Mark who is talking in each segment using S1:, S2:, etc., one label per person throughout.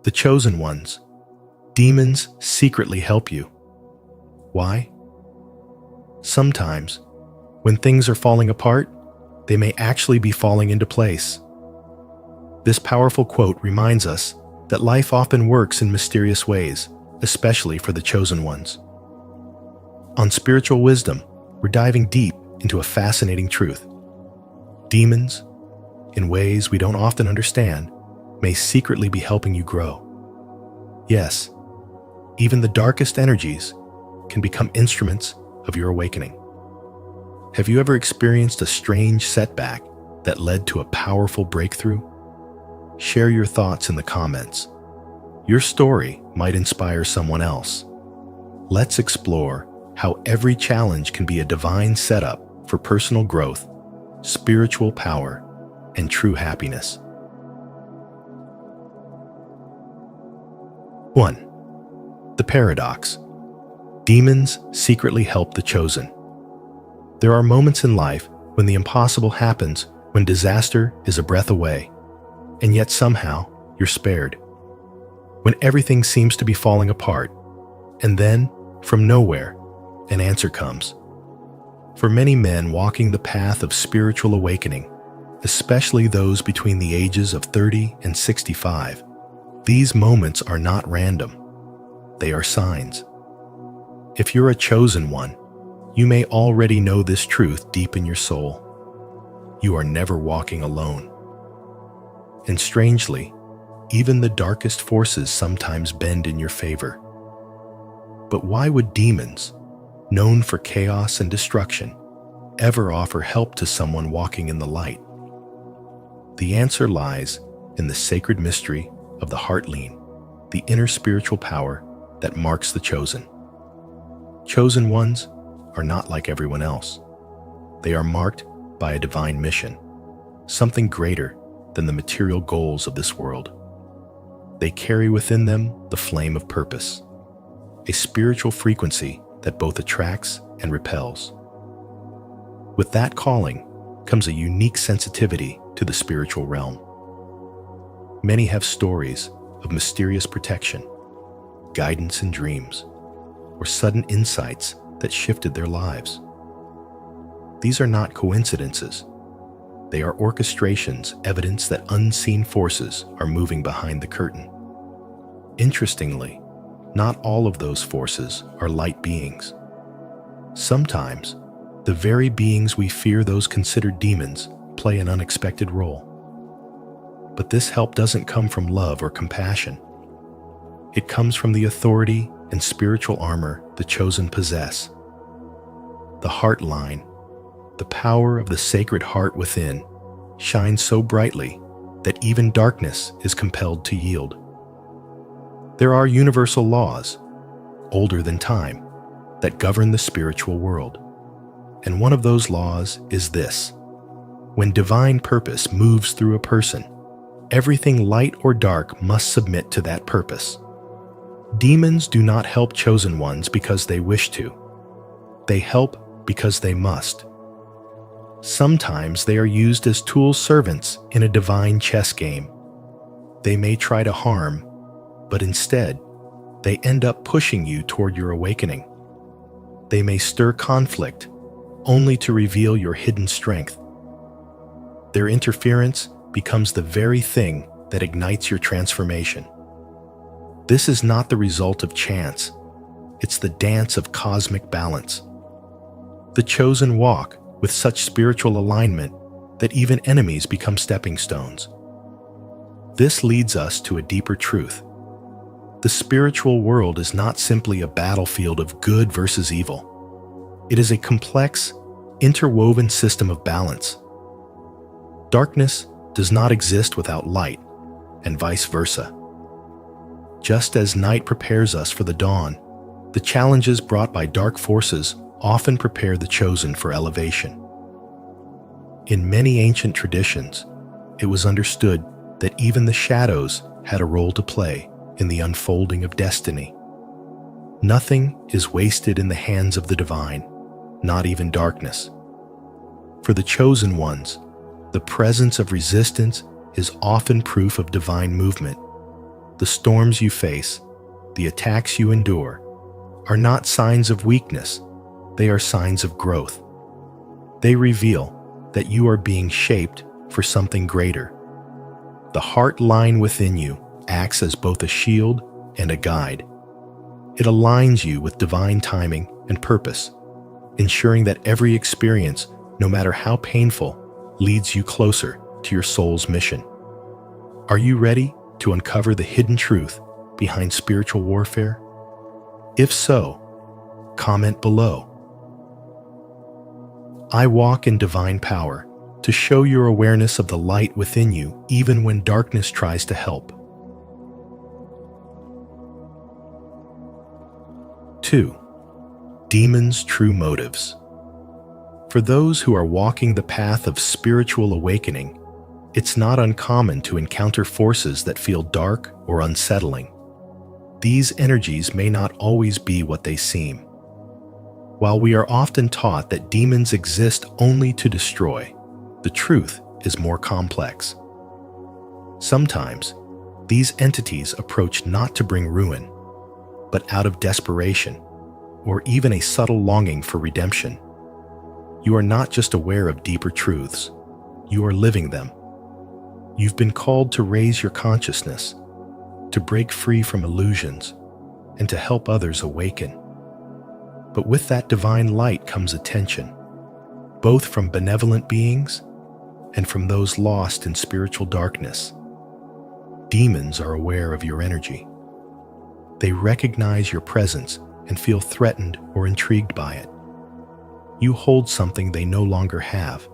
S1: The chosen ones. Demons secretly help you. Why? Sometimes, when things are falling apart, they may actually be falling into place. This powerful quote reminds us that life often works in mysterious ways, especially for the chosen ones. On Spiritual Wisdom, we're diving deep into a fascinating truth. Demons, in ways we don't often understand, may secretly be helping you grow. Yes, even the darkest energies can become instruments of your awakening. Have you ever experienced a strange setback that led to a powerful breakthrough? Share your thoughts in the comments. Your story might inspire someone else. Let's explore how every challenge can be a divine setup for personal growth, spiritual power, and true happiness. 1. The paradox. Demons secretly help the chosen. There are moments in life when the impossible happens, when disaster is a breath away, and yet somehow you're spared. When everything seems to be falling apart, and then, from nowhere, an answer comes. For many men walking the path of spiritual awakening, especially those between the ages of 30 and 65, these moments are not random. They are signs. If you're a chosen one, you may already know this truth deep in your soul. You are never walking alone. And strangely, even the darkest forces sometimes bend in your favor. But why would demons, known for chaos and destruction, ever offer help to someone walking in the light? The answer lies in the sacred mystery of the heart-lean, the inner spiritual power that marks the chosen. Chosen ones are not like everyone else. They are marked by a divine mission, something greater than the material goals of this world. They carry within them the flame of purpose, a spiritual frequency that both attracts and repels. With that calling comes a unique sensitivity to the spiritual realm. Many have stories of mysterious protection, guidance in dreams, or sudden insights that shifted their lives. These are not coincidences. They are orchestrations, evidence that unseen forces are moving behind the curtain. Interestingly, not all of those forces are light beings. Sometimes, the very beings we fear, those considered demons, play an unexpected role. But this help doesn't come from love or compassion. It comes from the authority and spiritual armor the chosen possess. The heart line, the power of the sacred heart within, shines so brightly that even darkness is compelled to yield. There are universal laws, older than time, that govern the spiritual world. And one of those laws is this: when divine purpose moves through a person, everything light or dark must submit to that purpose. Demons do not help chosen ones because they wish to. They help because they must. Sometimes they are used as tool servants in a divine chess game. They may try to harm, but instead, they end up pushing you toward your awakening. They may stir conflict, only to reveal your hidden strength. Their interference becomes the very thing that ignites your transformation. This is not the result of chance. It's the dance of cosmic balance. The chosen walk with such spiritual alignment that even enemies become stepping stones. This leads us to a deeper truth. The spiritual world is not simply a battlefield of good versus evil. It is a complex, interwoven system of balance. Darkness does not exist without light, and vice versa. Just as night prepares us for the dawn, the challenges brought by dark forces often prepare the chosen for elevation. In many ancient traditions, it was understood that even the shadows had a role to play in the unfolding of destiny. Nothing is wasted in the hands of the divine, not even darkness. For the chosen ones, the presence of resistance is often proof of divine movement. The storms you face, the attacks you endure, are not signs of weakness, they are signs of growth. They reveal that you are being shaped for something greater. The heart line within you acts as both a shield and a guide. It aligns you with divine timing and purpose, ensuring that every experience, no matter how painful, leads you closer to your soul's mission. Are you ready to uncover the hidden truth behind spiritual warfare? If so, comment below. I walk in divine power to show your awareness of the light within you even when darkness tries to help. 2. Demons' true motives. For those who are walking the path of spiritual awakening, it's not uncommon to encounter forces that feel dark or unsettling. These energies may not always be what they seem. While we are often taught that demons exist only to destroy, the truth is more complex. Sometimes, these entities approach not to bring ruin, but out of desperation, or even a subtle longing for redemption. You are not just aware of deeper truths, you are living them. You've been called to raise your consciousness, to break free from illusions, and to help others awaken. But with that divine light comes attention, both from benevolent beings and from those lost in spiritual darkness. Demons are aware of your energy. They recognize your presence and feel threatened or intrigued by it. You hold something they no longer have: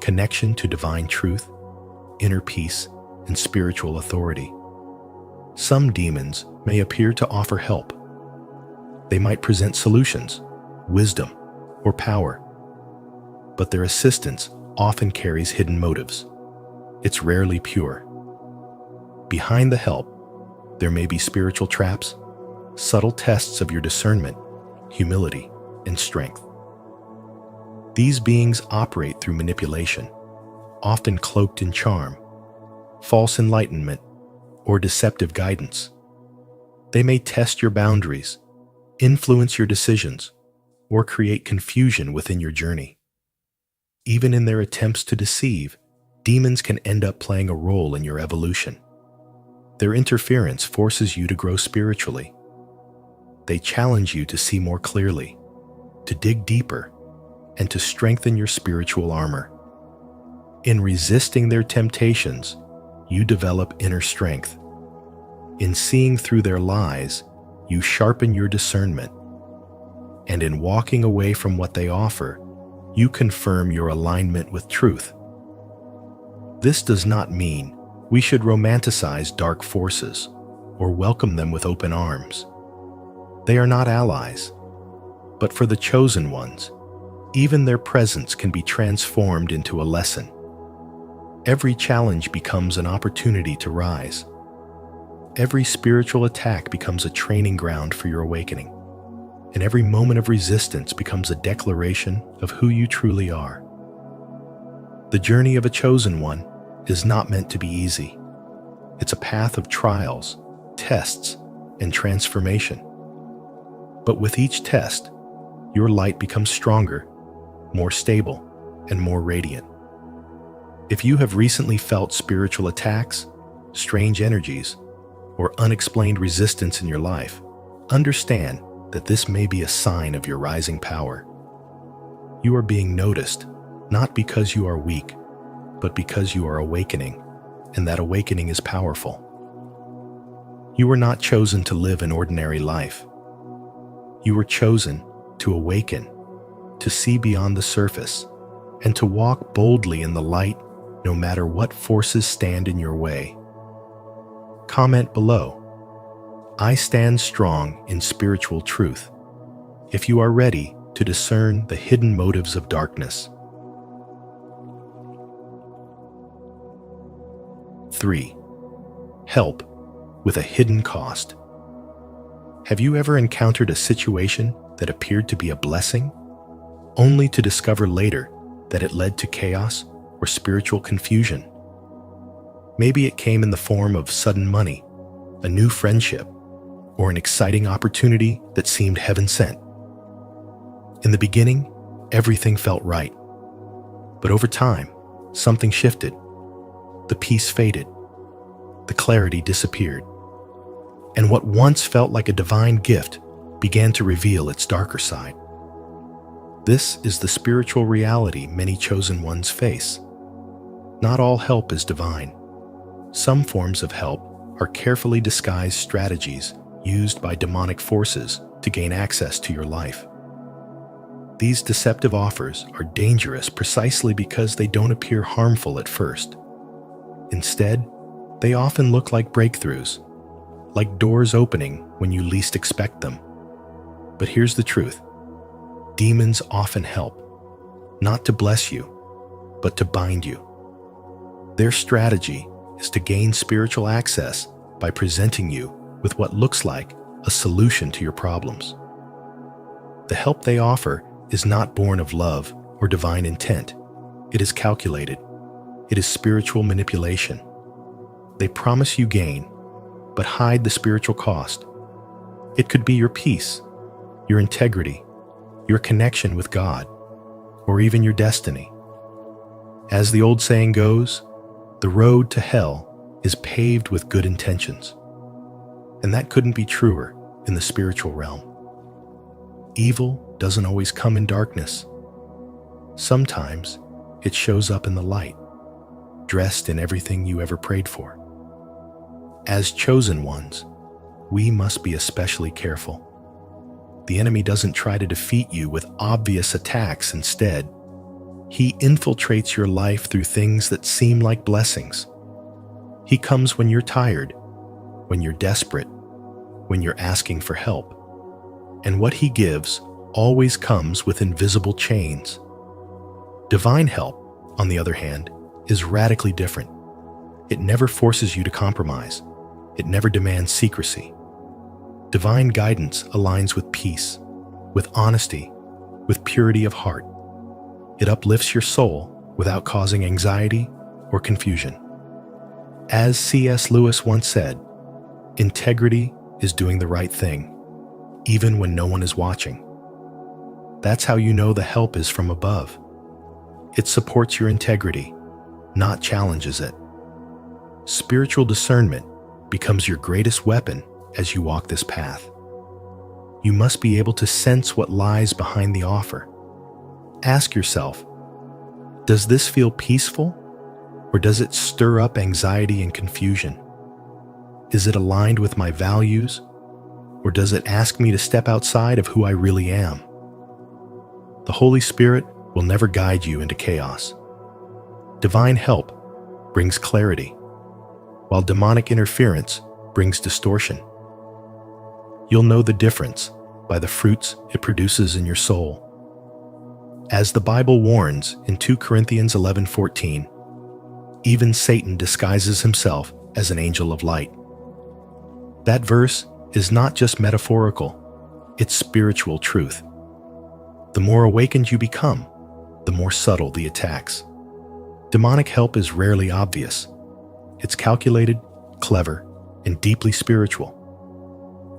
S1: connection to divine truth, inner peace, and spiritual authority. Some demons may appear to offer help. They might present solutions, wisdom, or power. But their assistance often carries hidden motives. It's rarely pure. Behind the help, there may be spiritual traps, subtle tests of your discernment, humility, and strength. These beings operate through manipulation, often cloaked in charm, false enlightenment, or deceptive guidance. They may test your boundaries, influence your decisions, or create confusion within your journey. Even in their attempts to deceive, demons can end up playing a role in your evolution. Their interference forces you to grow spiritually. They challenge you to see more clearly, to dig deeper, and to strengthen your spiritual armor. In resisting their temptations, you develop inner strength. In seeing through their lies, you sharpen your discernment. And in walking away from what they offer, you confirm your alignment with truth. This does not mean we should romanticize dark forces or welcome them with open arms. They are not allies, but for the chosen ones, even their presence can be transformed into a lesson. Every challenge becomes an opportunity to rise. Every spiritual attack becomes a training ground for your awakening, and every moment of resistance becomes a declaration of who you truly are. The journey of a chosen one is not meant to be easy. It's a path of trials, tests, and transformation. But with each test, your light becomes stronger, more stable, and more radiant. If you have recently felt spiritual attacks, strange energies, or unexplained resistance in your life, understand that this may be a sign of your rising power. You are being noticed, not because you are weak, but because you are awakening, and that awakening is powerful. You were not chosen to live an ordinary life. You were chosen to awaken, to see beyond the surface, and to walk boldly in the light no matter what forces stand in your way. Comment below. I stand strong in spiritual truth, if you are ready to discern the hidden motives of darkness. 3. Help with a hidden cost. Have you ever encountered a situation that appeared to be a blessing, only to discover later that it led to chaos or spiritual confusion? Maybe it came in the form of sudden money, a new friendship, or an exciting opportunity that seemed heaven-sent. In the beginning, everything felt right. But over time, something shifted. The peace faded. The clarity disappeared. And what once felt like a divine gift began to reveal its darker side. This is the spiritual reality many chosen ones face. Not all help is divine. Some forms of help are carefully disguised strategies used by demonic forces to gain access to your life. These deceptive offers are dangerous precisely because they don't appear harmful at first. Instead, they often look like breakthroughs, like doors opening when you least expect them. But here's the truth. Demons often help, not to bless you, but to bind you. Their strategy is to gain spiritual access by presenting you with what looks like a solution to your problems. The help they offer is not born of love or divine intent. It is calculated. It is spiritual manipulation. They promise you gain, but hide the spiritual cost. It could be your peace, your integrity, your connection with God, or even your destiny. As the old saying goes, the road to hell is paved with good intentions. And that couldn't be truer in the spiritual realm. Evil doesn't always come in darkness. Sometimes it shows up in the light, dressed in everything you ever prayed for. As chosen ones, we must be especially careful. The enemy doesn't try to defeat you with obvious attacks. Instead, he infiltrates your life through things that seem like blessings. He comes when you're tired, when you're desperate, when you're asking for help. And what he gives always comes with invisible chains. Divine help, on the other hand, is radically different. It never forces you to compromise. It never demands secrecy. Divine guidance aligns with peace, with honesty, with purity of heart. It uplifts your soul without causing anxiety or confusion. As C.S. Lewis once said, integrity is doing the right thing, even when no one is watching. That's how you know the help is from above. It supports your integrity, not challenges it. Spiritual discernment becomes your greatest weapon as you walk this path. You must be able to sense what lies behind the offer. Ask yourself, does this feel peaceful, or does it stir up anxiety and confusion? Is it aligned with my values, or does it ask me to step outside of who I really am? The Holy Spirit will never guide you into chaos. Divine help brings clarity, while demonic interference brings distortion. You'll know the difference by the fruits it produces in your soul. As the Bible warns in 2 Corinthians 11:14, even Satan disguises himself as an angel of light. That verse is not just metaphorical, it's spiritual truth. The more awakened you become, the more subtle the attacks. Demonic help is rarely obvious. It's calculated, clever, and deeply spiritual.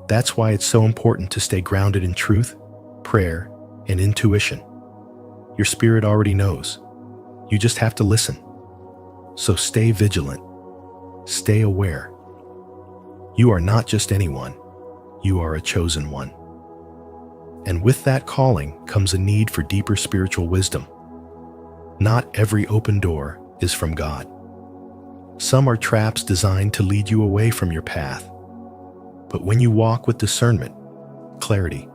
S1: That's why it's so important to stay grounded in truth, prayer, and intuition. Your spirit already knows. You just have to listen. So stay vigilant. Stay aware. You are not just anyone. You are a chosen one. And with that calling comes a need for deeper spiritual wisdom. Not every open door is from God. Some are traps designed to lead you away from your path. But when you walk with discernment, clarity,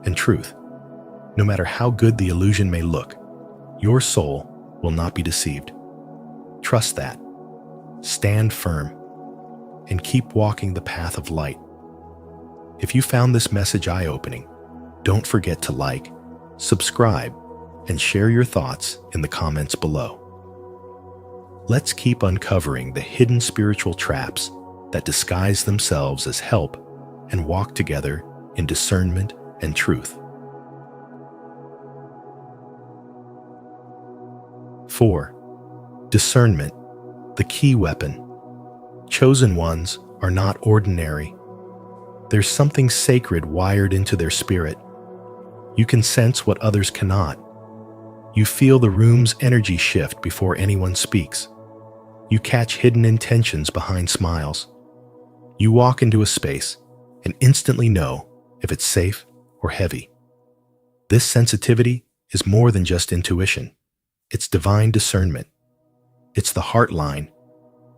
S1: and truth, no matter how good the illusion may look, your soul will not be deceived. Trust that. Stand firm, and keep walking the path of light. If you found this message eye-opening, don't forget to like, subscribe, and share your thoughts in the comments below. Let's keep uncovering the hidden spiritual traps that disguise themselves as help and walk together in discernment and truth. 4. Discernment, the key weapon. Chosen ones are not ordinary. There's something sacred wired into their spirit. You can sense what others cannot. You feel the room's energy shift before anyone speaks. You catch hidden intentions behind smiles. You walk into a space and instantly know if it's safe or heavy. This sensitivity is more than just intuition. It's divine discernment. It's the heart line,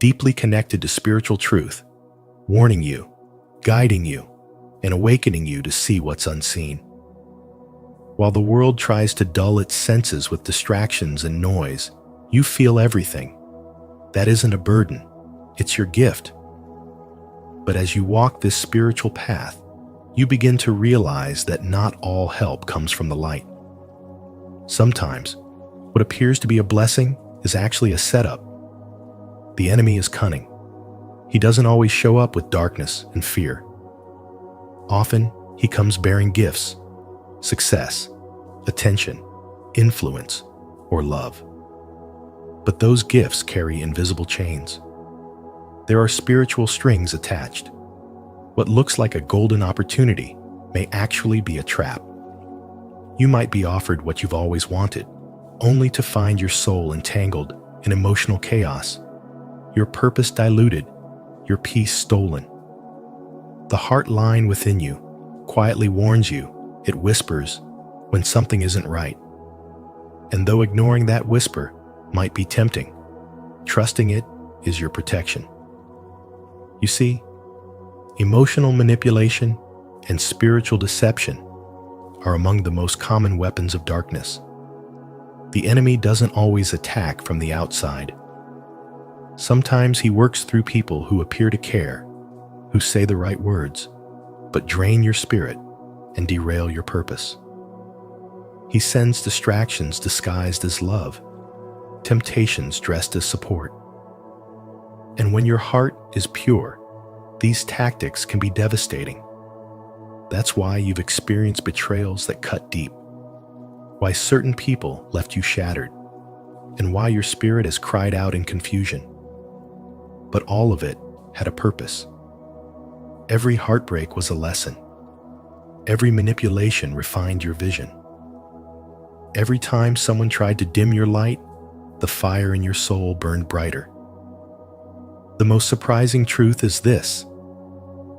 S1: deeply connected to spiritual truth, warning you, guiding you, and awakening you to see what's unseen. While the world tries to dull its senses with distractions and noise, you feel everything. That isn't a burden, it's your gift. But as you walk this spiritual path, you begin to realize that not all help comes from the light. Sometimes, what appears to be a blessing is actually a setup. The enemy is cunning. He doesn't always show up with darkness and fear. Often, he comes bearing gifts, success, attention, influence, or love. But those gifts carry invisible chains. There are spiritual strings attached. What looks like a golden opportunity may actually be a trap. You might be offered what you've always wanted, only to find your soul entangled in emotional chaos, your purpose diluted, your peace stolen. The heart line within you quietly warns you. It whispers when something isn't right. And though ignoring that whisper might be tempting, trusting it is your protection. You see, emotional manipulation and spiritual deception are among the most common weapons of darkness. The enemy doesn't always attack from the outside. Sometimes he works through people who appear to care, who say the right words, but drain your spirit and derail your purpose. He sends distractions disguised as love, temptations dressed as support. And when your heart is pure, these tactics can be devastating. That's why you've experienced betrayals that cut deep, why certain people left you shattered, and why your spirit has cried out in confusion. But all of it had a purpose. Every heartbreak was a lesson. Every manipulation refined your vision. Every time someone tried to dim your light, the fire in your soul burned brighter. The most surprising truth is this: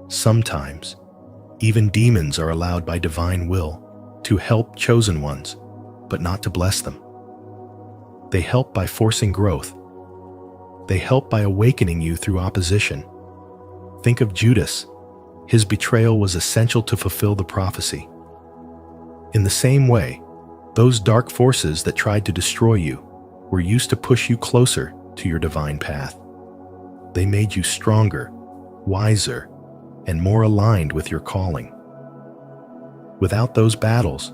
S1: sometimes, even demons are allowed by divine will to help chosen ones, but not to bless them. They help by forcing growth. They help by awakening you through opposition. Think of Judas. His betrayal was essential to fulfill the prophecy. In the same way, those dark forces that tried to destroy you were used to push you closer to your divine path. They made you stronger, wiser, and more aligned with your calling. Without those battles,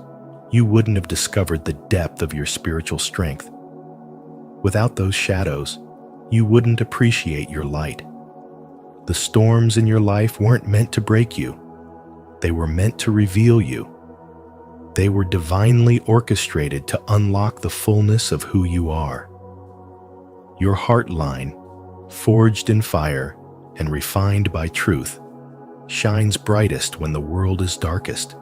S1: you wouldn't have discovered the depth of your spiritual strength. Without those shadows, you wouldn't appreciate your light. The storms in your life weren't meant to break you. They were meant to reveal you. They were divinely orchestrated to unlock the fullness of who you are. Your heart line, forged in fire and refined by truth, shines brightest when the world is darkest.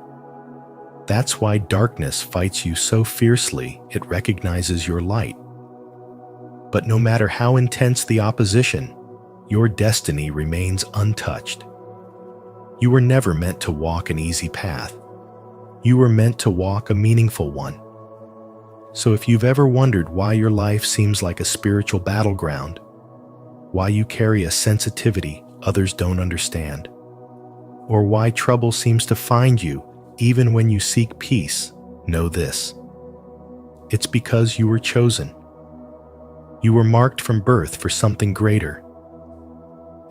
S1: That's why darkness fights you so fiercely it recognizes your light. But no matter how intense the opposition, your destiny remains untouched. You were never meant to walk an easy path. You were meant to walk a meaningful one. So if you've ever wondered why your life seems like a spiritual battleground, why you carry a sensitivity others don't understand, or why trouble seems to find you even when you seek peace, know this: it's because you were chosen. You were marked from birth for something greater.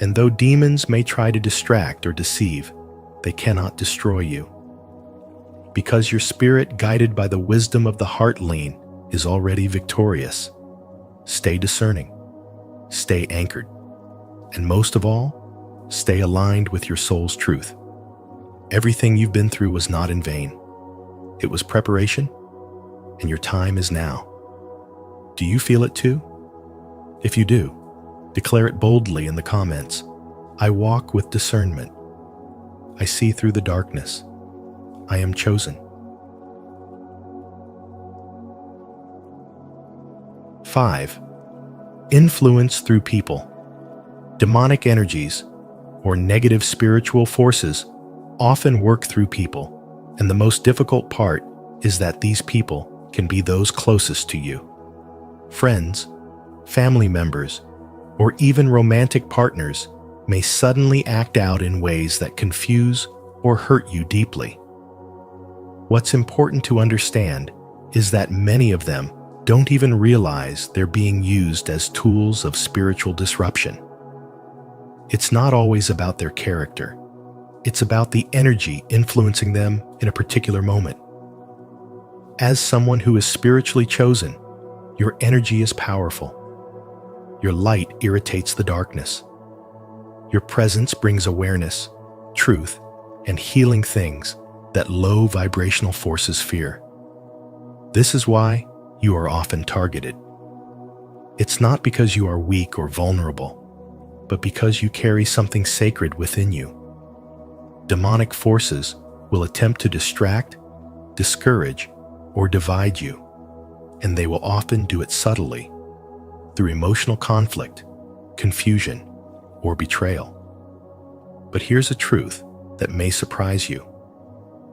S1: And though demons may try to distract or deceive, they cannot destroy you. Because your spirit, guided by the wisdom of the heart lean, is already victorious. Stay discerning, stay anchored, and most of all, stay aligned with your soul's truth. Everything you've been through was not in vain. It was preparation, and your time is now. Do you feel it too? If you do, declare it boldly in the comments. I walk with discernment. I see through the darkness. I am chosen. 5. Influence through people. Demonic energies, or negative spiritual forces, often work through people, and the most difficult part is that these people can be those closest to you. Friends, family members, or even romantic partners may suddenly act out in ways that confuse or hurt you deeply. What's important to understand is that many of them don't even realize they're being used as tools of spiritual disruption. It's not always about their character. It's about the energy influencing them in a particular moment. As someone who is spiritually chosen, your energy is powerful. Your light irritates the darkness. Your presence brings awareness, truth, and healing things that low vibrational forces fear. This is why you are often targeted. It's not because you are weak or vulnerable, but because you carry something sacred within you. Demonic forces will attempt to distract, discourage, or divide you, and they will often do it subtly, through emotional conflict, confusion, or betrayal. But here's a truth that may surprise you.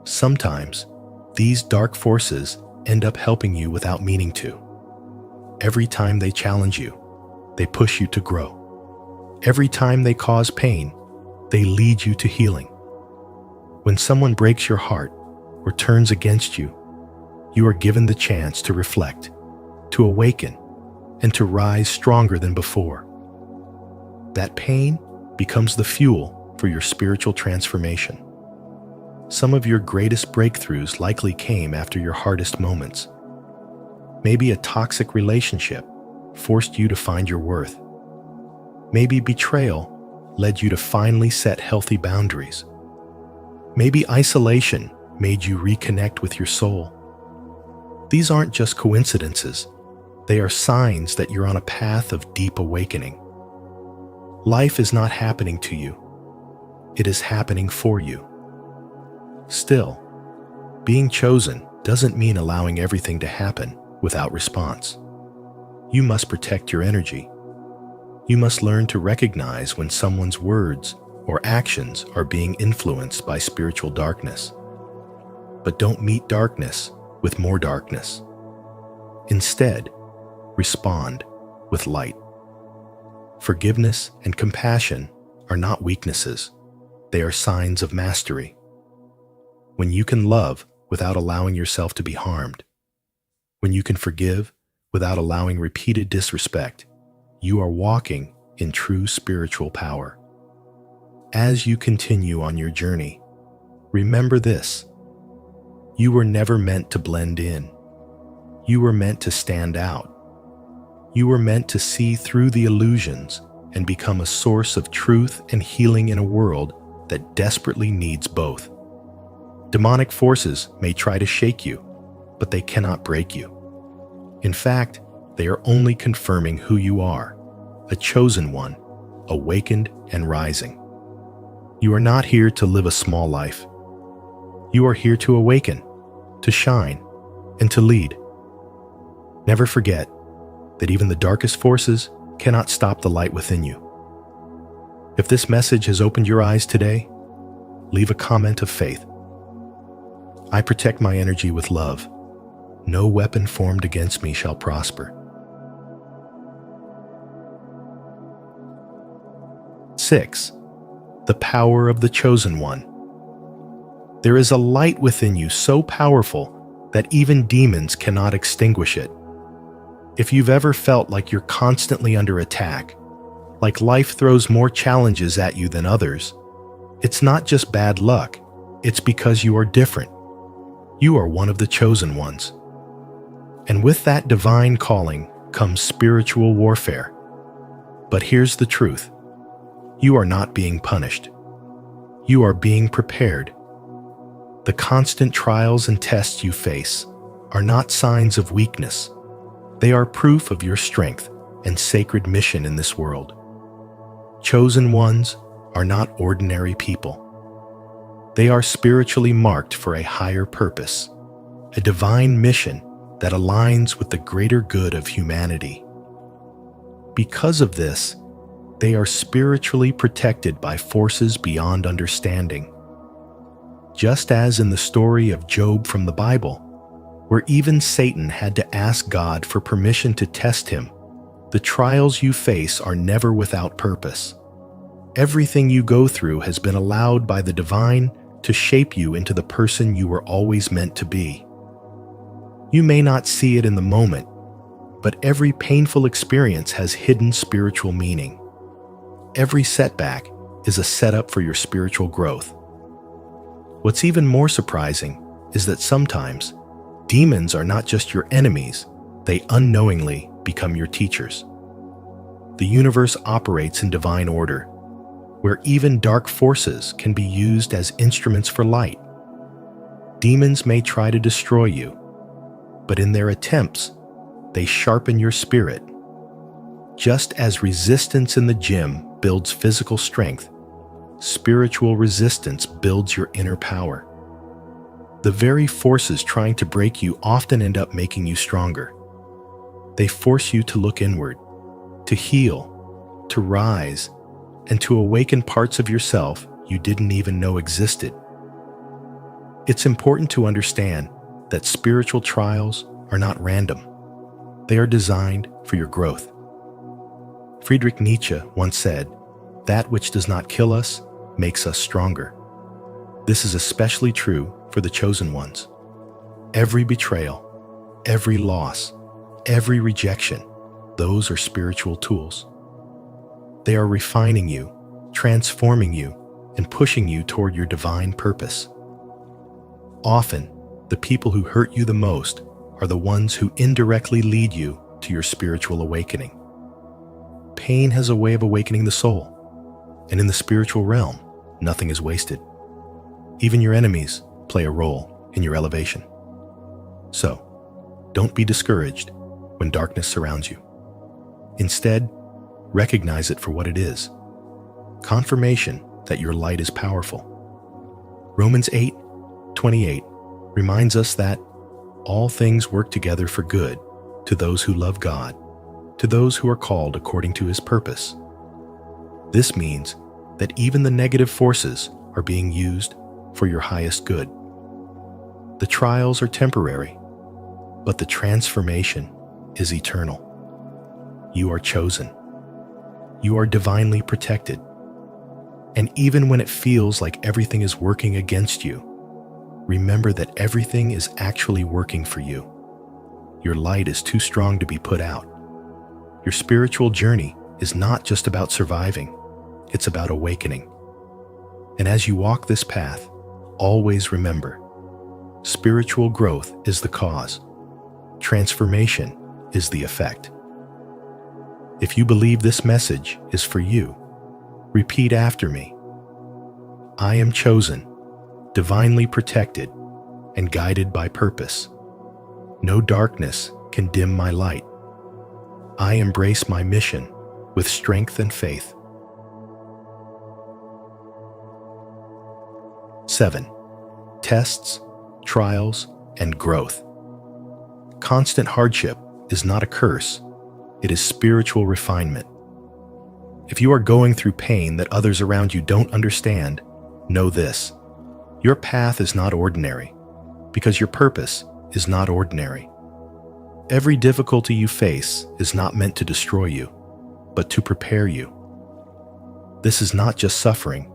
S1: Sometimes, these dark forces end up helping you without meaning to. Every time they challenge you, they push you to grow. Every time they cause pain, they lead you to healing. When someone breaks your heart or turns against you, you are given the chance to reflect, to awaken, and to rise stronger than before. That pain becomes the fuel for your spiritual transformation. Some of your greatest breakthroughs likely came after your hardest moments. Maybe a toxic relationship forced you to find your worth. Maybe betrayal led you to finally set healthy boundaries. Maybe isolation made you reconnect with your soul. These aren't just coincidences. They are signs that you're on a path of deep awakening. Life is not happening to you. It is happening for you. Still, being chosen doesn't mean allowing everything to happen without response. You must protect your energy. You must learn to recognize when someone's words or actions are being influenced by spiritual darkness. But don't meet darkness with more darkness. Instead, respond with light. Forgiveness and compassion are not weaknesses. They are signs of mastery. When you can love without allowing yourself to be harmed, when you can forgive without allowing repeated disrespect, you are walking in true spiritual power. As you continue on your journey, remember this: you were never meant to blend in. You were meant to stand out. You were meant to see through the illusions and become a source of truth and healing in a world that desperately needs both. Demonic forces may try to shake you, but they cannot break you. In fact, they are only confirming who you are, a chosen one, awakened and rising. You are not here to live a small life. You are here to awaken, to shine, and to lead. Never forget that even the darkest forces cannot stop the light within you. If this message has opened your eyes today, leave a comment of faith. I protect my energy with love. No weapon formed against me shall prosper. 6. The power of the chosen one. There is a light within you so powerful that even demons cannot extinguish it. If you've ever felt like you're constantly under attack, like life throws more challenges at you than others, it's not just bad luck, it's because you are different. You are one of the chosen ones. And with that divine calling comes spiritual warfare. But here's the truth: you are not being punished. You are being prepared. The constant trials and tests you face are not signs of weakness. They are proof of your strength and sacred mission in this world. Chosen ones are not ordinary people. They are spiritually marked for a higher purpose, a divine mission that aligns with the greater good of humanity. Because of this, they are spiritually protected by forces beyond understanding. Just as in the story of Job from the Bible, where even Satan had to ask God for permission to test him, the trials you face are never without purpose. Everything you go through has been allowed by the divine to shape you into the person you were always meant to be. You may not see it in the moment, but every painful experience has hidden spiritual meaning. Every setback is a setup for your spiritual growth. What's even more surprising is that sometimes demons are not just your enemies, they unknowingly become your teachers. The universe operates in divine order, where even dark forces can be used as instruments for light. Demons may try to destroy you, but in their attempts, they sharpen your spirit. Just as resistance in the gym builds physical strength, spiritual resistance builds your inner power. The very forces trying to break you often end up making you stronger. They force you to look inward, to heal, to rise, and to awaken parts of yourself you didn't even know existed. It's important to understand that spiritual trials are not random. They are designed for your growth. Friedrich Nietzsche once said, "That which does not kill us makes us stronger." This is especially true for the chosen ones. Every betrayal, every loss, every rejection, those are spiritual tools. They are refining you, transforming you, and pushing you toward your divine purpose. Often, the people who hurt you the most are the ones who indirectly lead you to your spiritual awakening. Pain has a way of awakening the soul, and in the spiritual realm, nothing is wasted. Even your enemies play a role in your elevation. So, don't be discouraged when darkness surrounds you. Instead, recognize it for what it is: confirmation that your light is powerful. Romans 8:28 reminds us that all things work together for good to those who love God, to those who are called according to His purpose. This means that even the negative forces are being used for your highest good. The trials are temporary, but the transformation is eternal. You are chosen. You are divinely protected. And even when it feels like everything is working against you, remember that everything is actually working for you. Your light is too strong to be put out. Your spiritual journey is not just about surviving, it's about awakening. And as you walk this path, always remember, spiritual growth is the cause. Transformation is the effect. If you believe this message is for you, repeat after me. I am chosen, divinely protected, and guided by purpose. No darkness can dim my light. I embrace my mission with strength and faith. 7. Tests, trials, and growth. Constant hardship is not a curse, it is spiritual refinement. If you are going through pain that others around you don't understand, know this: your path is not ordinary, because your purpose is not ordinary. Every difficulty you face is not meant to destroy you, but to prepare you. This is not just suffering,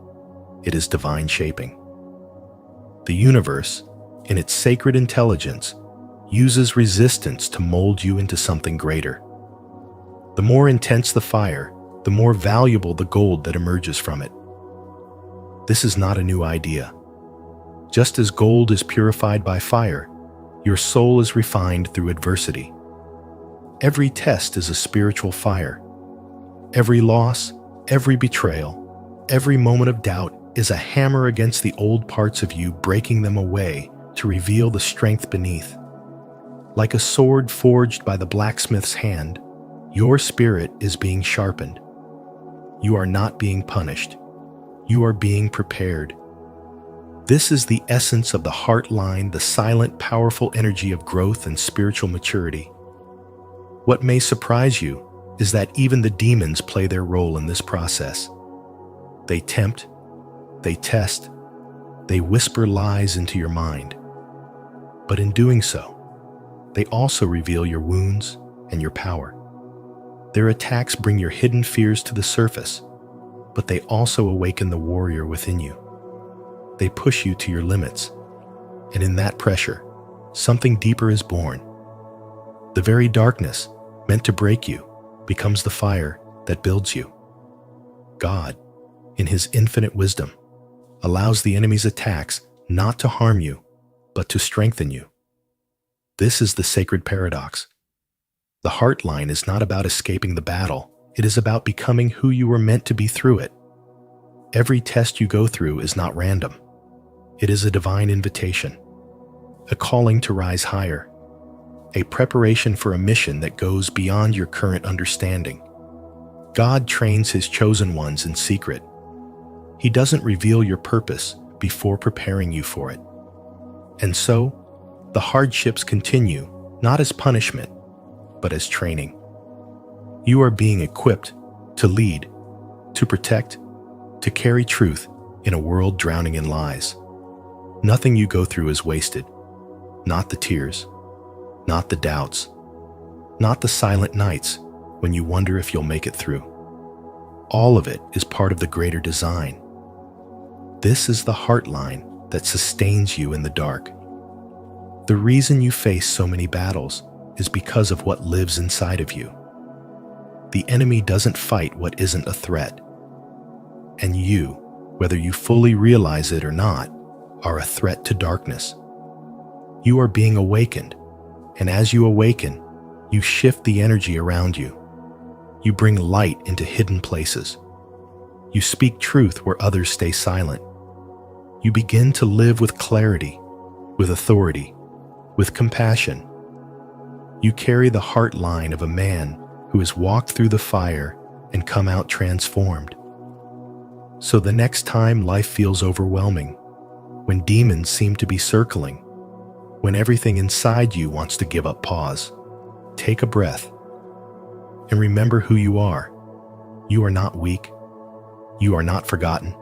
S1: it is divine shaping. The universe, in its sacred intelligence, uses resistance to mold you into something greater. The more intense the fire, the more valuable the gold that emerges from it. This is not a new idea. Just as gold is purified by fire, your soul is refined through adversity. Every test is a spiritual fire. Every loss, every betrayal, every moment of doubt is a hammer against the old parts of you, breaking them away to reveal the strength beneath. Like a sword forged by the blacksmith's hand, your spirit is being sharpened. You are not being punished. You are being prepared. This is the essence of the heart line, the silent, powerful energy of growth and spiritual maturity. What may surprise you is that even the demons play their role in this process. They tempt, they test, they whisper lies into your mind. But in doing so, they also reveal your wounds and your power. Their attacks bring your hidden fears to the surface, but they also awaken the warrior within you. They push you to your limits, and in that pressure, something deeper is born. The very darkness meant to break you becomes the fire that builds you. God, in His infinite wisdom, allows the enemy's attacks not to harm you, but to strengthen you. This is the sacred paradox. The heart line is not about escaping the battle. It is about becoming who you were meant to be through it. Every test you go through is not random. It is a divine invitation, a calling to rise higher, a preparation for a mission that goes beyond your current understanding. God trains His chosen ones in secret. He doesn't reveal your purpose before preparing you for it. And so, the hardships continue, not as punishment, but as training. You are being equipped to lead, to protect, to carry truth in a world drowning in lies. Nothing you go through is wasted. Not the tears, not the doubts, not the silent nights when you wonder if you'll make it through. All of it is part of the greater design. This is the heart line that sustains you in the dark. The reason you face so many battles is because of what lives inside of you. The enemy doesn't fight what isn't a threat. And you, whether you fully realize it or not, are a threat to darkness. You are being awakened, and as you awaken, you shift the energy around you. You bring light into hidden places. You speak truth where others stay silent. You begin to live with clarity, with authority, with compassion. You carry the heart line of a man who has walked through the fire and come out transformed. So the next time life feels overwhelming, when demons seem to be circling, when everything inside you wants to give up, pause, take a breath, and remember who you are. You are not weak. You are not forgotten.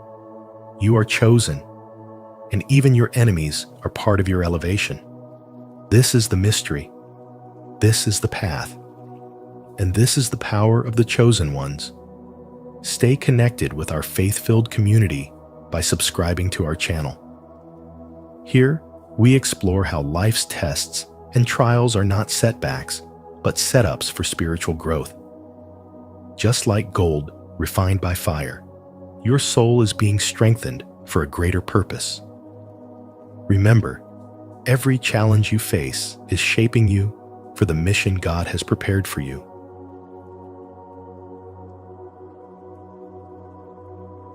S1: You are chosen, and even your enemies are part of your elevation. This is the mystery. This is the path. And this is the power of the chosen ones. Stay connected with our faith-filled community by subscribing to our channel. Here, we explore how life's tests and trials are not setbacks, but setups for spiritual growth. Just like gold refined by fire, your soul is being strengthened for a greater purpose. Remember, every challenge you face is shaping you for the mission God has prepared for you.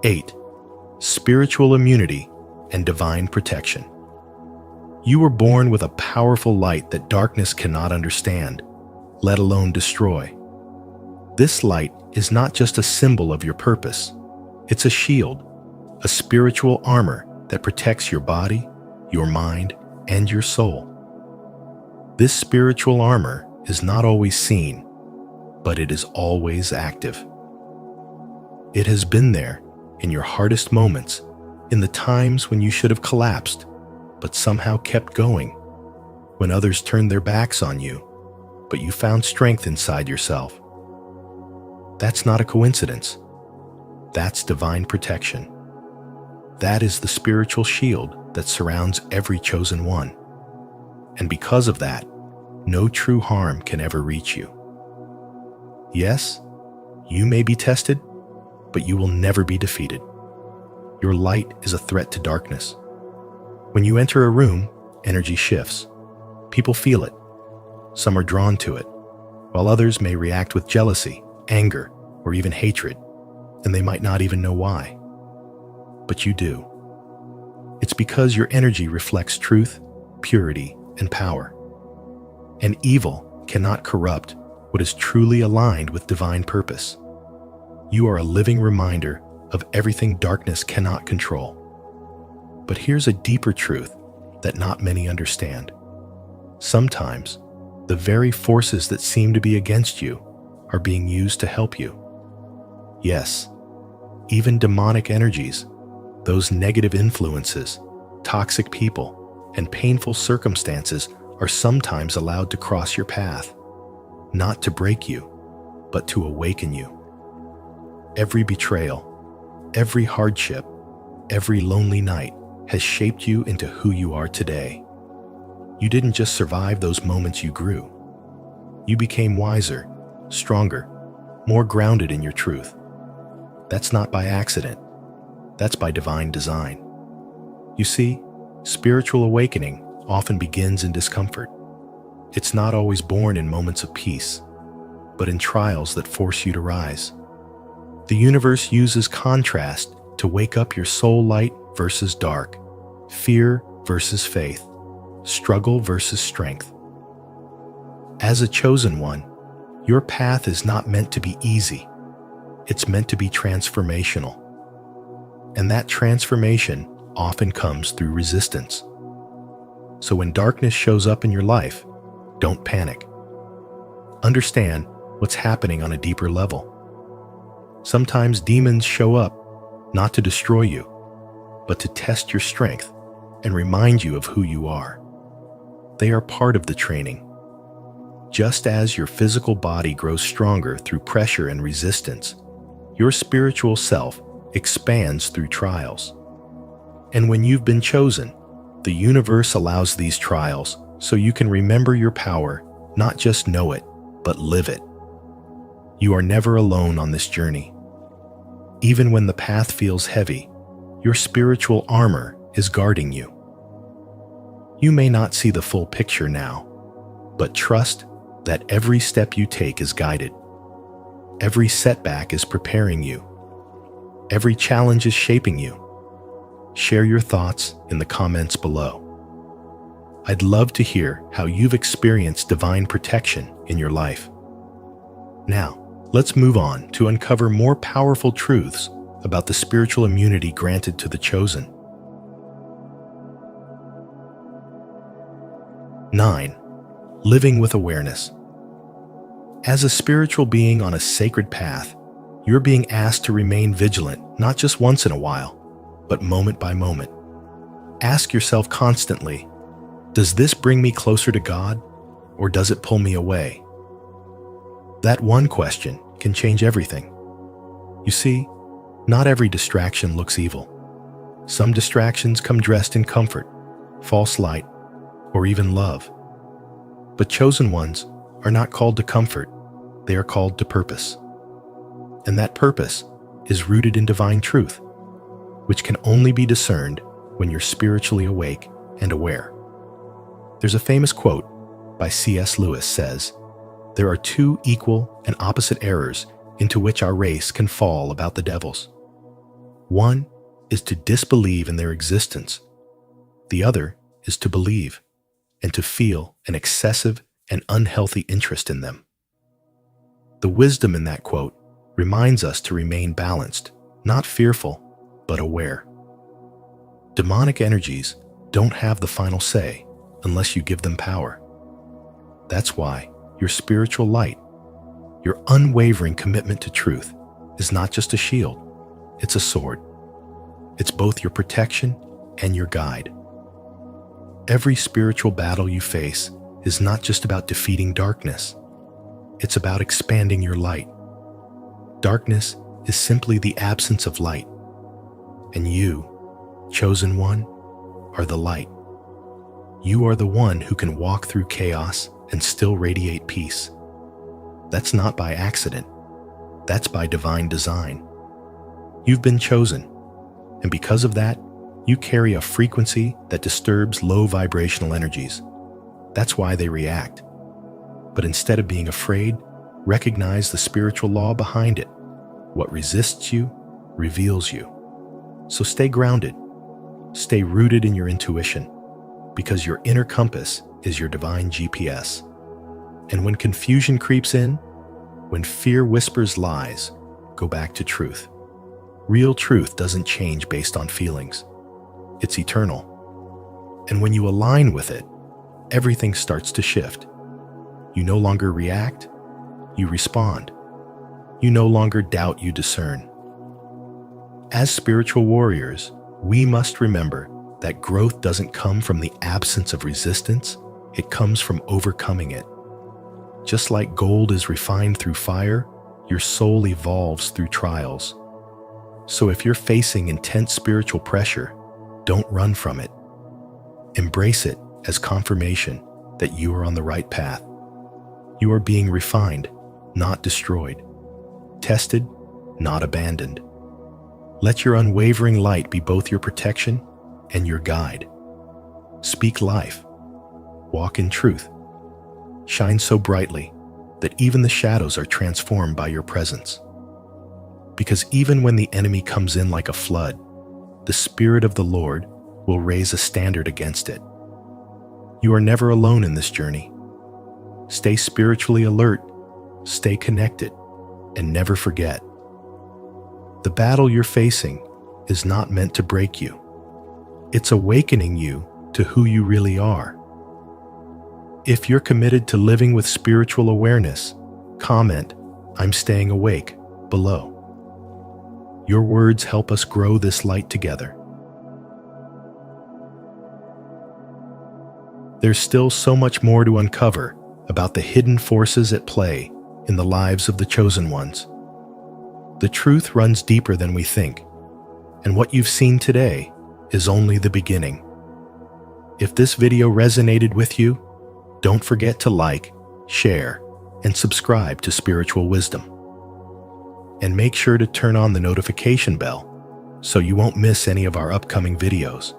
S1: 8. Spiritual immunity and divine protection. You were born with a powerful light that darkness cannot understand, let alone destroy. This light is not just a symbol of your purpose. It's a shield, a spiritual armor that protects your body, your mind, and your soul. This spiritual armor is not always seen, but it is always active. It has been there in your hardest moments, in the times when you should have collapsed, but somehow kept going, when others turned their backs on you, but you found strength inside yourself. That's not a coincidence. That's divine protection. That is the spiritual shield that surrounds every chosen one. And because of that, no true harm can ever reach you. Yes, you may be tested, but you will never be defeated. Your light is a threat to darkness. When you enter a room, energy shifts. People feel it. Some are drawn to it, while others may react with jealousy, anger, or even hatred, and they might not even know why. But you do. It's because your energy reflects truth, purity, and power. And evil cannot corrupt what is truly aligned with divine purpose. You are a living reminder of everything darkness cannot control. But here's a deeper truth that not many understand. Sometimes, the very forces that seem to be against you are being used to help you. Yes, even demonic energies, those negative influences, toxic people, and painful circumstances are sometimes allowed to cross your path, not to break you, but to awaken you. Every betrayal, every hardship, every lonely night has shaped you into who you are today. You didn't just survive those moments, you grew. You became wiser, stronger, more grounded in your truth. That's not by accident. That's by divine design. You see, spiritual awakening often begins in discomfort. It's not always born in moments of peace, but in trials that force you to rise. The universe uses contrast to wake up your soul light versus dark, fear versus faith, struggle versus strength. As a chosen one, your path is not meant to be easy. It's meant to be transformational. And that transformation often comes through resistance. So when darkness shows up in your life, don't panic. Understand what's happening on a deeper level. Sometimes demons show up not to destroy you, but to test your strength and remind you of who you are. They are part of the training. Just as your physical body grows stronger through pressure and resistance, your spiritual self expands through trials. And when you've been chosen, the universe allows these trials so you can remember your power, not just know it, but live it. You are never alone on this journey. Even when the path feels heavy, your spiritual armor is guarding you. You may not see the full picture now, but trust that every step you take is guided. Every setback is preparing you. Every challenge is shaping you. Share your thoughts in the comments below. I'd love to hear how you've experienced divine protection in your life. Now, let's move on to uncover more powerful truths about the spiritual immunity granted to the chosen. 9. Living with awareness. As a spiritual being on a sacred path, you're being asked to remain vigilant, not just once in a while, but moment by moment. Ask yourself constantly, does this bring me closer to God, or does it pull me away? That one question can change everything. You see, not every distraction looks evil. Some distractions come dressed in comfort, false light, or even love. But chosen ones are not called to comfort, they are called to purpose. And that purpose is rooted in divine truth, which can only be discerned when you're spiritually awake and aware. There's a famous quote by C.S. Lewis says, "There are two equal and opposite errors into which our race can fall about the devils. One is to disbelieve in their existence. The other is to believe and to feel an excessive and unhealthy interest in them." The wisdom in that quote reminds us to remain balanced, not fearful, but aware. Demonic energies don't have the final say unless you give them power. That's why your spiritual light, your unwavering commitment to truth, is not just a shield, it's a sword. It's both your protection and your guide. Every spiritual battle you face is not just about defeating darkness, it's about expanding your light. Darkness is simply the absence of light, and you, chosen one, are the light. You are the one who can walk through chaos and still radiate peace. That's not by accident. That's by divine design. You've been chosen, and because of that, you carry a frequency that disturbs low vibrational energies. That's why they react. But instead of being afraid, recognize the spiritual law behind it. What resists you reveals you. So stay grounded. Stay rooted in your intuition, because your inner compass is your divine GPS. And when confusion creeps in, when fear whispers lies, go back to truth. Real truth doesn't change based on feelings. It's eternal. And when you align with it, everything starts to shift. You no longer react, you respond. You no longer doubt, you discern. As spiritual warriors, we must remember that growth doesn't come from the absence of resistance, it comes from overcoming it. Just like gold is refined through fire, your soul evolves through trials. So if you're facing intense spiritual pressure, don't run from it. Embrace it as confirmation that you are on the right path. You are being refined, not destroyed. Tested, not abandoned. Let your unwavering light be both your protection and your guide. Speak life. Walk in truth. Shine so brightly that even the shadows are transformed by your presence. Because even when the enemy comes in like a flood, the Spirit of the Lord will raise a standard against it. You are never alone in this journey. Stay spiritually alert, stay connected, and never forget. The battle you're facing is not meant to break you. It's awakening you to who you really are. If you're committed to living with spiritual awareness, comment, "I'm staying awake," below. Your words help us grow this light together. There's still so much more to uncover about the hidden forces at play in the lives of the chosen ones. The truth runs deeper than we think, and what you've seen today is only the beginning. If this video resonated with you, don't forget to like, share, and subscribe to Spiritual Wisdom. And make sure to turn on the notification bell so you won't miss any of our upcoming videos.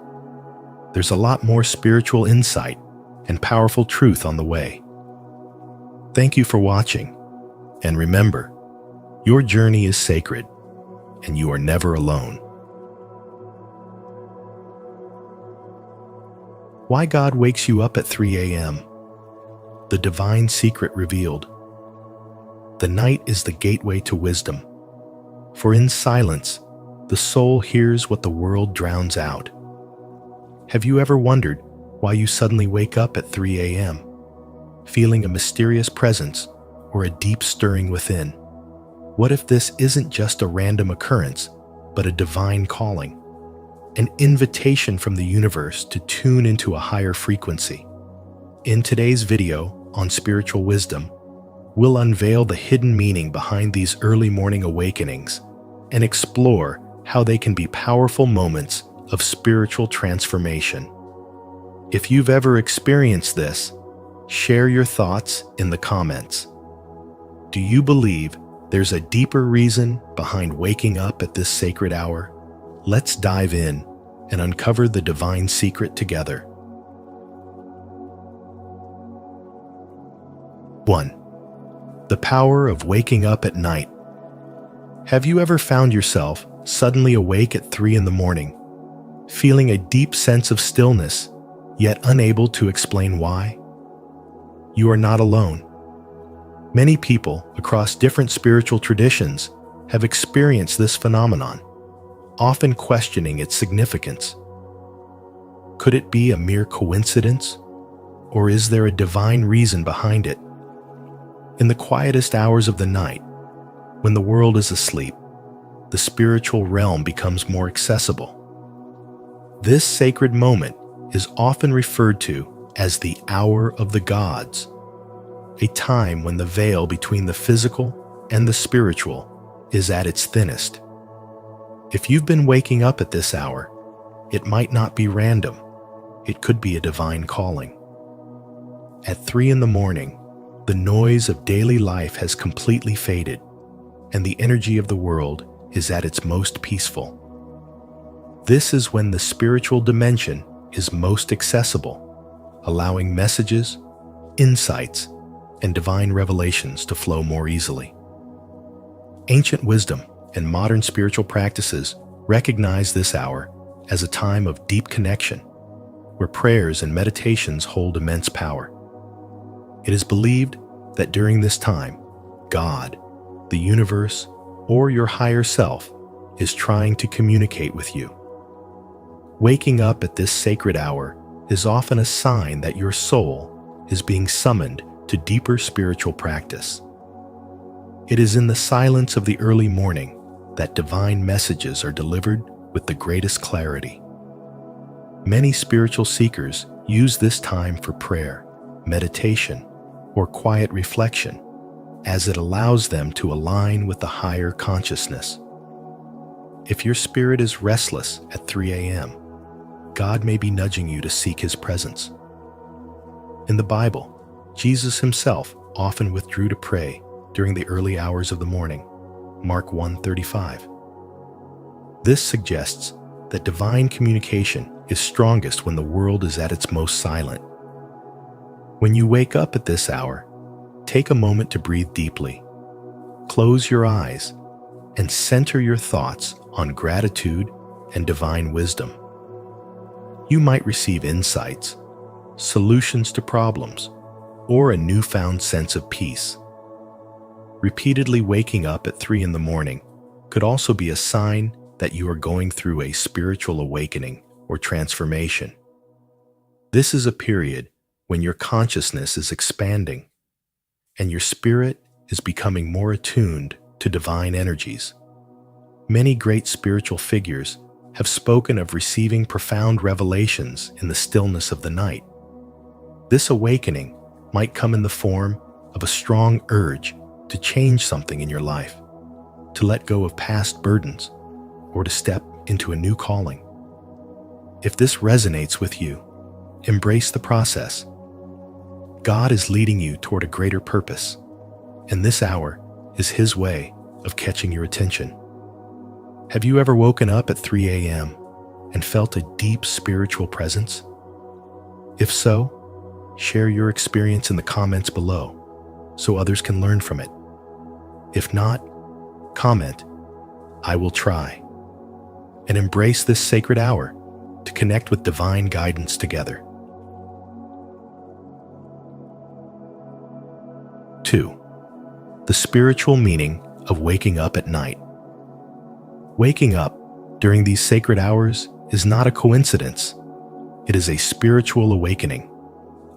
S1: There's a lot more spiritual insight and powerful truth on the way. Thank you for watching, and remember, your journey is sacred, and you are never alone. Why God wakes you up at 3 a.m. The divine secret revealed. The night is the gateway to wisdom, for in silence, the soul hears what the world drowns out. Have you ever wondered why you suddenly wake up at 3 a.m., feeling a mysterious presence or a deep stirring within? What if this isn't just a random occurrence, but a divine calling, an invitation from the universe to tune into a higher frequency? In today's video on spiritual wisdom, we'll unveil the hidden meaning behind these early morning awakenings and explore how they can be powerful moments of spiritual transformation. If you've ever experienced this, share your thoughts in the comments. Do you believe there's a deeper reason behind waking up at this sacred hour? Let's dive in and uncover the divine secret together. 1. The power of waking up at night. Have you ever found yourself suddenly awake at 3 in the morning, feeling a deep sense of stillness, yet unable to explain why? You are not alone. Many people across different spiritual traditions have experienced this phenomenon, often questioning its significance. Could it be a mere coincidence, or is there a divine reason behind it? In the quietest hours of the night, when the world is asleep, the spiritual realm becomes more accessible. This sacred moment is often referred to as the hour of the gods, a time when the veil between the physical and the spiritual is at its thinnest. If you've been waking up at this hour, it might not be random. It could be a divine calling. At 3 in the morning, the noise of daily life has completely faded, and the energy of the world is at its most peaceful. This is when the spiritual dimension is most accessible, allowing messages, insights, and divine revelations to flow more easily. Ancient wisdom and modern spiritual practices recognize this hour as a time of deep connection, where prayers and meditations hold immense power. It is believed that during this time, God, the universe, or your higher self is trying to communicate with you. Waking up at this sacred hour is often a sign that your soul is being summoned to deeper spiritual practice. It is in the silence of the early morning that divine messages are delivered with the greatest clarity. Many spiritual seekers use this time for prayer, meditation, or quiet reflection, as it allows them to align with the higher consciousness. If your spirit is restless at 3 a.m., God may be nudging you to seek His presence. In the Bible, Jesus Himself often withdrew to pray during the early hours of the morning, Mark 1:35. This suggests that divine communication is strongest when the world is at its most silent. When you wake up at this hour, take a moment to breathe deeply. Close your eyes and center your thoughts on gratitude and divine wisdom. You might receive insights, solutions to problems, or a newfound sense of peace. Repeatedly waking up at 3 in the morning could also be a sign that you are going through a spiritual awakening or transformation. This is a period when your consciousness is expanding and your spirit is becoming more attuned to divine energies. Many great spiritual figures have spoken of receiving profound revelations in the stillness of the night. This awakening might come in the form of a strong urge to change something in your life, to let go of past burdens, or to step into a new calling. If this resonates with you, embrace the process. God is leading you toward a greater purpose, and this hour is His way of catching your attention. Have you ever woken up at 3 a.m. and felt a deep spiritual presence? If so, share your experience in the comments below so others can learn from it. If not, comment, "I will try," and embrace this sacred hour to connect with divine guidance together. 2. The spiritual meaning of waking up at night. Waking up during these sacred hours is not a coincidence. It is a spiritual awakening,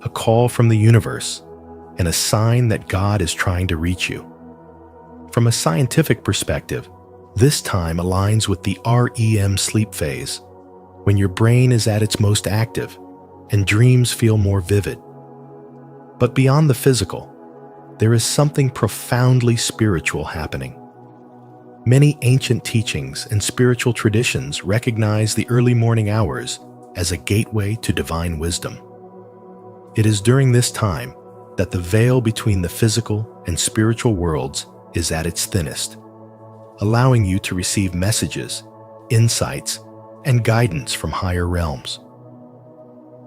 S1: a call from the universe, and a sign that God is trying to reach you. From a scientific perspective, this time aligns with the REM sleep phase, when your brain is at its most active and dreams feel more vivid. But beyond the physical, there is something profoundly spiritual happening. Many ancient teachings and spiritual traditions recognize the early morning hours as a gateway to divine wisdom. It is during this time that the veil between the physical and spiritual worlds is at its thinnest, allowing you to receive messages, insights, and guidance from higher realms.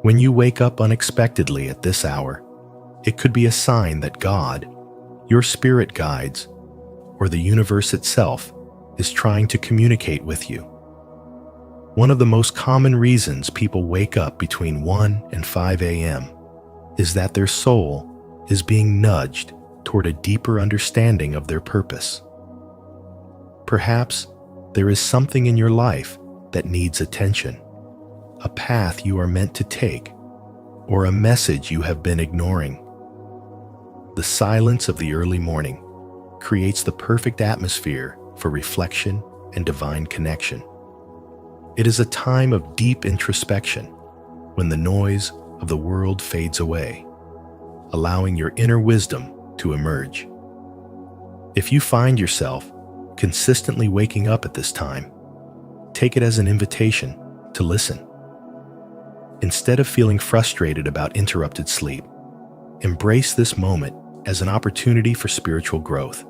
S1: When you wake up unexpectedly at this hour, it could be a sign that God, your spirit guides, or the universe itself is trying to communicate with you. One of the most common reasons people wake up between 1 and 5 a.m. is that their soul is being nudged toward a deeper understanding of their purpose. Perhaps there is something in your life that needs attention, a path you are meant to take, or a message you have been ignoring. The silence of the early morning creates the perfect atmosphere for reflection and divine connection. It is a time of deep introspection when the noise of the world fades away, allowing your inner wisdom to emerge. If you find yourself consistently waking up at this time, take it as an invitation to listen. Instead of feeling frustrated about interrupted sleep, embrace this moment as an opportunity for spiritual growth.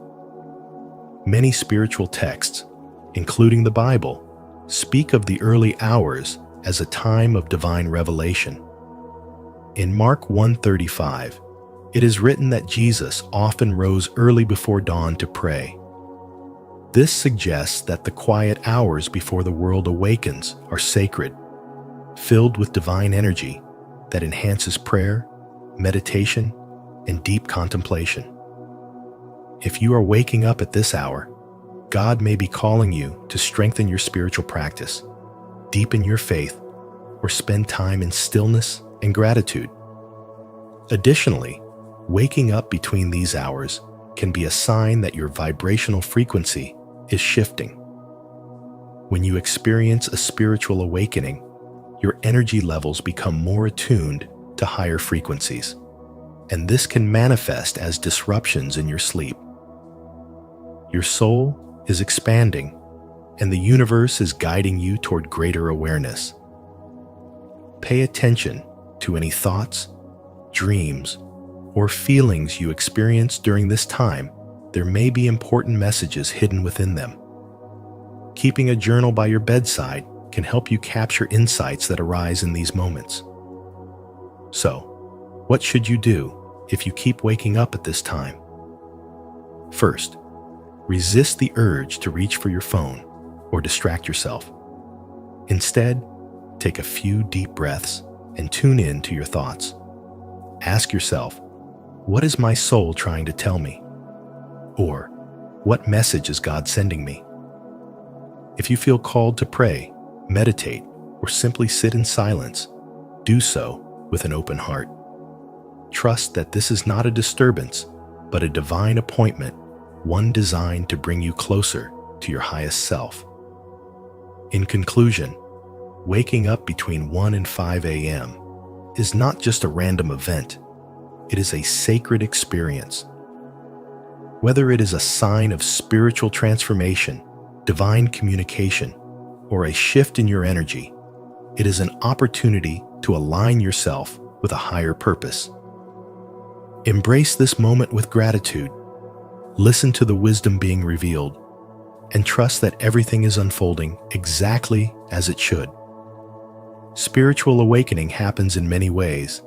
S1: Many spiritual texts, including the Bible, speak of the early hours as a time of divine revelation. In Mark 1:35, it is written that Jesus often rose early before dawn to pray. This suggests that the quiet hours before the world awakens are sacred, filled with divine energy that enhances prayer, meditation, and deep contemplation. If you are waking up at this hour, God may be calling you to strengthen your spiritual practice, deepen your faith, or spend time in stillness and gratitude. Additionally, waking up between these hours can be a sign that your vibrational frequency is shifting. When you experience a spiritual awakening, your energy levels become more attuned to higher frequencies, and this can manifest as disruptions in your sleep. Your soul is expanding, and the universe is guiding you toward greater awareness. Pay attention to any thoughts, dreams, or feelings you experience during this time. There may be important messages hidden within them. Keeping a journal by your bedside can help you capture insights that arise in these moments. So, what should you do if you keep waking up at this time? First, resist the urge to reach for your phone or distract yourself. Instead, take a few deep breaths and tune in to your thoughts. Ask yourself, what is my soul trying to tell me? Or, what message is God sending me? If you feel called to pray, meditate, or simply sit in silence, do so with an open heart. Trust that this is not a disturbance, but a divine appointment, one designed to bring you closer to your highest self. In conclusion, waking up between 1 and 5 a.m. is not just a random event. It is a sacred experience. Whether it is a sign of spiritual transformation, divine communication, or a shift in your energy, it is an opportunity to align yourself with a higher purpose. Embrace this moment with gratitude. Listen to the wisdom being revealed, and trust that everything is unfolding exactly as it should. Spiritual awakening happens in many ways,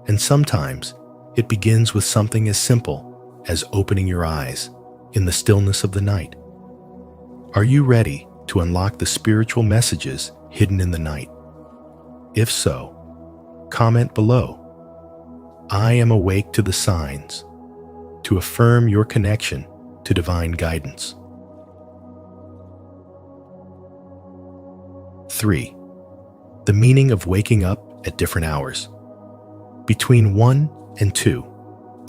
S1: and sometimes it begins with something as simple as opening your eyes in the stillness of the night. Are you ready to unlock the spiritual messages hidden in the night? If so, comment below. I am awake to the signs, to affirm your connection to divine guidance. 3. The meaning of waking up at different hours. Between 1 and 2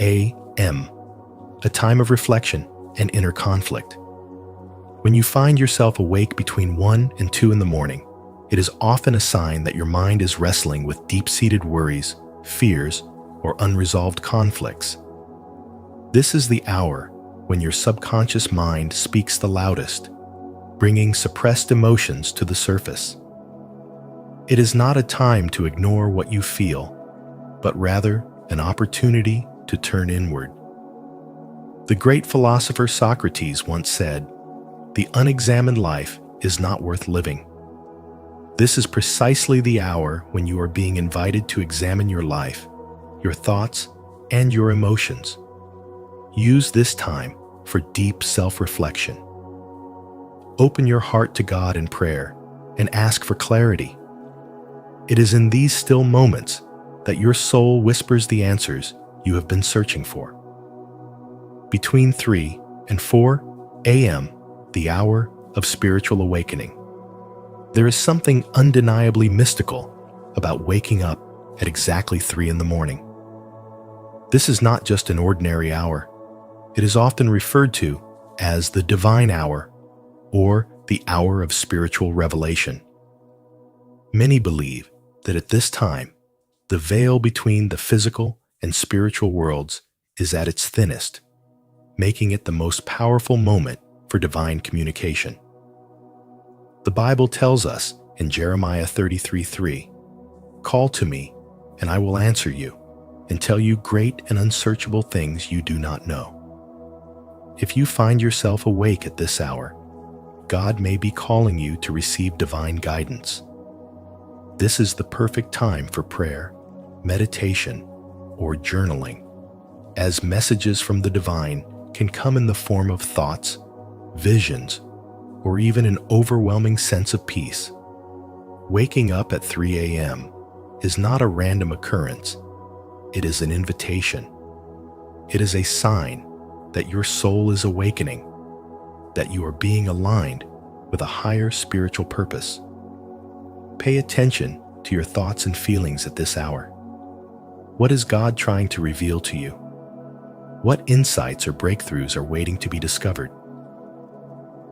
S1: a.m., a time of reflection and inner conflict. When you find yourself awake between 1 and 2 in the morning, it is often a sign that your mind is wrestling with deep-seated worries, fears, or unresolved conflicts. This is the hour when your subconscious mind speaks the loudest, bringing suppressed emotions to the surface. It is not a time to ignore what you feel, but rather an opportunity to turn inward. The great philosopher Socrates once said, "The unexamined life is not worth living." This is precisely the hour when you are being invited to examine your life, your thoughts, and your emotions. Use this time for deep self-reflection. Open your heart to God in prayer and ask for clarity. It is in these still moments that your soul whispers the answers you have been searching for. Between 3 and 4 a.m., the hour of spiritual awakening. There is something undeniably mystical about waking up at exactly 3 in the morning. This is not just an ordinary hour. It is often referred to as the divine hour or the hour of spiritual revelation. Many believe that at this time, the veil between the physical and spiritual worlds is at its thinnest, making it the most powerful moment for divine communication. The Bible tells us in Jeremiah 33:3, "Call to me, and I will answer you, and tell you great and unsearchable things you do not know." If you find yourself awake at this hour, God may be calling you to receive divine guidance. This is the perfect time for prayer, meditation, or journaling, as messages from the divine can come in the form of thoughts, visions, or even an overwhelming sense of peace. Waking up at 3 a.m. is not a random occurrence. It is an invitation. It is a sign that your soul is awakening, that you are being aligned with a higher spiritual purpose. Pay attention to your thoughts and feelings at this hour. What is God trying to reveal to you? What insights or breakthroughs are waiting to be discovered?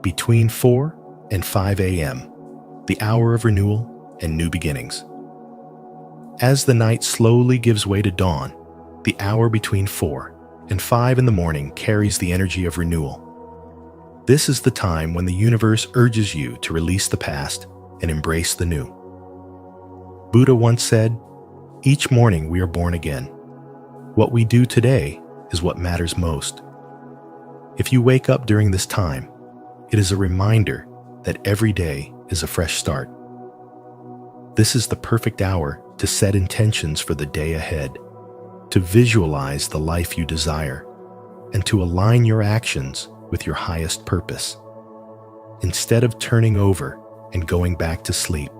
S1: Between 4 and 5 a.m., the hour of renewal and new beginnings. As the night slowly gives way to dawn, the hour between 4 and 5 in the morning carries the energy of renewal. This is the time when the universe urges you to release the past and embrace the new. Buddha once said, "Each morning we are born again. What we do today is what matters most." If you wake up during this time, it is a reminder that every day is a fresh start. This is the perfect hour to set intentions for the day ahead, to visualize the life you desire, and to align your actions with your highest purpose. Instead of turning over and going back to sleep,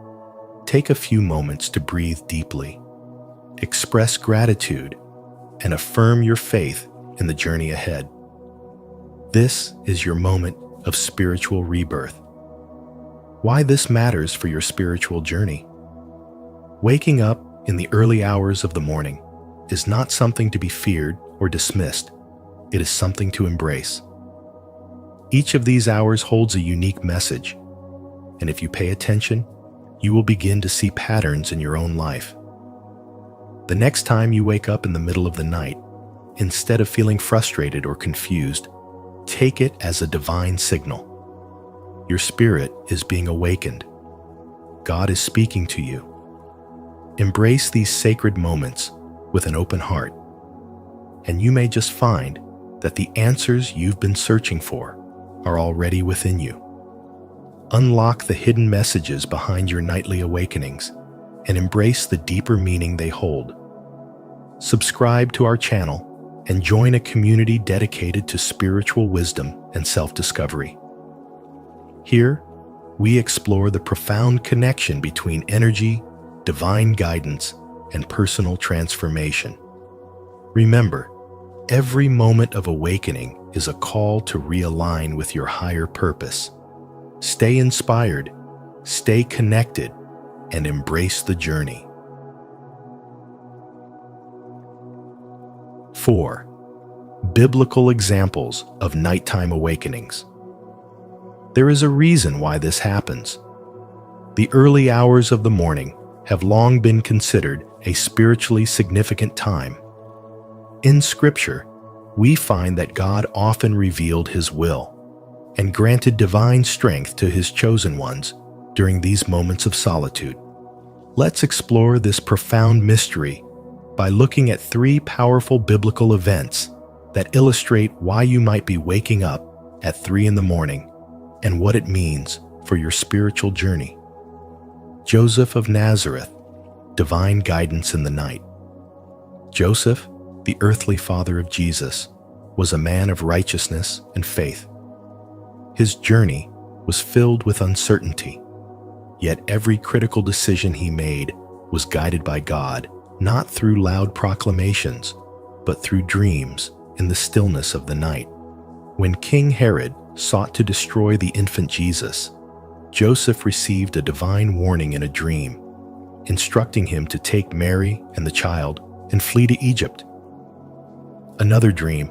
S1: take a few moments to breathe deeply, express gratitude, and affirm your faith in the journey ahead. This is your moment of spiritual rebirth. Why this matters for your spiritual journey? Waking up in the early hours of the morning is not something to be feared or dismissed. It is something to embrace. Each of these hours holds a unique message, and if you pay attention, you will begin to see patterns in your own life. The next time you wake up in the middle of the night, instead of feeling frustrated or confused, take it as a divine signal. Your spirit is being awakened. God is speaking to you. Embrace these sacred moments with an open heart, and you may just find that the answers you've been searching for are already within you. Unlock the hidden messages behind your nightly awakenings and embrace the deeper meaning they hold. Subscribe to our channel and join a community dedicated to spiritual wisdom and self-discovery. Here, we explore the profound connection between energy, divine guidance, and personal transformation. Remember, every moment of awakening is a call to realign with your higher purpose. Stay inspired, stay connected, and embrace the journey. 4. Biblical examples of nighttime awakenings. There is a reason why this happens. The early hours of the morning have long been considered a spiritually significant time. In Scripture, we find that God often revealed His will and granted divine strength to His chosen ones during these moments of solitude. Let's explore this profound mystery by looking at 3 powerful biblical events that illustrate why you might be waking up at 3 in the morning and what it means for your spiritual journey. Joseph of Nazareth, divine guidance in the night. Joseph, the earthly father of Jesus, was a man of righteousness and faith. His journey was filled with uncertainty, yet every critical decision he made was guided by God, not through loud proclamations, but through dreams in the stillness of the night. When King Herod sought to destroy the infant Jesus, Joseph received a divine warning in a dream, instructing him to take Mary and the child and flee to Egypt. Another dream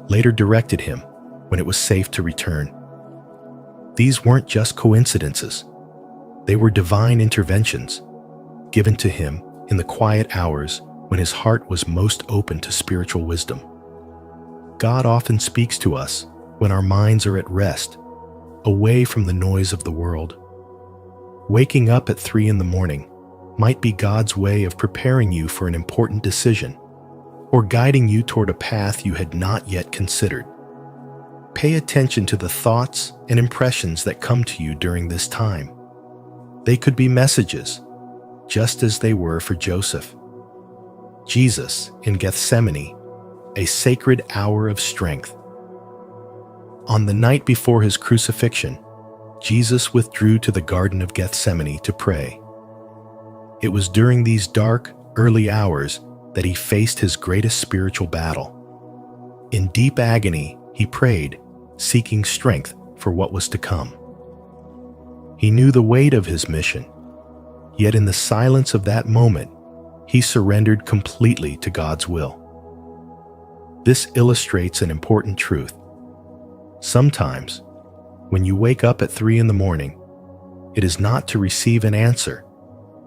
S1: later directed him when it was safe to return. These weren't just coincidences. They were divine interventions given to him in the quiet hours when his heart was most open to spiritual wisdom. God often speaks to us when our minds are at rest, away from the noise of the world. Waking up at 3 in the morning might be God's way of preparing you for an important decision or guiding you toward a path you had not yet considered. Pay attention to the thoughts and impressions that come to you during this time. They could be messages, just as they were for Joseph. Jesus in Gethsemane, a sacred hour of strength. On the night before his crucifixion, Jesus withdrew to the Garden of Gethsemane to pray. It was during these dark, early hours that he faced his greatest spiritual battle. In deep agony, he prayed, seeking strength for what was to come. He knew the weight of his mission, yet in the silence of that moment, he surrendered completely to God's will. This illustrates an important truth. Sometimes, when you wake up at 3 in the morning, it is not to receive an answer,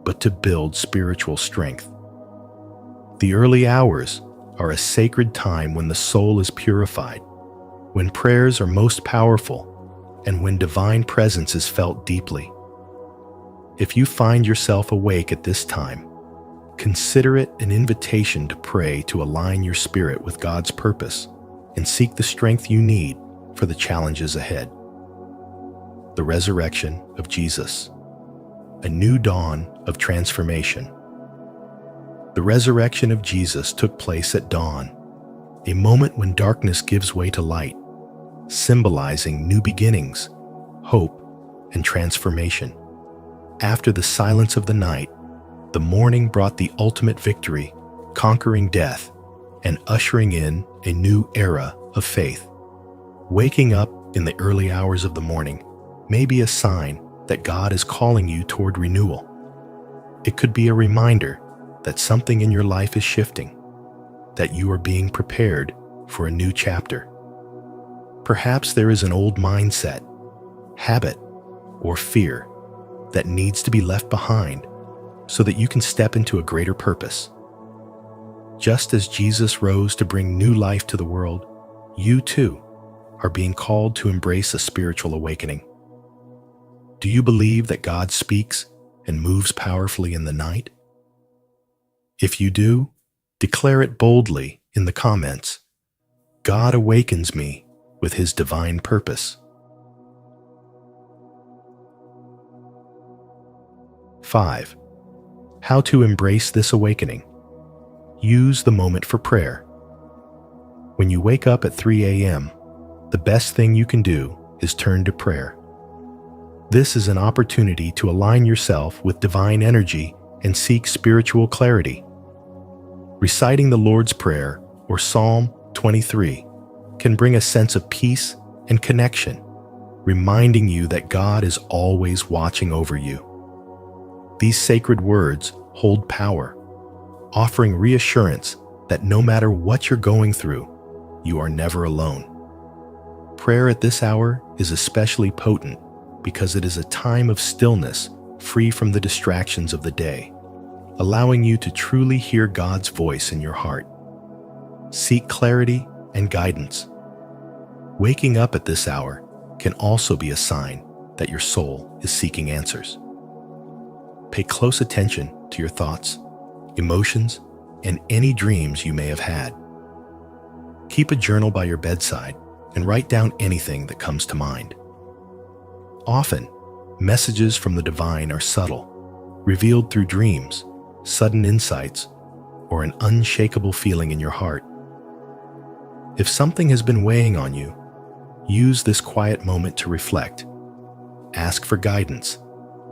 S1: but to build spiritual strength. The early hours are a sacred time when the soul is purified, when prayers are most powerful, and when divine presence is felt deeply. If you find yourself awake at this time, consider it an invitation to pray to align your spirit with God's purpose and seek the strength you need for the challenges ahead. The resurrection of Jesus, a new dawn of transformation. The resurrection of Jesus took place at dawn, a moment when darkness gives way to light, symbolizing new beginnings, hope, and transformation. After the silence of the night, the morning brought the ultimate victory, conquering death and ushering in a new era of faith. Waking up in the early hours of the morning may be a sign that God is calling you toward renewal. It could be a reminder that something in your life is shifting, that you are being prepared for a new chapter. Perhaps there is an old mindset, habit, or fear that needs to be left behind so that you can step into a greater purpose. Just as Jesus rose to bring new life to the world, you too are being called to embrace a spiritual awakening. Do you believe that God speaks and moves powerfully in the night? If you do, declare it boldly in the comments. God awakens me with His divine purpose. 5. How to embrace this awakening. Use the moment for prayer. When you wake up at 3 a.m., the best thing you can do is turn to prayer. This is an opportunity to align yourself with divine energy and seek spiritual clarity. Reciting the Lord's Prayer or Psalm 23 can bring a sense of peace and connection, reminding you that God is always watching over you. These sacred words hold power, offering reassurance that no matter what you're going through, you are never alone. Prayer at this hour is especially potent because it is a time of stillness free from the distractions of the day, allowing you to truly hear God's voice in your heart. Seek clarity and guidance. Waking up at this hour can also be a sign that your soul is seeking answers. Pay close attention to your thoughts, emotions, and any dreams you may have had. Keep a journal by your bedside and write down anything that comes to mind. Often, messages from the divine are subtle, revealed through dreams, sudden insights, or an unshakable feeling in your heart. If something has been weighing on you, use this quiet moment to reflect, ask for guidance,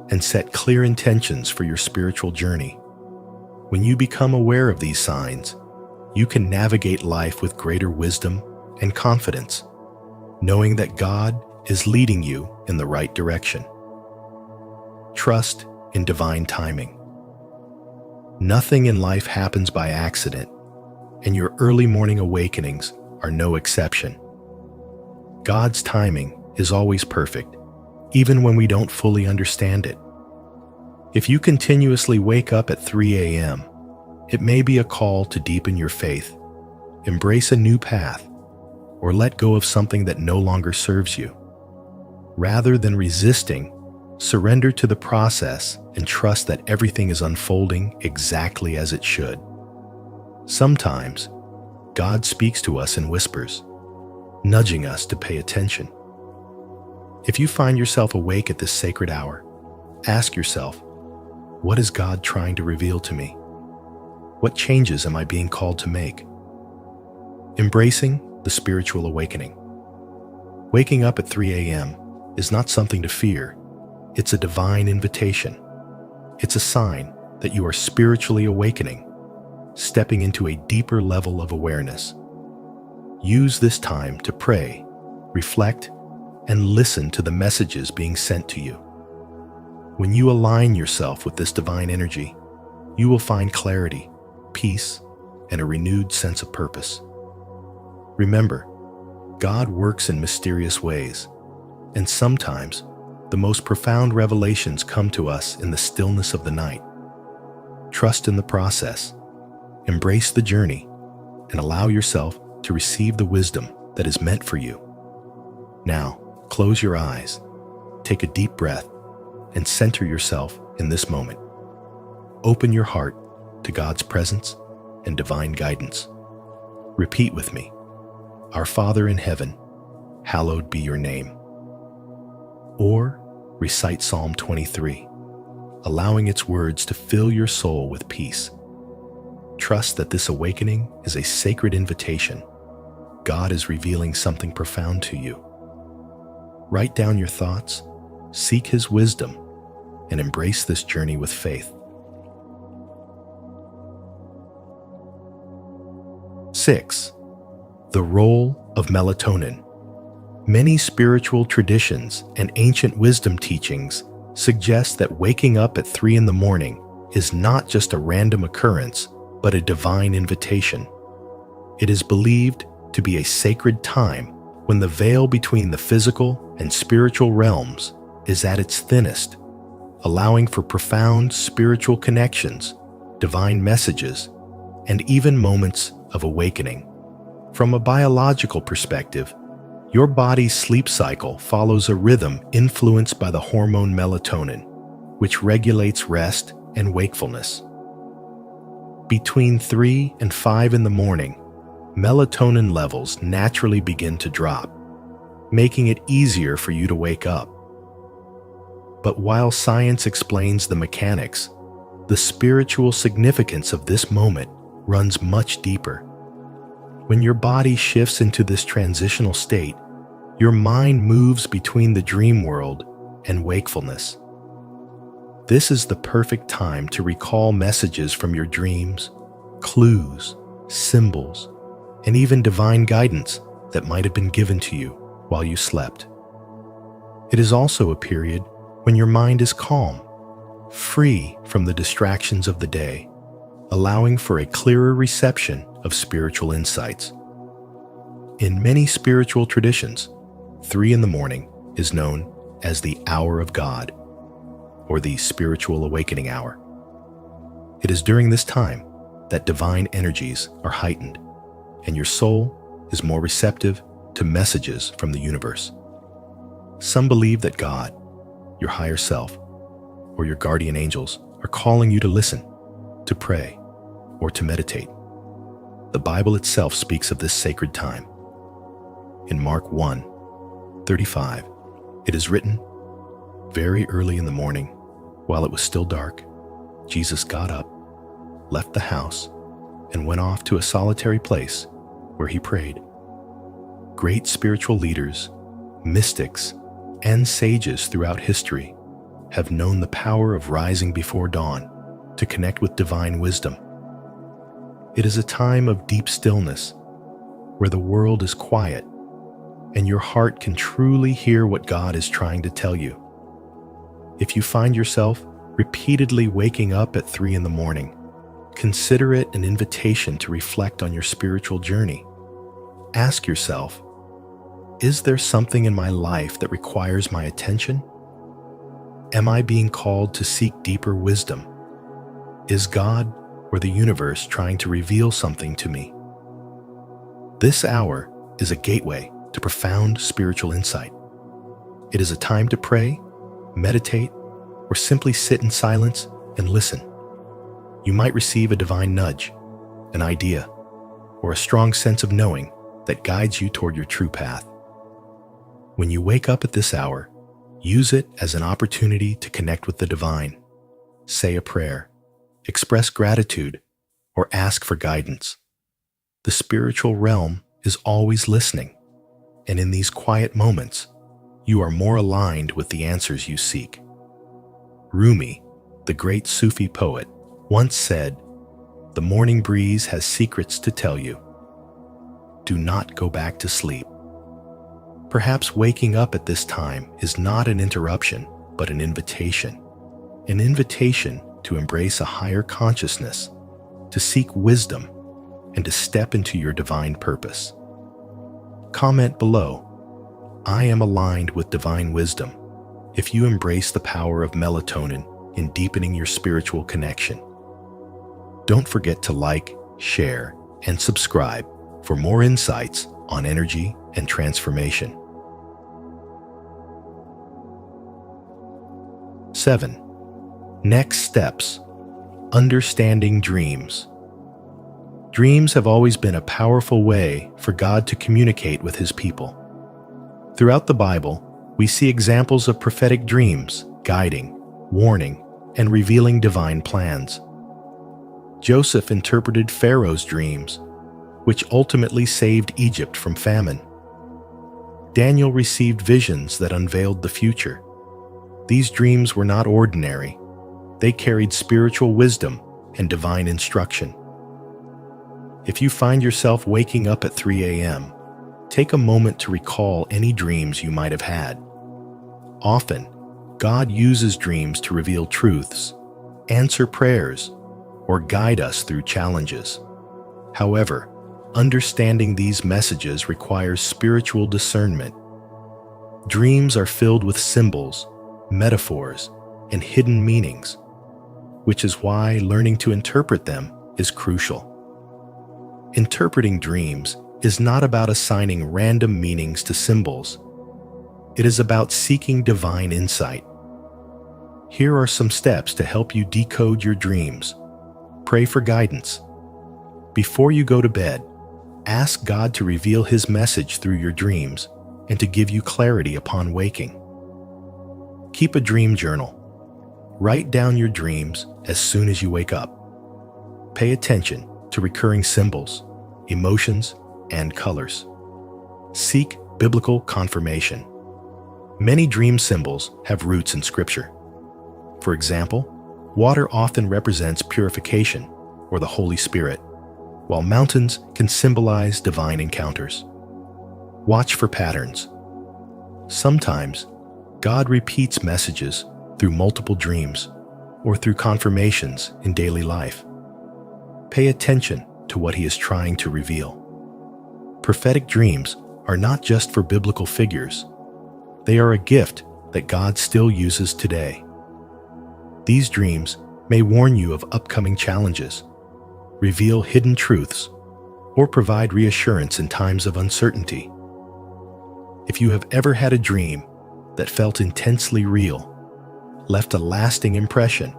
S1: and set clear intentions for your spiritual journey. When you become aware of these signs, you can navigate life with greater wisdom and confidence, knowing that God is leading you in the right direction. Trust in divine timing. Nothing in life happens by accident, and your early morning awakenings are no exception. God's timing is always perfect, even when we don't fully understand it. If you continuously wake up at 3 a.m., it may be a call to deepen your faith, embrace a new path, or let go of something that no longer serves you. Rather than resisting, surrender to the process and trust that everything is unfolding exactly as it should. Sometimes, God speaks to us in whispers, nudging us to pay attention. If you find yourself awake at this sacred hour, ask yourself, what is God trying to reveal to me? What changes am I being called to make? Embracing the spiritual awakening. Waking up at 3 a.m. is not something to fear. It's a divine invitation. It's a sign that you are spiritually awakening, stepping into a deeper level of awareness. Use this time to pray, reflect, and listen to the messages being sent to you. When you align yourself with this divine energy, you will find clarity, peace, and a renewed sense of purpose. Remember, God works in mysterious ways, and sometimes the most profound revelations come to us in the stillness of the night. Trust in the process, embrace the journey, and allow yourself to receive the wisdom that is meant for you. Now, close your eyes, take a deep breath, and center yourself in this moment. Open your heart to God's presence and divine guidance. Repeat with me, "Our Father in heaven, hallowed be your name." Or recite Psalm 23, allowing its words to fill your soul with peace. Trust that this awakening is a sacred invitation. God is revealing something profound to you. Write down your thoughts, seek His wisdom, and embrace this journey with faith. 6. The role of melatonin. Many spiritual traditions and ancient wisdom teachings suggest that waking up at 3 in the morning is not just a random occurrence, but a divine invitation. It is believed to be a sacred time when the veil between the physical and spiritual realms is at its thinnest, allowing for profound spiritual connections, divine messages, and even moments of awakening. From a biological perspective, your body's sleep cycle follows a rhythm influenced by the hormone melatonin, which regulates rest and wakefulness. Between 3 and 5 in the morning, melatonin levels naturally begin to drop, making it easier for you to wake up. But while science explains the mechanics, the spiritual significance of this moment runs much deeper. When your body shifts into this transitional state, your mind moves between the dream world and wakefulness. This is the perfect time to recall messages from your dreams, clues, symbols, and even divine guidance that might have been given to you while you slept. It is also a period when your mind is calm, free from the distractions of the day, allowing for a clearer reception of spiritual insights. In many spiritual traditions, 3 in the morning is known as the hour of God, or the spiritual awakening hour. It is during this time that divine energies are heightened, and your soul is more receptive to messages from the universe. Some believe that God, your higher self, or your guardian angels are calling you to listen, to pray, or to meditate. The Bible itself speaks of this sacred time. In Mark 1:35, it is written, "Very early in the morning, while it was still dark, Jesus got up, left the house, and went off to a solitary place where he prayed." Great spiritual leaders, mystics, and sages throughout history have known the power of rising before dawn to connect with divine wisdom. It is a time of deep stillness where the world is quiet and your heart can truly hear what God is trying to tell you. If you find yourself repeatedly waking up at 3 in the morning, consider it an invitation to reflect on your spiritual journey. Ask yourself, is there something in my life that requires my attention? Am I being called to seek deeper wisdom? Is God or the universe trying to reveal something to me? This hour is a gateway to profound spiritual insight. It is a time to pray, meditate, or simply sit in silence and listen. You might receive a divine nudge, an idea, or a strong sense of knowing that guides you toward your true path. When you wake up at this hour, use it as an opportunity to connect with the divine. Say a prayer, express gratitude, or ask for guidance. The spiritual realm is always listening, and in these quiet moments, you are more aligned with the answers you seek. Rumi, the great Sufi poet, once said, "The morning breeze has secrets to tell you. Do not go back to sleep." Perhaps waking up at this time is not an interruption, but an invitation. An invitation to embrace a higher consciousness, to seek wisdom, and to step into your divine purpose. Comment below, "I am aligned with divine wisdom," if you embrace the power of melatonin in deepening your spiritual connection. Don't forget to like, share, and subscribe for more insights on energy and transformation. 7. Next steps. Understanding dreams. Dreams have always been a powerful way for God to communicate with His people. Throughout the Bible, we see examples of prophetic dreams guiding, warning, and revealing divine plans. Joseph interpreted Pharaoh's dreams, which ultimately saved Egypt from famine. Daniel received visions that unveiled the future. These dreams were not ordinary. They carried spiritual wisdom and divine instruction. If you find yourself waking up at 3 a.m., take a moment to recall any dreams you might have had. Often, God uses dreams to reveal truths, answer prayers, or guide us through challenges. However, understanding these messages requires spiritual discernment. Dreams are filled with symbols, metaphors, and hidden meanings, which is why learning to interpret them is crucial. Interpreting dreams is not about assigning random meanings to symbols. It is about seeking divine insight. Here are some steps to help you decode your dreams. Pray for guidance. Before you go to bed, ask God to reveal His message through your dreams and to give you clarity upon waking. Keep a dream journal. Write down your dreams as soon as you wake up. Pay attention to recurring symbols, emotions, and colors. Seek biblical confirmation. Many dream symbols have roots in Scripture. For example, water often represents purification or the Holy Spirit, while mountains can symbolize divine encounters. Watch for patterns. Sometimes, God repeats messages through multiple dreams or through confirmations in daily life. Pay attention to what He is trying to reveal. Prophetic dreams are not just for biblical figures. They are a gift that God still uses today. These dreams may warn you of upcoming challenges, reveal hidden truths, or provide reassurance in times of uncertainty. If you have ever had a dream that felt intensely real, left a lasting impression,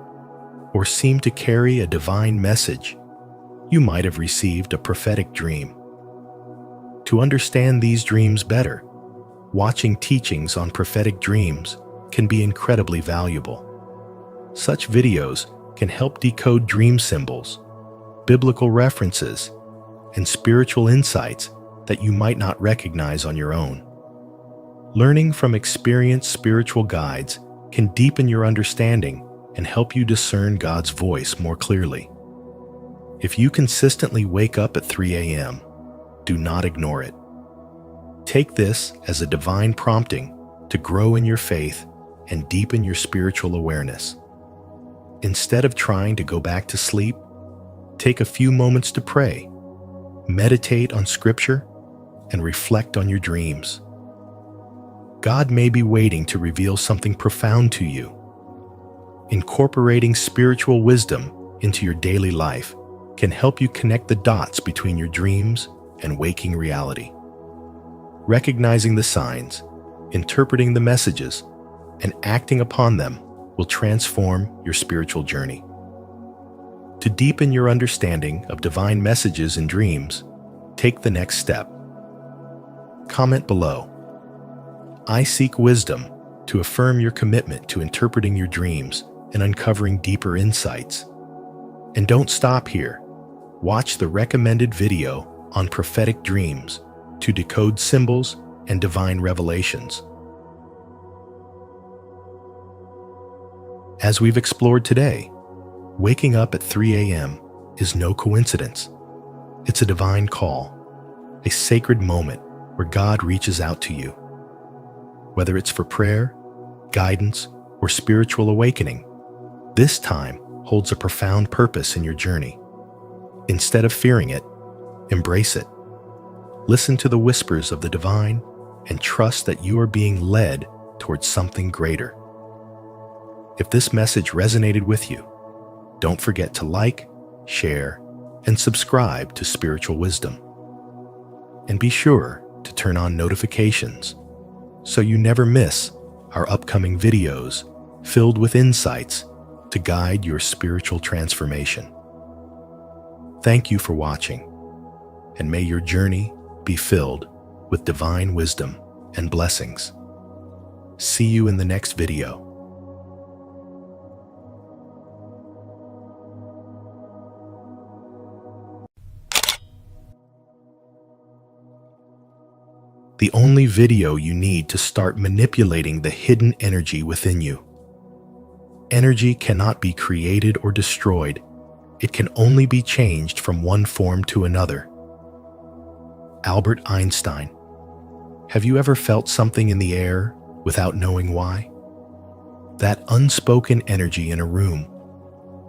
S1: or seemed to carry a divine message, you might have received a prophetic dream. To understand these dreams better, watching teachings on prophetic dreams can be incredibly valuable. Such videos can help decode dream symbols, biblical references, and spiritual insights that you might not recognize on your own. Learning from experienced spiritual guides can deepen your understanding and help you discern God's voice more clearly. If you consistently wake up at 3 a.m., do not ignore it. Take this as a divine prompting to grow in your faith and deepen your spiritual awareness. Instead of trying to go back to sleep, take a few moments to pray, meditate on Scripture, and reflect on your dreams. God may be waiting to reveal something profound to you. Incorporating spiritual wisdom into your daily life can help you connect the dots between your dreams and waking reality. Recognizing the signs, interpreting the messages, and acting upon them will transform your spiritual journey. To deepen your understanding of divine messages in dreams, take the next step. Comment below, "I seek wisdom," to affirm your commitment to interpreting your dreams and uncovering deeper insights. And don't stop here. Watch the recommended video on prophetic dreams to decode symbols and divine revelations. As we've explored today, waking up at 3 a.m. is no coincidence. It's a divine call, a sacred moment where God reaches out to you. whether it's for prayer, guidance, or spiritual awakening. This time holds a profound purpose in your journey. Instead of fearing it, embrace it. Listen to the whispers of the divine and trust that you are being led towards something greater. If this message resonated with you, don't forget to like, share, and subscribe to Spiritual Wisdom. And be sure to turn on notifications so you never miss our upcoming videos filled with insights to guide your spiritual transformation. Thank you for watching, and may your journey be filled with divine wisdom and blessings. See you in the next video. The only video you need to start manipulating the hidden energy within you. Energy cannot be created or destroyed. It can only be changed from one form to another. Albert Einstein. Have you ever felt something in the air without knowing why? That unspoken energy in a room,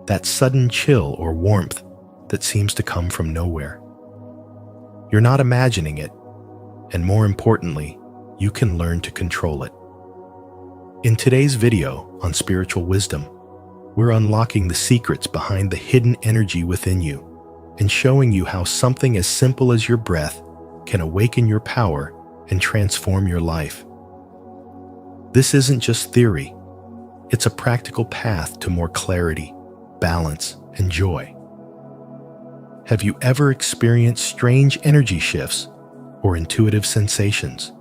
S1: that sudden chill or warmth that seems to come from nowhere. You're not imagining it, and more importantly, you can learn to control it. In today's video on Spiritual Wisdom, we're unlocking the secrets behind the hidden energy within you and showing you how something as simple as your breath can awaken your power and transform your life. This isn't just theory. It's a practical path to more clarity, balance, and joy. Have you ever experienced strange energy shifts or intuitive sensations?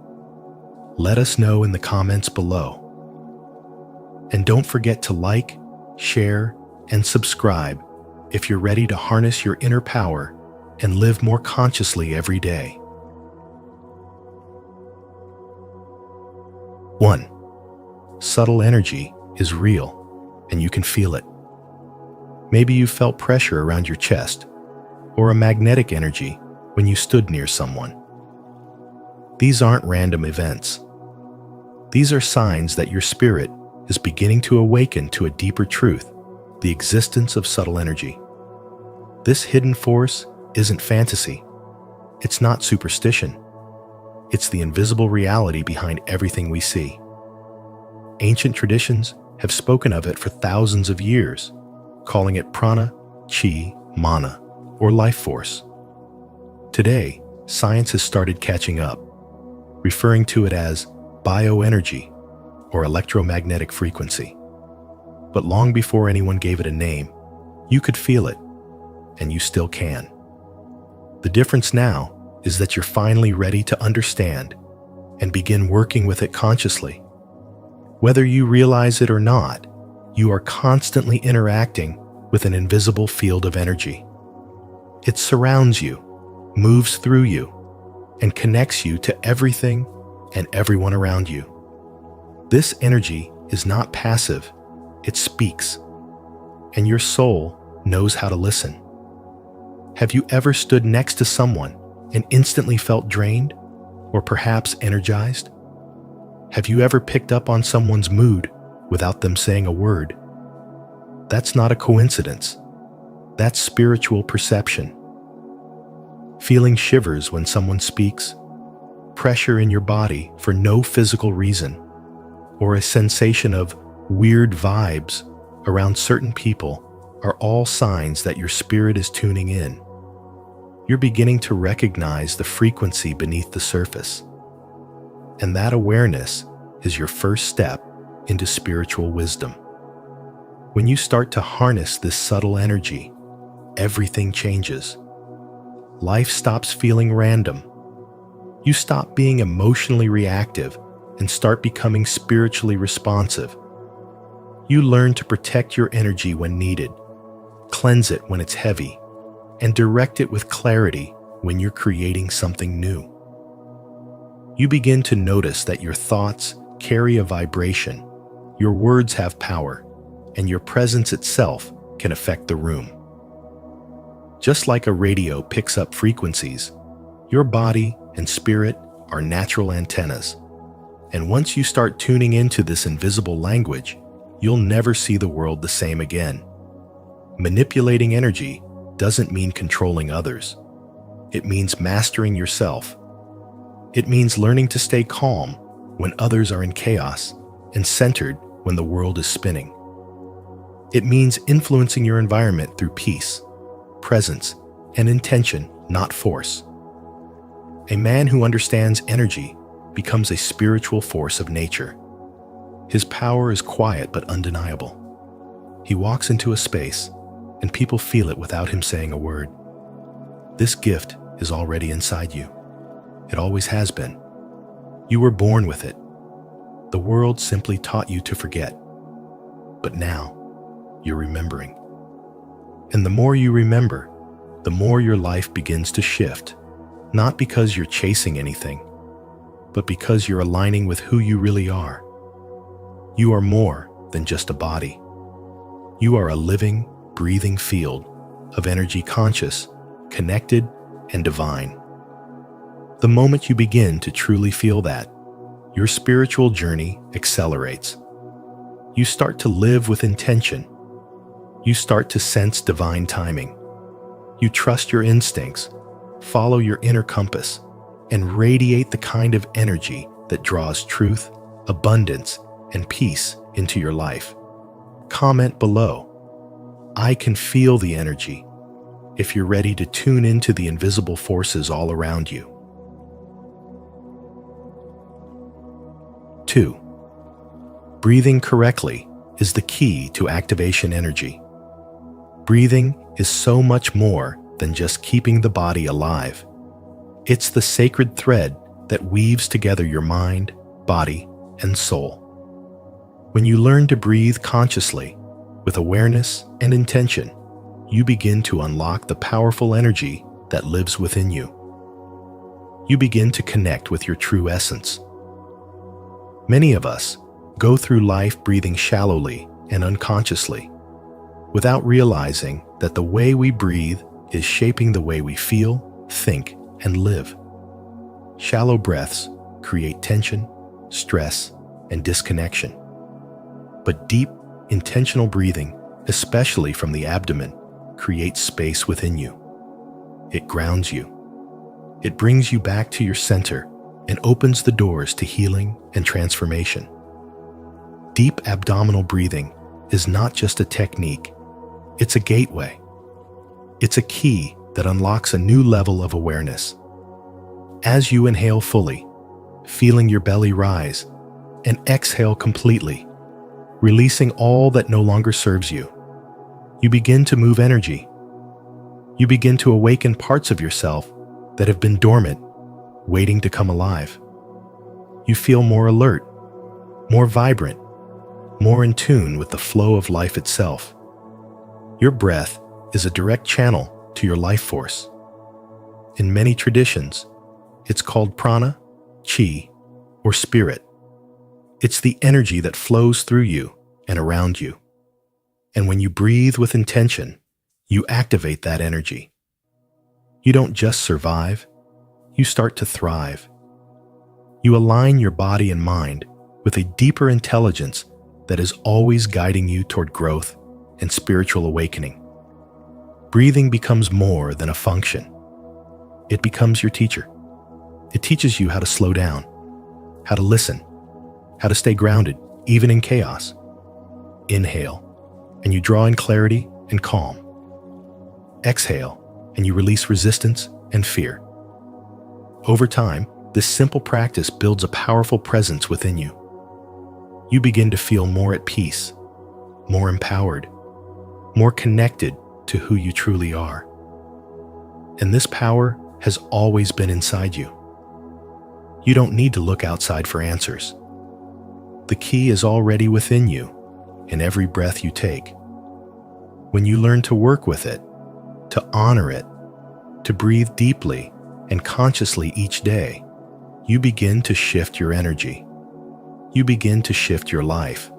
S1: Let us know in the comments below. And don't forget to like, share, and subscribe if you're ready to harness your inner power and live more consciously every day. 1. Subtle energy is real, and you can feel it. Maybe you felt pressure around your chest, or a magnetic energy when you stood near someone. These aren't random events. These are signs that your spirit is beginning to awaken to a deeper truth, the existence of subtle energy. This hidden force isn't fantasy. It's not superstition. It's the invisible reality behind everything we see. Ancient traditions have spoken of it for thousands of years, calling it prana, chi, mana, or life force. Today, science has started catching up, referring to it as bioenergy or electromagnetic frequency. But long before anyone gave it a name, you could feel it, and you still can. The difference now is that you're finally ready to understand and begin working with it consciously. Whether you realize it or not, you are constantly interacting with an invisible field of energy. It surrounds you, moves through you, and connects you to everything and everyone around you. This energy is not passive, it speaks, and your soul knows how to listen. Have you ever stood next to someone and instantly felt drained, or perhaps energized? Have you ever picked up on someone's mood without them saying a word? That's not a coincidence. That's spiritual perception. Feeling shivers when someone speaks, pressure in your body for no physical reason, or a sensation of weird vibes around certain people are all signs that your spirit is tuning in. You're beginning to recognize the frequency beneath the surface. And that awareness is your first step into spiritual wisdom. When you start to harness this subtle energy, everything changes. Life stops feeling random. You stop being emotionally reactive and start becoming spiritually responsive. You learn to protect your energy when needed, cleanse it when it's heavy, and direct it with clarity when you're creating something new. You begin to notice that your thoughts carry a vibration, your words have power, and your presence itself can affect the room. Just like a radio picks up frequencies, your body and spirit are natural antennas, And once you start tuning into this invisible language, you'll never see the world the same again. Manipulating energy doesn't mean controlling others. It means mastering yourself. It means learning to stay calm when others are in chaos and centered when the world is spinning. It means influencing your environment through peace, presence, and intention, not force. A man who understands energy becomes a spiritual force of nature. His power is quiet but undeniable. He walks into a space, and people feel it without him saying a word. This gift is already inside you. It always has been. You were born with it. The world simply taught you to forget. But now, you're remembering. And the more you remember, the more your life begins to shift, not because you're chasing anything, but because you're aligning with who you really are. You are more than just a body. You are a living, breathing field of energy, conscious, connected, and divine. The moment you begin to truly feel that, your spiritual journey accelerates. You start to live with intention. You start to sense divine timing. You trust your instincts, follow your inner compass, and radiate the kind of energy that draws truth, abundance, and peace into your life. Comment below. I can feel the energy, if you're ready to tune into the invisible forces all around you. 2. Breathing correctly is the key to activation energy. Breathing is so much more than just keeping the body alive. It's the sacred thread that weaves together your mind, body, and soul. When you learn to breathe consciously, with awareness and intention, you begin to unlock the powerful energy that lives within you. You begin to connect with your true essence. Many of us go through life breathing shallowly and unconsciously, without realizing that the way we breathe is shaping the way we feel, think, and live. Shallow breaths create tension, stress, and disconnection. But deep, intentional breathing, especially from the abdomen, creates space within you. It grounds you. It brings you back to your center and opens the doors to healing and transformation. Deep abdominal breathing is not just a technique, it's a gateway. It's a key that unlocks a new level of awareness. As you inhale fully, feeling your belly rise, and exhale completely, releasing all that no longer serves you, you begin to move energy. You begin to awaken parts of yourself that have been dormant, waiting to come alive. You feel more alert, more vibrant, more in tune with the flow of life itself. Your breath is a direct channel to your life force. In many traditions, it's called prana, chi, or spirit. It's the energy that flows through you and around you. And when you breathe with intention, you activate that energy. You don't just survive, you start to thrive. You align your body and mind with a deeper intelligence that is always guiding you toward growth and spiritual awakening. Breathing becomes more than a function. It becomes your teacher. It teaches you how to slow down, how to listen, how to stay grounded, even in chaos. Inhale, and you draw in clarity and calm. Exhale, and you release resistance and fear. Over time, this simple practice builds a powerful presence within you. You begin to feel more at peace, more empowered, more connected to who you truly are. And this power has always been inside you. You don't need to look outside for answers. The key is already within you, in every breath you take. When you learn to work with it, to honor it, to breathe deeply and consciously each day, you begin to shift your energy. You begin to shift your life.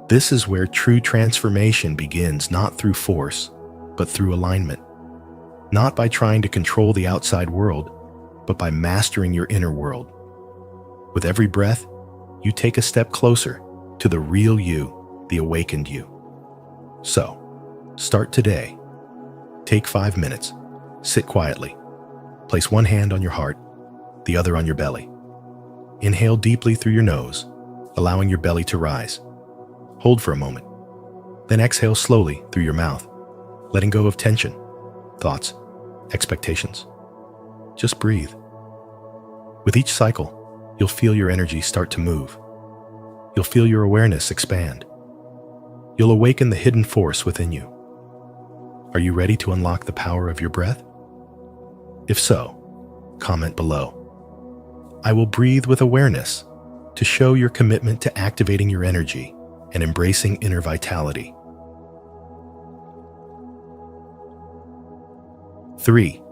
S1: This is where true transformation begins, not through force, but through alignment. Not by trying to control the outside world, but by mastering your inner world. With every breath, you take a step closer to the real you, the awakened you. So, start today. Take 5 minutes. Sit quietly. Place one hand on your heart, the other on your belly. Inhale deeply through your nose, allowing your belly to rise. Hold for a moment. Then exhale slowly through your mouth, letting go of tension, thoughts, expectations. Just breathe. With each cycle, you'll feel your energy start to move. You'll feel your awareness expand. You'll awaken the hidden force within you. Are you ready to unlock the power of your breath? If so, comment below. I will breathe with awareness to show your commitment to activating your energy and embracing inner vitality. 3.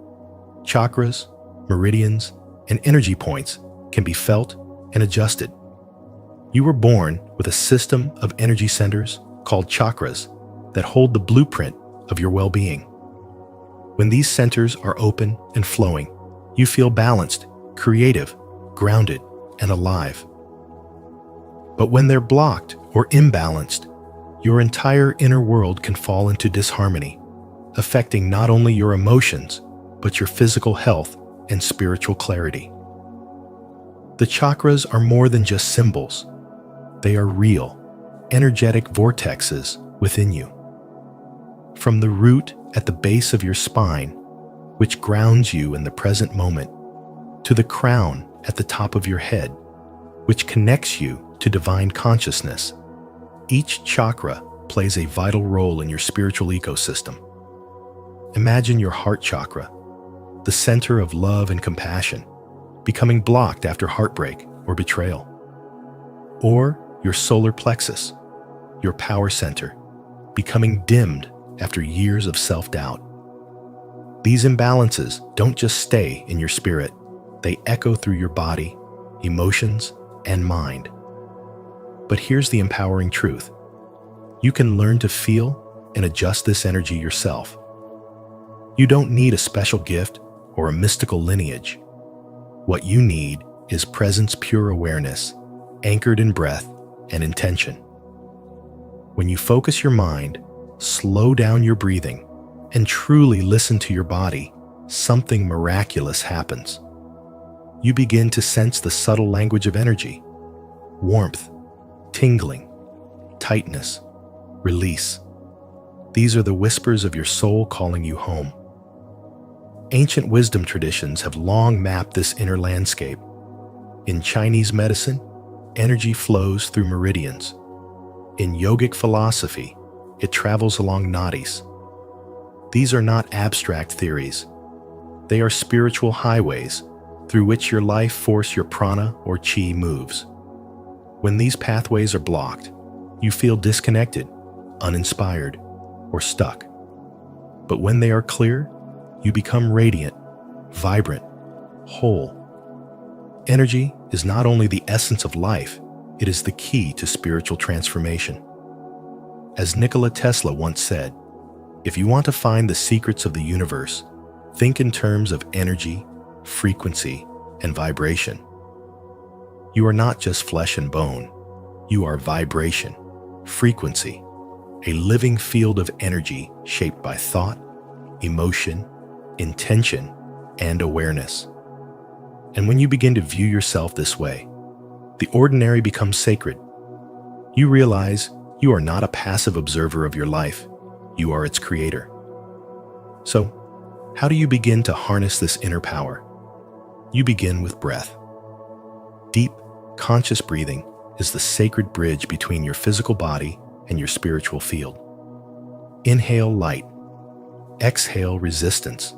S1: Chakras, meridians, and energy points can be felt and adjusted. You were born with a system of energy centers called chakras that hold the blueprint of your well-being. When these centers are open and flowing, you feel balanced, creative, grounded, and alive. But when they're blocked or imbalanced, your entire inner world can fall into disharmony, affecting not only your emotions, but your physical health and spiritual clarity. The chakras are more than just symbols. They are real, energetic vortexes within you. From the root at the base of your spine, which grounds you in the present moment, to the crown at the top of your head, which connects you to divine consciousness, each chakra plays a vital role in your spiritual ecosystem. Imagine your heart chakra, the center of love and compassion, becoming blocked after heartbreak or betrayal. Or your solar plexus, your power center, becoming dimmed after years of self-doubt. These imbalances don't just stay in your spirit, they echo through your body, emotions, and mind. But here's the empowering truth. You can learn to feel and adjust this energy yourself. You don't need a special gift or a mystical lineage. What you need is presence-pure awareness, anchored in breath and intention. When you focus your mind, slow down your breathing, and truly listen to your body, something miraculous happens. You begin to sense the subtle language of energy: warmth, tingling, tightness, release. These are the whispers of your soul calling you home. Ancient wisdom traditions have long mapped this inner landscape. In Chinese medicine, energy flows through meridians. In yogic philosophy, it travels along nadis. These are not abstract theories. They are spiritual highways through which your life force, your prana or chi moves. When these pathways are blocked, you feel disconnected, uninspired, or stuck. But when they are clear, you become radiant, vibrant, whole. Energy is not only the essence of life, it is the key to spiritual transformation. As Nikola Tesla once said, if you want to find the secrets of the universe, think in terms of energy, frequency, and vibration. You are not just flesh and bone. You are vibration, frequency, a living field of energy shaped by thought, emotion, intention, and awareness. And when you begin to view yourself this way, the ordinary becomes sacred. You realize you are not a passive observer of your life. You are its creator. So, how do you begin to harness this inner power? You begin with breath. Deep, conscious breathing is the sacred bridge between your physical body and your spiritual field. Inhale light. Exhale resistance.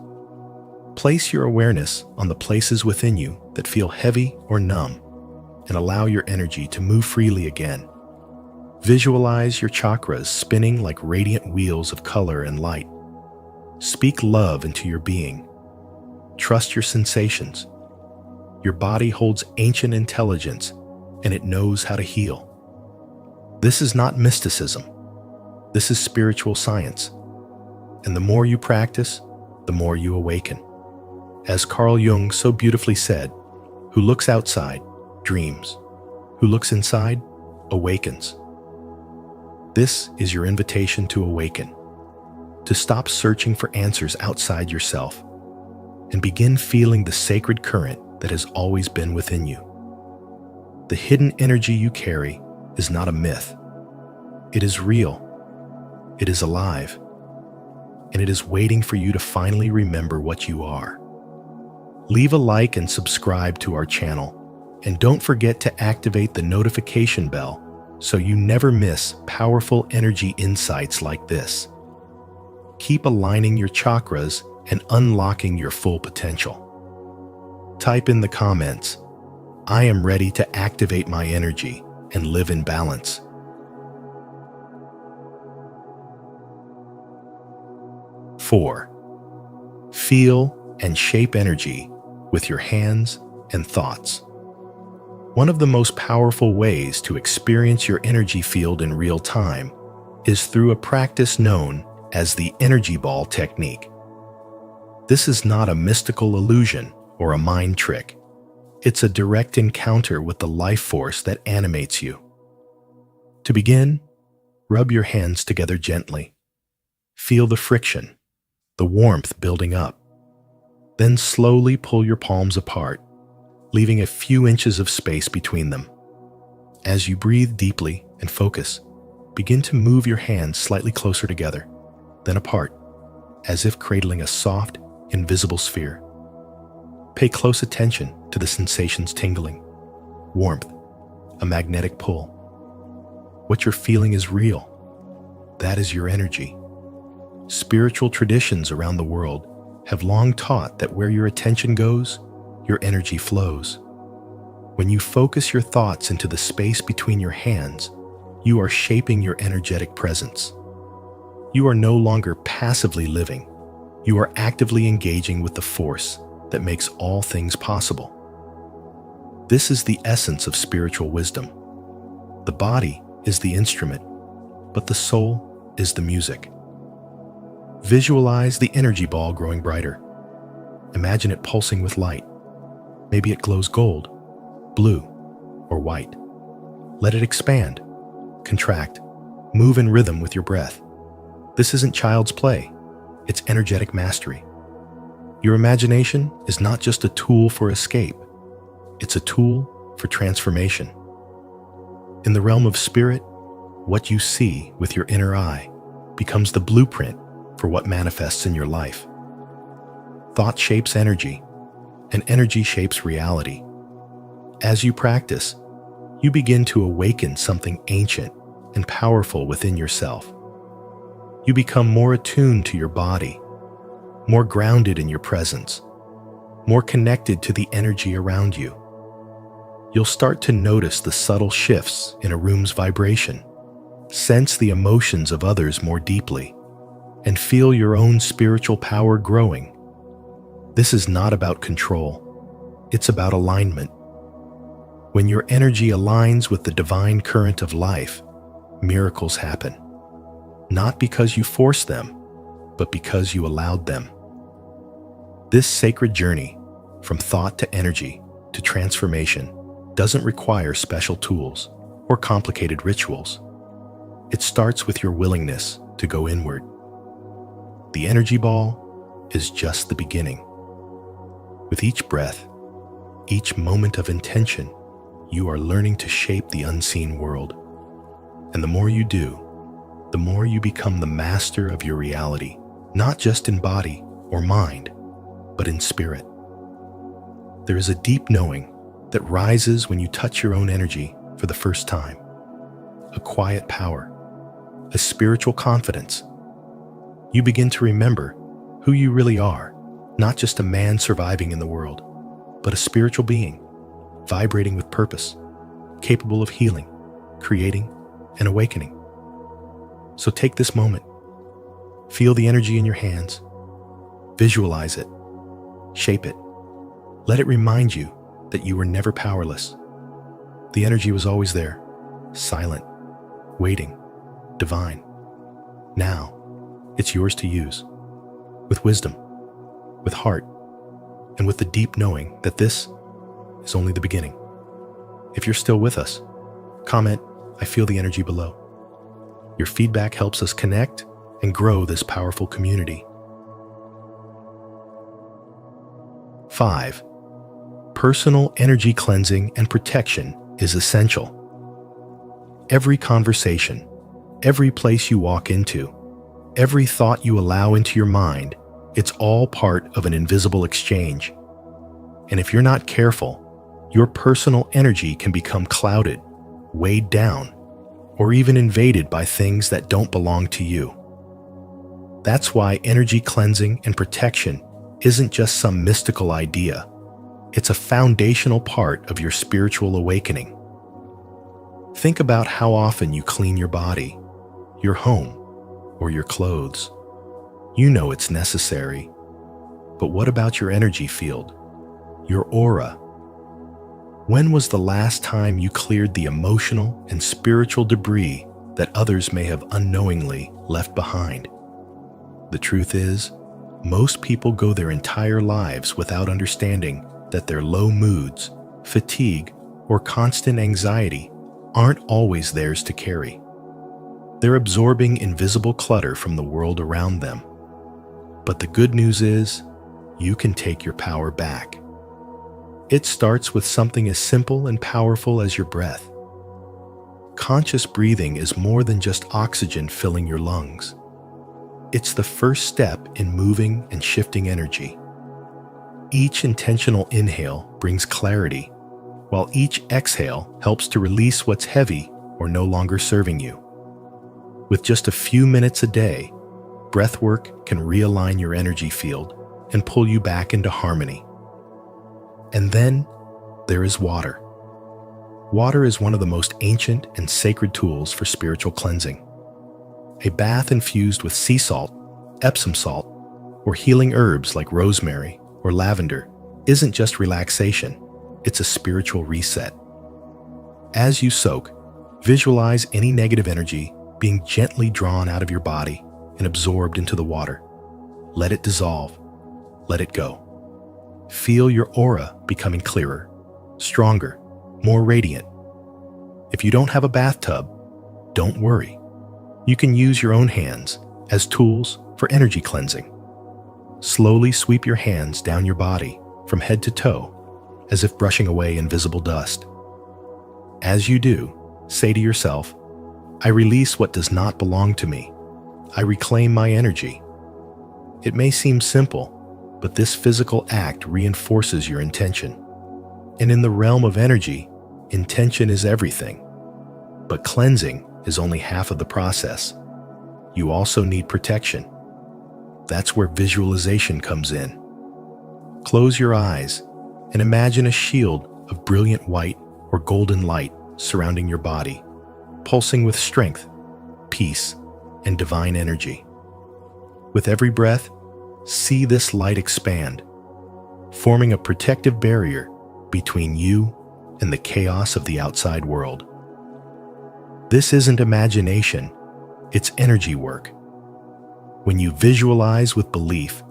S1: Place your awareness on the places within you that feel heavy or numb, and allow your energy to move freely again. Visualize your chakras spinning like radiant wheels of color and light. Speak love into your being. Trust your sensations. Your body holds ancient intelligence, and it knows how to heal. This is not mysticism. This is spiritual science. And the more you practice, the more you awaken. As Carl Jung so beautifully said, who looks outside dreams. Who looks inside, awakens. This is your invitation to awaken, to stop searching for answers outside yourself, and begin feeling the sacred current that has always been within you. The hidden energy you carry is not a myth. It is real. It is alive. And it is waiting for you to finally remember what you are. Leave a like and subscribe to our channel. And don't forget to activate the notification bell so you never miss powerful energy insights like this. Keep aligning your chakras and unlocking your full potential. Type in the comments, "I am ready to activate my energy and live in balance." Four, feel and shape energy with your hands and thoughts. One of the most powerful ways to experience your energy field in real time is through a practice known as the energy ball technique. This is not a mystical illusion or a mind trick. It's a direct encounter with the life force that animates you. To begin, rub your hands together gently. Feel the friction, the warmth building up. Then slowly pull your palms apart, leaving a few inches of space between them. As you breathe deeply and focus, begin to move your hands slightly closer together, then apart, as if cradling a soft, invisible sphere. Pay close attention to the sensations tingling, warmth, a magnetic pull. What you're feeling is real. That is your energy. Spiritual traditions around the world have long taught that where your attention goes, your energy flows. When you focus your thoughts into the space between your hands, you are shaping your energetic presence. You are no longer passively living. You are actively engaging with the force that makes all things possible. This is the essence of spiritual wisdom. The body is the instrument, but the soul is the music. Visualize the energy ball growing brighter. Imagine it pulsing with light. Maybe it glows gold, blue, or white. Let it expand, contract, move in rhythm with your breath. This isn't child's play. It's energetic mastery. Your imagination is not just a tool for escape. It's a tool for transformation. In the realm of spirit, what you see with your inner eye becomes the blueprint for what manifests in your life. Thought shapes energy, and energy shapes reality. As you practice, you begin to awaken something ancient and powerful within yourself. You become more attuned to your body, more grounded in your presence, more connected to the energy around you. You'll start to notice the subtle shifts in a room's vibration, sense the emotions of others more deeply, and feel your own spiritual power growing. This is not about control. It's about alignment. When your energy aligns with the divine current of life, miracles happen. Not because you forced them, but because you allowed them. This sacred journey, from thought to energy to transformation, doesn't require special tools or complicated rituals. It starts with your willingness to go inward. The energy ball is just the beginning. With each breath, each moment of intention, you are learning to shape the unseen world. And the more you do, the more you become the master of your reality, not just in body or mind, but in spirit. There is a deep knowing that rises when you touch your own energy for the first time. A quiet power, a spiritual confidence. You begin to remember who you really are, not just a man surviving in the world, but a spiritual being, vibrating with purpose, capable of healing, creating, and awakening. So take this moment. Feel the energy in your hands. Visualize it. Shape it. Let it remind you that you were never powerless. The energy was always there, silent, waiting, divine. Now, it's yours to use, with wisdom, with heart, and with the deep knowing that this is only the beginning. If you're still with us, comment, "I feel the energy below." Your feedback helps us connect and grow this powerful community. 5. Personal energy cleansing and protection is essential. Every conversation, every place you walk into, every thought you allow into your mind, it's all part of an invisible exchange. And if you're not careful, your personal energy can become clouded, weighed down, or even invaded by things that don't belong to you. That's why energy cleansing and protection isn't just some mystical idea. It's a foundational part of your spiritual awakening. Think about how often you clean your body, your home, or your clothes. You know it's necessary. But what about your energy field, your aura? When was the last time you cleared the emotional and spiritual debris that others may have unknowingly left behind? The truth is, most people go their entire lives without understanding that their low moods, fatigue, or constant anxiety aren't always theirs to carry. They're absorbing invisible clutter from the world around them. But the good news is, you can take your power back. It starts with something as simple and powerful as your breath. Conscious breathing is more than just oxygen filling your lungs. It's the first step in moving and shifting energy. Each intentional inhale brings clarity, while each exhale helps to release what's heavy or no longer serving you. With just a few minutes a day, breathwork can realign your energy field and pull you back into harmony. And then there is water. Water is one of the most ancient and sacred tools for spiritual cleansing. A bath infused with sea salt, Epsom salt, or healing herbs like rosemary or lavender isn't just relaxation, it's a spiritual reset. As you soak, visualize any negative energy being gently drawn out of your body and absorbed into the water. Let it dissolve. Let it go. Feel your aura becoming clearer, stronger, more radiant. If you don't have a bathtub, don't worry. You can use your own hands as tools for energy cleansing. Slowly sweep your hands down your body from head to toe, as if brushing away invisible dust. As you do, say to yourself, "I release what does not belong to me. I reclaim my energy." It may seem simple, but this physical act reinforces your intention. And in the realm of energy, intention is everything. But cleansing is only half of the process. You also need protection. That's where visualization comes in. Close your eyes and imagine a shield of brilliant white or golden light surrounding your body, pulsing with strength, peace, and divine energy. With every breath, see this light expand, forming a protective barrier between you and the chaos of the outside world. This isn't imagination, it's energy work. When you visualize with belief,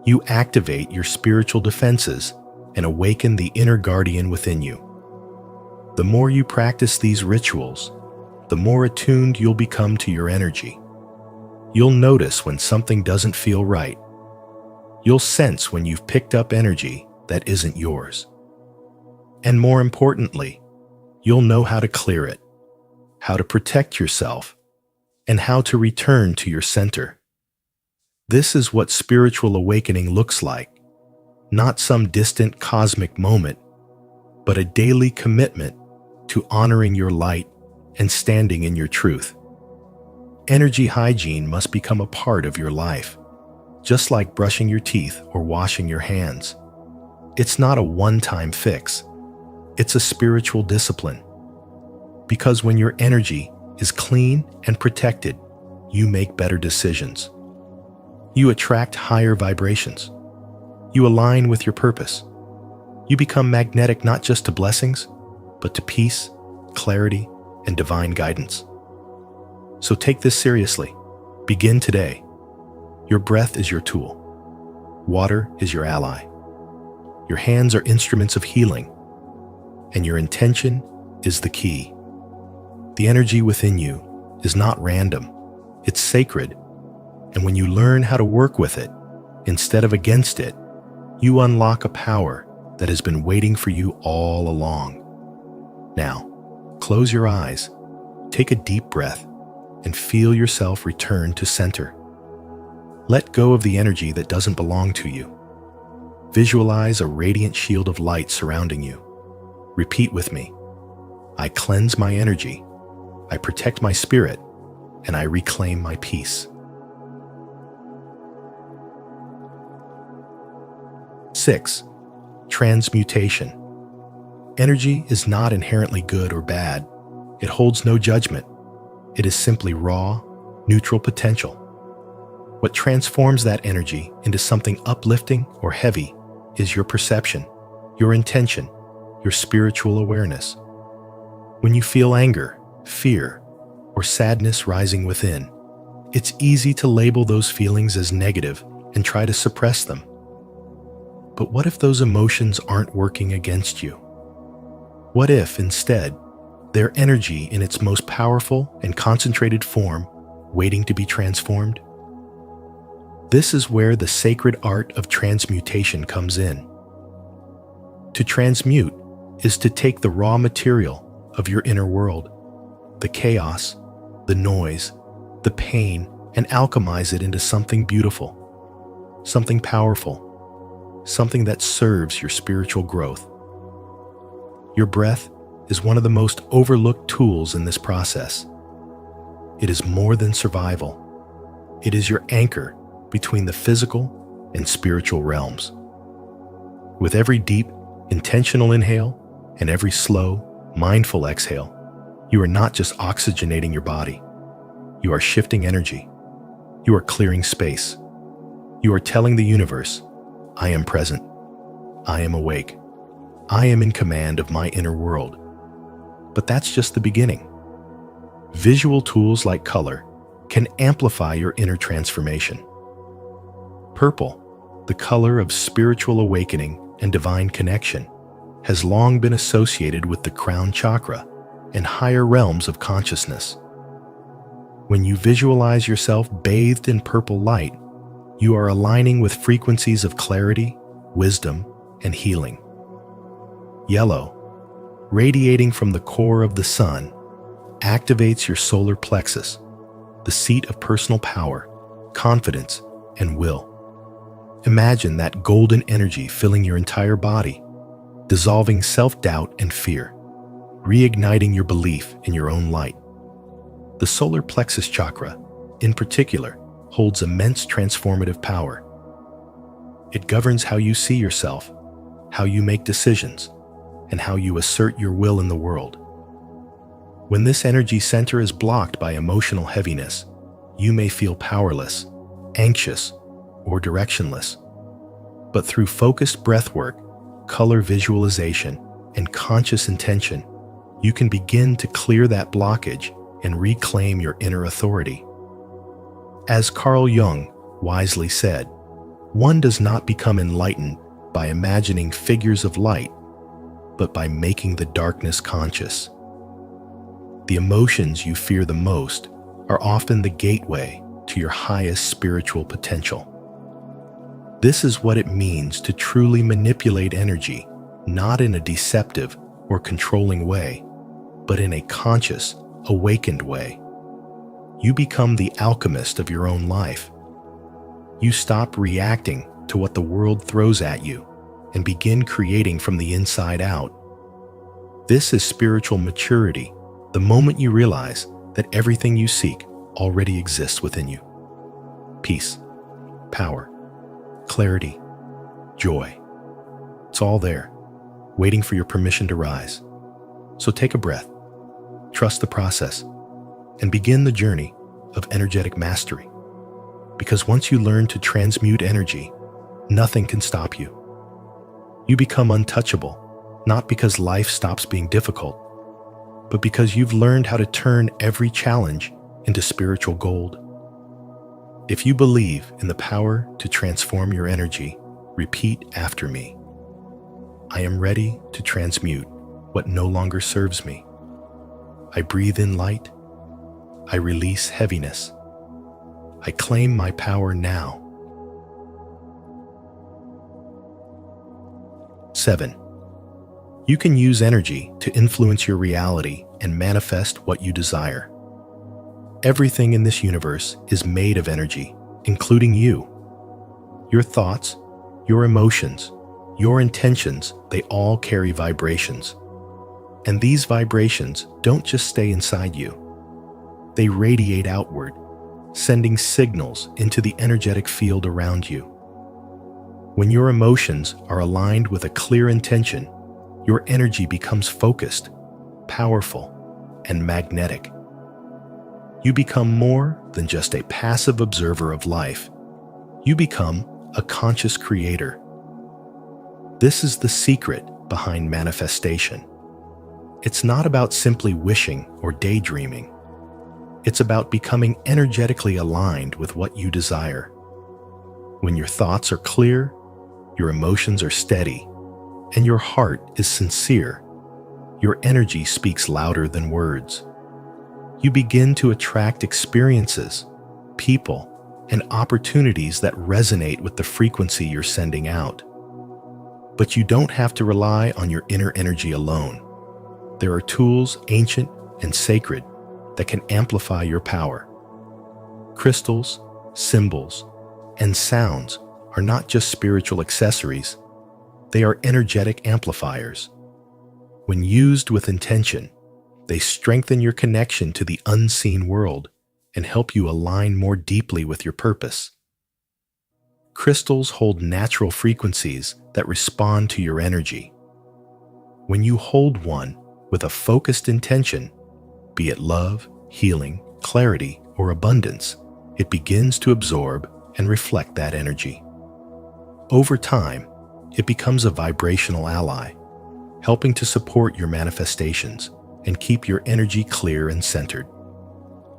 S1: you activate your spiritual defenses and awaken the inner guardian within you. The more you practice these rituals, the more attuned you'll become to your energy. You'll notice when something doesn't feel right. You'll sense when you've picked up energy that isn't yours. And more importantly, you'll know how to clear it, how to protect yourself, and how to return to your center. This is what spiritual awakening looks like, not some distant cosmic moment, but a daily commitment to honoring your light and standing in your truth. Energy hygiene must become a part of your life, just like brushing your teeth or washing your hands. It's not a one-time fix. It's a spiritual discipline. Because when your energy is clean and protected, you make better decisions. You attract higher vibrations. You align with your purpose. You become magnetic not just to blessings, but to peace, clarity, and divine guidance. So take this seriously. Begin today. Your breath is your tool. Water is your ally. Your hands are instruments of healing. And your intention is the key. The energy within you is not random, it's sacred, and when you learn how to work with it instead of against it, you unlock a power that has been waiting for you all along. Now, close your eyes, take a deep breath, and feel yourself return to center. Let go of the energy that doesn't belong to you. Visualize a radiant shield of light surrounding you. Repeat with me. I cleanse my energy, I protect my spirit, and I reclaim my peace. 6. Transmutation. Energy is not inherently good or bad. It holds no judgment. It is simply raw, neutral potential. What transforms that energy into something uplifting or heavy is your perception, your intention, your spiritual awareness. When you feel anger, fear, or sadness rising within, it's easy to label those feelings as negative and try to suppress them. But what if those emotions aren't working against you? What if, instead, they're energy in its most powerful and concentrated form, waiting to be transformed? This is where the sacred art of transmutation comes in. To transmute is to take the raw material of your inner world, the chaos, the noise, the pain, and alchemize it into something beautiful, something powerful, something that serves your spiritual growth. Your breath is one of the most overlooked tools in this process. It is more than survival. It is your anchor between the physical and spiritual realms. With every deep, intentional inhale and every slow, mindful exhale, you are not just oxygenating your body. You are shifting energy. You are clearing space. You are telling the universe, I am present. I am awake. I am in command of my inner world. But that's just the beginning. Visual tools like color can amplify your inner transformation. Purple, the color of spiritual awakening and divine connection, has long been associated with the crown chakra and higher realms of consciousness. When you visualize yourself bathed in purple light, you are aligning with frequencies of clarity, wisdom, and healing. Yellow, radiating from the core of the sun, activates your solar plexus, the seat of personal power, confidence, and will. Imagine that golden energy filling your entire body, dissolving self-doubt and fear, reigniting your belief in your own light. The solar plexus chakra, in particular, holds immense transformative power. It governs how you see yourself, how you make decisions, and how you assert your will in the world. When this energy center is blocked by emotional heaviness, you may feel powerless, anxious, or directionless. But through focused breathwork, color visualization, and conscious intention, you can begin to clear that blockage and reclaim your inner authority. As Carl Jung wisely said, one does not become enlightened by imagining figures of light, but by making the darkness conscious. The emotions you fear the most are often the gateway to your highest spiritual potential. This is what it means to truly manipulate energy, not in a deceptive or controlling way, but in a conscious, awakened way. You become the alchemist of your own life. You stop reacting to what the world throws at you and begin creating from the inside out. This is spiritual maturity, the moment you realize that everything you seek already exists within you. Peace, power, clarity, joy. It's all there, waiting for your permission to rise. So take a breath, trust the process, and begin the journey of energetic mastery. Because once you learn to transmute energy, nothing can stop you. You become untouchable, not because life stops being difficult, but because you've learned how to turn every challenge into spiritual gold. If you believe in the power to transform your energy, repeat after me. I am ready to transmute what no longer serves me. I breathe in light. I release heaviness. I claim my power now. 7. You can use energy to influence your reality and manifest what you desire. Everything in this universe is made of energy, including you. Your thoughts, your emotions, your intentions, they all carry vibrations. And these vibrations don't just stay inside you. They radiate outward, sending signals into the energetic field around you. When your emotions are aligned with a clear intention, your energy becomes focused, powerful, and magnetic. You become more than just a passive observer of life. You become a conscious creator. This is the secret behind manifestation. It's not about simply wishing or daydreaming. It's about becoming energetically aligned with what you desire. When your thoughts are clear, your emotions are steady, and your heart is sincere, your energy speaks louder than words. You begin to attract experiences, people, and opportunities that resonate with the frequency you're sending out. But you don't have to rely on your inner energy alone. There are tools, ancient and sacred, that can amplify your power. Crystals, symbols, and sounds are not just spiritual accessories. They are energetic amplifiers. When used with intention, they strengthen your connection to the unseen world and help you align more deeply with your purpose. Crystals hold natural frequencies that respond to your energy. When you hold one with a focused intention, be it love, healing, clarity, or abundance, it begins to absorb and reflect that energy. Over time, it becomes a vibrational ally, helping to support your manifestations and keep your energy clear and centered.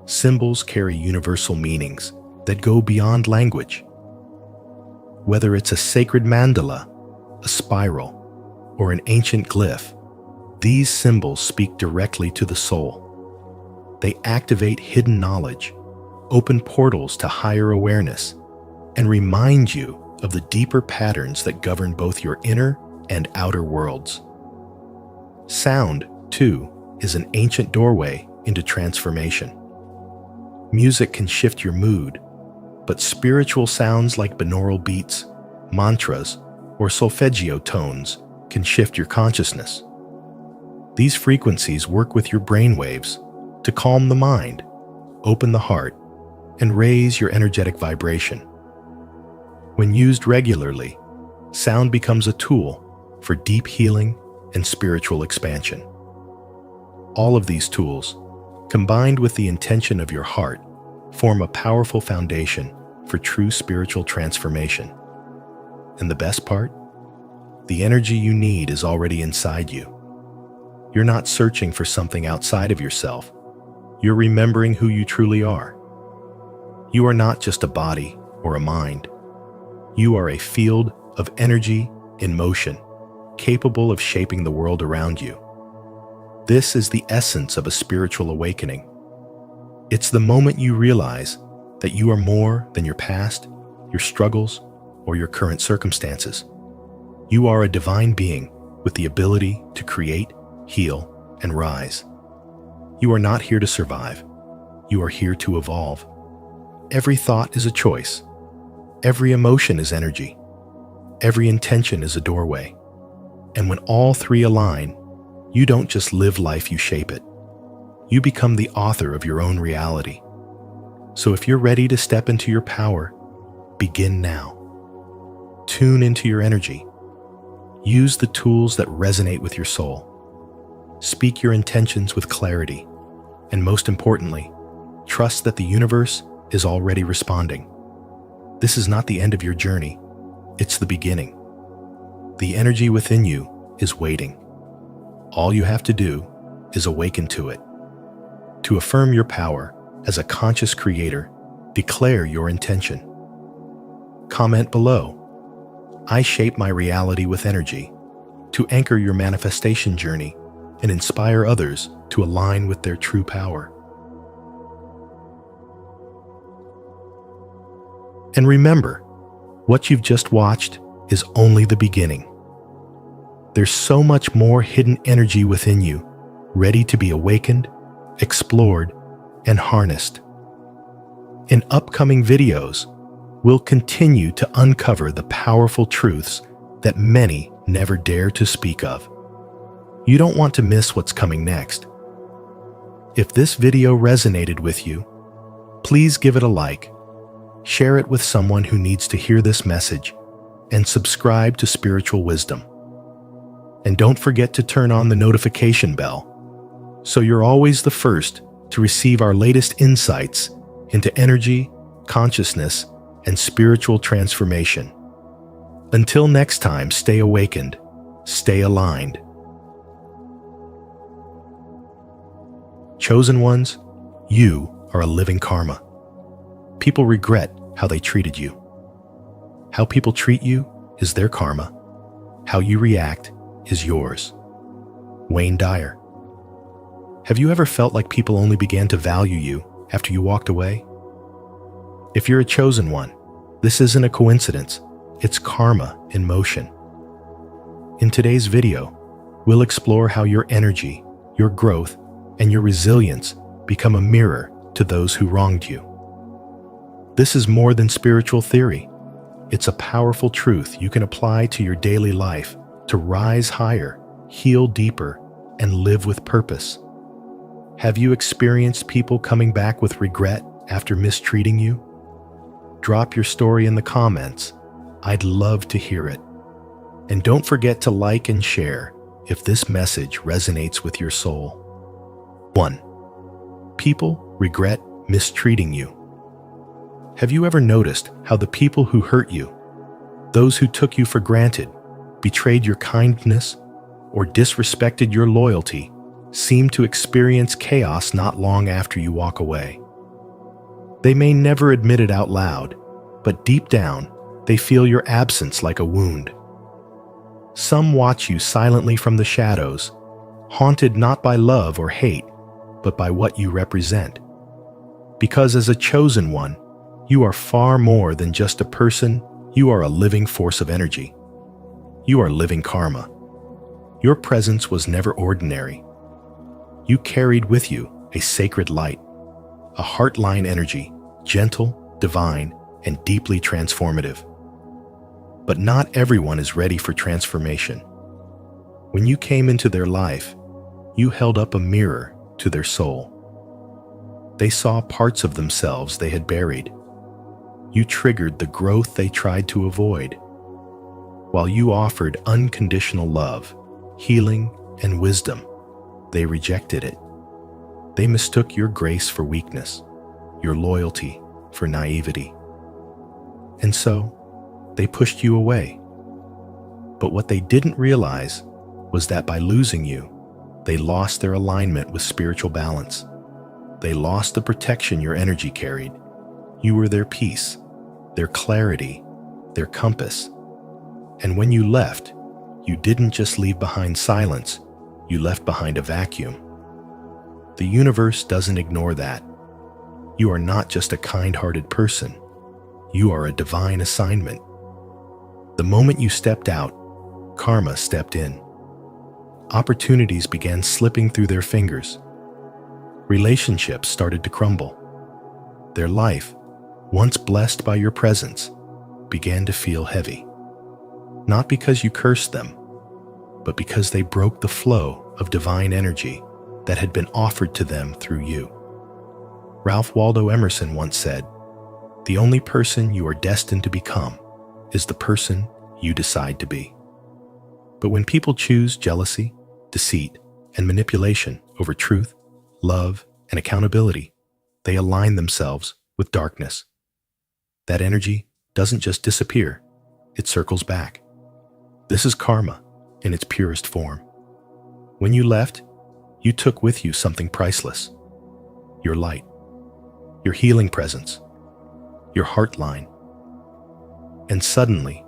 S1: Symbols carry universal meanings that go beyond language. Whether it's a sacred mandala, a spiral, or an ancient glyph, these symbols speak directly to the soul. They activate hidden knowledge, open portals to higher awareness, and remind you of the deeper patterns that govern both your inner and outer worlds. Sound, too, is an ancient doorway into transformation. Music can shift your mood, but spiritual sounds like binaural beats, mantras, or solfeggio tones can shift your consciousness. These frequencies work with your brainwaves to calm the mind, open the heart, and raise your energetic vibration. When used regularly, sound becomes a tool for deep healing and spiritual expansion. All of these tools, combined with the intention of your heart, form a powerful foundation for true spiritual transformation. And the best part? The energy you need is already inside you. You're not searching for something outside of yourself. You're remembering who you truly are. You are not just a body or a mind. You are a field of energy in motion, capable of shaping the world around you. This is the essence of a spiritual awakening. It's the moment you realize that you are more than your past, your struggles, or your current circumstances. You are a divine being with the ability to create, heal, and rise. You are not here to survive. You are here to evolve. Every thought is a choice. Every emotion is energy. Every intention is a doorway. And when all three align, you don't just live life, you shape it. You become the author of your own reality. So if you're ready to step into your power, begin now. Tune into your energy. Use the tools that resonate with your soul. Speak your intentions with clarity. And most importantly, trust that the universe is already responding. This is not the end of your journey. It's the beginning. The energy within you is waiting. All you have to do is awaken to it. To affirm your power as a conscious creator, declare your intention. Comment below, "I shape my reality with energy," to anchor your manifestation journey and inspire others to align with their true power. And remember, what you've just watched is only the beginning. There's so much more hidden energy within you, ready to be awakened, explored, and harnessed. In upcoming videos, we'll continue to uncover the powerful truths that many never dare to speak of. You don't want to miss what's coming next. If this video resonated with you, please give it a like, share it with someone who needs to hear this message, and subscribe to Spiritual Wisdom. And don't forget to turn on the notification bell so you're always the first to receive our latest insights into energy, consciousness, and spiritual transformation. Until next time, stay awakened, stay aligned. Chosen ones, you are a living karma. People regret how they treated you. How people treat you is their karma. How you react is yours. Wayne Dyer. Have you ever felt like people only began to value you after you walked away? If you're a chosen one, this isn't a coincidence. It's karma in motion. In today's video, we'll explore how your energy, your growth, and your resilience become a mirror to those who wronged you. This is more than spiritual theory. It's a powerful truth you can apply to your daily life to rise higher, heal deeper, and live with purpose. Have you experienced people coming back with regret after mistreating you? Drop your story in the comments. I'd love to hear it. And don't forget to like and share if this message resonates with your soul. 1. People regret mistreating you. Have you ever noticed how the people who hurt you, those who took you for granted, betrayed your kindness, or disrespected your loyalty, seem to experience chaos not long after you walk away? They may never admit it out loud, but deep down, they feel your absence like a wound. Some watch you silently from the shadows, haunted not by love or hate, but by what you represent. Because as a chosen one, you are far more than just a person. You are a living force of energy. You are living karma. Your presence was never ordinary. You carried with you a sacred light, a heart-line energy, gentle, divine, and deeply transformative. But not everyone is ready for transformation. When you came into their life, you held up a mirror to their soul. They saw parts of themselves they had buried. You triggered the growth they tried to avoid. While you offered unconditional love, healing, and wisdom, they rejected it. They mistook your grace for weakness, your loyalty for naivety. And so, they pushed you away. But what they didn't realize was that by losing you, they lost their alignment with spiritual balance. They lost the protection your energy carried. You were their peace, their clarity, their compass. And when you left, you didn't just leave behind silence, you left behind a vacuum. The universe doesn't ignore that. You are not just a kind-hearted person. You are a divine assignment. The moment you stepped out, karma stepped in. Opportunities began slipping through their fingers. Relationships started to crumble. Their life, once blessed by your presence, began to feel heavy. Not because you cursed them, but because they broke the flow of divine energy that had been offered to them through you. Ralph Waldo Emerson once said, "The only person you are destined to become is the person you decide to be." But when people choose jealousy, deceit, and manipulation over truth, love, and accountability, they align themselves with darkness. That energy doesn't just disappear, it circles back. This is karma in its purest form. When you left, you took with you something priceless: your light, your healing presence, your heart line. And suddenly,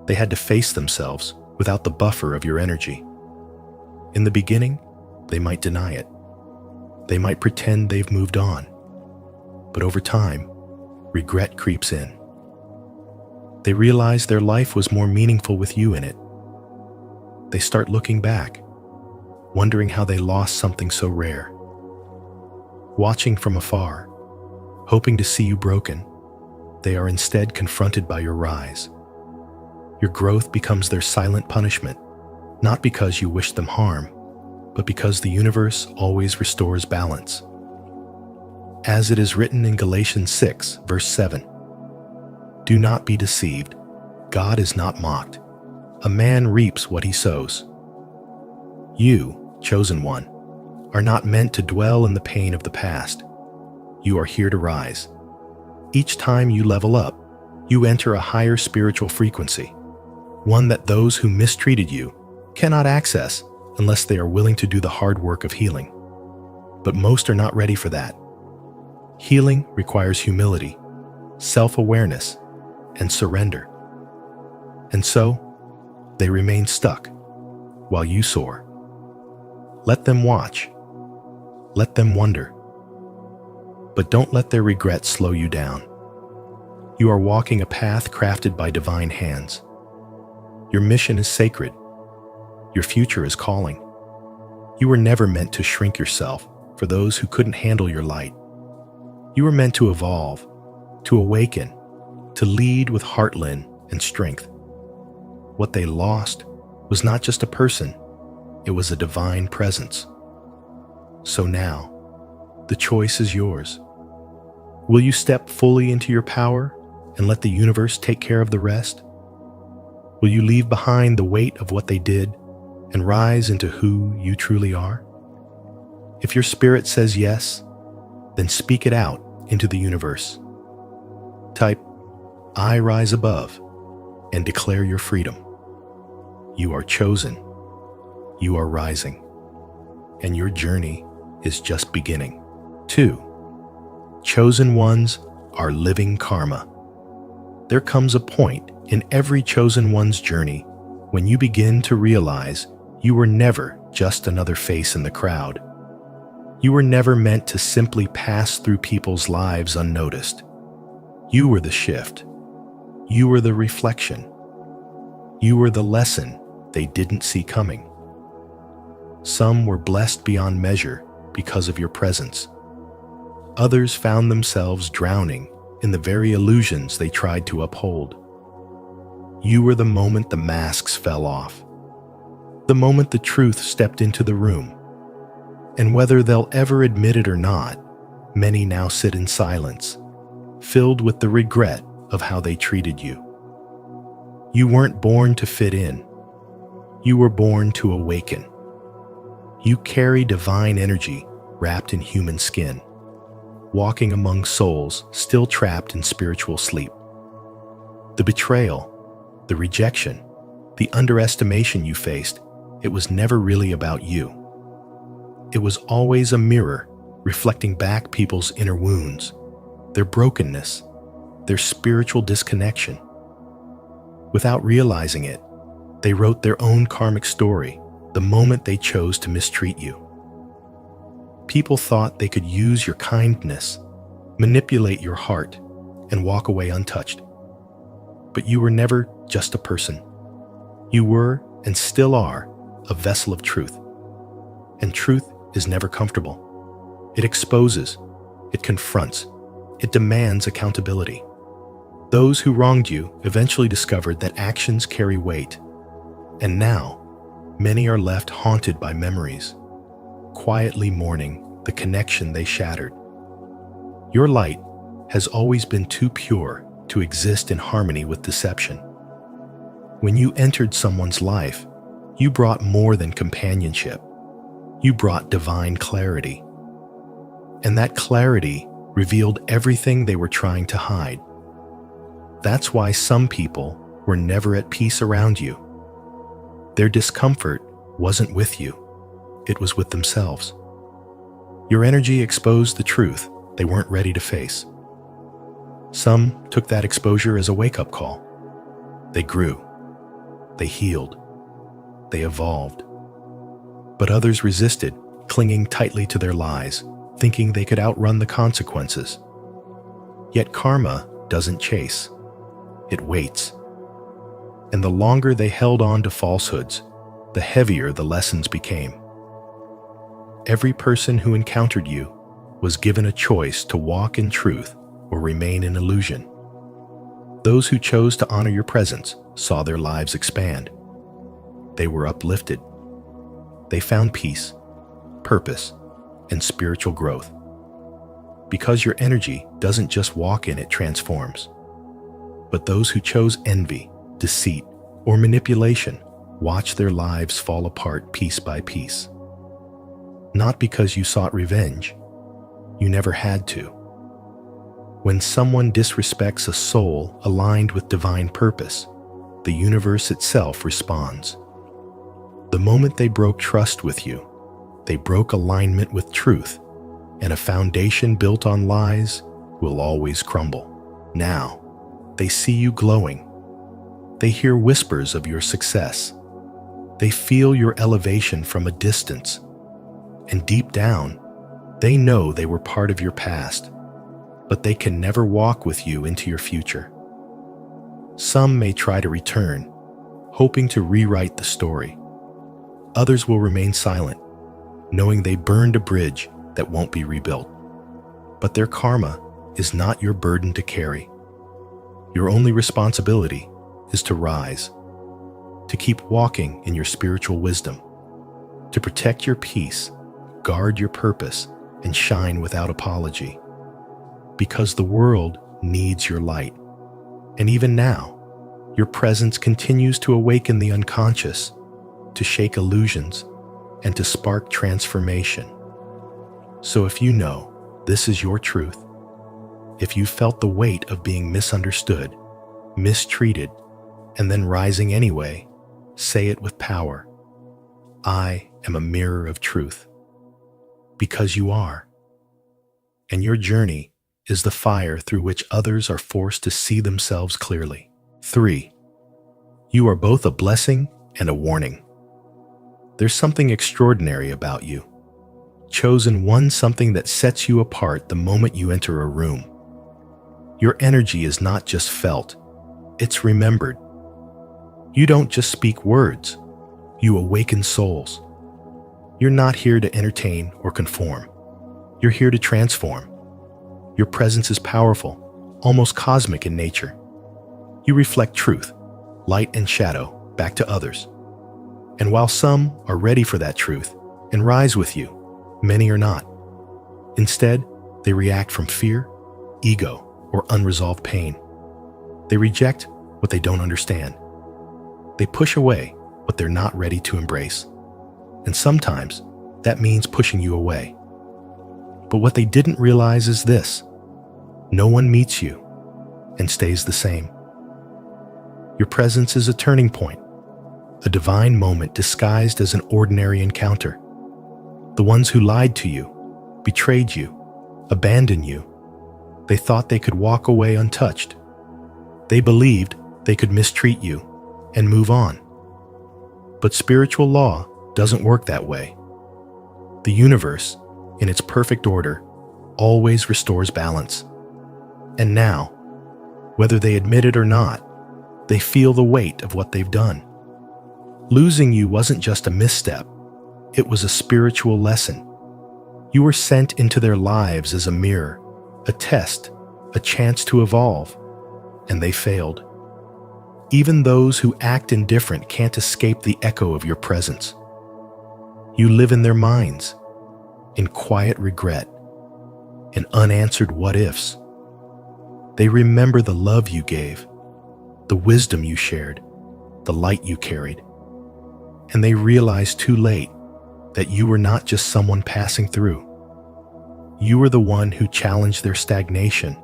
S1: they had to face themselves without the buffer of your energy. In the beginning, They might deny it. They might pretend they've moved on. But over time, regret creeps in. They realize their life was more meaningful with you in it. They start looking back, wondering how they lost something so rare. Watching from afar, hoping to see you broken, they are instead confronted by your rise. Your growth becomes their silent punishment, not because you wish them harm, but because the universe always restores balance. As it is written in Galatians 6, verse 7, "Do not be deceived. God is not mocked. A man reaps what he sows." You, chosen one, are not meant to dwell in the pain of the past. You are here to rise. Each time you level up, you enter a higher spiritual frequency, one that those who mistreated you cannot access unless they are willing to do the hard work of healing. But most are not ready for that. Healing requires humility, self-awareness, and surrender. And so, they remain stuck while you soar. Let them watch. Let them wonder. But don't let their regrets slow you down. You are walking a path crafted by divine hands. Your mission is sacred. Your future is calling. You were never meant to shrink yourself for those who couldn't handle your light. You were meant to evolve, to awaken, to lead with heartland and strength. What they lost was not just a person, it was a divine presence. So now, the choice is yours. Will you step fully into your power and let the universe take care of the rest? Will you leave behind the weight of what they did and rise into who you truly are? If your spirit says yes, then speak it out into the universe. Type, "I rise above," and declare your freedom. You are chosen. You are rising. And your journey is just beginning. 2. Chosen ones are living karma. There comes a point in every chosen one's journey when you begin to realize you were never just another face in the crowd. You were never meant to simply pass through people's lives unnoticed. You were the shift. You were the reflection. You were the lesson they didn't see coming. Some were blessed beyond measure because of your presence. Others found themselves drowning in the very illusions they tried to uphold. You were the moment the masks fell off, the moment the truth stepped into the room. And whether they'll ever admit it or not, many now sit in silence, filled with the regret of how they treated you. You weren't born to fit in. You were born to awaken. You carry divine energy wrapped in human skin, walking among souls still trapped in spiritual sleep. The betrayal, the rejection, the underestimation you faced, it was never really about you. It was always a mirror reflecting back people's inner wounds, their brokenness, their spiritual disconnection. Without realizing it, they wrote their own karmic story the moment they chose to mistreat you. People thought they could use your kindness, manipulate your heart, and walk away untouched. But you were never just a person. You were, and still are, a vessel of truth. And truth is never comfortable. It exposes, it confronts, it demands accountability. Those who wronged you eventually discovered that actions carry weight. And now, many are left haunted by memories, quietly mourning the connection they shattered. Your light has always been too pure to exist in harmony with deception. When you entered someone's life, you brought more than companionship. You brought divine clarity. And that clarity revealed everything they were trying to hide. That's why some people were never at peace around you. Their discomfort wasn't with you. It was with themselves. Your energy exposed the truth they weren't ready to face. Some took that exposure as a wake-up call. They grew. They healed. They evolved. But others resisted, clinging tightly to their lies, thinking they could outrun the consequences. Yet karma doesn't chase. It waits. And the longer they held on to falsehoods, the heavier the lessons became. Every person who encountered you was given a choice to walk in truth or remain in illusion. Those who chose to honor your presence saw their lives expand. They were uplifted. They found peace, purpose, and spiritual growth. Because your energy doesn't just walk in, it transforms. But those who chose envy, deceit, or manipulation watch their lives fall apart piece by piece. Not because you sought revenge. You never had to. When someone disrespects a soul aligned with divine purpose, the universe itself responds. The moment they broke trust with you, they broke alignment with truth, and a foundation built on lies will always crumble. Now, they see you glowing. They hear whispers of your success. They feel your elevation from a distance. And deep down, they know they were part of your past, but they can never walk with you into your future. Some may try to return, hoping to rewrite the story. Others will remain silent, knowing they burned a bridge that won't be rebuilt. But their karma is not your burden to carry. Your only responsibility is to rise, to keep walking in your spiritual wisdom, to protect your peace, guard your purpose, and shine without apology. Because the world needs your light. And even now, your presence continues to awaken the unconscious, to shake illusions, and to spark transformation. So if you know this is your truth, if you felt the weight of being misunderstood, mistreated, and then rising anyway, say it with power. I am a mirror of truth. Because you are. And your journey is the fire through which others are forced to see themselves clearly. 3. You are both a blessing and a warning. There's something extraordinary about you. Chosen one, something that sets you apart the moment you enter a room. Your energy is not just felt, it's remembered. You don't just speak words, you awaken souls. You're not here to entertain or conform. You're here to transform. Your presence is powerful, almost cosmic in nature. You reflect truth, light and shadow, back to others. And while some are ready for that truth and rise with you, many are not. Instead, they react from fear, ego, or unresolved pain. They reject what they don't understand. They push away what they're not ready to embrace. And sometimes that means pushing you away. But what they didn't realize is this: no one meets you and stays the same. Your presence is a turning point, a divine moment disguised as an ordinary encounter. The ones who lied to you, betrayed you, abandoned you, they thought they could walk away untouched. They believed they could mistreat you and move on. But spiritual law doesn't work that way. The universe, in its perfect order, always restores balance. And now, whether they admit it or not, they feel the weight of what they've done. Losing you wasn't just a misstep, it was a spiritual lesson. You were sent into their lives as a mirror, a test, a chance to evolve, and they failed. Even those who act indifferent can't escape the echo of your presence. You live in their minds, in quiet regret, in unanswered what-ifs. They remember the love you gave, the wisdom you shared, the light you carried. And they realize too late that you were not just someone passing through. You were the one who challenged their stagnation,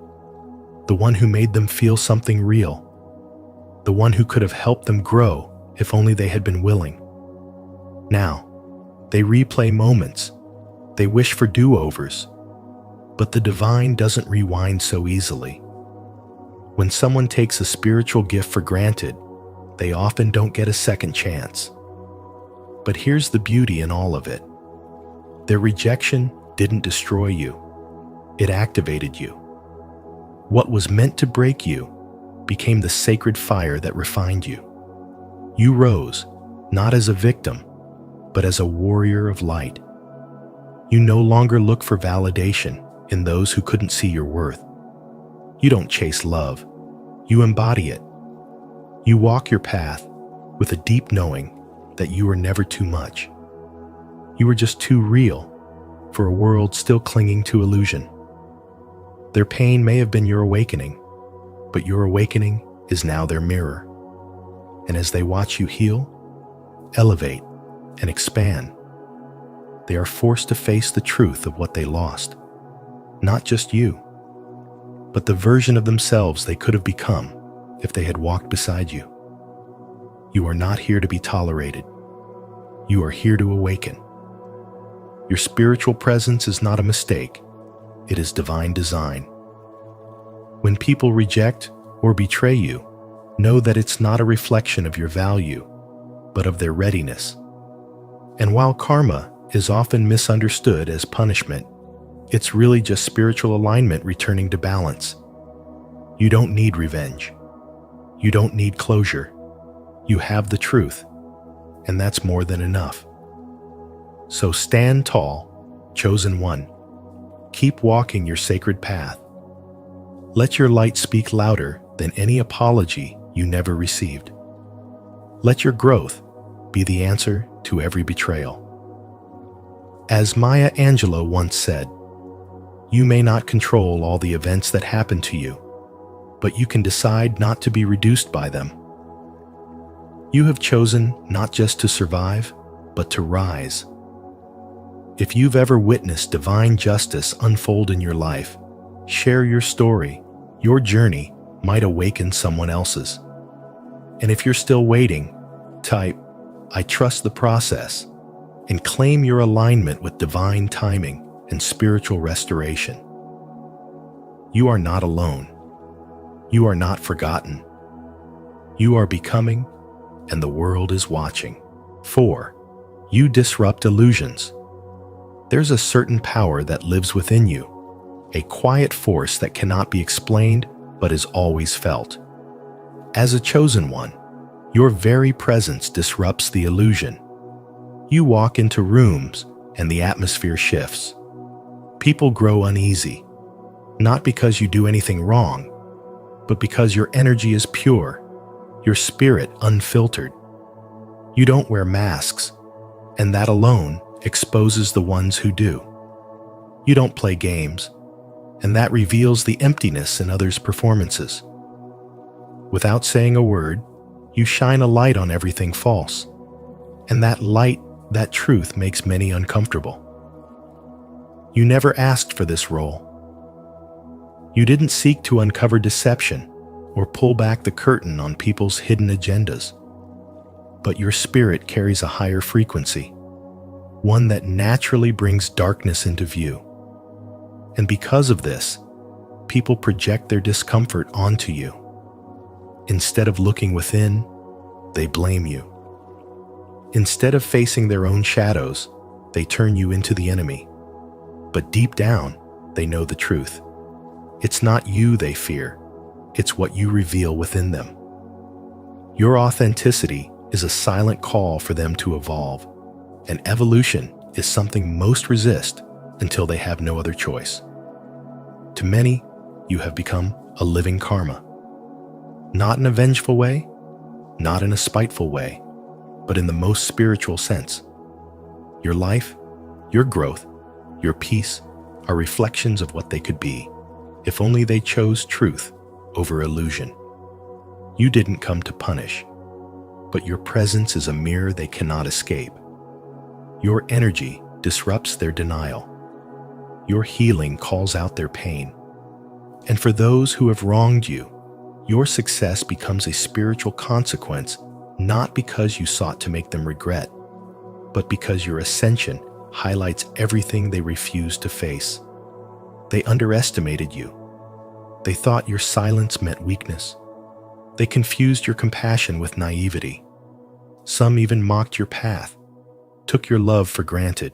S1: the one who made them feel something real, the one who could have helped them grow if only they had been willing. Now, they replay moments, they wish for do-overs, but the divine doesn't rewind so easily. When someone takes a spiritual gift for granted, they often don't get a second chance. But here's the beauty in all of it. Their rejection didn't destroy you. It activated you. What was meant to break you became the sacred fire that refined you. You rose, not as a victim, but as a warrior of light. You no longer look for validation in those who couldn't see your worth. You don't chase love. You embody it. You walk your path with a deep knowing that you were never too much. You were just too real for a world still clinging to illusion. Their pain may have been your awakening, but your awakening is now their mirror. And as they watch you heal, elevate, and expand, they are forced to face the truth of what they lost. Not just you, but the version of themselves they could have become if they had walked beside you. You are not here to be tolerated. You are here to awaken. Your spiritual presence is not a mistake. It is divine design. When people reject or betray you, know that it's not a reflection of your value, but of their readiness. And while karma is often misunderstood as punishment, it's really just spiritual alignment returning to balance. You don't need revenge. You don't need closure. You have the truth, and that's more than enough. So stand tall, chosen one. Keep walking your sacred path. Let your light speak louder than any apology you never received. Let your growth be the answer to every betrayal. As Maya Angelou once said, you may not control all the events that happen to you, but you can decide not to be reduced by them. You have chosen not just to survive, but to rise. If you've ever witnessed divine justice unfold in your life, share your story. Your journey might awaken someone else's. And if you're still waiting, type, "I trust the process," and claim your alignment with divine timing and spiritual restoration. You are not alone. You are not forgotten. You are becoming, and the world is watching. 4. You disrupt illusions. There's a certain power that lives within you, a quiet force that cannot be explained but is always felt. As a chosen one, your very presence disrupts the illusion. You walk into rooms and the atmosphere shifts. People grow uneasy, not because you do anything wrong, but because your energy is pure, your spirit unfiltered. You don't wear masks, and that alone exposes the ones who do. You don't play games, and that reveals the emptiness in others' performances. Without saying a word, you shine a light on everything false, and that light, that truth, makes many uncomfortable. You never asked for this role. You didn't seek to uncover deception or pull back the curtain on people's hidden agendas. But your spirit carries a higher frequency, one that naturally brings darkness into view. And because of this, people project their discomfort onto you. Instead of looking within, they blame you. Instead of facing their own shadows, they turn you into the enemy. But deep down, they know the truth. It's not you they fear, it's what you reveal within them. Your authenticity is a silent call for them to evolve, and evolution is something most resist until they have no other choice. To many, you have become a living karma. Not in a vengeful way, not in a spiteful way, but in the most spiritual sense. Your life, your growth, your peace are reflections of what they could be, if only they chose truth over illusion. You didn't come to punish, but your presence is a mirror they cannot escape. Your energy disrupts their denial. Your healing calls out their pain. And for those who have wronged you, your success becomes a spiritual consequence, not because you sought to make them regret, but because your ascension highlights everything they refused to face. They underestimated you. They thought your silence meant weakness. They confused your compassion with naivety. Some even mocked your path, took your love for granted,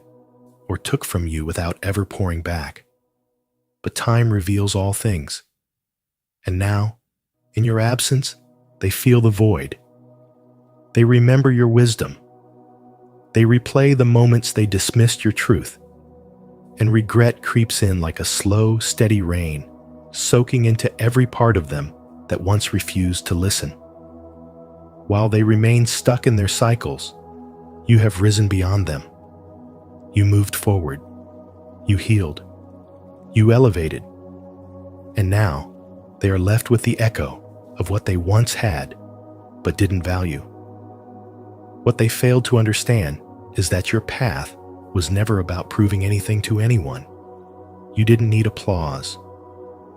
S1: or took from you without ever pouring back. But time reveals all things. And now, in your absence, they feel the void. They remember your wisdom. They replay the moments they dismissed your truth. And regret creeps in like a slow, steady rain, soaking into every part of them that once refused to listen. While they remain stuck in their cycles, you have risen beyond them. You moved forward. You healed. You elevated. And now, they are left with the echo of what they once had, but didn't value. What they failed to understand is that your path was never about proving anything to anyone. You didn't need applause.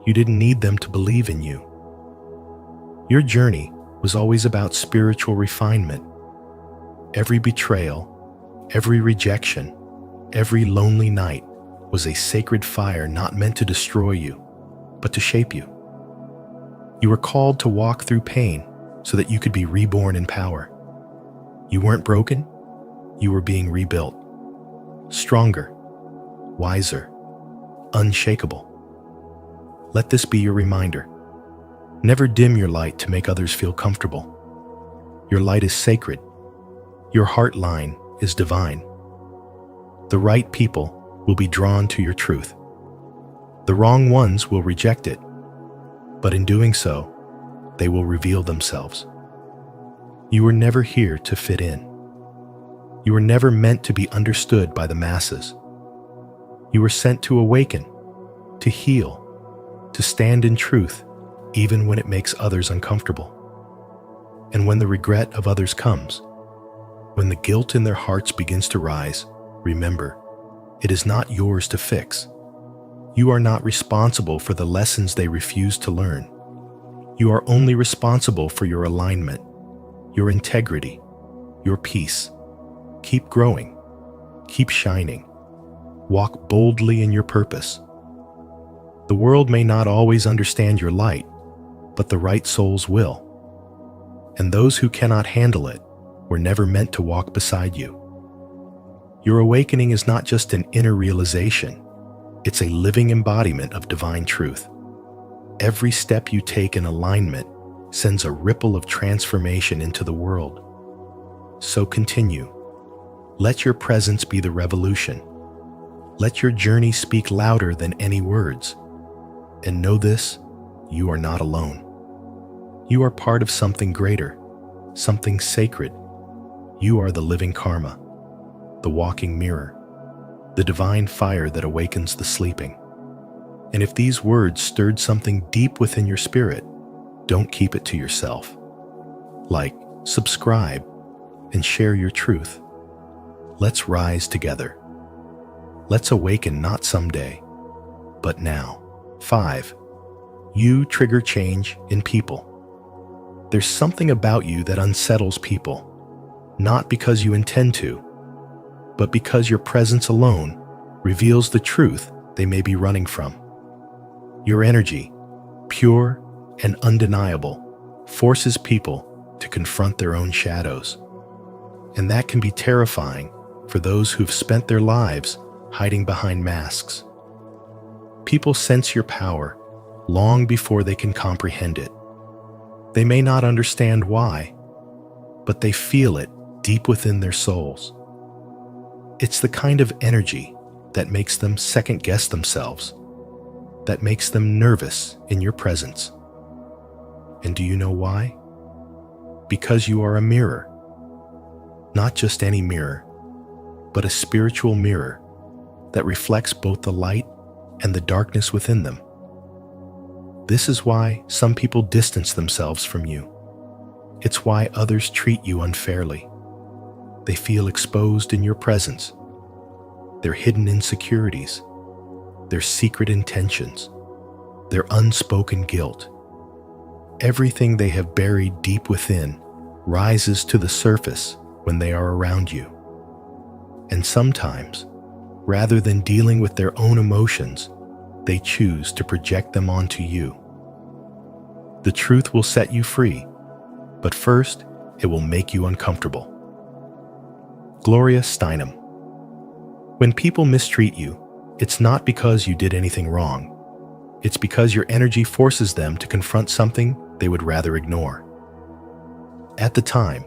S1: You didn't need them to believe in you. Your journey was always about spiritual refinement. Every betrayal, every rejection, every lonely night was a sacred fire not meant to destroy you, but to shape you. You were called to walk through pain so that you could be reborn in power. You weren't broken, you were being rebuilt. Stronger, wiser, unshakable. Let this be your reminder. Never dim your light to make others feel comfortable. Your light is sacred. Your heart line is divine. The right people will be drawn to your truth. The wrong ones will reject it, but in doing so, they will reveal themselves. You were never here to fit in. You were never meant to be understood by the masses. You were sent to awaken, to heal, to stand in truth, even when it makes others uncomfortable. And when the regret of others comes, when the guilt in their hearts begins to rise, remember, it is not yours to fix. You are not responsible for the lessons they refuse to learn. You are only responsible for your alignment, your integrity, your peace. Keep growing. Keep shining. Walk boldly in your purpose. The world may not always understand your light, but the right souls will. And those who cannot handle it were never meant to walk beside you. Your awakening is not just an inner realization, it's a living embodiment of divine truth. Every step you take in alignment sends a ripple of transformation into the world. So continue. Let your presence be the revolution. Let your journey speak louder than any words. And know this, you are not alone. You are part of something greater, something sacred. You are the living karma, the walking mirror, the divine fire that awakens the sleeping. And if these words stirred something deep within your spirit, don't keep it to yourself. Like, subscribe, and share your truth. Let's rise together. Let's awaken not someday, but now. 5. You trigger change in people. There's something about you that unsettles people, not because you intend to, but because your presence alone reveals the truth they may be running from. Your energy, pure and undeniable, forces people to confront their own shadows. And that can be terrifying for those who've spent their lives hiding behind masks. People sense your power long before they can comprehend it. They may not understand why, but they feel it deep within their souls. It's the kind of energy that makes them second-guess themselves, that makes them nervous in your presence. And do you know why? Because you are a mirror. Not just any mirror, but a spiritual mirror that reflects both the light and the darkness within them. This is why some people distance themselves from you. It's why others treat you unfairly. They feel exposed in your presence. Their hidden insecurities, their secret intentions, their unspoken guilt. Everything they have buried deep within rises to the surface when they are around you. And sometimes, rather than dealing with their own emotions, they choose to project them onto you. The truth will set you free, but first, it will make you uncomfortable. Gloria Steinem. When people mistreat you, it's not because you did anything wrong. It's because your energy forces them to confront something they would rather ignore. At the time,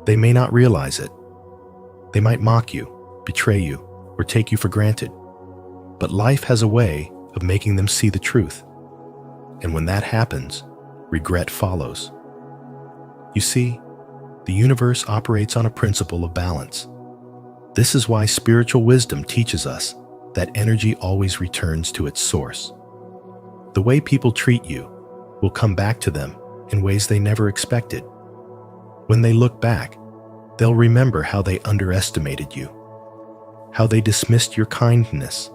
S1: they may not realize it. They might mock you, betray you, or take you for granted. But life has a way of making them see the truth. And when that happens, regret follows. You see, the universe operates on a principle of balance. This is why spiritual wisdom teaches us that energy always returns to its source. The way people treat you will come back to them in ways they never expected. When they look back, they'll remember how they underestimated you, how they dismissed your kindness,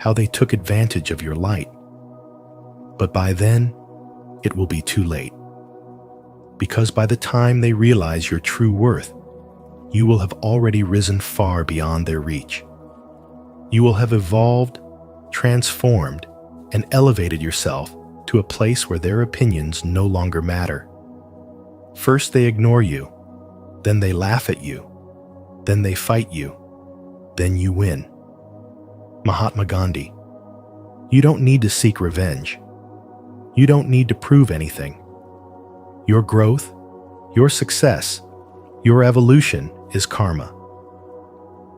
S1: how they took advantage of your light. But by then, it will be too late. Because by the time they realize your true worth, you will have already risen far beyond their reach. You will have evolved, transformed, and elevated yourself to a place where their opinions no longer matter. First they ignore you, then they laugh at you, then they fight you, then you win. Mahatma Gandhi. You don't need to seek revenge. You don't need to prove anything. Your growth, your success, your evolution is karma.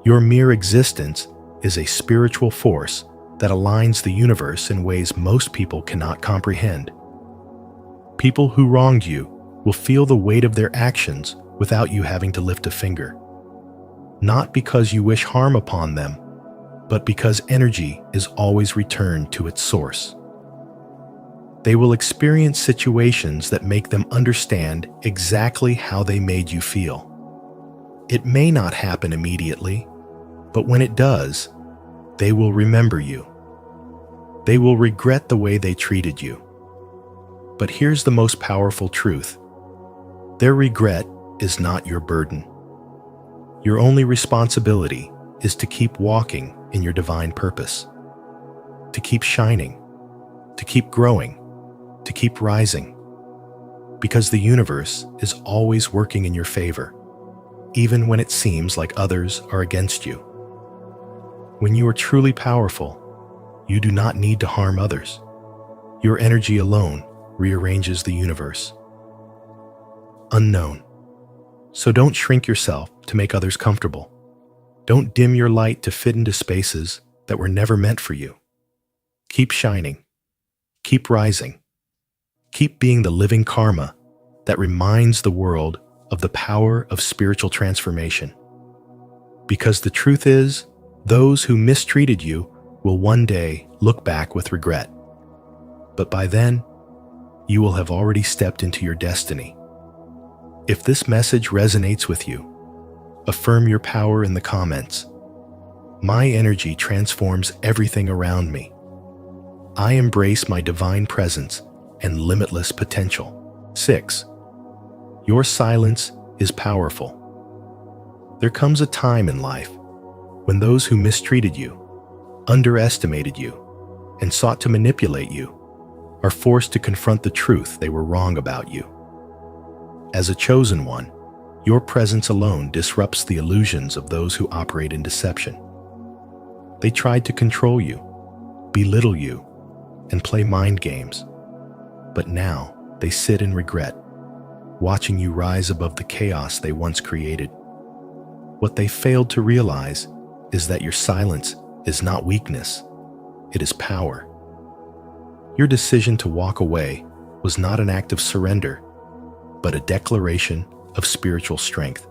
S1: Your mere existence is a spiritual force that aligns the universe in ways most people cannot comprehend. People who wronged you will feel the weight of their actions without you having to lift a finger. Not because you wish harm upon them, but because energy is always returned to its source. They will experience situations that make them understand exactly how they made you feel. It may not happen immediately, but when it does, they will remember you. They will regret the way they treated you. But here's the most powerful truth. Their regret is not your burden. Your only responsibility is to keep walking in your divine purpose, to keep shining, to keep growing, to keep rising, because the universe is always working in your favor, even when it seems like others are against you. When you are truly powerful, you do not need to harm others. Your energy alone rearranges the universe. Unknown. So don't shrink yourself to make others comfortable. Don't dim your light to fit into spaces that were never meant for you. Keep shining. Keep rising. Keep being the living karma that reminds the world of the power of spiritual transformation. Because the truth is, those who mistreated you will one day look back with regret. But by then, you will have already stepped into your destiny. If this message resonates with you, affirm your power in the comments. My energy transforms everything around me. I embrace my divine presence and limitless potential. 6. Your silence is powerful. There comes a time in life when those who mistreated you, underestimated you, and sought to manipulate you are forced to confront the truth they were wrong about you. As a chosen one, your presence alone disrupts the illusions of those who operate in deception. They tried to control you, belittle you, and play mind games. But now they sit in regret, watching you rise above the chaos they once created. What they failed to realize is that your silence is not weakness, it is power. Your decision to walk away was not an act of surrender, but a declaration of spiritual strength.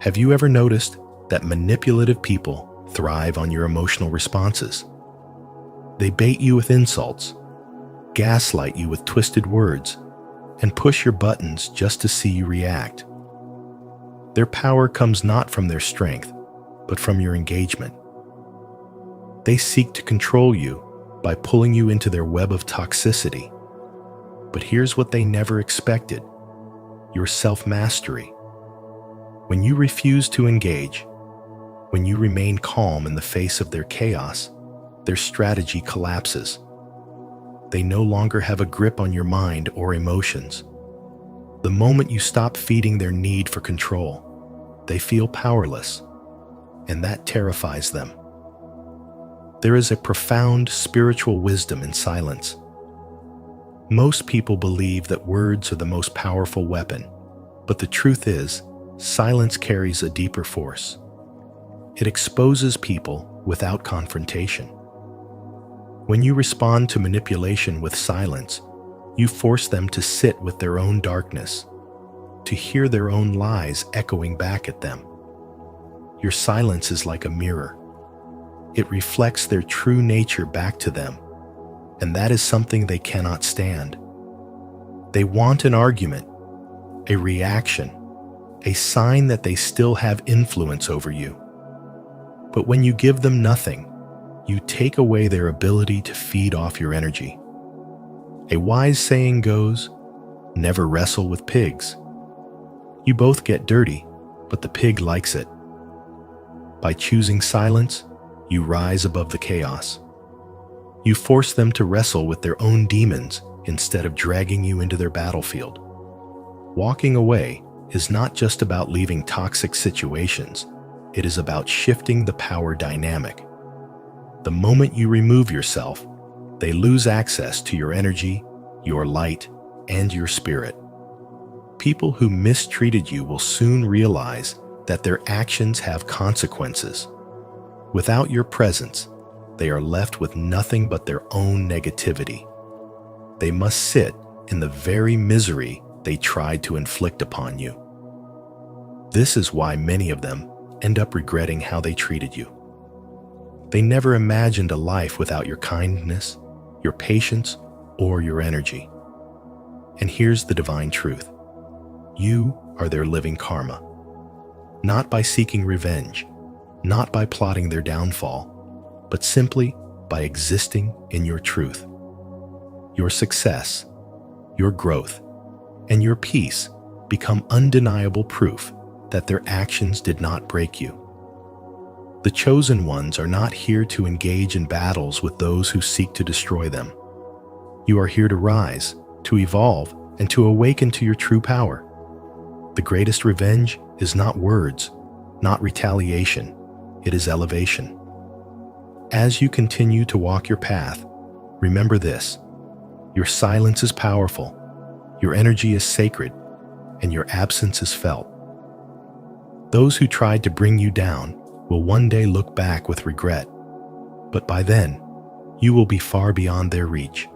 S1: Have you ever noticed that manipulative people thrive on your emotional responses? They bait you with insults, gaslight you with twisted words, and push your buttons just to see you react. Their power comes not from their strength, but from your engagement. They seek to control you by pulling you into their web of toxicity. But here's what they never expected: your self-mastery. When you refuse to engage, when you remain calm in the face of their chaos, their strategy collapses. They no longer have a grip on your mind or emotions. The moment you stop feeding their need for control, they feel powerless. and that terrifies them. There is a profound spiritual wisdom in silence. Most people believe that words are the most powerful weapon, but the truth is, silence carries a deeper force. It exposes people without confrontation. When you respond to manipulation with silence, you force them to sit with their own darkness, to hear their own lies echoing back at them. Your silence is like a mirror. It reflects their true nature back to them, and that is something they cannot stand. They want an argument, a reaction, a sign that they still have influence over you. But when you give them nothing, you take away their ability to feed off your energy. A wise saying goes, "Never wrestle with pigs." You both get dirty, but the pig likes it. By choosing silence, you rise above the chaos. You force them to wrestle with their own demons instead of dragging you into their battlefield. Walking away is not just about leaving toxic situations, it is about shifting the power dynamic. The moment you remove yourself, they lose access to your energy, your light, and your spirit. People who mistreated you will soon realize that their actions have consequences. Without your presence, they are left with nothing but their own negativity. They must sit in the very misery they tried to inflict upon you. This is why many of them end up regretting how they treated you. They never imagined a life without your kindness, your patience, or your energy. And here's the divine truth. You are their living karma. Not by seeking revenge, not by plotting their downfall, but simply by existing in your truth. Your success, your growth, and your peace become undeniable proof that their actions did not break you. The chosen ones are not here to engage in battles with those who seek to destroy them. You are here to rise, to evolve, and to awaken to your true power. The greatest revenge is not words, not retaliation, it is elevation. As you continue to walk your path, remember this: your silence is powerful, your energy is sacred, and your absence is felt. Those who tried to bring you down will one day look back with regret, but by then, you will be far beyond their reach.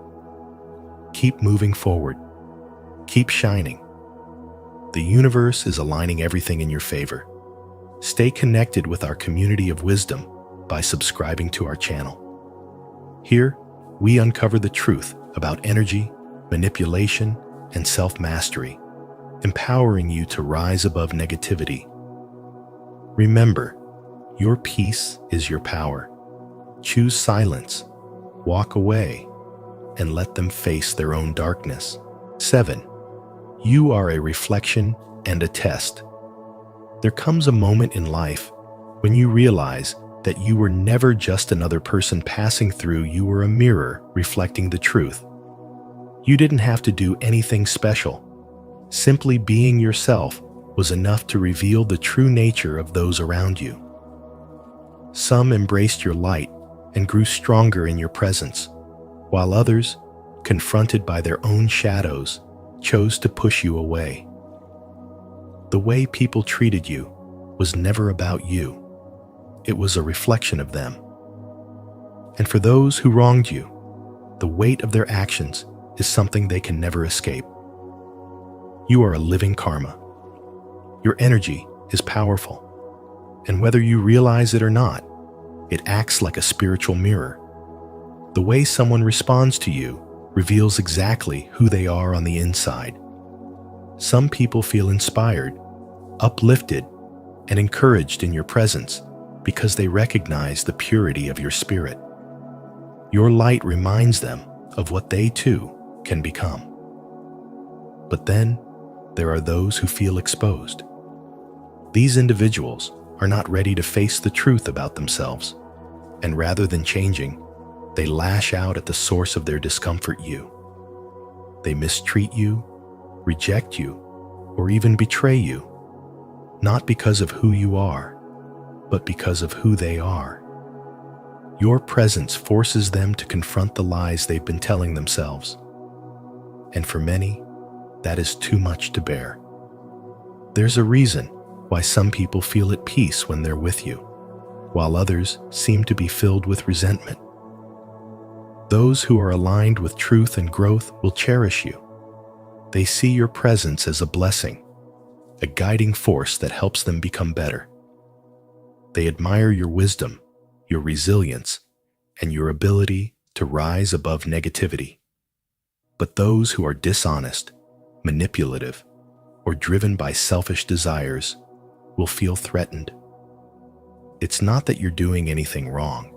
S1: Keep moving forward. Keep shining. The universe is aligning everything in your favor. Stay connected with our community of wisdom by subscribing to our channel. Here, we uncover the truth about energy, manipulation, and self-mastery, empowering you to rise above negativity. Remember, your peace is your power. Choose silence, walk away, and let them face their own darkness. 7. You are a reflection and a test. There comes a moment in life when you realize that you were never just another person passing through, you were a mirror reflecting the truth. You didn't have to do anything special. Simply being yourself was enough to reveal the true nature of those around you. Some embraced your light and grew stronger in your presence, while others, confronted by their own shadows, chose to push you away. The way people treated you was never about you. It was a reflection of them. And for those who wronged you, the weight of their actions is something they can never escape. You are a living karma. Your energy is powerful, and whether you realize it or not, it acts like a spiritual mirror. The way someone responds to you reveals exactly who they are on the inside. Some people feel inspired, uplifted, and encouraged in your presence because they recognize the purity of your spirit. Your light reminds them of what they too can become. But then, there are those who feel exposed. These individuals are not ready to face the truth about themselves, and rather than changing, they lash out at the source of their discomfort, you. They mistreat you, reject you, or even betray you, not because of who you are, but because of who they are. Your presence forces them to confront the lies they've been telling themselves. And for many, that is too much to bear. There's a reason why some people feel at peace when they're with you, while others seem to be filled with resentment. Those who are aligned with truth and growth will cherish you. They see your presence as a blessing, a guiding force that helps them become better. They admire your wisdom, your resilience, and your ability to rise above negativity. But those who are dishonest, manipulative, or driven by selfish desires will feel threatened. It's not that you're doing anything wrong.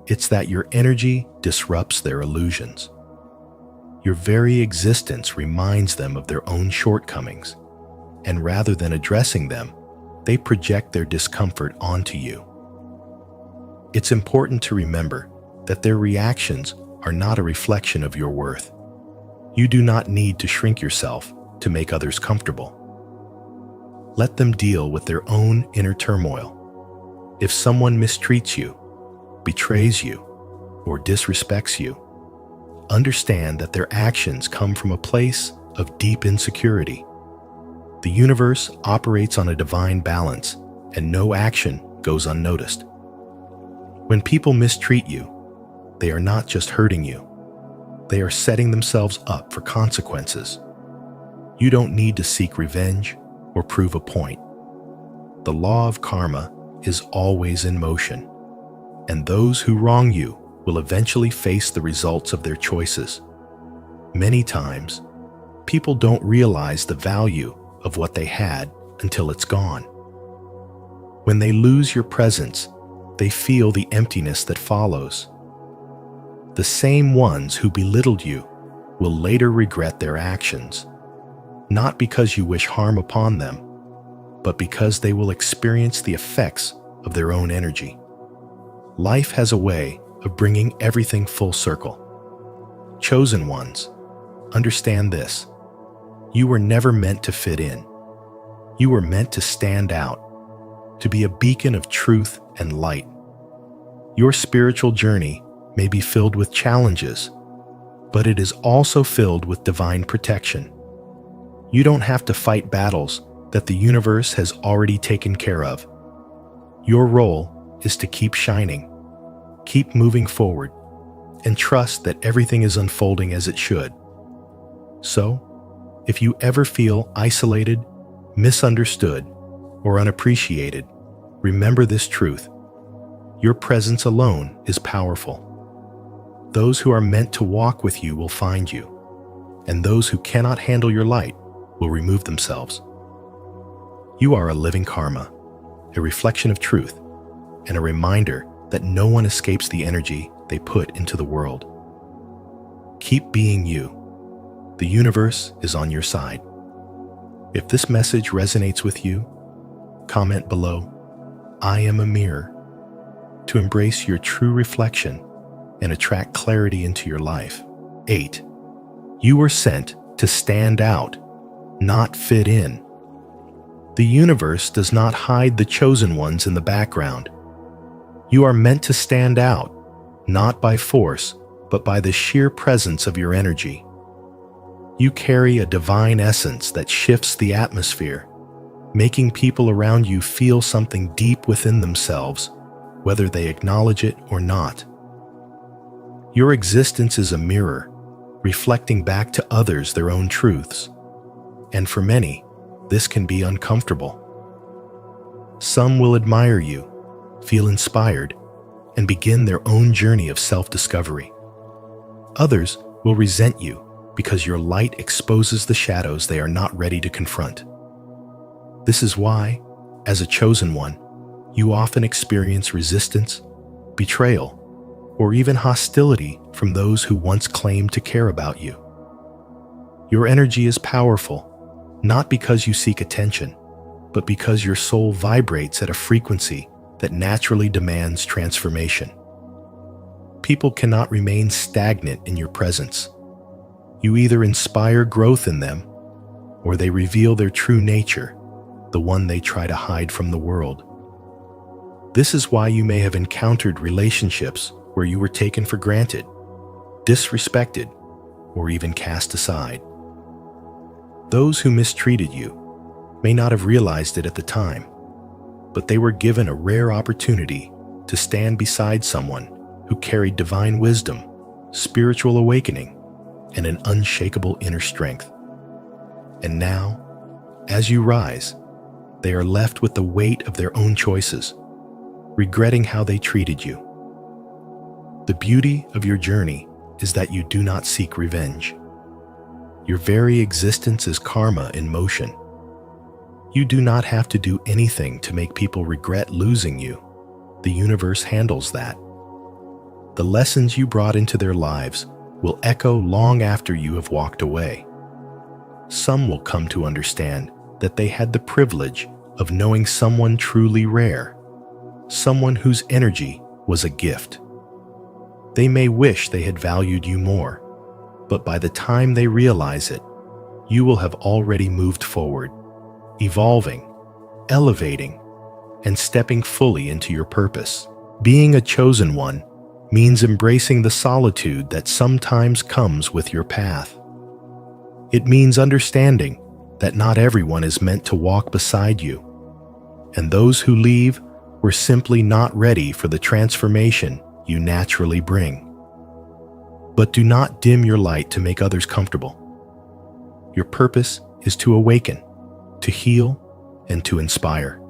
S1: It's that your energy disrupts their illusions. Your very existence reminds them of their own shortcomings, and rather than addressing them, they project their discomfort onto you. It's important to remember that their reactions are not a reflection of your worth. You do not need to shrink yourself to make others comfortable. Let them deal with their own inner turmoil. If someone mistreats you, betrays you, or disrespects you, understand that their actions come from a place of deep insecurity. The universe operates on a divine balance, and no action goes unnoticed. When people mistreat you, they are not just hurting you. They are setting themselves up for consequences. You don't need to seek revenge or prove a point. The law of karma is always in motion, and those who wrong you will eventually face the results of their choices. Many times, people don't realize the value of what they had until it's gone. When they lose your presence, they feel the emptiness that follows. The same ones who belittled you will later regret their actions, not because you wish harm upon them, but because they will experience the effects of their own energy. Life has a way of bringing everything full circle. Chosen ones, understand this. You were never meant to fit in. You were meant to stand out, to be a beacon of truth and light. Your spiritual journey may be filled with challenges, but it is also filled with divine protection. You don't have to fight battles that the universe has already taken care of. Your role is to keep shining, keep moving forward, and trust that everything is unfolding as it should. So, if you ever feel isolated, misunderstood, or unappreciated, remember this truth. Your presence alone is powerful. Those who are meant to walk with you will find you, and those who cannot handle your light will remove themselves. You are a living karma, a reflection of truth, and a reminder that no one escapes the energy they put into the world. Keep being you. The universe is on your side. If this message resonates with you, comment below, "I am a mirror," to embrace your true reflection and attract clarity into your life. 8. You were sent to stand out, not fit in. The universe does not hide the chosen ones in the background. You are meant to stand out, not by force, but by the sheer presence of your energy. You carry a divine essence that shifts the atmosphere, making people around you feel something deep within themselves, whether they acknowledge it or not. Your existence is a mirror, reflecting back to others their own truths. And for many, this can be uncomfortable. Some will admire you, feel inspired, and begin their own journey of self-discovery. Others will resent you because your light exposes the shadows they are not ready to confront. This is why, as a chosen one, you often experience resistance, betrayal, or even hostility from those who once claimed to care about you. Your energy is powerful, not because you seek attention, but because your soul vibrates at a frequency that naturally demands transformation. People cannot remain stagnant in your presence. You either inspire growth in them, or they reveal their true nature, the one they try to hide from the world. This is why you may have encountered relationships where you were taken for granted, disrespected, or even cast aside. Those who mistreated you may not have realized it at the time, but they were given a rare opportunity to stand beside someone who carried divine wisdom, spiritual awakening, and an unshakable inner strength. And now, as you rise, they are left with the weight of their own choices, regretting how they treated you. The beauty of your journey is that you do not seek revenge. Your very existence is karma in motion. You do not have to do anything to make people regret losing you. The universe handles that. The lessons you brought into their lives will echo long after you have walked away. Some will come to understand that they had the privilege of knowing someone truly rare, someone whose energy was a gift. They may wish they had valued you more, but by the time they realize it, you will have already moved forward, evolving, elevating, and stepping fully into your purpose. Being a chosen one means embracing the solitude that sometimes comes with your path. It means understanding that not everyone is meant to walk beside you, and those who leave were simply not ready for the transformation you naturally bring. But do not dim your light to make others comfortable. Your purpose is to awaken, to heal, and to inspire.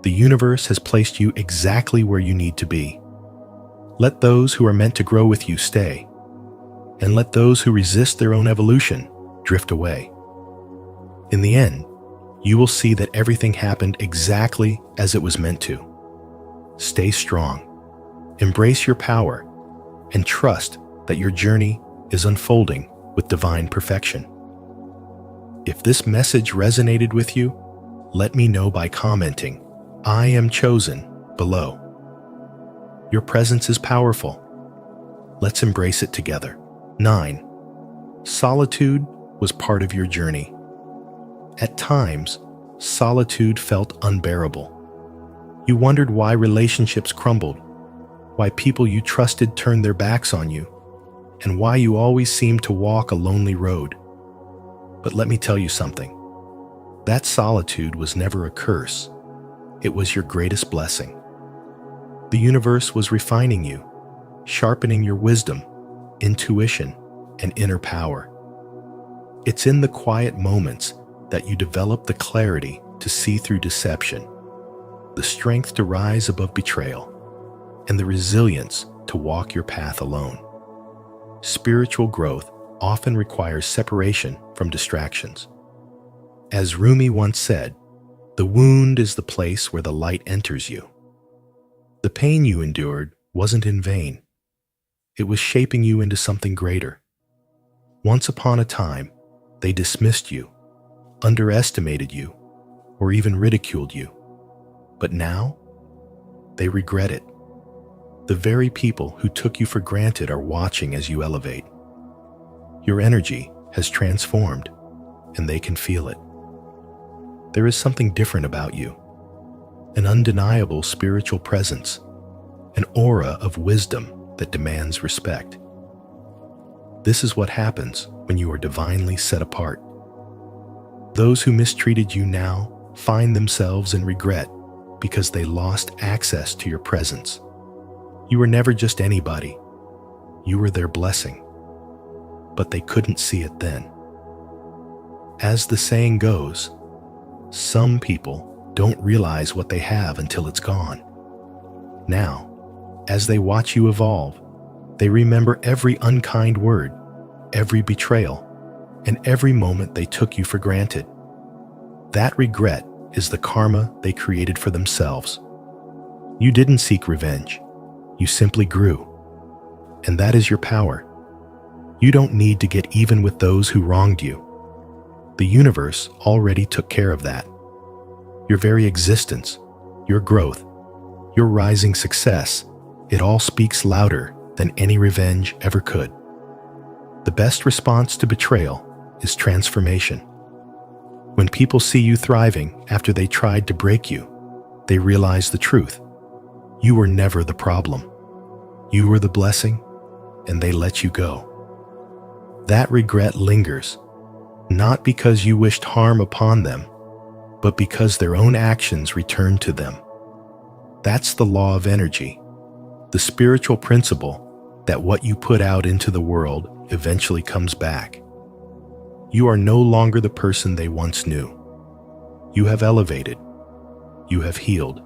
S1: The universe has placed you exactly where you need to be. Let those who are meant to grow with you stay, and let those who resist their own evolution drift away. In the end, you will see that everything happened exactly as it was meant to. Stay strong, embrace your power, and trust that your journey is unfolding with divine perfection. If this message resonated with you, let me know by commenting, "I am chosen," below. Your presence is powerful. Let's embrace it together. 9. Solitude was part of your journey. At times, solitude felt unbearable. You wondered why relationships crumbled, why people you trusted turned their backs on you, and why you always seemed to walk a lonely road. But let me tell you something. That solitude was never a curse. It was your greatest blessing. The universe was refining you, sharpening your wisdom, intuition, and inner power. It's in the quiet moments that you develop the clarity to see through deception, the strength to rise above betrayal, and the resilience to walk your path alone. Spiritual growth often requires separation from distractions. As Rumi once said, "The wound is the place where the light enters you." The pain you endured wasn't in vain. It was shaping you into something greater. Once upon a time, they dismissed you, underestimated you, or even ridiculed you. But now, they regret it. The very people who took you for granted are watching as you elevate. Your energy has transformed, and they can feel it. There is something different about you, an undeniable spiritual presence, an aura of wisdom that demands respect. This is what happens when you are divinely set apart. Those who mistreated you now find themselves in regret because they lost access to your presence. You were never just anybody. You were their blessing. But they couldn't see it then. As the saying goes, some people don't realize what they have until it's gone. Now, as they watch you evolve, they remember every unkind word, every betrayal, and every moment they took you for granted. That regret is the karma they created for themselves. You didn't seek revenge. You simply grew. And that is your power. You don't need to get even with those who wronged you. The universe already took care of that. Your very existence, your growth, your rising success, it all speaks louder than any revenge ever could. The best response to betrayal is transformation. When people see you thriving after they tried to break you, they realize the truth. You were never the problem. You were the blessing, and they let you go. That regret lingers, not because you wished harm upon them, but because their own actions returned to them. That's the law of energy, the spiritual principle that what you put out into the world eventually comes back. You are no longer the person they once knew. You have elevated. You have healed.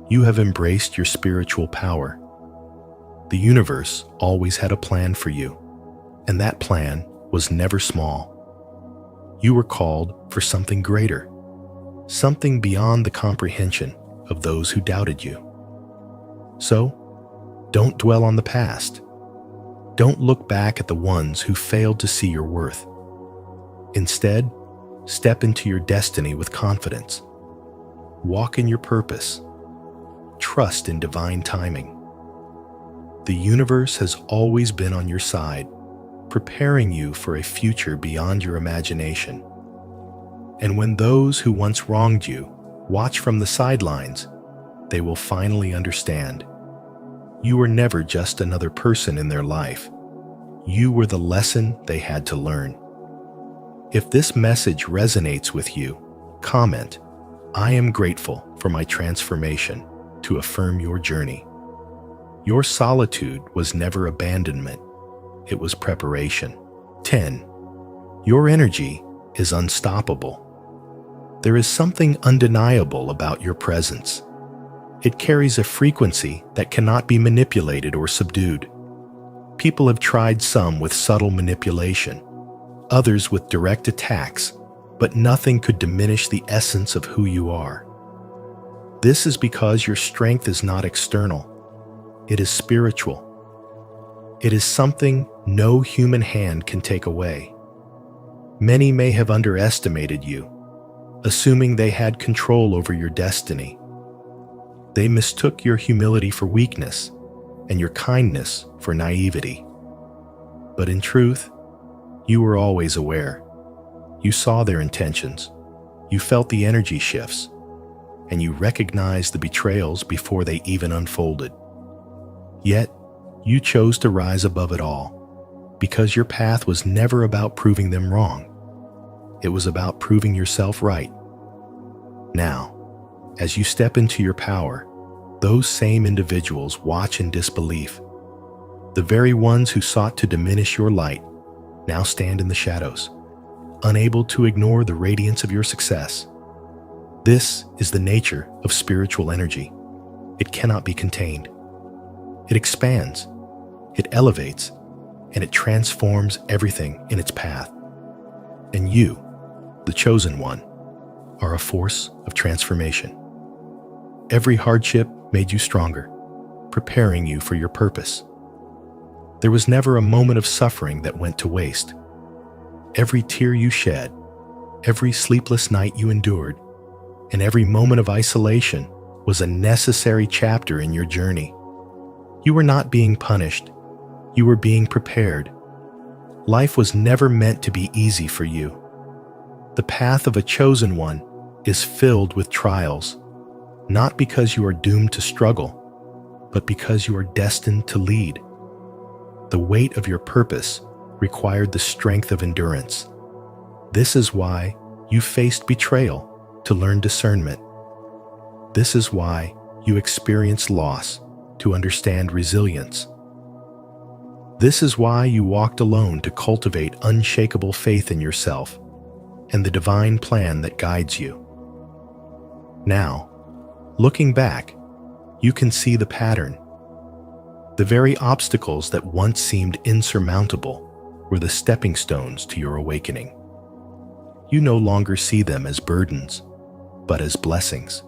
S1: You have embraced your spiritual power. The universe always had a plan for you, and that plan was never small. You were called for something greater, something beyond the comprehension of those who doubted you. So, don't dwell on the past. Don't look back at the ones who failed to see your worth. Instead, step into your destiny with confidence. Walk in your purpose. Trust in divine timing. The universe has always been on your side, preparing you for a future beyond your imagination. And when those who once wronged you watch from the sidelines, they will finally understand. You were never just another person in their life. You were the lesson they had to learn. If this message resonates with you, comment, "I am grateful for my transformation," to affirm your journey. Your solitude was never abandonment. It was preparation. 10. Your energy is unstoppable. There is something undeniable about your presence. It carries a frequency that cannot be manipulated or subdued. People have tried, some with subtle manipulation, others with direct attacks, but nothing could diminish the essence of who you are. This is because your strength is not external. It is spiritual. It is something no human hand can take away. Many may have underestimated you, assuming they had control over your destiny. They mistook your humility for weakness and your kindness for naivety. But in truth, you were always aware. You saw their intentions. You felt the energy shifts, and you recognized the betrayals before they even unfolded. Yet, you chose to rise above it all, because your path was never about proving them wrong. It was about proving yourself right. Now, as you step into your power, those same individuals watch in disbelief. The very ones who sought to diminish your light now stand in the shadows, unable to ignore the radiance of your success. This is the nature of spiritual energy. It cannot be contained. It expands, it elevates, and it transforms everything in its path. And you, the chosen one, are a force of transformation. Every hardship made you stronger, preparing you for your purpose. There was never a moment of suffering that went to waste. Every tear you shed, every sleepless night you endured, and every moment of isolation was a necessary chapter in your journey. You were not being punished. You were being prepared. Life was never meant to be easy for you. The path of a chosen one is filled with trials, not because you are doomed to struggle, but because you are destined to lead. The weight of your purpose required the strength of endurance. This is why you faced betrayal to learn discernment. This is why you experienced loss to understand resilience. This is why you walked alone to cultivate unshakable faith in yourself and the divine plan that guides you. Now, looking back, you can see the pattern. The very obstacles that once seemed insurmountable were the stepping stones to your awakening. You no longer see them as burdens, but as blessings.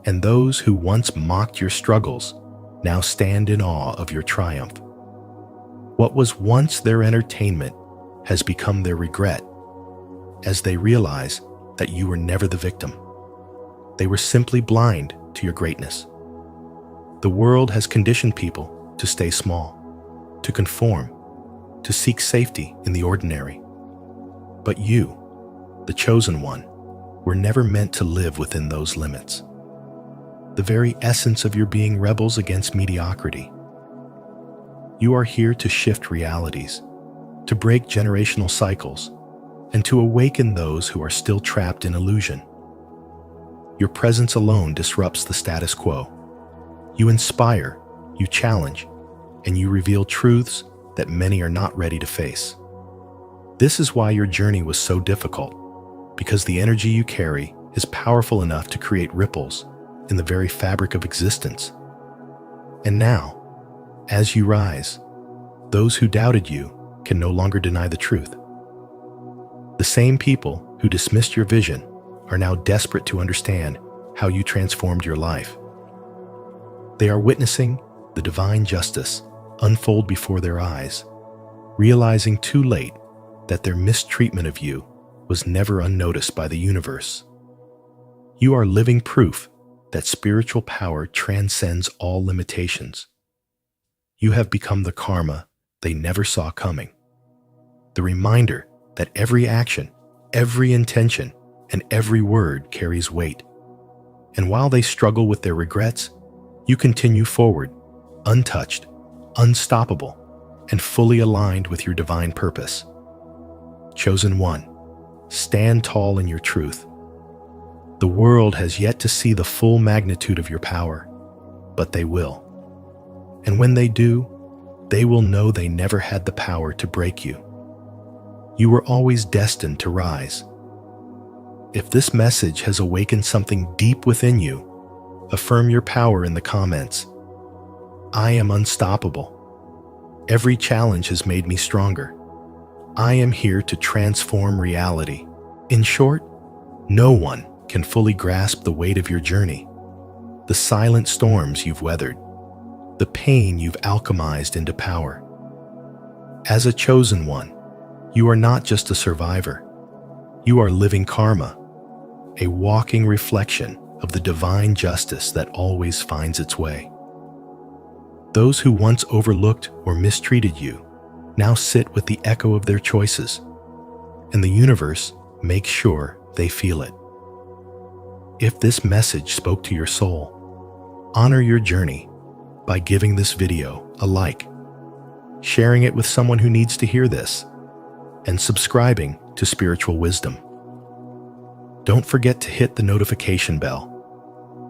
S1: And those who once mocked your struggles now stand in awe of your triumph. What was once their entertainment has become their regret, as they realize that you were never the victim. They were simply blind to your greatness. The world has conditioned people to stay small, to conform, to seek safety in the ordinary. But you, the chosen one, were never meant to live within those limits. the very essence of your being rebels against mediocrity. You are here to shift realities, to break generational cycles, and to awaken those who are still trapped in illusion. Your presence alone disrupts the status quo. You inspire, you challenge, and you reveal truths that many are not ready to face. This is why your journey was so difficult, because the energy you carry is powerful enough to create ripples in the very fabric of existence. And now, as you rise, those who doubted you can no longer deny the truth. The same people who dismissed your vision are now desperate to understand how you transformed your life. They are witnessing the divine justice unfold before their eyes, realizing too late that their mistreatment of you was never unnoticed by the universe. You are living proof that spiritual power transcends all limitations. You have become the karma they never saw coming. The reminder that every action, every intention, and every word carries weight. And while they struggle with their regrets, you continue forward, untouched, unstoppable, and fully aligned with your divine purpose. Chosen one, stand tall in your truth. The world has yet to see the full magnitude of your power, but they will. And when they do, they will know they never had the power to break you. You were always destined to rise. If this message has awakened something deep within you, affirm your power in the comments. I am unstoppable. Every challenge has made me stronger. I am here to transform reality. In short, no one can fully grasp the weight of your journey, the silent storms you've weathered, the pain you've alchemized into power. As a chosen one, you are not just a survivor. You are living karma, a walking reflection of the divine justice that always finds its way. Those who once overlooked or mistreated you now sit with the echo of their choices, and the universe makes sure they feel it. If this message spoke to your soul, honor your journey by giving this video a like, sharing it with someone who needs to hear this, and subscribing to Spiritual Wisdom. Don't forget to hit the notification bell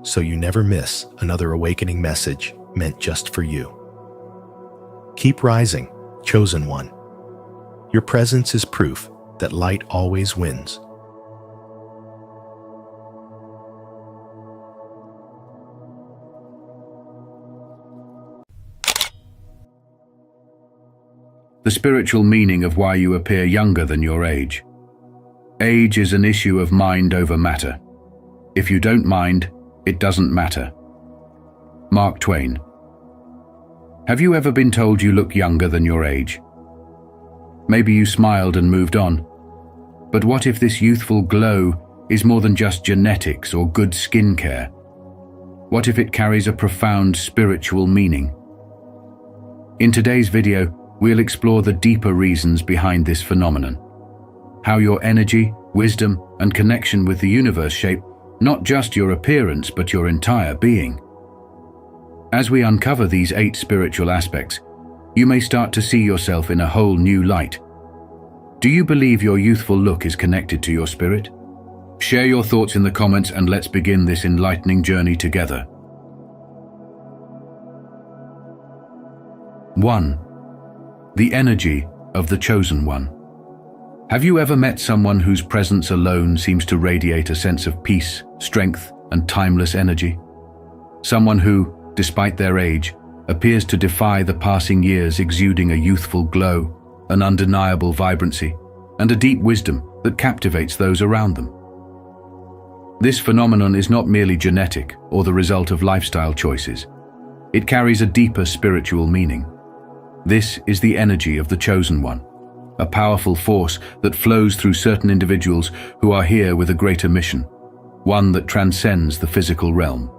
S1: so you never miss another awakening message meant just for you. Keep rising, chosen one. Your presence is proof that light always wins.
S2: The spiritual meaning of why you appear younger than your age. Age is an issue of mind over matter. If you don't mind, it doesn't matter. Mark Twain. Have you ever been told you look younger than your age? Maybe you smiled and moved on. But what if this youthful glow is more than just genetics or good skincare? What if it carries a profound spiritual meaning? In today's video, we'll explore the deeper reasons behind this phenomenon. How your energy, wisdom, and connection with the universe shape not just your appearance but your entire being. As we uncover these 8 spiritual aspects, you may start to see yourself in a whole new light. Do you believe your youthful look is connected to your spirit? Share your thoughts in the comments and let's begin this enlightening journey together. 1. The energy of the chosen one. Have you ever met someone whose presence alone seems to radiate a sense of peace, strength, and timeless energy? Someone who, despite their age, appears to defy the passing years, exuding a youthful glow, an undeniable vibrancy, and a deep wisdom that captivates those around them. This phenomenon is not merely genetic or the result of lifestyle choices. It carries a deeper spiritual meaning. This is the energy of the chosen one, a powerful force that flows through certain individuals who are here with a greater mission, one that transcends the physical realm.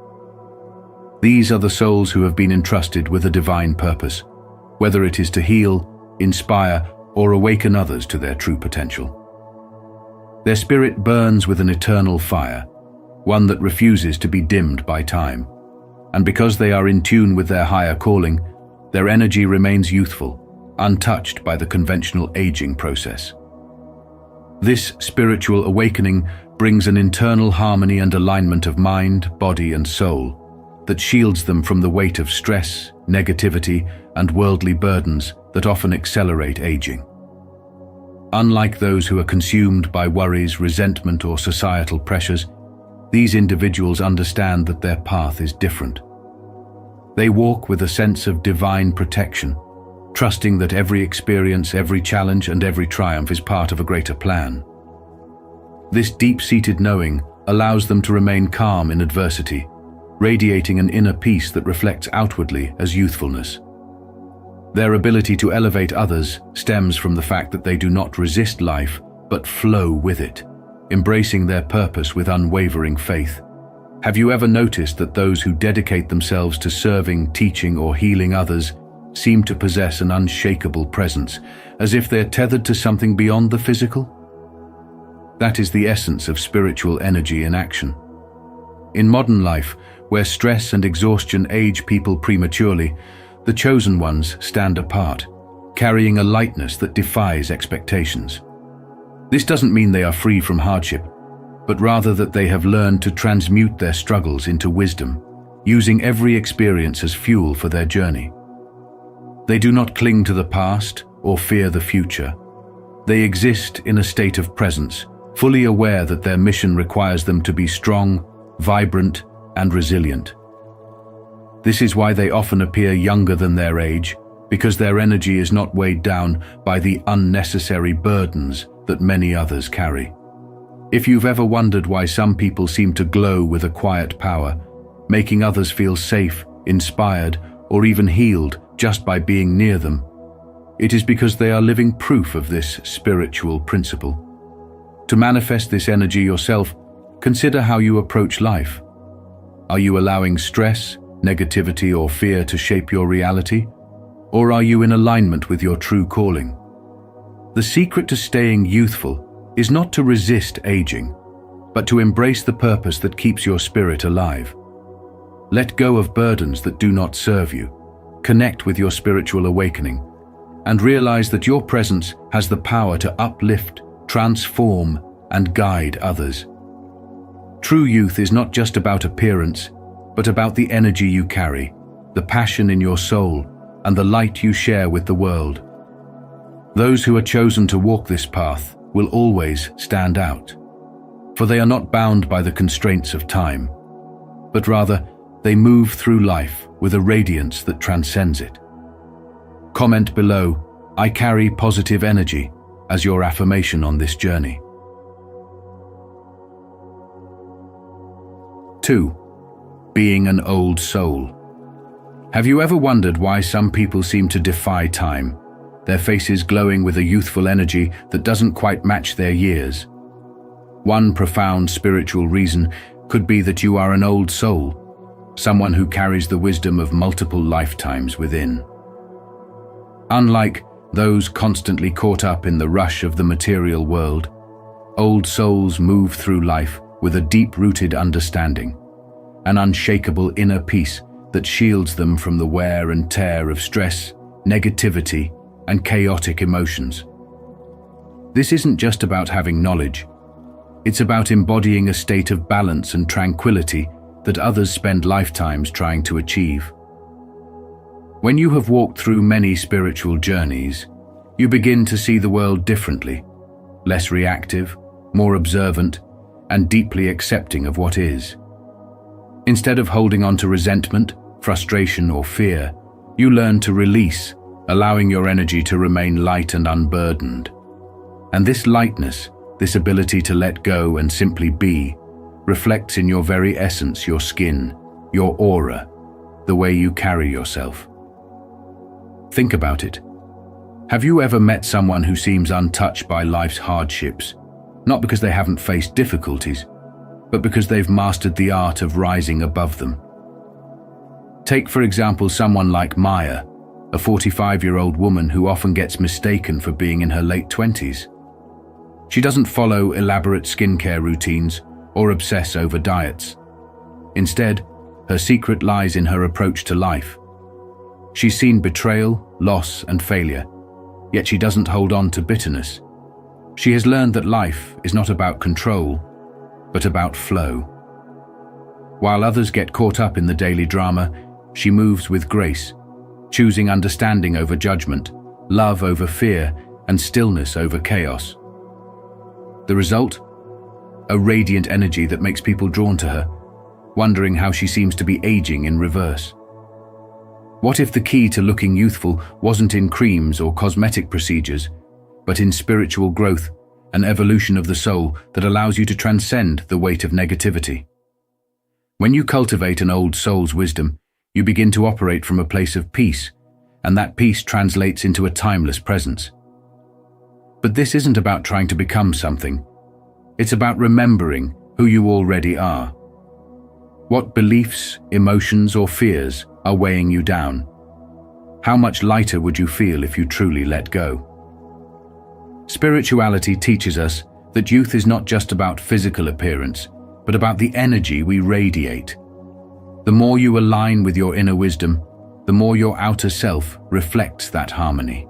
S2: These are the souls who have been entrusted with a divine purpose, whether it is to heal, inspire, or awaken others to their true potential. Their spirit burns with an eternal fire, one that refuses to be dimmed by time. and because they are in tune with their higher calling, their energy remains youthful, untouched by the conventional aging process. This spiritual awakening brings an internal harmony and alignment of mind, body, and soul that shields them from the weight of stress, negativity, and worldly burdens that often accelerate aging. Unlike those who are consumed by worries, resentment, or societal pressures, these individuals understand that their path is different. They walk with a sense of divine protection, trusting that every experience, every challenge, and every triumph is part of a greater plan. This deep-seated knowing allows them to remain calm in adversity, radiating an inner peace that reflects outwardly as youthfulness. Their ability to elevate others stems from the fact that they do not resist life, but flow with it, embracing their purpose with unwavering faith. Have you ever noticed that those who dedicate themselves to serving, teaching, or healing others seem to possess an unshakable presence, as if they're tethered to something beyond the physical? That is the essence of spiritual energy in action. In modern life, where stress and exhaustion age people prematurely, the chosen ones stand apart, carrying a lightness that defies expectations. This doesn't mean they are free from hardship, but rather that they have learned to transmute their struggles into wisdom, using every experience as fuel for their journey. They do not cling to the past or fear the future. They exist in a state of presence, fully aware that their mission requires them to be strong, vibrant, and resilient. This is why they often appear younger than their age, because their energy is not weighed down by the unnecessary burdens that many others carry. If you've ever wondered why some people seem to glow with a quiet power, making others feel safe, inspired, or even healed just by being near them, it is because they are living proof of this spiritual principle. To manifest this energy yourself, consider how you approach life. Are you allowing stress, negativity, or fear to shape your reality? Or are you in alignment with your true calling? The secret to staying youthful is not to resist aging, but to embrace the purpose that keeps your spirit alive. Let go of burdens that do not serve you, connect with your spiritual awakening, and realize that your presence has the power to uplift, transform, and guide others. True youth is not just about appearance, but about the energy you carry, the passion in your soul, and the light you share with the world. Those who are chosen to walk this path will always stand out, for they are not bound by the constraints of time, but rather they move through life with a radiance that transcends it. Comment below, "I carry positive energy," as your affirmation on this journey. 2. Being an old soul. Have you ever wondered why some people seem to defy time, their faces glowing with a youthful energy that doesn't quite match their years? One profound spiritual reason could be that you are an old soul, someone who carries the wisdom of multiple lifetimes within. Unlike those constantly caught up in the rush of the material world, old souls move through life with a deep-rooted understanding, an unshakable inner peace that shields them from the wear and tear of stress, negativity, and chaotic emotions. This isn't just about having knowledge. It's about embodying a state of balance and tranquility that others spend lifetimes trying to achieve. When you have walked through many spiritual journeys, you begin to see the world differently, less reactive, more observant, and deeply accepting of what is. Instead of holding on to resentment, frustration, or fear, you learn to release, allowing your energy to remain light and unburdened. And this lightness, this ability to let go and simply be, reflects in your very essence, your skin, your aura, the way you carry yourself. Think about it. Have you ever met someone who seems untouched by life's hardships, not because they haven't faced difficulties, but because they've mastered the art of rising above them? Take, for example, someone like Maya, a 45-year-old woman who often gets mistaken for being in her late 20s. She doesn't follow elaborate skincare routines or obsess over diets. Instead, Her secret lies in her approach to life. She's seen betrayal, loss, and failure, yet she doesn't hold on to bitterness. She has learned that life is not about control, but about flow. While others get caught up in the daily drama, she moves with grace, choosing understanding over judgment, love over fear, and stillness over chaos. The result? A radiant energy that makes people drawn to her, wondering how she seems to be aging in reverse. What if the key to looking youthful wasn't in creams or cosmetic procedures, but in spiritual growth, an evolution of the soul that allows you to transcend the weight of negativity? When you cultivate an old soul's wisdom, you begin to operate from a place of peace, and that peace translates into a timeless presence. But this isn't about trying to become something. It's about remembering who you already are. What beliefs, emotions, or fears are weighing you down? How much lighter would you feel if you truly let go? Spirituality teaches us that youth is not just about physical appearance, but about the energy we radiate. The more you align with your inner wisdom, the more your outer self reflects that harmony.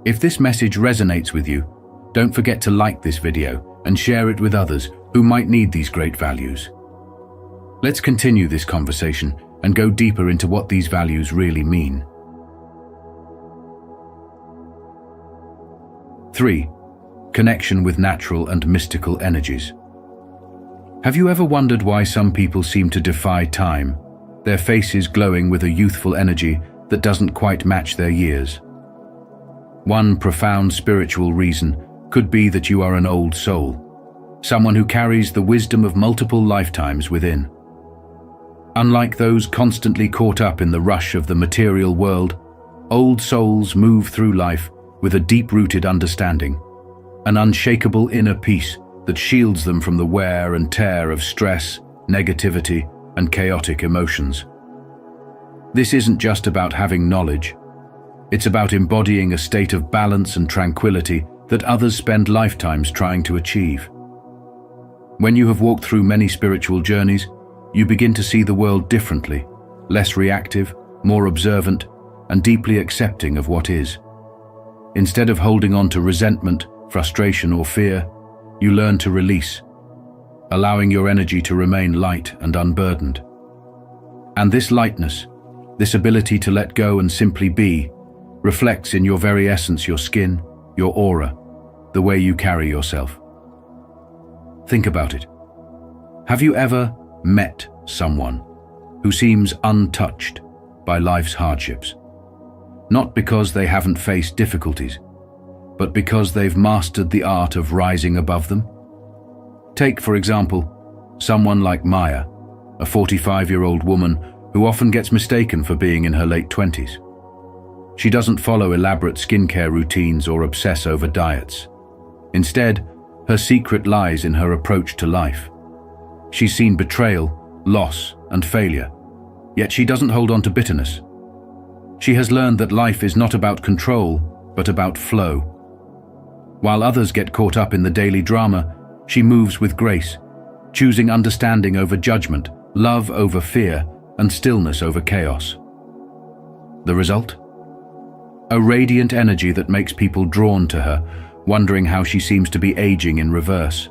S2: If this message resonates with you, don't forget to like this video and share it with others who might need these great values. Let's continue this conversation and go deeper into what these values really mean. 3. Connection with natural and mystical energies. Have you ever wondered why some people seem to defy time, their faces glowing with a youthful energy that doesn't quite match their years? One profound spiritual reason could be that you are an old soul, someone who carries the wisdom of multiple lifetimes within. Unlike those constantly caught up in the rush of the material world, old souls move through life with a deep-rooted understanding, an unshakable inner peace that shields them from the wear and tear of stress, negativity, and chaotic emotions. This isn't just about having knowledge. It's about embodying a state of balance and tranquility that others spend lifetimes trying to achieve. When you have walked through many spiritual journeys, you begin to see the world differently, less reactive, more observant, and deeply accepting of what is. Instead of holding on to resentment, frustration, or fear, you learn to release, allowing your energy to remain light and unburdened. And this lightness, this ability to let go and simply be, reflects in your very essence, your skin, your aura, the way you carry yourself. Think about it. Have you ever met someone who seems untouched by life's hardships? Not because they haven't faced difficulties, but because they've mastered the art of rising above them? Take, for example, someone like Maya, a 45-year-old woman who often gets mistaken for being in her late 20s. She doesn't follow elaborate skincare routines or obsess over diets. Instead, her secret lies in her approach to life. She's seen betrayal, loss, and failure, yet she doesn't hold on to bitterness. She has learned that life is not about control, but about flow. While others get caught up in the daily drama, she moves with grace, choosing understanding over judgment, love over fear, and stillness over chaos. The result? A radiant energy that makes people drawn to her, wondering how she seems to be aging in reverse.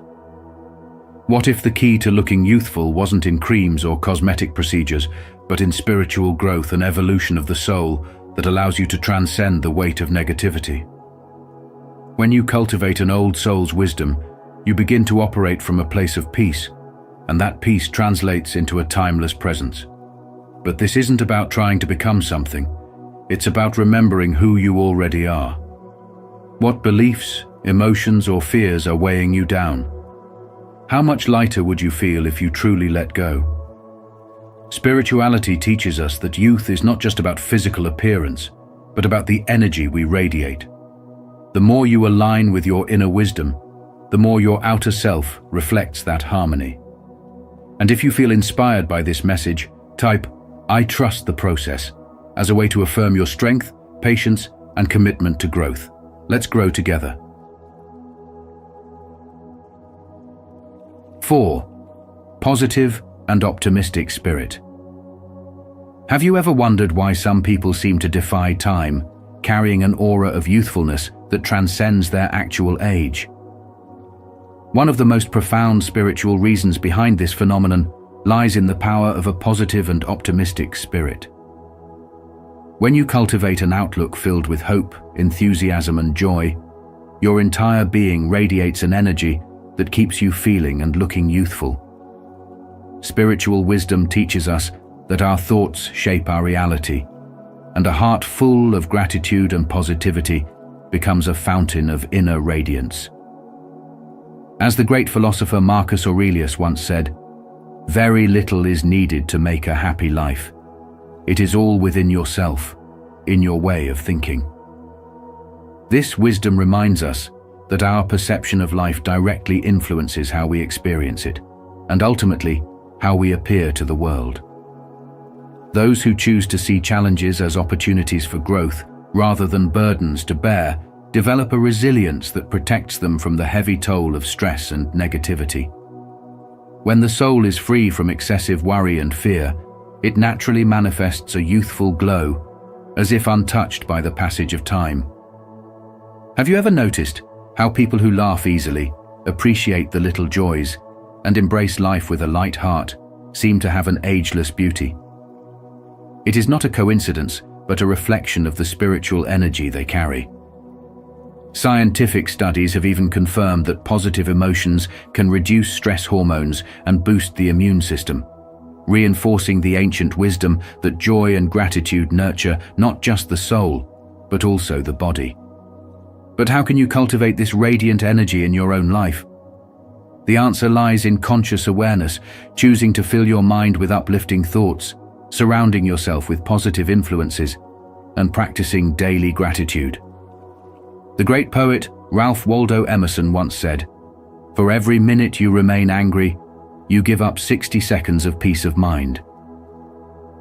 S2: What if the key to looking youthful wasn't in creams or cosmetic procedures, but in spiritual growth and evolution of the soul that allows you to transcend the weight of negativity? When you cultivate an old soul's wisdom, you begin to operate from a place of peace, and that peace translates into a timeless presence. But this isn't about trying to become something. It's about remembering who you already are. What beliefs, emotions, or fears are weighing you down? How much lighter would you feel if you truly let go? Spirituality teaches us that youth is not just about physical appearance, but about the energy we radiate. The more you align with your inner wisdom, the more your outer self reflects that harmony. And if you feel inspired by this message, type "I trust the process" as a way to affirm your strength, patience, and commitment to growth. Let's grow together. 4. Positive, and optimistic spirit. Have you ever wondered why some people seem to defy time, carrying an aura of youthfulness that transcends their actual age? One of the most profound spiritual reasons behind this phenomenon lies in the power of a positive and optimistic spirit. When you cultivate an outlook filled with hope, enthusiasm, and joy, your entire being radiates an energy that keeps you feeling and looking youthful. Spiritual wisdom teaches us that our thoughts shape our reality, and a heart full of gratitude and positivity becomes a fountain of inner radiance. As the great philosopher Marcus Aurelius once said, "Very little is needed to make a happy life. It is all within yourself, in your way of thinking." This wisdom reminds us that our perception of life directly influences how we experience it, and ultimately, how we appear to the world. Those who choose to see challenges as opportunities for growth, rather than burdens to bear, develop a resilience that protects them from the heavy toll of stress and negativity. When the soul is free from excessive worry and fear, it naturally manifests a youthful glow, as if untouched by the passage of time. Have you ever noticed how people who laugh easily, appreciate the little joys, and embrace life with a light heart seem to have an ageless beauty? It is not a coincidence, but a reflection of the spiritual energy they carry. Scientific studies have even confirmed that positive emotions can reduce stress hormones and boost the immune system, reinforcing the ancient wisdom that joy and gratitude nurture not just the soul, but also the body. But how can you cultivate this radiant energy in your own life? The answer lies in conscious awareness, choosing to fill your mind with uplifting thoughts, surrounding yourself with positive influences, and practicing daily gratitude. The great poet Ralph Waldo Emerson once said, "For every minute you remain angry, you give up 60 seconds of peace of mind."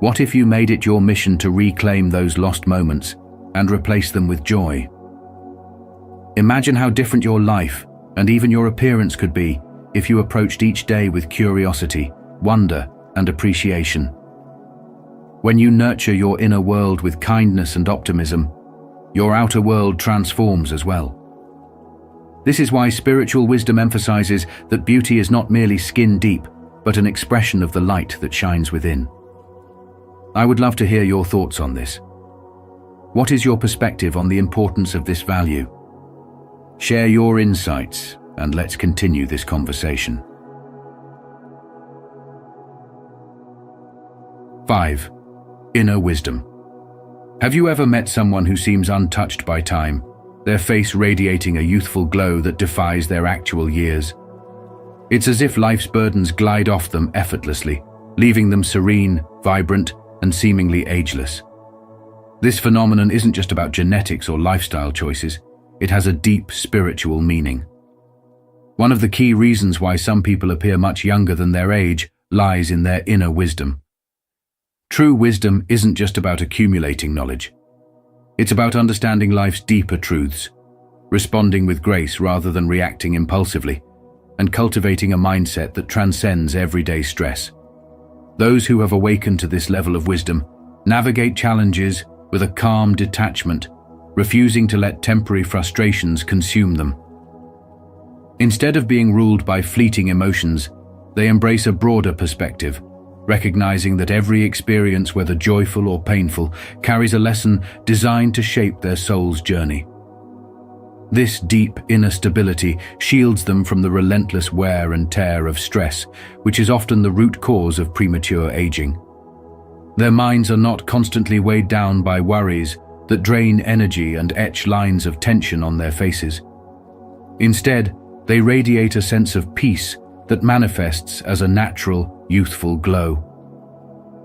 S2: What if you made it your mission to reclaim those lost moments and replace them with joy? Imagine how different your life and even your appearance could be if you approached each day with curiosity, wonder, and appreciation. When you nurture your inner world with kindness and optimism, your outer world transforms as well. This is why spiritual wisdom emphasizes that beauty is not merely skin deep, but an expression of the light that shines within. I would love to hear your thoughts on this. What is your perspective on the importance of this value? Share your insights, and let's continue this conversation. 5. Inner wisdom. Have you ever met someone who seems untouched by time, their face radiating a youthful glow that defies their actual years? It's as if life's burdens glide off them effortlessly, leaving them serene, vibrant, and seemingly ageless. This phenomenon isn't just about genetics or lifestyle choices. It has a deep spiritual meaning. One of the key reasons why some people appear much younger than their age lies in their inner wisdom. True wisdom isn't just about accumulating knowledge. It's about understanding life's deeper truths, responding with grace rather than reacting impulsively, and cultivating a mindset that transcends everyday stress. Those who have awakened to this level of wisdom navigate challenges with a calm detachment, refusing to let temporary frustrations consume them. Instead of being ruled by fleeting emotions, they embrace a broader perspective, recognizing that every experience, whether joyful or painful, carries a lesson designed to shape their soul's journey. This deep inner stability shields them from the relentless wear and tear of stress, which is often the root cause of premature aging. Their minds are not constantly weighed down by worries that drain energy and etch lines of tension on their faces. Instead, they radiate a sense of peace that manifests as a natural, youthful glow.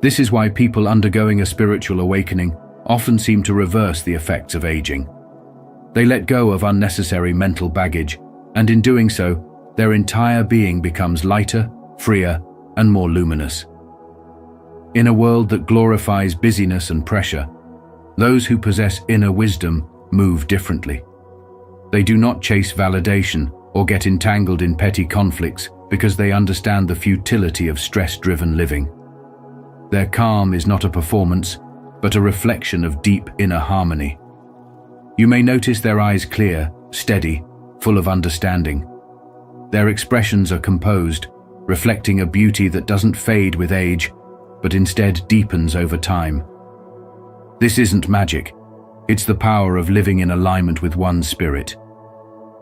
S2: This is why people undergoing a spiritual awakening often seem to reverse the effects of aging. They let go of unnecessary mental baggage, and in doing so, their entire being becomes lighter, freer, and more luminous. In a world that glorifies busyness and pressure, those who possess inner wisdom move differently. They do not chase validation or get entangled in petty conflicts, because they understand the futility of stress-driven living. Their calm is not a performance, but a reflection of deep inner harmony. You may notice their eyes clear, steady, full of understanding. Their expressions are composed, reflecting a beauty that doesn't fade with age, but instead deepens over time. This isn't magic. It's the power of living in alignment with one's spirit.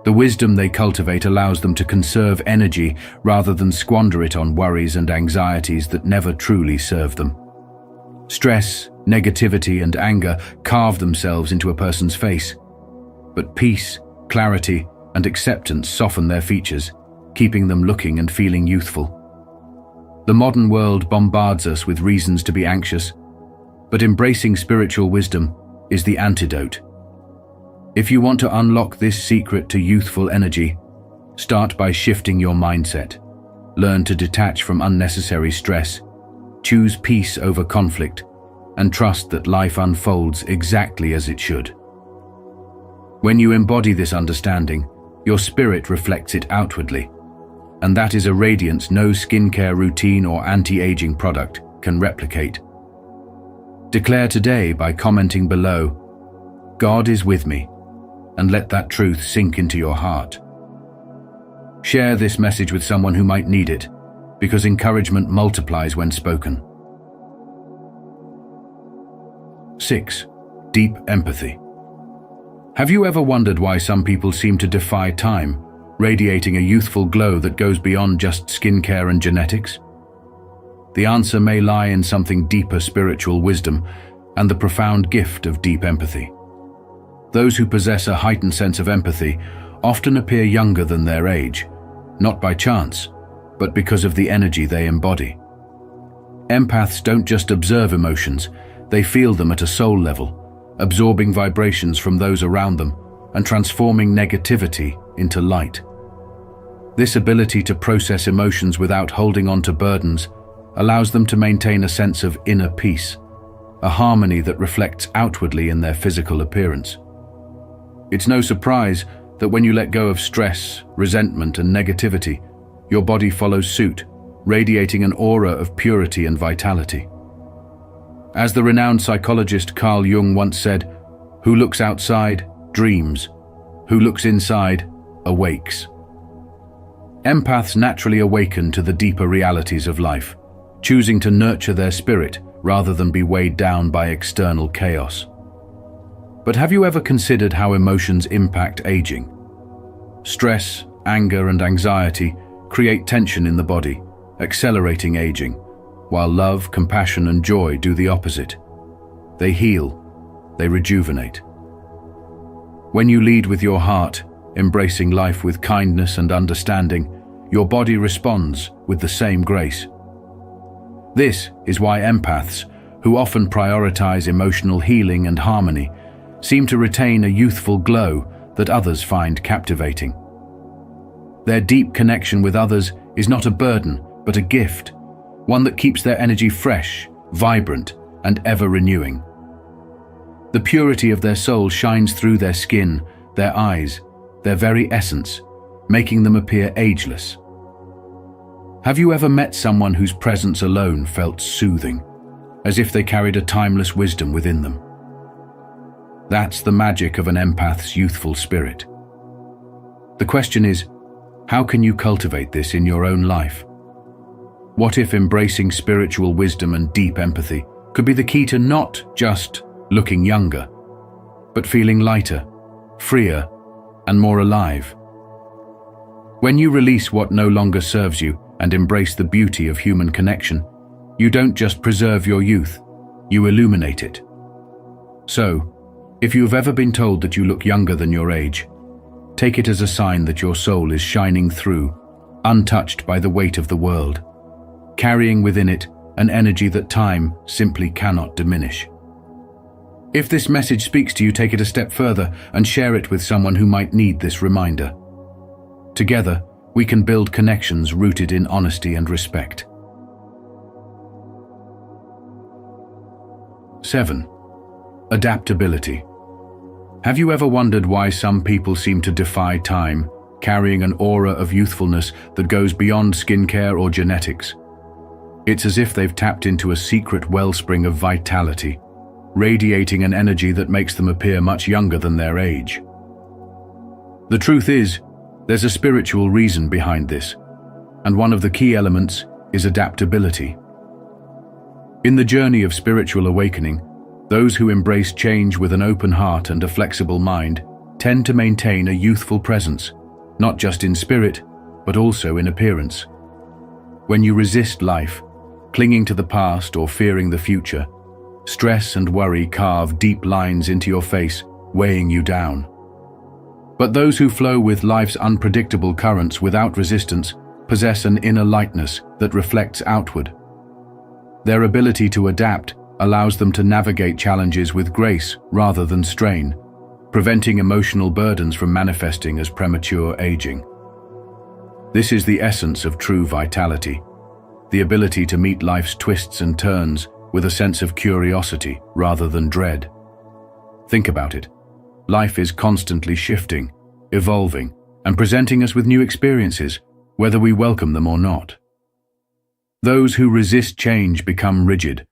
S2: The wisdom they cultivate allows them to conserve energy rather than squander it on worries and anxieties that never truly serve them. Stress, negativity, and anger carve themselves into a person's face, but peace, clarity, and acceptance soften their features, keeping them looking and feeling youthful. The modern world bombards us with reasons to be anxious, but embracing spiritual wisdom is the antidote. If you want to unlock this secret to youthful energy, start by shifting your mindset. Learn to detach from unnecessary stress, choose peace over conflict, and trust that life unfolds exactly as it should. When you embody this understanding, your spirit reflects it outwardly, and that is a radiance no skincare routine or anti-aging product can replicate. Declare today by commenting below, "God is with me," and let that truth sink into your heart. Share this message with someone who might need it, because encouragement multiplies when spoken. 6. Deep empathy. Have you ever wondered why some people seem to defy time, radiating a youthful glow that goes beyond just skincare and genetics? The answer may lie in something deeper: spiritual wisdom and the profound gift of deep empathy. Those who possess a heightened sense of empathy often appear younger than their age, not by chance, but because of the energy they embody. Empaths don't just observe emotions, they feel them at a soul level, absorbing vibrations from those around them and transforming negativity into light. This ability to process emotions without holding on to burdens allows them to maintain a sense of inner peace, a harmony that reflects outwardly in their physical appearance. It's no surprise that when you let go of stress, resentment, and negativity, your body follows suit, radiating an aura of purity and vitality. As the renowned psychologist Carl Jung once said, "Who looks outside, dreams. Who looks inside, awakes." Empaths naturally awaken to the deeper realities of life, choosing to nurture their spirit rather than be weighed down by external chaos. But have you ever considered how emotions impact aging? Stress, anger, and anxiety create tension in the body, accelerating aging, while love, compassion, and joy do the opposite. They heal, they rejuvenate. When you lead with your heart, embracing life with kindness and understanding, your body responds with the same grace. This is why empaths, who often prioritize emotional healing and harmony, seem to retain a youthful glow that others find captivating. Their deep connection with others is not a burden, but a gift, one that keeps their energy fresh, vibrant, and ever-renewing. The purity of their soul shines through their skin, their eyes, their very essence, making them appear ageless. Have you ever met someone whose presence alone felt soothing, as if they carried a timeless wisdom within them? That's the magic of an empath's youthful spirit. The question is, how can you cultivate this in your own life? What if embracing spiritual wisdom and deep empathy could be the key to not just looking younger, but feeling lighter, freer, and more alive? When you release what no longer serves you and embrace the beauty of human connection, you don't just preserve your youth, you illuminate it. So, if you have ever been told that you look younger than your age, take it as a sign that your soul is shining through, untouched by the weight of the world, carrying within it an energy that time simply cannot diminish. If this message speaks to you, take it a step further and share it with someone who might need this reminder. Together, we can build connections rooted in honesty and respect. 7. Adaptability. Have you ever wondered why some people seem to defy time, carrying an aura of youthfulness that goes beyond skincare or genetics. It's as if they've tapped into a secret wellspring of vitality, radiating an energy that makes them appear much younger than their age. The truth is, there's a spiritual reason behind this, and one of the key elements is adaptability. In the journey of spiritual awakening, those who embrace change with an open heart and a flexible mind tend to maintain a youthful presence, not just in spirit, but also in appearance. When you resist life, clinging to the past or fearing the future, stress and worry carve deep lines into your face, weighing you down. But those who flow with life's unpredictable currents without resistance possess an inner lightness that reflects outward. Their ability to adapt allows them to navigate challenges with grace rather than strain, preventing emotional burdens from manifesting as premature aging. This is the essence of true vitality, the ability to meet life's twists and turns with a sense of curiosity rather than dread. Think about it. Life is constantly shifting, evolving, and presenting us with new experiences, whether we welcome them or not. Those who resist change become rigid,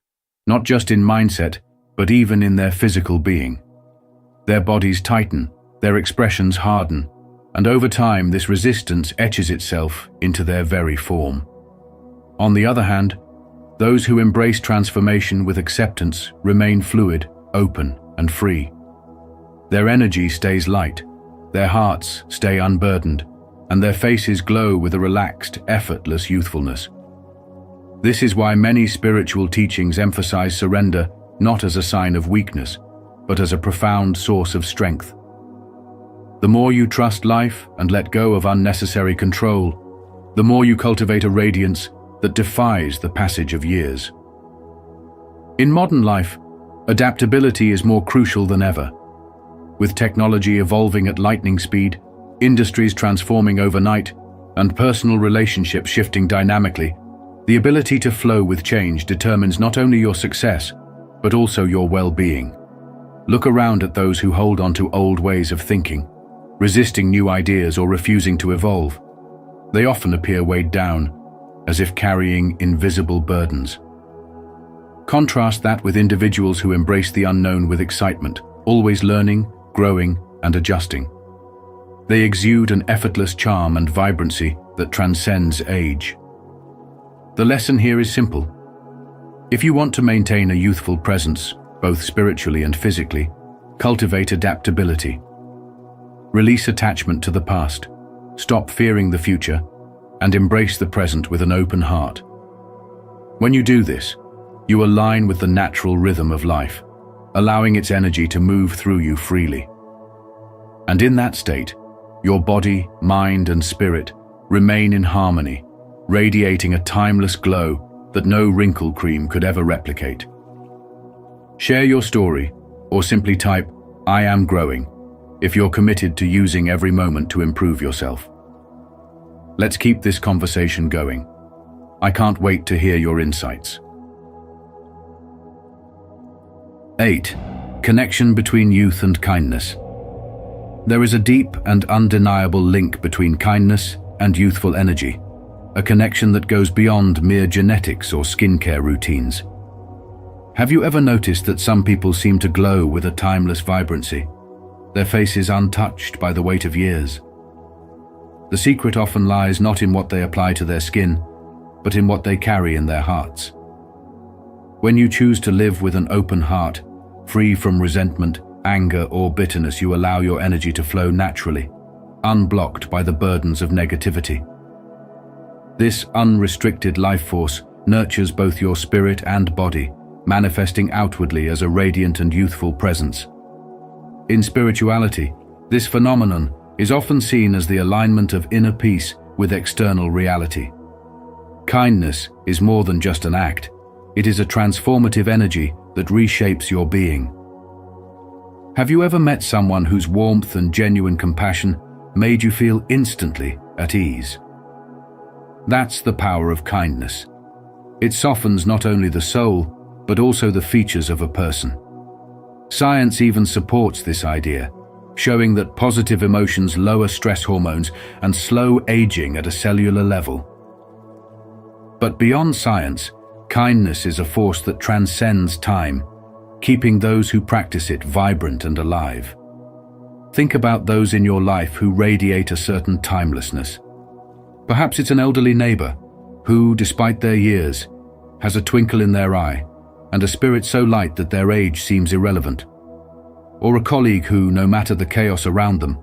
S2: not just in mindset, but even in their physical being. Their bodies tighten, their expressions harden, and over time this resistance etches itself into their very form. On the other hand, those who embrace transformation with acceptance remain fluid, open, and free. Their energy stays light, their hearts stay unburdened, and their faces glow with a relaxed, effortless youthfulness. This is why many spiritual teachings emphasize surrender not as a sign of weakness, but as a profound source of strength. The more you trust life and let go of unnecessary control, the more you cultivate a radiance that defies the passage of years. In modern life, adaptability is more crucial than ever. With technology evolving at lightning speed, industries transforming overnight, and personal relationships shifting dynamically, the ability to flow with change determines not only your success, but also your well-being. Look around at those who hold on to old ways of thinking, resisting new ideas or refusing to evolve. They often appear weighed down, as if carrying invisible burdens. Contrast that with individuals who embrace the unknown with excitement, always learning, growing, and adjusting. They exude an effortless charm and vibrancy that transcends age. The lesson here is simple. If you want to maintain a youthful presence, both spiritually and physically, cultivate adaptability. Release attachment to the past, stop fearing the future, and embrace the present with an open heart. When you do this, you align with the natural rhythm of life, allowing its energy to move through you freely. And in that state, your body, mind, and spirit remain in harmony, radiating a timeless glow that no wrinkle cream could ever replicate. Share your story, or simply type, "I am growing," if you're committed to using every moment to improve yourself. Let's keep this conversation going. I can't wait to hear your insights. 8. Connection between youth and kindness. There is a deep and undeniable link between kindness and youthful energy, a connection that goes beyond mere genetics or skincare routines. Have you ever noticed that some people seem to glow with a timeless vibrancy, their faces untouched by the weight of years? The secret often lies not in what they apply to their skin, but in what they carry in their hearts. When you choose to live with an open heart, free from resentment, anger, or bitterness, you allow your energy to flow naturally, unblocked by the burdens of negativity. This unrestricted life force nurtures both your spirit and body, manifesting outwardly as a radiant and youthful presence. In spirituality, this phenomenon is often seen as the alignment of inner peace with external reality. Kindness is more than just an act. It is a transformative energy that reshapes your being. Have you ever met someone whose warmth and genuine compassion made you feel instantly at ease? That's the power of kindness. It softens not only the soul, but also the features of a person. Science even supports this idea, showing that positive emotions lower stress hormones and slow aging at a cellular level. But beyond science, kindness is a force that transcends time, keeping those who practice it vibrant and alive. Think about those in your life who radiate a certain timelessness. Perhaps it's an elderly neighbor who, despite their years, has a twinkle in their eye and a spirit so light that their age seems irrelevant. Or a colleague who, no matter the chaos around them,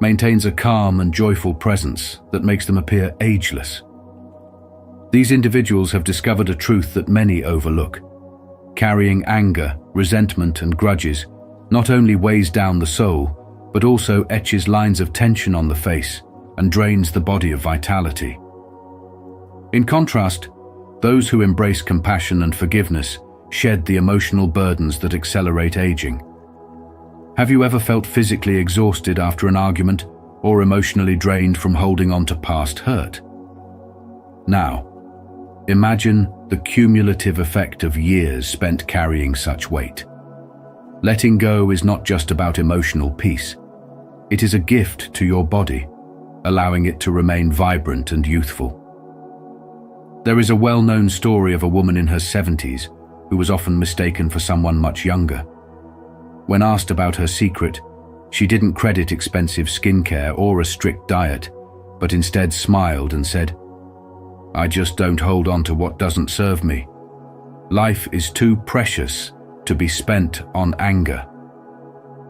S2: maintains a calm and joyful presence that makes them appear ageless. These individuals have discovered a truth that many overlook. Carrying anger, resentment, and grudges not only weighs down the soul, but also etches lines of tension on the face and drains the body of vitality. In contrast, those who embrace compassion and forgiveness shed the emotional burdens that accelerate aging. Have you ever felt physically exhausted after an argument or emotionally drained from holding on to past hurt? Now, imagine the cumulative effect of years spent carrying such weight. Letting go is not just about emotional peace. It is a gift to your body, allowing it to remain vibrant and youthful. There is a well-known story of a woman in her 70s who was often mistaken for someone much younger. When asked about her secret, she didn't credit expensive skincare or a strict diet, but instead smiled and said, "I just don't hold on to what doesn't serve me. Life is too precious to be spent on anger."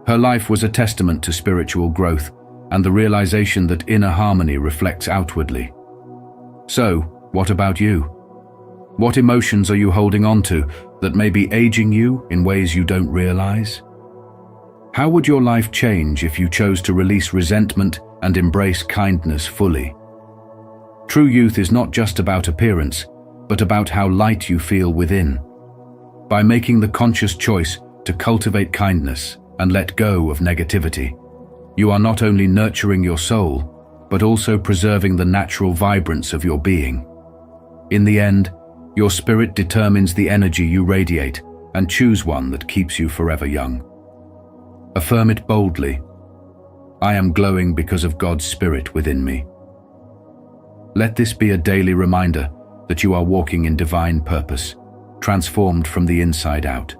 S2: Her life was a testament to spiritual growth and the realization that inner harmony reflects outwardly. So, what about you? What emotions are you holding on to that may be aging you in ways you don't realize? How would your life change if you chose to release resentment and embrace kindness fully? True youth is not just about appearance, but about how light you feel within. By making the conscious choice to cultivate kindness and let go of negativity, you are not only nurturing your soul, but also preserving the natural vibrance of your being. In the end, your spirit determines the energy you radiate, and choose one that keeps you forever young. Affirm it boldly. I am glowing because of God's Spirit within me. Let this be a daily reminder that you are walking in divine purpose, transformed from the inside out.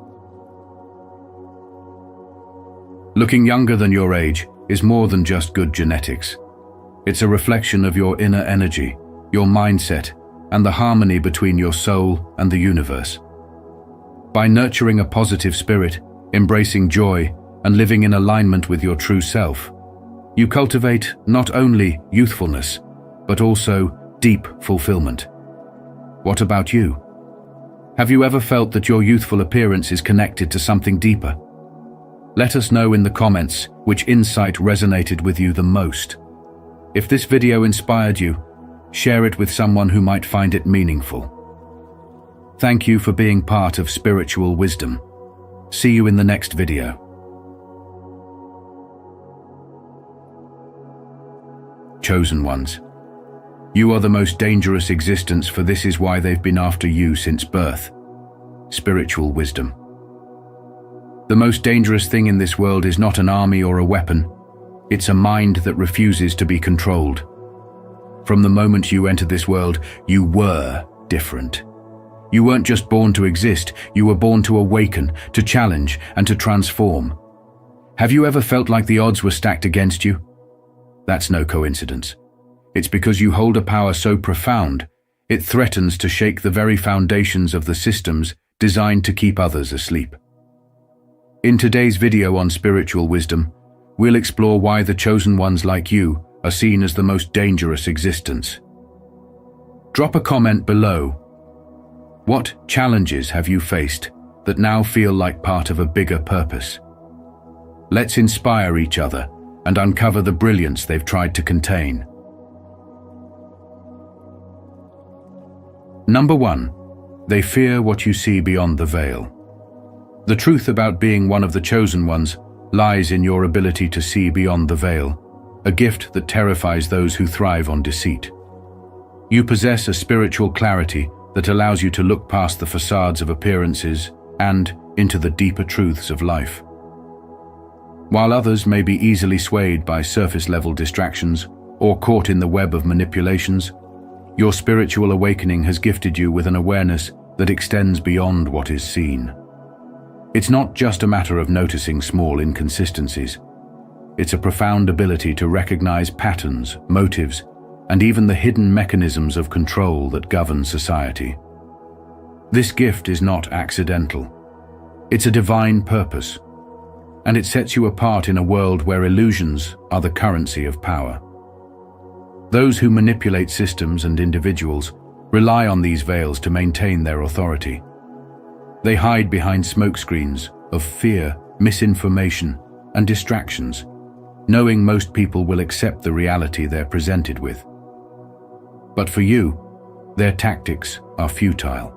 S2: Looking younger than your age is more than just good genetics. It's a reflection of your inner energy, your mindset, and the harmony between your soul and the universe. By nurturing a positive spirit, embracing joy, and living in alignment with your true self, you cultivate not only youthfulness, but also deep fulfillment. What about you? Have you ever felt that your youthful appearance is connected to something deeper? Let us know in the comments which insight resonated with you the most. If this video inspired you, share it with someone who might find it meaningful. Thank you for being part of Spiritual Wisdom. See you in the next video. Chosen ones. You are the most dangerous existence, for this is why they've been after you since birth. Spiritual wisdom. The most dangerous thing in this world is not an army or a weapon. It's a mind that refuses to be controlled. From the moment you entered this world, you were different. You weren't just born to exist, you were born to awaken, to challenge, and to transform. Have you ever felt like the odds were stacked against you? That's no coincidence. It's because you hold a power so profound, it threatens to shake the very foundations of the systems designed to keep others asleep. In today's video on spiritual wisdom, we'll explore why the chosen ones like you are seen as the most dangerous existence. Drop a comment below. What challenges have you faced that now feel like part of a bigger purpose? Let's inspire each other and uncover the brilliance they've tried to contain. Number 1. They fear what you see beyond the veil. The truth about being one of the chosen ones lies in your ability to see beyond the veil, a gift that terrifies those who thrive on deceit. You possess a spiritual clarity that allows you to look past the facades of appearances and into the deeper truths of life. While others may be easily swayed by surface-level distractions or caught in the web of manipulations, your spiritual awakening has gifted you with an awareness that extends beyond what is seen. It's not just a matter of noticing small inconsistencies. It's a profound ability to recognize patterns, motives, and even the hidden mechanisms of control that govern society. This gift is not accidental. It's a divine purpose, and it sets you apart in a world where illusions are the currency of power. Those who manipulate systems and individuals rely on these veils to maintain their authority. They hide behind smokescreens of fear, misinformation, and distractions, knowing most people will accept the reality they're presented with. But for you, their tactics are futile.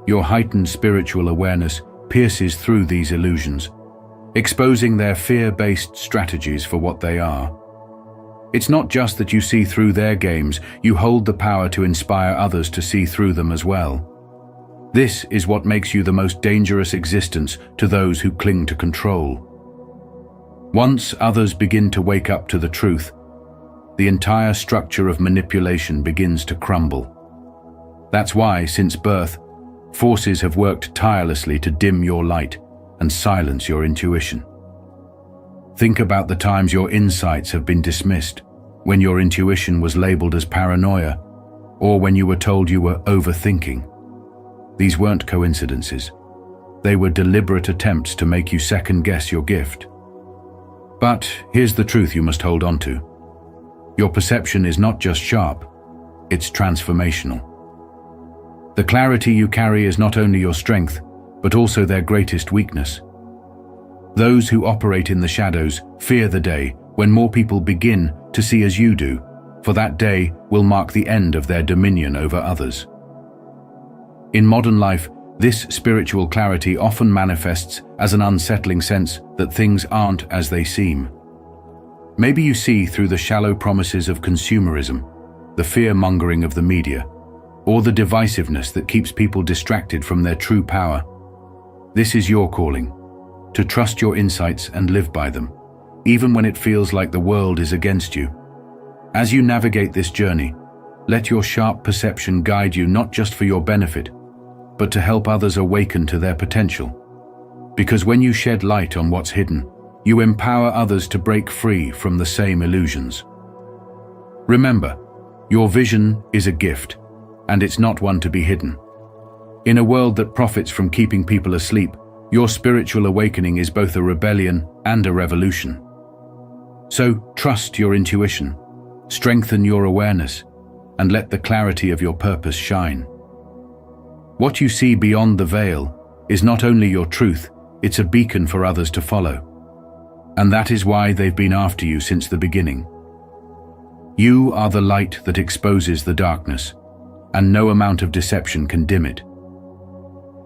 S2: Your heightened spiritual awareness pierces through these illusions, exposing their fear-based strategies for what they are. It's not just that you see through their games, you hold the power to inspire others to see through them as well. This is what makes you the most dangerous existence to those who cling to control. Once others begin to wake up to the truth, the entire structure of manipulation begins to crumble. That's why, since birth, forces have worked tirelessly to dim your light and silence your intuition. Think about the times your insights have been dismissed, when your intuition was labeled as paranoia, or when you were told you were overthinking. These weren't coincidences. They were deliberate attempts to make you second-guess your gift. But here's the truth you must hold on to. Your perception is not just sharp, it's transformational. The clarity you carry is not only your strength, but also their greatest weakness. Those who operate in the shadows fear the day when more people begin to see as you do, for that day will mark the end of their dominion over others. In modern life, this spiritual clarity often manifests as an unsettling sense that things aren't as they seem. Maybe you see through the shallow promises of consumerism, the fear-mongering of the media, or the divisiveness that keeps people distracted from their true power. This is your calling, to trust your insights and live by them, even when it feels like the world is against you. As you navigate this journey, let your sharp perception guide you not just for your benefit, but to help others awaken to their potential. Because when you shed light on what's hidden, you empower others to break free from the same illusions. Remember, your vision is a gift, and it's not one to be hidden. In a world that profits from keeping people asleep, your spiritual awakening is both a rebellion and a revolution. So trust your intuition, strengthen your awareness, and let the clarity of your purpose shine. What you see beyond the veil is not only your truth, it's a beacon for others to follow. And that is why they've been after you since the beginning. You are the light that exposes the darkness, and no amount of deception can dim it.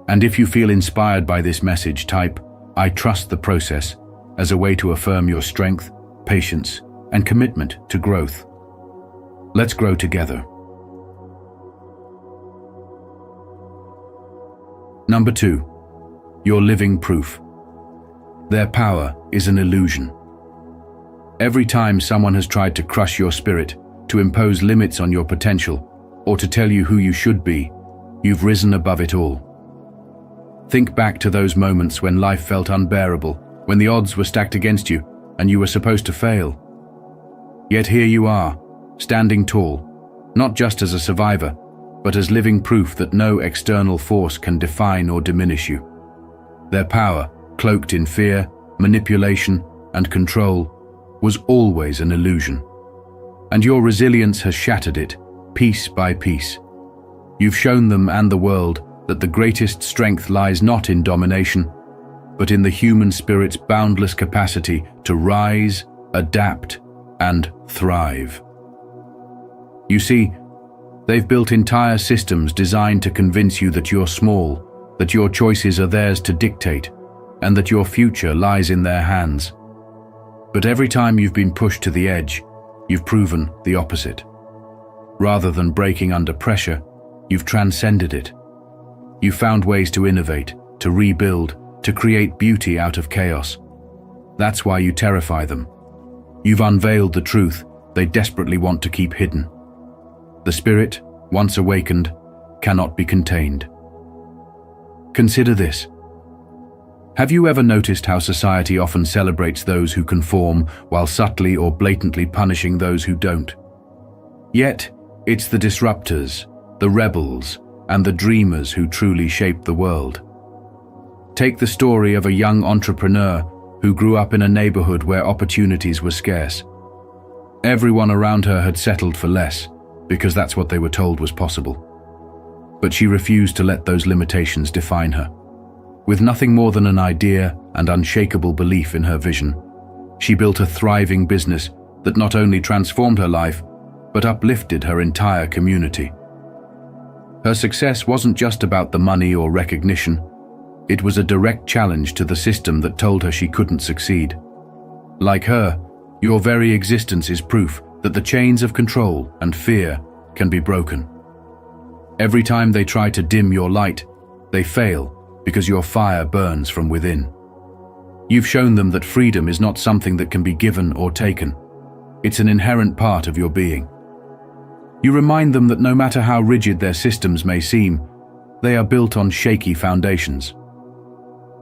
S2: And if you feel inspired by this message, type, "I trust the process," as a way to affirm your strength, patience, and commitment to growth. Let's grow together. Number 2, you're living proof. Their power is an illusion. Every time someone has tried to crush your spirit, to impose limits on your potential, or to tell you who you should be, you've risen above it all. Think back to those moments when life felt unbearable, when the odds were stacked against you, and you were supposed to fail. Yet here you are, standing tall, not just as a survivor, but as living proof that no external force can define or diminish you. Their power, cloaked in fear, manipulation, and control, was always an illusion. And your resilience has shattered it, piece by piece. You've shown them and the world that the greatest strength lies not in domination, but in the human spirit's boundless capacity to rise, adapt, and thrive. You see, they've built entire systems designed to convince you that you're small, that your choices are theirs to dictate, and that your future lies in their hands. But every time you've been pushed to the edge, you've proven the opposite. Rather than breaking under pressure, you've transcended it. You've found ways to innovate, to rebuild, to create beauty out of chaos. That's why you terrify them. You've unveiled the truth they desperately want to keep hidden. The spirit, once awakened, cannot be contained. Consider this. Have you ever noticed how society often celebrates those who conform while subtly or blatantly punishing those who don't? Yet, it's the disruptors, the rebels, and the dreamers who truly shape the world. Take the story of a young entrepreneur who grew up in a neighborhood where opportunities were scarce. Everyone around her had settled for less, because that's what they were told was possible. But she refused to let those limitations define her. With nothing more than an idea and unshakable belief in her vision, she built a thriving business that not only transformed her life, but uplifted her entire community. Her success wasn't just about the money or recognition. It was a direct challenge to the system that told her she couldn't succeed. Like her, your very existence is proof that the chains of control and fear can be broken. Every time they try to dim your light, they fail because your fire burns from within. You've shown them that freedom is not something that can be given or taken. It's an inherent part of your being. You remind them that no matter how rigid their systems may seem, they are built on shaky foundations.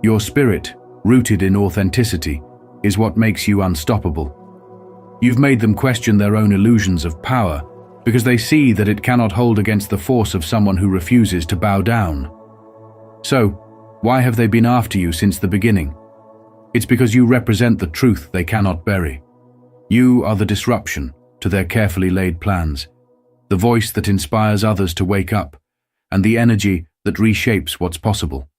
S2: Your spirit, rooted in authenticity, is what makes you unstoppable. You've made them question their own illusions of power because they see that it cannot hold against the force of someone who refuses to bow down. So, why have they been after you since the beginning? It's because you represent the truth they cannot bury. You are the disruption to their carefully laid plans, the voice that inspires others to wake up, and the energy that reshapes what's possible.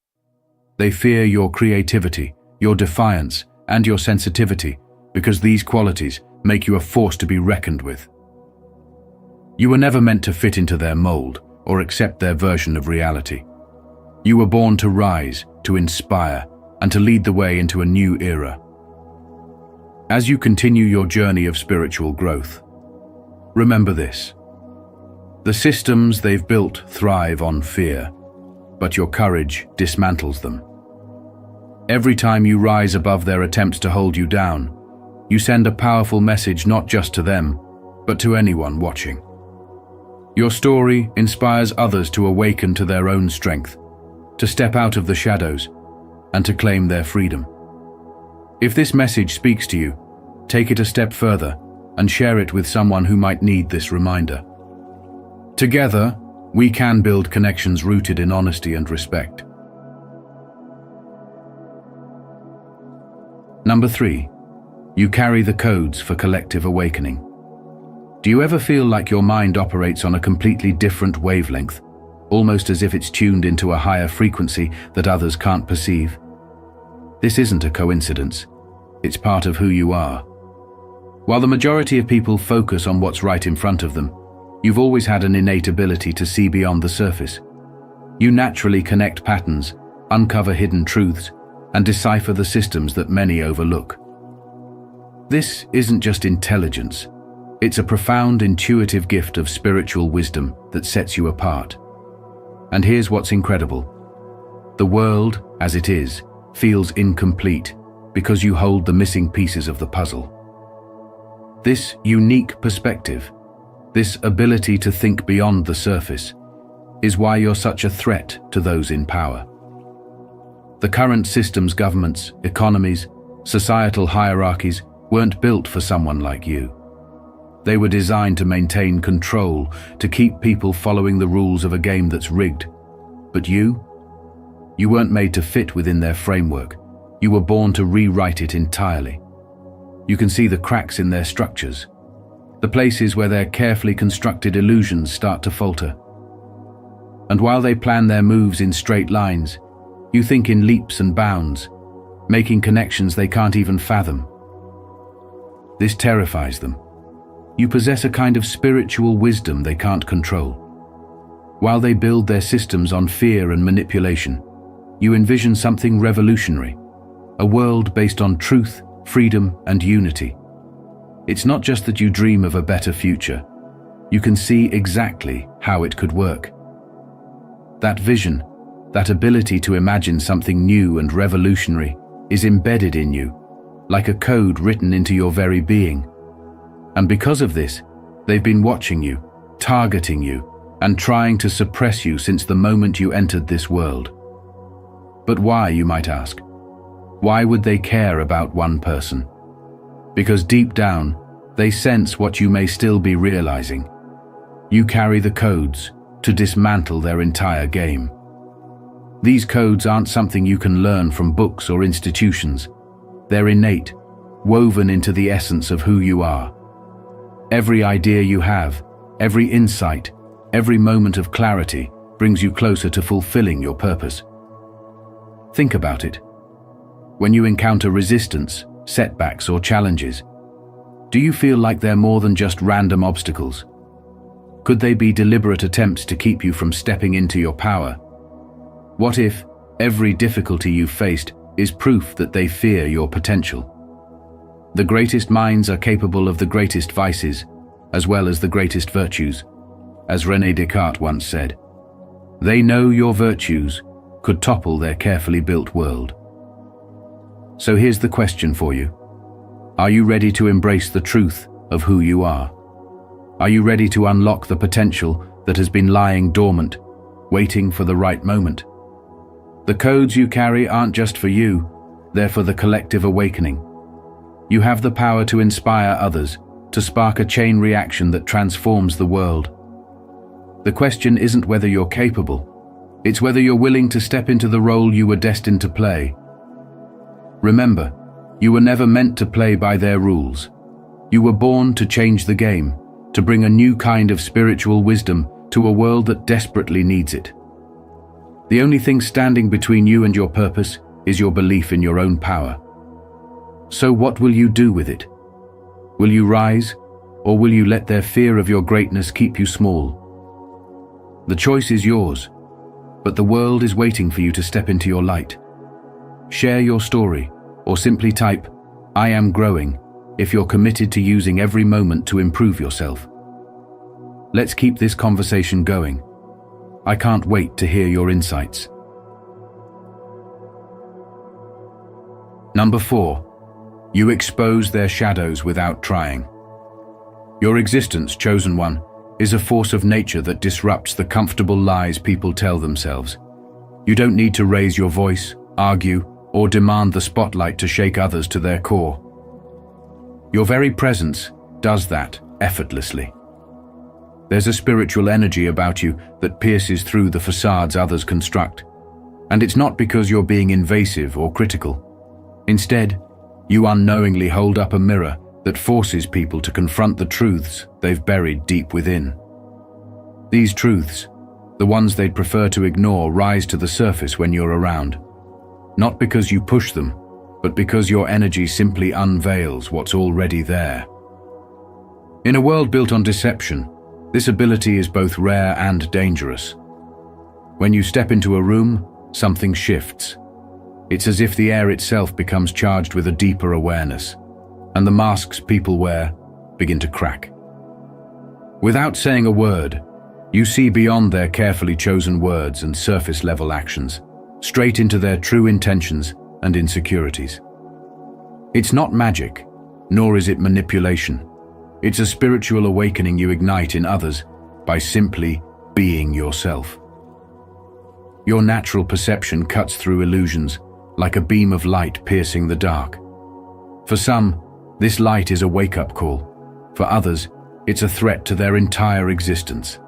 S2: They fear your creativity, your defiance, and your sensitivity because these qualities make you a force to be reckoned with. You were never meant to fit into their mold or accept their version of reality. You were born to rise, to inspire, and to lead the way into a new era. As you continue your journey of spiritual growth, remember this. The systems they've built thrive on fear, but your courage dismantles them. Every time you rise above their attempts to hold you down, you send a powerful message not just to them, but to anyone watching. Your story inspires others to awaken to their own strength, to step out of the shadows, and to claim their freedom. If this message speaks to you, take it a step further and share it with someone who might need this reminder. Together, we can build connections rooted in honesty and respect. Number 3, you carry the codes for collective awakening. Do you ever feel like your mind operates on a completely different wavelength, almost as if it's tuned into a higher frequency that others can't perceive? This isn't a coincidence. It's part of who you are. While the majority of people focus on what's right in front of them, you've always had an innate ability to see beyond the surface. You naturally connect patterns, uncover hidden truths, and decipher the systems that many overlook. This isn't just intelligence. It's a profound, intuitive gift of spiritual wisdom that sets you apart. And here's what's incredible. The world, as it is, feels incomplete because you hold the missing pieces of the puzzle. This unique perspective, this ability to think beyond the surface, is why you're such a threat to those in power. The current systems, governments, economies, societal hierarchies weren't built for someone like you. They were designed to maintain control, to keep people following the rules of a game that's rigged. But you weren't made to fit within their framework. You were born to rewrite it entirely. You can see the cracks in their structures, the places where their carefully constructed illusions start to falter. And while they plan their moves in straight lines, you think in leaps and bounds, making connections they can't even fathom. This terrifies them. You possess a kind of spiritual wisdom they can't control. While they build their systems on fear and manipulation, you envision something revolutionary, a world based on truth, freedom, and unity. It's not just that you dream of a better future. You can see exactly how it could work. That vision, that ability to imagine something new and revolutionary, is embedded in you, like a code written into your very being. And because of this, they've been watching you, targeting you, and trying to suppress you since the moment you entered this world. But why, you might ask? Why would they care about one person? Because deep down, they sense what you may still be realizing. You carry the codes to dismantle their entire game. These codes aren't something you can learn from books or institutions. They're innate, woven into the essence of who you are. Every idea you have, every insight, every moment of clarity brings you closer to fulfilling your purpose. Think about it. When you encounter resistance, setbacks, or challenges, do you feel like they're more than just random obstacles? Could they be deliberate attempts to keep you from stepping into your power? What if every difficulty you've faced is proof that they fear your potential? The greatest minds are capable of the greatest vices, as well as the greatest virtues. As René Descartes once said, they know your virtues could topple their carefully built world. So here's the question for you. Are you ready to embrace the truth of who you are? Are you ready to unlock the potential that has been lying dormant, waiting for the right moment? The codes you carry aren't just for you, they're for the collective awakening. You have the power to inspire others, to spark a chain reaction that transforms the world. The question isn't whether you're capable, it's whether you're willing to step into the role you were destined to play. Remember, you were never meant to play by their rules. You were born to change the game, to bring a new kind of spiritual wisdom to a world that desperately needs it. The only thing standing between you and your purpose is your belief in your own power. So what will you do with it? Will you rise, or will you let their fear of your greatness keep you small? The choice is yours, but the world is waiting for you to step into your light. Share your story, or simply type, "I am growing," if you're committed to using every moment to improve yourself. Let's keep this conversation going. I can't wait to hear your insights. Number 4. You expose their shadows without trying. Your existence, chosen one, is a force of nature that disrupts the comfortable lies people tell themselves. You don't need to raise your voice, argue, or demand the spotlight to shake others to their core. Your very presence does that effortlessly. There's a spiritual energy about you that pierces through the facades others construct. And it's not because you're being invasive or critical. Instead, you unknowingly hold up a mirror that forces people to confront the truths they've buried deep within. These truths, the ones they'd prefer to ignore, rise to the surface when you're around. Not because you push them, but because your energy simply unveils what's already there. In a world built on deception, this ability is both rare and dangerous. When you step into a room, something shifts. It's as if the air itself becomes charged with a deeper awareness, and the masks people wear begin to crack. Without saying a word, you see beyond their carefully chosen words and surface-level actions, straight into their true intentions and insecurities. It's not magic, nor is it manipulation. It's a spiritual awakening you ignite in others by simply being yourself. Your natural perception cuts through illusions like a beam of light piercing the dark. For some, this light is a wake-up call. For others, it's a threat to their entire existence.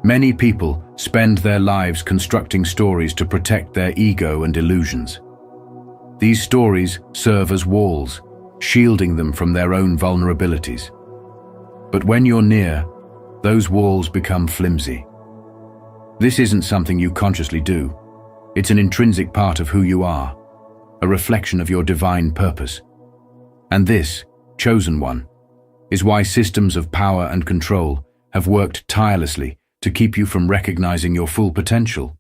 S2: Many people spend their lives constructing stories to protect their ego and illusions. These stories serve as walls, shielding them from their own vulnerabilities. But when you're near, those walls become flimsy. This isn't something you consciously do. It's an intrinsic part of who you are, a reflection of your divine purpose. And this, chosen one, is why systems of power and control have worked tirelessly to keep you from recognizing your full potential.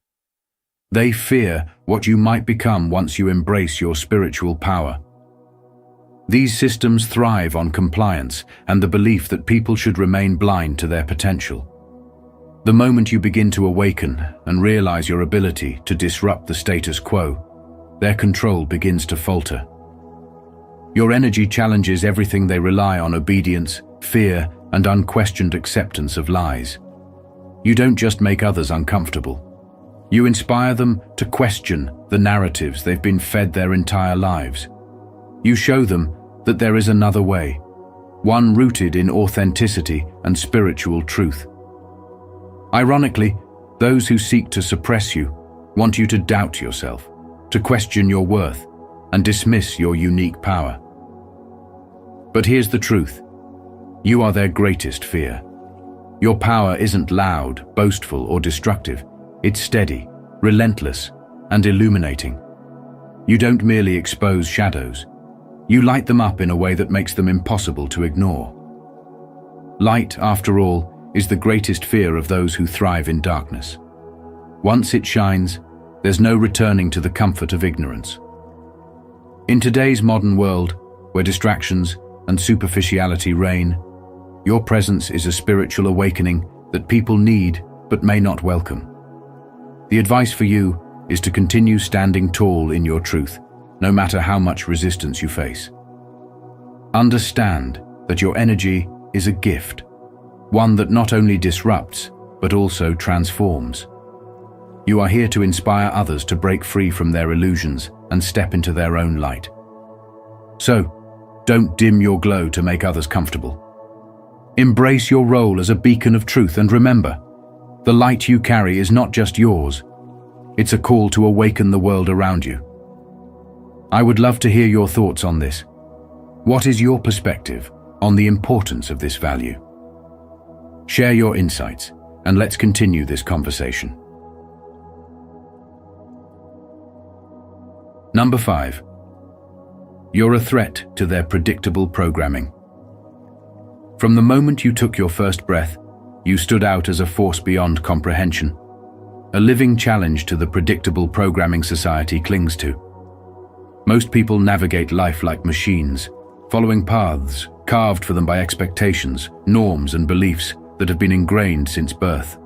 S2: They fear what you might become once you embrace your spiritual power. These systems thrive on compliance and the belief that people should remain blind to their potential. The moment you begin to awaken and realize your ability to disrupt the status quo, their control begins to falter. Your energy challenges everything they rely on: obedience, fear, and unquestioned acceptance of lies. You don't just make others uncomfortable. You inspire them to question the narratives they've been fed their entire lives. You show them that there is another way, one rooted in authenticity and spiritual truth. Ironically, those who seek to suppress you want you to doubt yourself, to question your worth, and dismiss your unique power. But here's the truth. You are their greatest fear. Your power isn't loud, boastful, or destructive. It's steady, relentless, and illuminating. You don't merely expose shadows. You light them up in a way that makes them impossible to ignore. Light, after all, is the greatest fear of those who thrive in darkness. Once it shines, there's no returning to the comfort of ignorance. In today's modern world, where distractions and superficiality reign, your presence is a spiritual awakening that people need but may not welcome. The advice for you is to continue standing tall in your truth, no matter how much resistance you face. Understand that your energy is a gift, one that not only disrupts, but also transforms. You are here to inspire others to break free from their illusions and step into their own light. So, don't dim your glow to make others comfortable. Embrace your role as a beacon of truth, and remember, the light you carry is not just yours. It's a call to awaken the world around you. I would love to hear your thoughts on this. What is your perspective on the importance of this value? Share your insights, and let's continue this conversation. Number 5. You're a threat to their predictable programming. From the moment you took your first breath, you stood out as a force beyond comprehension, a living challenge to the predictable programming society clings to. Most people navigate life like machines, following paths carved for them by expectations, norms, and beliefs that have been ingrained since birth.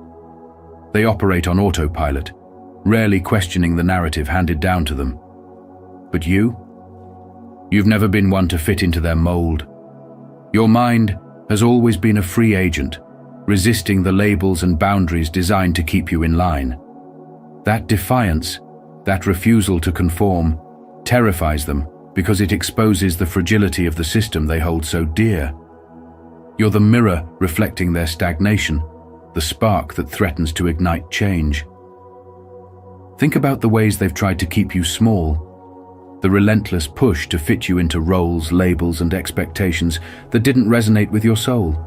S2: They operate on autopilot, rarely questioning the narrative handed down to them. But you've never been one to fit into their mold. Your mind has always been a free agent, resisting the labels and boundaries designed to keep you in line. That defiance, that refusal to conform, terrifies them because it exposes the fragility of the system they hold so dear. You're the mirror reflecting their stagnation, the spark that threatens to ignite change. Think about the ways they've tried to keep you small, the relentless push to fit you into roles, labels, and expectations that didn't resonate with your soul.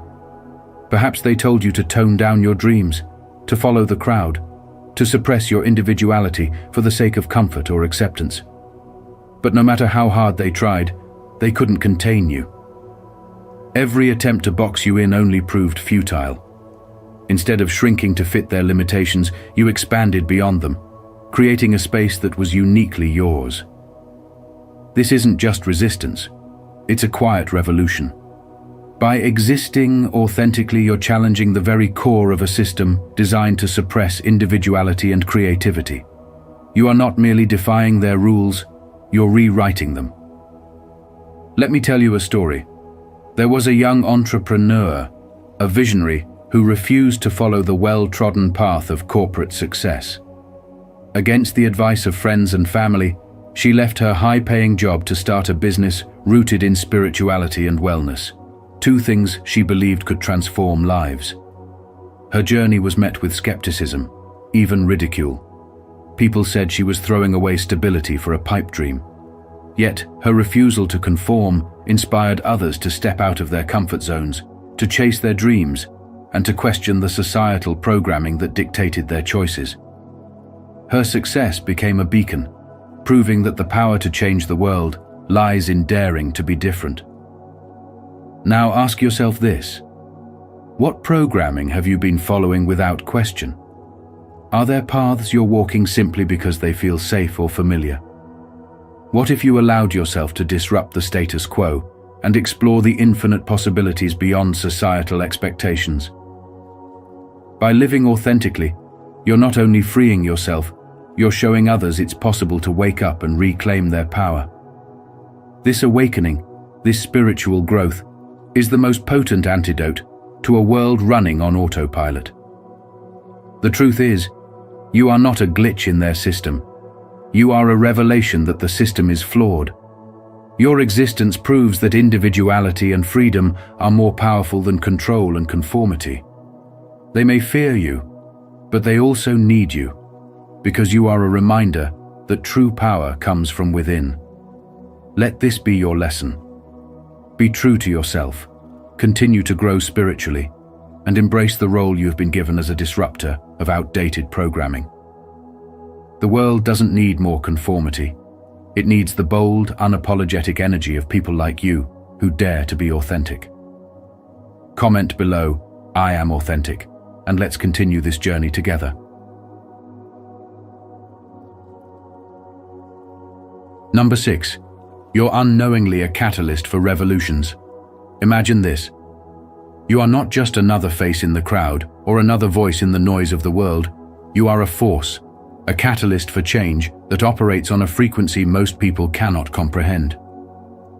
S2: Perhaps they told you to tone down your dreams, to follow the crowd, to suppress your individuality for the sake of comfort or acceptance. But no matter how hard they tried, they couldn't contain you. Every attempt to box you in only proved futile. Instead of shrinking to fit their limitations, you expanded beyond them, creating a space that was uniquely yours. This isn't just resistance, it's a quiet revolution. By existing authentically, you're challenging the very core of a system designed to suppress individuality and creativity. You are not merely defying their rules, you're rewriting them. Let me tell you a story. There was a young entrepreneur, a visionary, who refused to follow the well-trodden path of corporate success. Against the advice of friends and family, she left her high-paying job to start a business rooted in spirituality and wellness, two things she believed could transform lives. Her journey was met with skepticism, even ridicule. People said she was throwing away stability for a pipe dream. Yet, her refusal to conform inspired others to step out of their comfort zones, to chase their dreams, and to question the societal programming that dictated their choices. Her success became a beacon, proving that the power to change the world lies in daring to be different. Now ask yourself this: what programming have you been following without question? Are there paths you're walking simply because they feel safe or familiar? What if you allowed yourself to disrupt the status quo and explore the infinite possibilities beyond societal expectations? By living authentically, you're not only freeing yourself, you're showing others it's possible to wake up and reclaim their power. This awakening This spiritual growth is the most potent antidote to a world running on autopilot. The truth is, you are not a glitch in their system. You are a revelation that the system is flawed. Your existence proves that individuality and freedom are more powerful than control and conformity. They may fear you, but they also need you, because you are a reminder that true power comes from within. Let this be your lesson. Be true to yourself, continue to grow spiritually, and embrace the role you've been given as a disruptor of outdated programming. The world doesn't need more conformity. It needs the bold, unapologetic energy of people like you who dare to be authentic. Comment below, "I am authentic," and let's continue this journey together. Number 6. You're unknowingly a catalyst for revolutions. Imagine this. You are not just another face in the crowd or another voice in the noise of the world. You are a force, a catalyst for change that operates on a frequency most people cannot comprehend.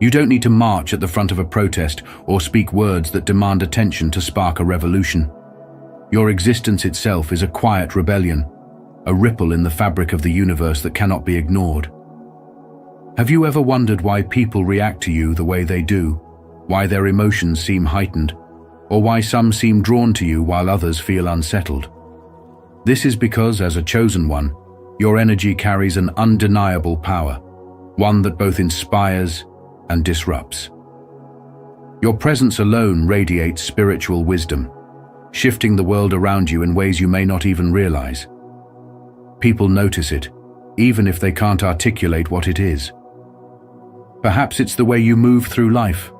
S2: You don't need to march at the front of a protest or speak words that demand attention to spark a revolution. Your existence itself is a quiet rebellion, a ripple in the fabric of the universe that cannot be ignored. Have you ever wondered why people react to you the way they do, why their emotions seem heightened, or why some seem drawn to you while others feel unsettled? This is because, as a chosen one, your energy carries an undeniable power, one that both inspires and disrupts. Your presence alone radiates spiritual wisdom, shifting the world around you in ways you may not even realize. People notice it, even if they can't articulate what it is. Perhaps it's the way you move through life,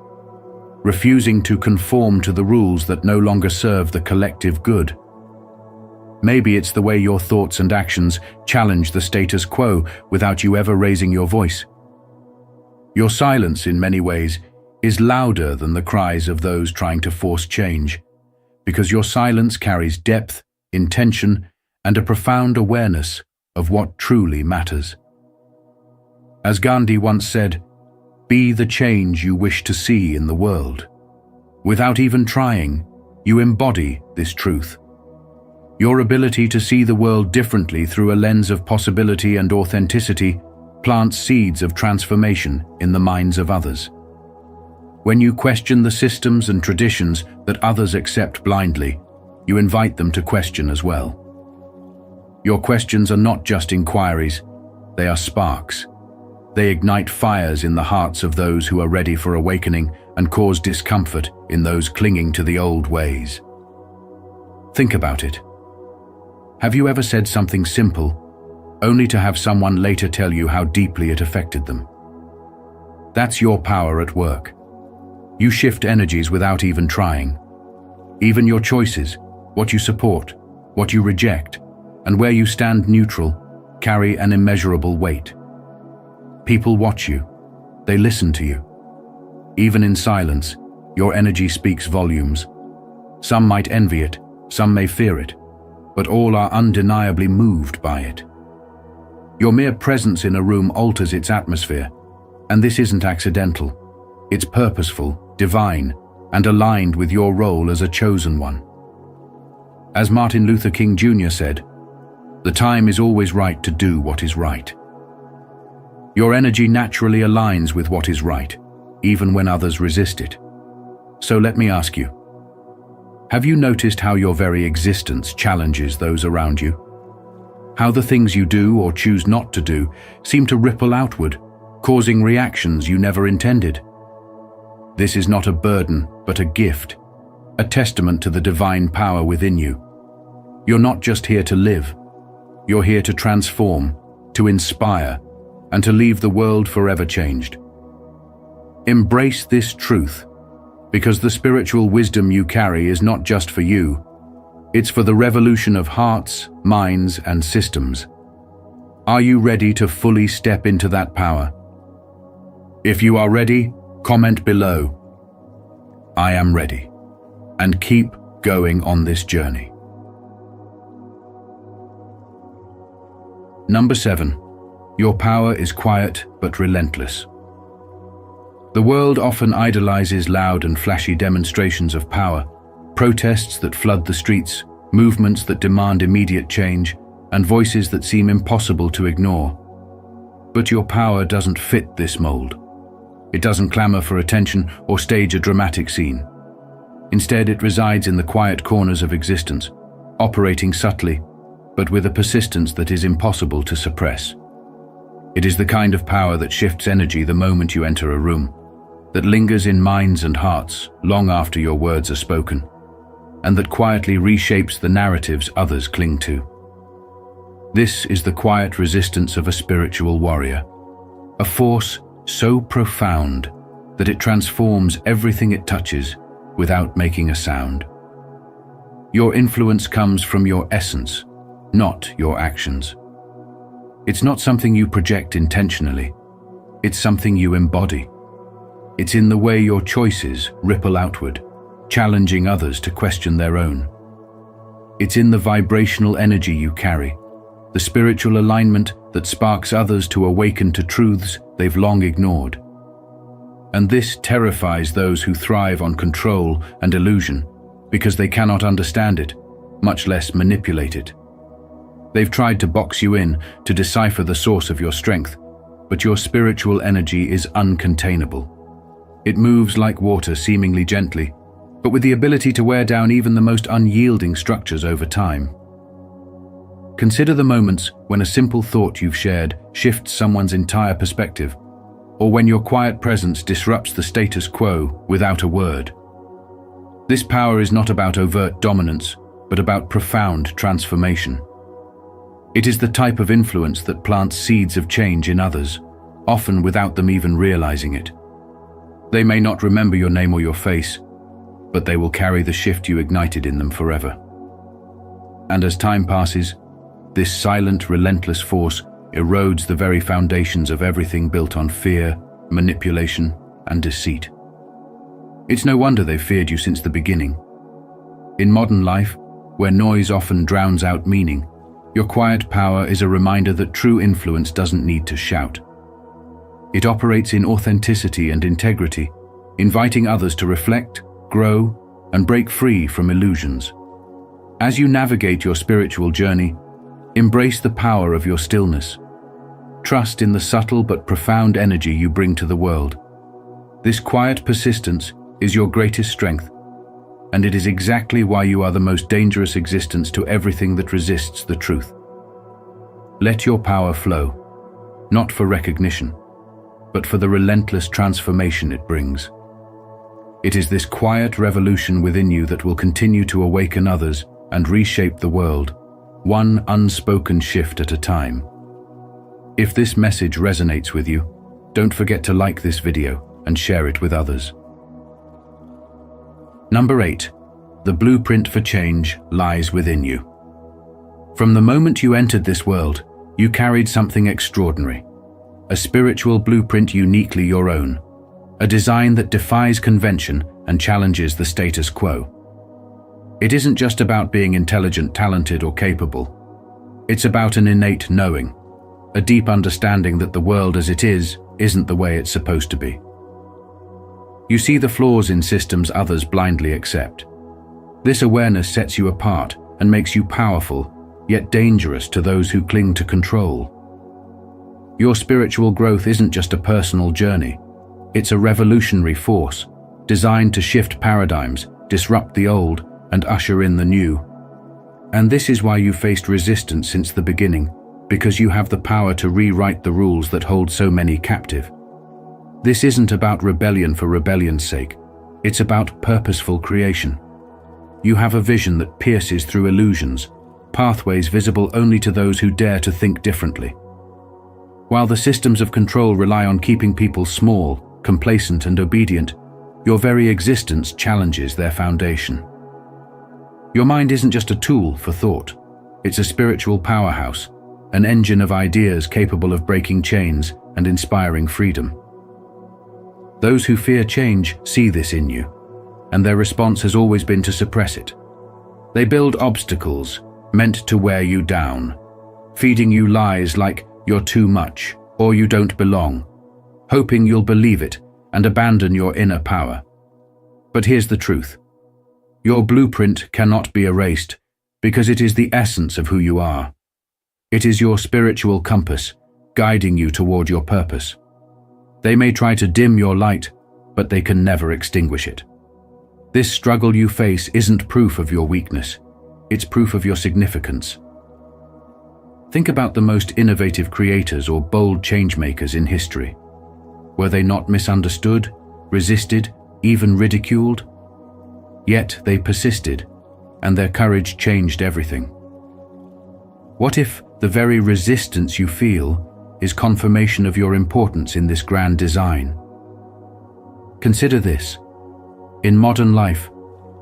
S2: refusing to conform to the rules that no longer serve the collective good. Maybe it's the way your thoughts and actions challenge the status quo without you ever raising your voice. Your silence, in many ways, is louder than the cries of those trying to force change, because your silence carries depth, intention, and a profound awareness of what truly matters. As Gandhi once said, "Be the change you wish to see in the world." Without even trying, you embody this truth. Your ability to see the world differently through a lens of possibility and authenticity plants seeds of transformation in the minds of others. When you question the systems and traditions that others accept blindly, you invite them to question as well. Your questions are not just inquiries, they are sparks. They ignite fires in the hearts of those who are ready for awakening and cause discomfort in those clinging to the old ways. Think about it. Have you ever said something simple, only to have someone later tell you how deeply it affected them? That's your power at work. You shift energies without even trying. Even your choices, what you support, what you reject, and where you stand neutral, carry an immeasurable weight. People watch you. They listen to you. Even in silence, your energy speaks volumes. Some might envy it, some may fear it, but all are undeniably moved by it. Your mere presence in a room alters its atmosphere, and this isn't accidental. It's purposeful, divine, and aligned with your role as a chosen one. As Martin Luther King Jr. said, "The time is always right to do what is right." Your energy naturally aligns with what is right, even when others resist it. So let me ask you, have you noticed how your very existence challenges those around you? How the things you do or choose not to do seem to ripple outward, causing reactions you never intended? This is not a burden, but a gift, a testament to the divine power within you. You're not just here to live. You're here to transform, to inspire, and to leave the world forever changed. Embrace this truth, because the spiritual wisdom you carry is not just for you, it's for the revolution of hearts, minds, and systems. Are you ready to fully step into that power? If you are ready, comment below, "I am ready," and keep going on this journey. Number 7. Your power is quiet but relentless. The world often idolizes loud and flashy demonstrations of power, protests that flood the streets, movements that demand immediate change, and voices that seem impossible to ignore. But your power doesn't fit this mold. It doesn't clamor for attention or stage a dramatic scene. Instead, it resides in the quiet corners of existence, operating subtly, but with a persistence that is impossible to suppress. It is the kind of power that shifts energy the moment you enter a room, that lingers in minds and hearts long after your words are spoken, and that quietly reshapes the narratives others cling to. This is the quiet resistance of a spiritual warrior, a force so profound that it transforms everything it touches without making a sound. Your influence comes from your essence, not your actions. It's not something you project intentionally. It's something you embody. It's in the way your choices ripple outward, challenging others to question their own. It's in the vibrational energy you carry, the spiritual alignment that sparks others to awaken to truths they've long ignored. And this terrifies those who thrive on control and illusion because they cannot understand it, much less manipulate it. They've tried to box you in to decipher the source of your strength, but your spiritual energy is uncontainable. It moves like water, seemingly gently, but with the ability to wear down even the most unyielding structures over time. Consider the moments when a simple thought you've shared shifts someone's entire perspective, or when your quiet presence disrupts the status quo without a word. This power is not about overt dominance, but about profound transformation. It is the type of influence that plants seeds of change in others, often without them even realizing it. They may not remember your name or your face, but they will carry the shift you ignited in them forever. And as time passes, this silent, relentless force erodes the very foundations of everything built on fear, manipulation, and deceit. It's no wonder they've feared you since the beginning. In modern life, where noise often drowns out meaning, your quiet power is a reminder that true influence doesn't need to shout. It operates in authenticity and integrity, inviting others to reflect, grow, and break free from illusions. As you navigate your spiritual journey, embrace the power of your stillness. Trust in the subtle but profound energy you bring to the world. This quiet persistence is your greatest strength, and it is exactly why you are the most dangerous existence to everything that resists the truth. Let your power flow, not for recognition, but for the relentless transformation it brings. It is this quiet revolution within you that will continue to awaken others and reshape the world, one unspoken shift at a time. If this message resonates with you, don't forget to like this video and share it with others. Number 8. The blueprint for change lies within you. From the moment you entered this world, you carried something extraordinary. A spiritual blueprint uniquely your own. A design that defies convention and challenges the status quo. It isn't just about being intelligent, talented, or capable. It's about an innate knowing, a deep understanding that the world as it is isn't the way it's supposed to be. You see the flaws in systems others blindly accept. This awareness sets you apart and makes you powerful, yet dangerous to those who cling to control. Your spiritual growth isn't just a personal journey. It's a revolutionary force, designed to shift paradigms, disrupt the old, and usher in the new. And this is why you faced resistance since the beginning, because you have the power to rewrite the rules that hold so many captive. This isn't about rebellion for rebellion's sake. It's about purposeful creation. You have a vision that pierces through illusions, pathways visible only to those who dare to think differently. While the systems of control rely on keeping people small, complacent, and obedient, your very existence challenges their foundation. Your mind isn't just a tool for thought. It's a spiritual powerhouse, an engine of ideas capable of breaking chains and inspiring freedom. Those who fear change see this in you, and their response has always been to suppress it. They build obstacles meant to wear you down, feeding you lies like you're too much or you don't belong, hoping you'll believe it and abandon your inner power. But here's the truth. Your blueprint cannot be erased because it is the essence of who you are. It is your spiritual compass, guiding you toward your purpose. They may try to dim your light, but they can never extinguish it. This struggle you face isn't proof of your weakness. It's proof of your significance. Think about the most innovative creators or bold changemakers in history. Were they not misunderstood, resisted, even ridiculed? Yet they persisted, and their courage changed everything. What if the very resistance you feel is confirmation of your importance in this grand design? Consider this. In modern life,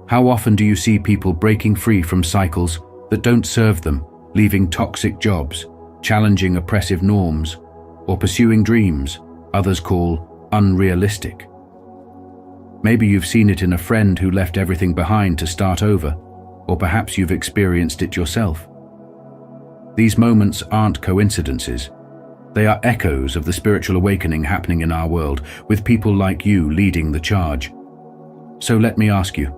S2: how often do you see people breaking free from cycles that don't serve them, leaving toxic jobs, challenging oppressive norms, or pursuing dreams others call unrealistic? Maybe you've seen it in a friend who left everything behind to start over, or perhaps you've experienced it yourself. These moments aren't coincidences. They are echoes of the spiritual awakening happening in our world, with people like you leading the charge. So let me ask you,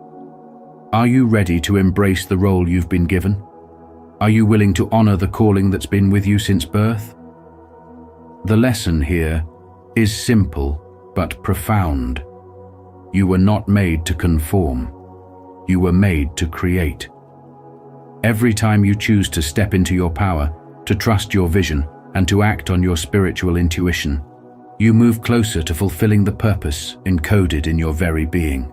S2: are you ready to embrace the role you've been given? Are you willing to honor the calling that's been with you since birth? The lesson here is simple but profound. You were not made to conform. You were made to create. Every time you choose to step into your power, to trust your vision, and to act on your spiritual intuition, you move closer to fulfilling the purpose encoded in your very being.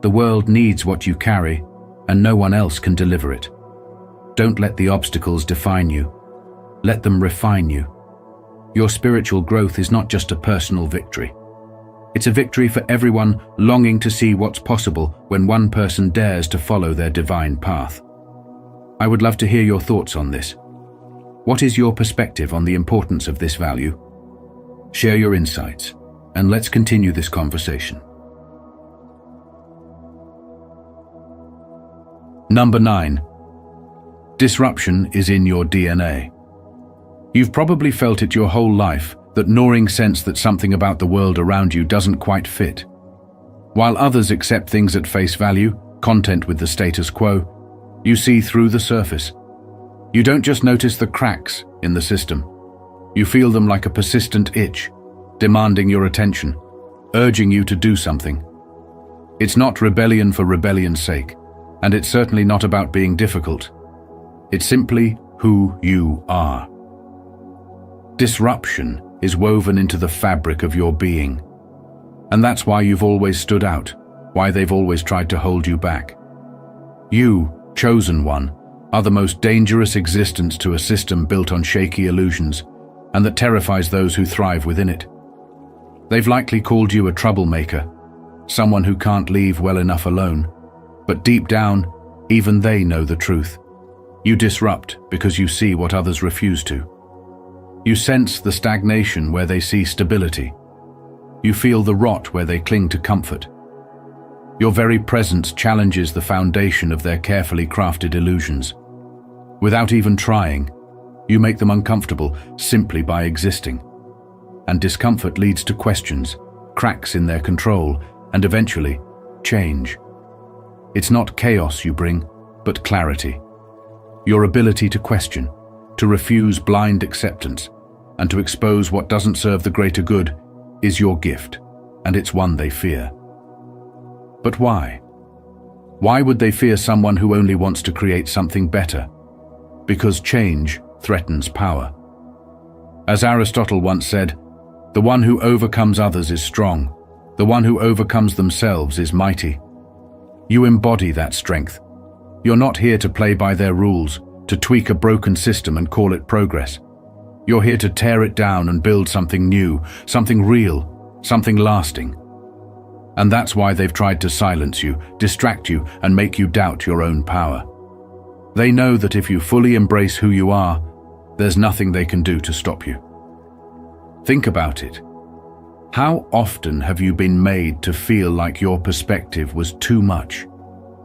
S2: The world needs what you carry, and no one else can deliver it. Don't let the obstacles define you. Let them refine you. Your spiritual growth is not just a personal victory. It's a victory for everyone longing to see what's possible when one person dares to follow their divine path. I would love to hear your thoughts on this. What is your perspective on the importance of this value? Share your insights, and let's continue this conversation. Number 9. Disruption is in your DNA. You've probably felt it your whole life, that gnawing sense that something about the world around you doesn't quite fit. While others accept things at face value, content with the status quo, you see through the surface. You don't just notice the cracks in the system. You feel them like a persistent itch, demanding your attention, urging you to do something. It's not rebellion for rebellion's sake, and it's certainly not about being difficult. It's simply who you are. Disruption is woven into the fabric of your being. And that's why you've always stood out, why they've always tried to hold you back. You, chosen one, are the most dangerous existence to a system built on shaky illusions, and that terrifies those who thrive within it. They've likely called you a troublemaker, someone who can't leave well enough alone. But deep down, even they know the truth. You disrupt because you see what others refuse to. You sense the stagnation where they see stability. You feel the rot where they cling to comfort. Your very presence challenges the foundation of their carefully crafted illusions. Without even trying, you make them uncomfortable simply by existing. And discomfort leads to questions, cracks in their control, and eventually, change. It's not chaos you bring, but clarity. Your ability to question, to refuse blind acceptance, and to expose what doesn't serve the greater good is your gift, and it's one they fear. But why? Why would they fear someone who only wants to create something better? Because change threatens power. As Aristotle once said, the one who overcomes others is strong, the one who overcomes themselves is mighty. You embody that strength. You're not here to play by their rules, to tweak a broken system and call it progress. You're here to tear it down and build something new, something real, something lasting. And that's why they've tried to silence you, distract you, and make you doubt your own power. They know that if you fully embrace who you are, there's nothing they can do to stop you. Think about it. How often have you been made to feel like your perspective was too much,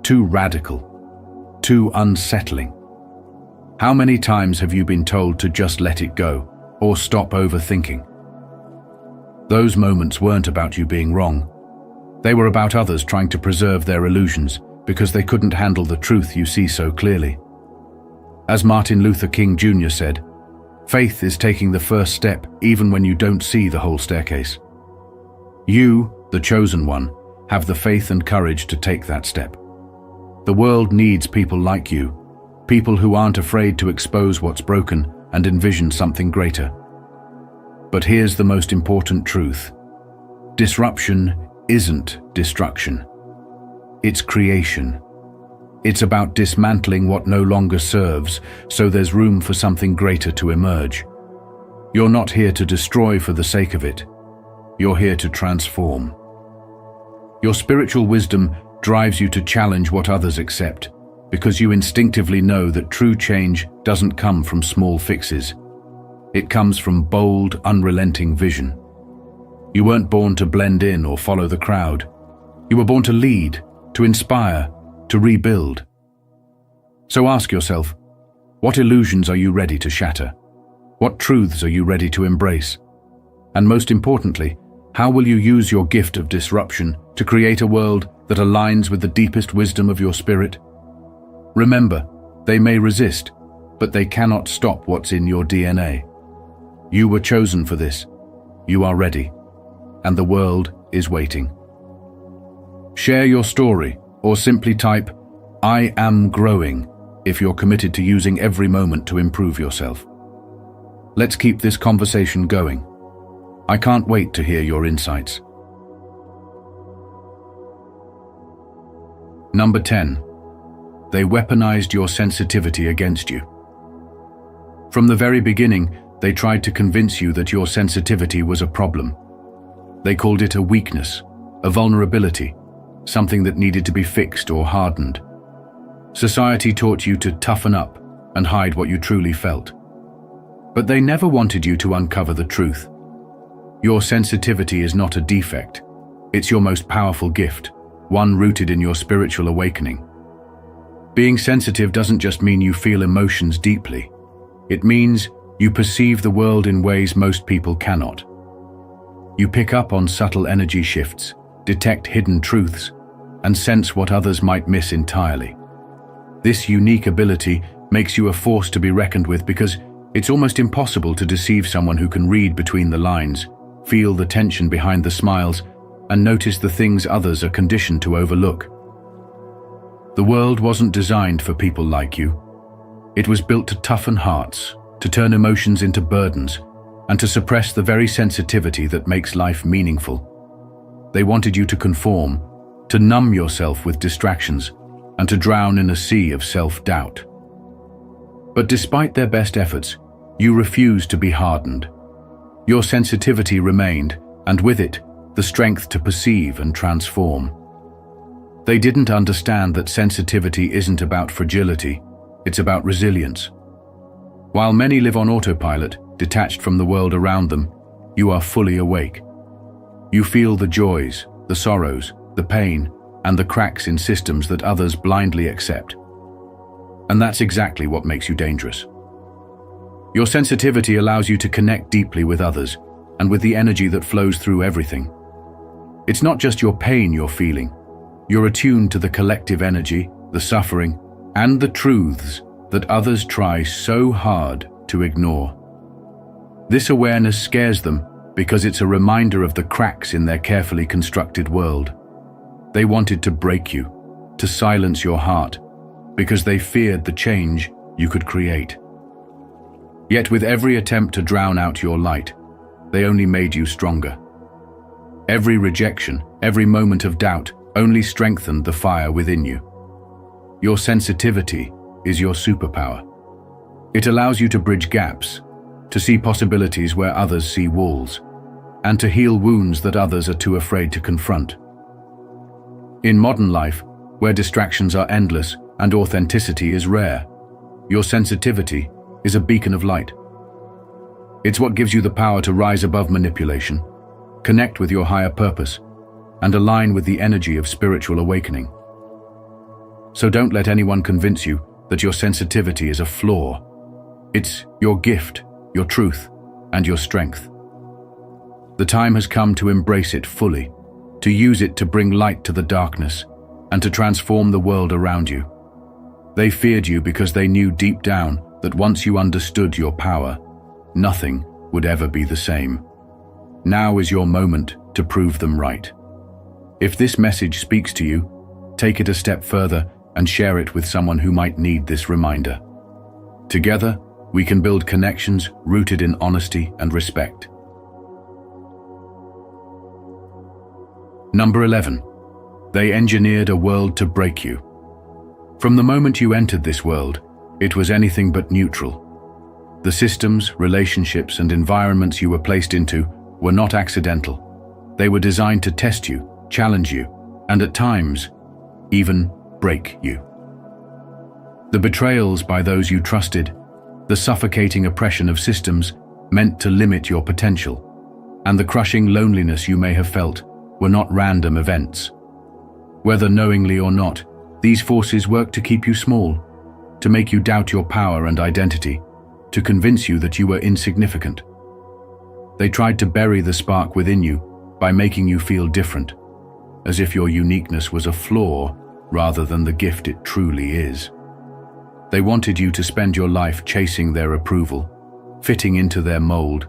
S2: too radical, too unsettling? How many times have you been told to just let it go or stop overthinking? Those moments weren't about you being wrong. They were about others trying to preserve their illusions because they couldn't handle the truth you see so clearly. As Martin Luther King Jr. said, faith is taking the first step even when you don't see the whole staircase. You, the chosen one, have the faith and courage to take that step. The world needs people like you, people who aren't afraid to expose what's broken and envision something greater. But here's the most important truth. Disruption isn't destruction. It's creation. It's about dismantling what no longer serves, so there's room for something greater to emerge. You're not here to destroy for the sake of it. You're here to transform. Your spiritual wisdom drives you to challenge what others accept, because you instinctively know that true change doesn't come from small fixes. It comes from bold, unrelenting vision. You weren't born to blend in or follow the crowd. You were born to lead, to inspire, to rebuild. So ask yourself, what illusions are you ready to shatter? What truths are you ready to embrace? And most importantly, how will you use your gift of disruption to create a world that aligns with the deepest wisdom of your spirit? Remember, they may resist, but they cannot stop what's in your DNA. You were chosen for this. You are ready. And the world is waiting. Share your story, or simply type, "I am growing," if you're committed to using every moment to improve yourself. Let's keep this conversation going. I can't wait to hear your insights. Number 10. They weaponized your sensitivity against you. From the very beginning, they tried to convince you that your sensitivity was a problem. They called it a weakness, a vulnerability, something that needed to be fixed or hardened. Society taught you to toughen up and hide what you truly felt. But they never wanted you to uncover the truth. Your sensitivity is not a defect. It's your most powerful gift, one rooted in your spiritual awakening. Being sensitive doesn't just mean you feel emotions deeply. It means you perceive the world in ways most people cannot. You pick up on subtle energy shifts, detect hidden truths, and sense what others might miss entirely. This unique ability makes you a force to be reckoned with because it's almost impossible to deceive someone who can read between the lines, feel the tension behind the smiles, and notice the things others are conditioned to overlook. The world wasn't designed for people like you. It was built to toughen hearts, to turn emotions into burdens, and to suppress the very sensitivity that makes life meaningful. They wanted you to conform, to numb yourself with distractions, and to drown in a sea of self-doubt. But despite their best efforts, you refused to be hardened. Your sensitivity remained, and with it, the strength to perceive and transform. They didn't understand that sensitivity isn't about fragility, it's about resilience. While many live on autopilot, detached from the world around them, you are fully awake. You feel the joys, the sorrows, the pain, and the cracks in systems that others blindly accept. And that's exactly what makes you dangerous. Your sensitivity allows you to connect deeply with others, and with the energy that flows through everything. It's not just your pain you're feeling. You're attuned to the collective energy, the suffering, and the truths that others try so hard to ignore. This awareness scares them because it's a reminder of the cracks in their carefully constructed world. They wanted to break you, to silence your heart, because they feared the change you could create. Yet with every attempt to drown out your light, they only made you stronger. Every rejection, every moment of doubt only strengthened the fire within you. Your sensitivity is your superpower. It allows you to bridge gaps, to see possibilities where others see walls, and to heal wounds that others are too afraid to confront. In modern life, where distractions are endless and authenticity is rare, your sensitivity is a beacon of light. It's what gives you the power to rise above manipulation, connect with your higher purpose, and align with the energy of spiritual awakening. So don't let anyone convince you that your sensitivity is a flaw. It's your gift, your truth, and your strength. The time has come to embrace it fully, to use it to bring light to the darkness, and to transform the world around you. They feared you because they knew deep down that once you understood your power, nothing would ever be the same. Now is your moment to prove them right. If this message speaks to you, take it a step further and share it with someone who might need this reminder. Together, we can build connections rooted in honesty and respect. Number 11. They engineered a world to break you. From the moment you entered this world, it was anything but neutral. The systems, relationships, and environments you were placed into were not accidental. They were designed to test you, challenge you, and at times, even break you. The betrayals by those you trusted, the suffocating oppression of systems meant to limit your potential, and the crushing loneliness you may have felt were not random events. Whether knowingly or not, these forces worked to keep you small, to make you doubt your power and identity, to convince you that you were insignificant. They tried to bury the spark within you by making you feel different, as if your uniqueness was a flaw rather than the gift it truly is. They wanted you to spend your life chasing their approval, fitting into their mold,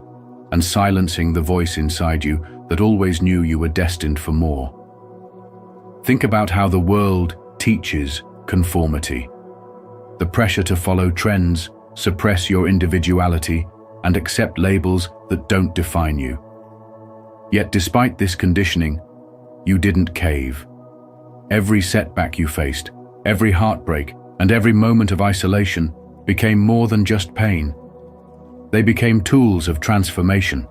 S2: and silencing the voice inside you that always knew you were destined for more. Think about how the world teaches conformity. The pressure to follow trends, suppress your individuality, and accept labels that don't define you. Yet despite this conditioning, you didn't cave. Every setback you faced, every heartbreak, and every moment of isolation became more than just pain. They became tools of transformation.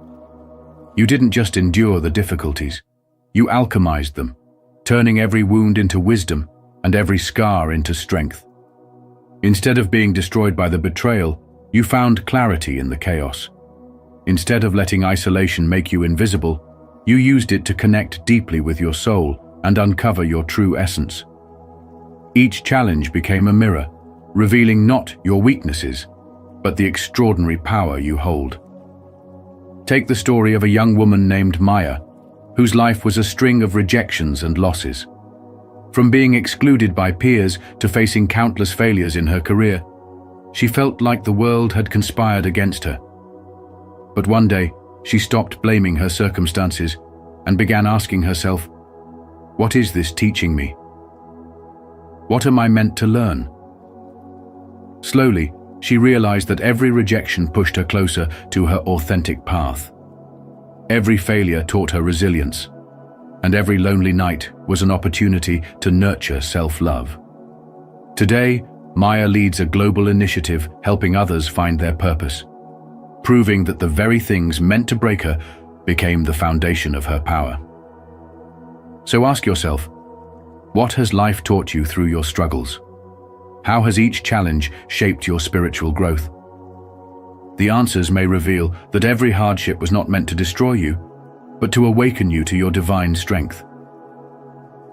S2: You didn't just endure the difficulties, you alchemized them, turning every wound into wisdom and every scar into strength. Instead of being destroyed by the betrayal, you found clarity in the chaos. Instead of letting isolation make you invisible, you used it to connect deeply with your soul and uncover your true essence. Each challenge became a mirror, revealing not your weaknesses, but the extraordinary power you hold. Take the story of a young woman named Maya, whose life was a string of rejections and losses. From being excluded by peers to facing countless failures in her career, she felt like the world had conspired against her. But one day, she stopped blaming her circumstances and began asking herself, "What is this teaching me? What am I meant to learn?" Slowly, she realized that every rejection pushed her closer to her authentic path. Every failure taught her resilience, and every lonely night was an opportunity to nurture self-love. Today, Maya leads a global initiative helping others find their purpose, proving that the very things meant to break her became the foundation of her power. So ask yourself, what has life taught you through your struggles? How has each challenge shaped your spiritual growth? The answers may reveal that every hardship was not meant to destroy you, but to awaken you to your divine strength.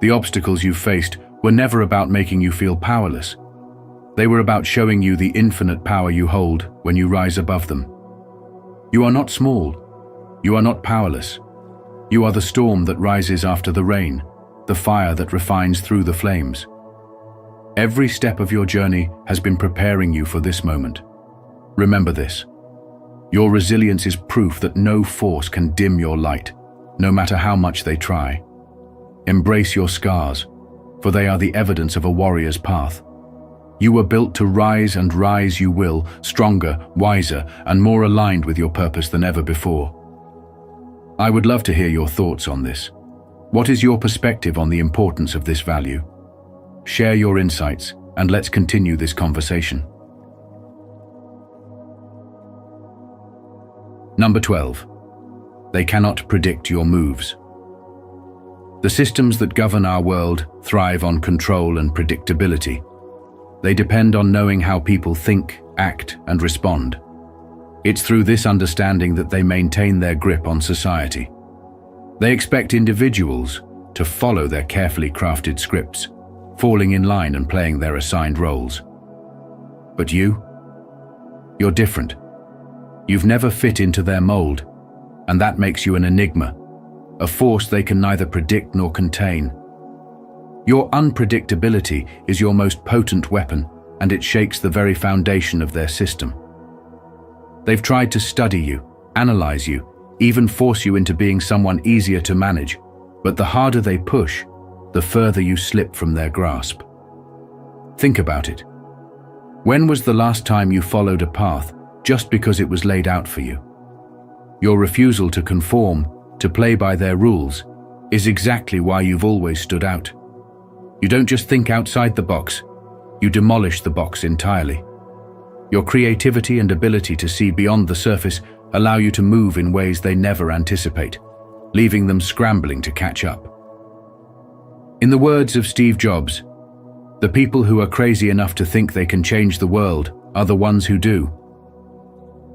S2: The obstacles you faced were never about making you feel powerless. They were about showing you the infinite power you hold when you rise above them. You are not small. You are not powerless. You are the storm that rises after the rain, the fire that refines through the flames. Every step of your journey has been preparing you for this moment. Remember this. Your resilience is proof that no force can dim your light, no matter how much they try. Embrace your scars, for they are the evidence of a warrior's path. You were built to rise, and rise you will, stronger, wiser, and more aligned with your purpose than ever before. I would love to hear your thoughts on this. What is your perspective on the importance of this value? Share your insights, and let's continue this conversation. Number 12. They cannot predict your moves. The systems that govern our world thrive on control and predictability. They depend on knowing how people think, act, and respond. It's through this understanding that they maintain their grip on society. They expect individuals to follow their carefully crafted scripts, falling in line and playing their assigned roles. But you're different. You've never fit into their mold. and that makes you an enigma, a force they can neither predict nor contain. Your unpredictability is your most potent weapon, and it shakes the very foundation of their system. They've tried to study you, analyze you, even force you into being someone easier to manage, but the harder they push, the further you slip from their grasp. Think about it. When was the last time you followed a path just because it was laid out for you? Your refusal to conform, to play by their rules, is exactly why you've always stood out. You don't just think outside the box, you demolish the box entirely. Your creativity and ability to see beyond the surface allow you to move in ways they never anticipate, leaving them scrambling to catch up. In the words of Steve Jobs, the people who are crazy enough to think they can change the world are the ones who do.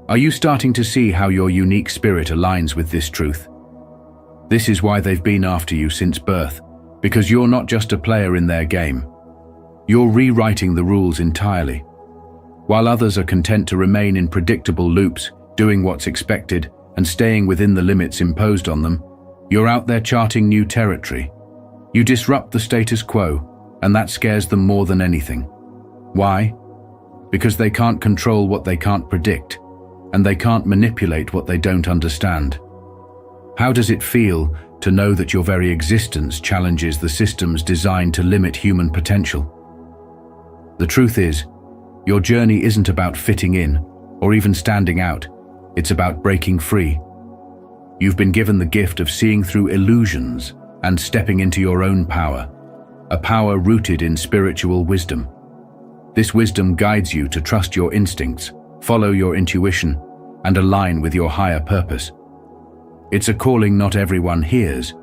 S2: Are you starting to see how your unique spirit aligns with this truth? This is why they've been after you since birth, because you're not just a player in their game. You're rewriting the rules entirely. While others are content to remain in predictable loops, doing what's expected and staying within the limits imposed on them, you're out there charting new territory. You disrupt the status quo, and that scares them more than anything. Why? Because they can't control what they can't predict, and they can't manipulate what they don't understand. How does it feel to know that your very existence challenges the systems designed to limit human potential? The truth is, your journey isn't about fitting in or even standing out. It's about breaking free. You've been given the gift of seeing through illusions and stepping into your own power, a power rooted in spiritual wisdom. This wisdom guides you to trust your instincts, follow your intuition, and align with your higher purpose. It's a calling not everyone hears,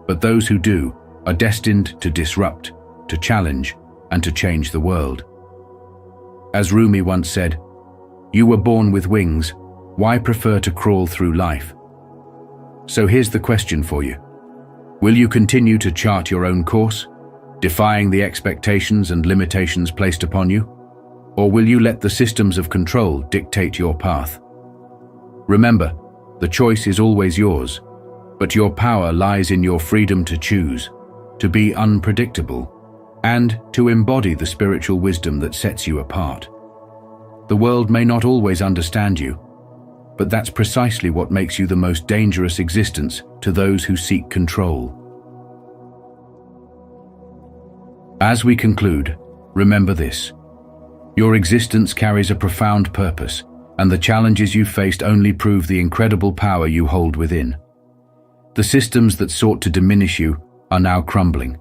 S2: but those who do are destined to disrupt, to challenge, and to change the world. As Rumi once said, "You were born with wings, why prefer to crawl through life?" So here's the question for you. Will you continue to chart your own course, defying the expectations and limitations placed upon you? Or will you let the systems of control dictate your path? Remember, the choice is always yours, but your power lies in your freedom to choose, to be unpredictable, and to embody the spiritual wisdom that sets you apart. The world may not always understand you, but that's precisely what makes you the most dangerous existence to those who seek control. As we conclude, remember this. Your existence carries a profound purpose, and the challenges you've faced only prove the incredible power you hold within. The systems that sought to diminish you are now crumbling,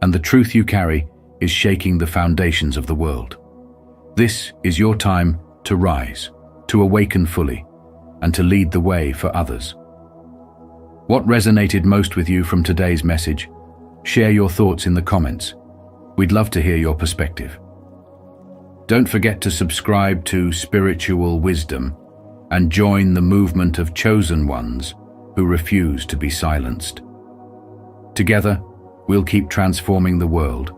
S2: and the truth you carry is shaking the foundations of the world. This is your time to rise, to awaken fully, and to lead the way for others. What resonated most with you from today's message? Share your thoughts in the comments. We'd love to hear your perspective. Don't forget to subscribe to Spiritual Wisdom and join the movement of chosen ones who refuse to be silenced. Together, we'll keep transforming the world,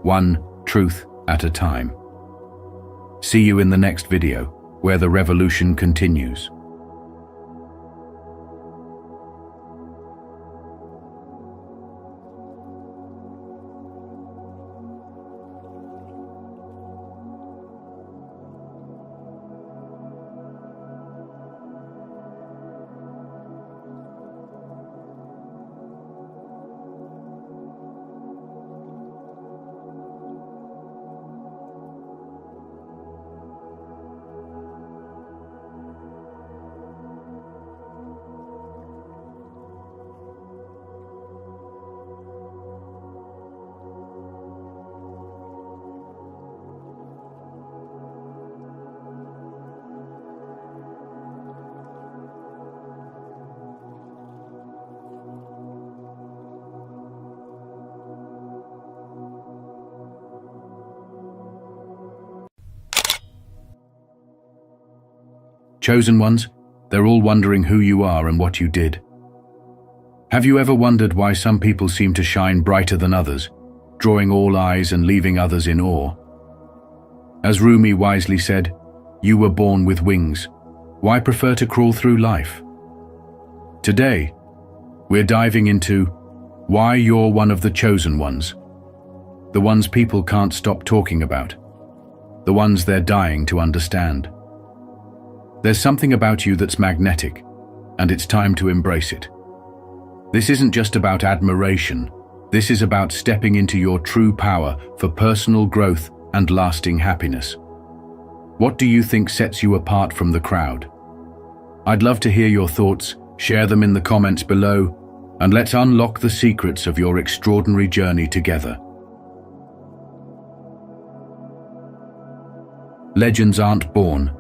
S2: one truth at a time. See you in the next video, where the revolution continues. Chosen ones, they're all wondering who you are and what you did. Have you ever wondered why some people seem to shine brighter than others, drawing all eyes and leaving others in awe? As Rumi wisely said, "You were born with wings. Why prefer to crawl through life?" Today, we're diving into why you're one of the chosen ones. The ones people can't stop talking about. The ones they're dying to understand. There's something about you that's magnetic, and it's time to embrace it. This isn't just about admiration. This is about stepping into your true power for personal growth and lasting happiness. What do you think sets you apart from the crowd? I'd love to hear your thoughts. Share them in the comments below, and let's unlock the secrets of your extraordinary journey together. Legends aren't born,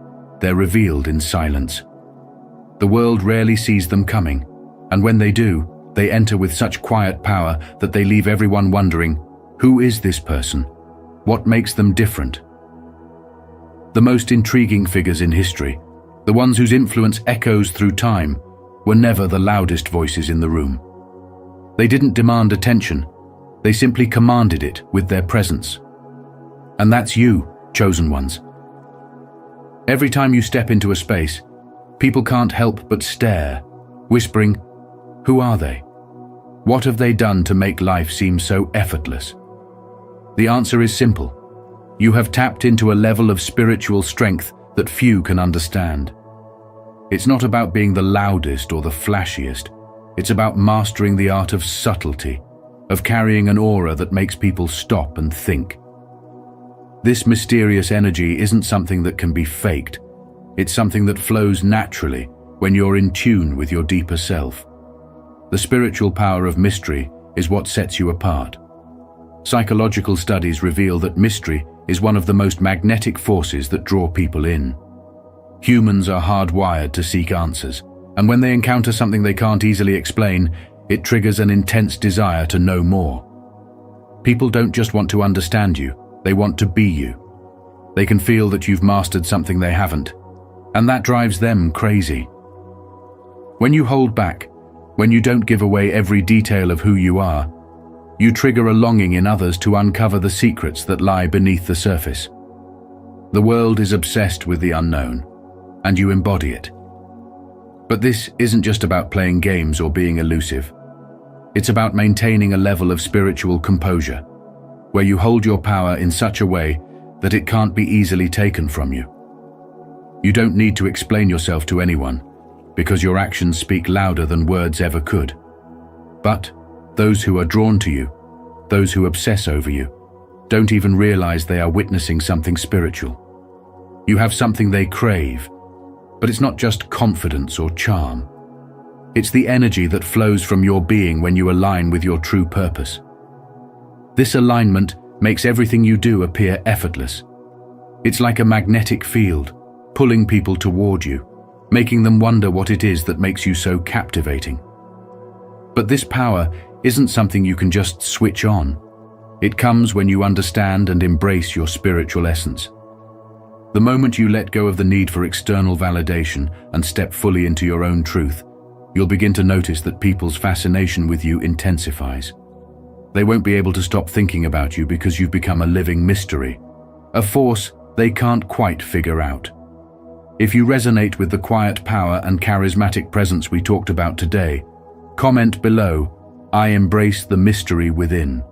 S2: they're revealed in silence. The world rarely sees them coming, and when they do, they enter with such quiet power that they leave everyone wondering, who is this person? What makes them different? The most intriguing figures in history, the ones whose influence echoes through time, were never the loudest voices in the room. They didn't demand attention, they simply commanded it with their presence. And that's you, chosen ones. Every time you step into a space, people can't help but stare, whispering, who are they? What have they done to make life seem so effortless? The answer is simple. You have tapped into a level of spiritual strength that few can understand. It's not about being the loudest or the flashiest. It's about mastering the art of subtlety, of carrying an aura that makes people stop and think. This mysterious energy isn't something that can be faked. It's something that flows naturally when you're in tune with your deeper self. The spiritual power of mystery is what sets you apart. Psychological studies reveal that mystery is one of the most magnetic forces that draw people in. Humans are hardwired to seek answers, and when they encounter something they can't easily explain, it triggers an intense desire to know more. People don't just want to understand you, they want to be you. They can feel that you've mastered something they haven't, and that drives them crazy. When you hold back, when you don't give away every detail of who you are, you trigger a longing in others to uncover the secrets that lie beneath the surface. The world is obsessed with the unknown, and you embody it. But this isn't just about playing games or being elusive. It's about maintaining a level of spiritual composure, where you hold your power in such a way that it can't be easily taken from you. You don't need to explain yourself to anyone, because your actions speak louder than words ever could. But those who are drawn to you, those who obsess over you, don't even realize they are witnessing something spiritual. You have something they crave, but it's not just confidence or charm. It's the energy that flows from your being when you align with your true purpose. This alignment makes everything you do appear effortless. It's like a magnetic field, pulling people toward you, making them wonder what it is that makes you so captivating. But this power isn't something you can just switch on. It comes when you understand and embrace your spiritual essence. The moment you let go of the need for external validation and step fully into your own truth, you'll begin to notice that people's fascination with you intensifies. They won't be able to stop thinking about you because you've become a living mystery, a force they can't quite figure out. If you resonate with the quiet power and charismatic presence we talked about today, comment below, I embrace the mystery within.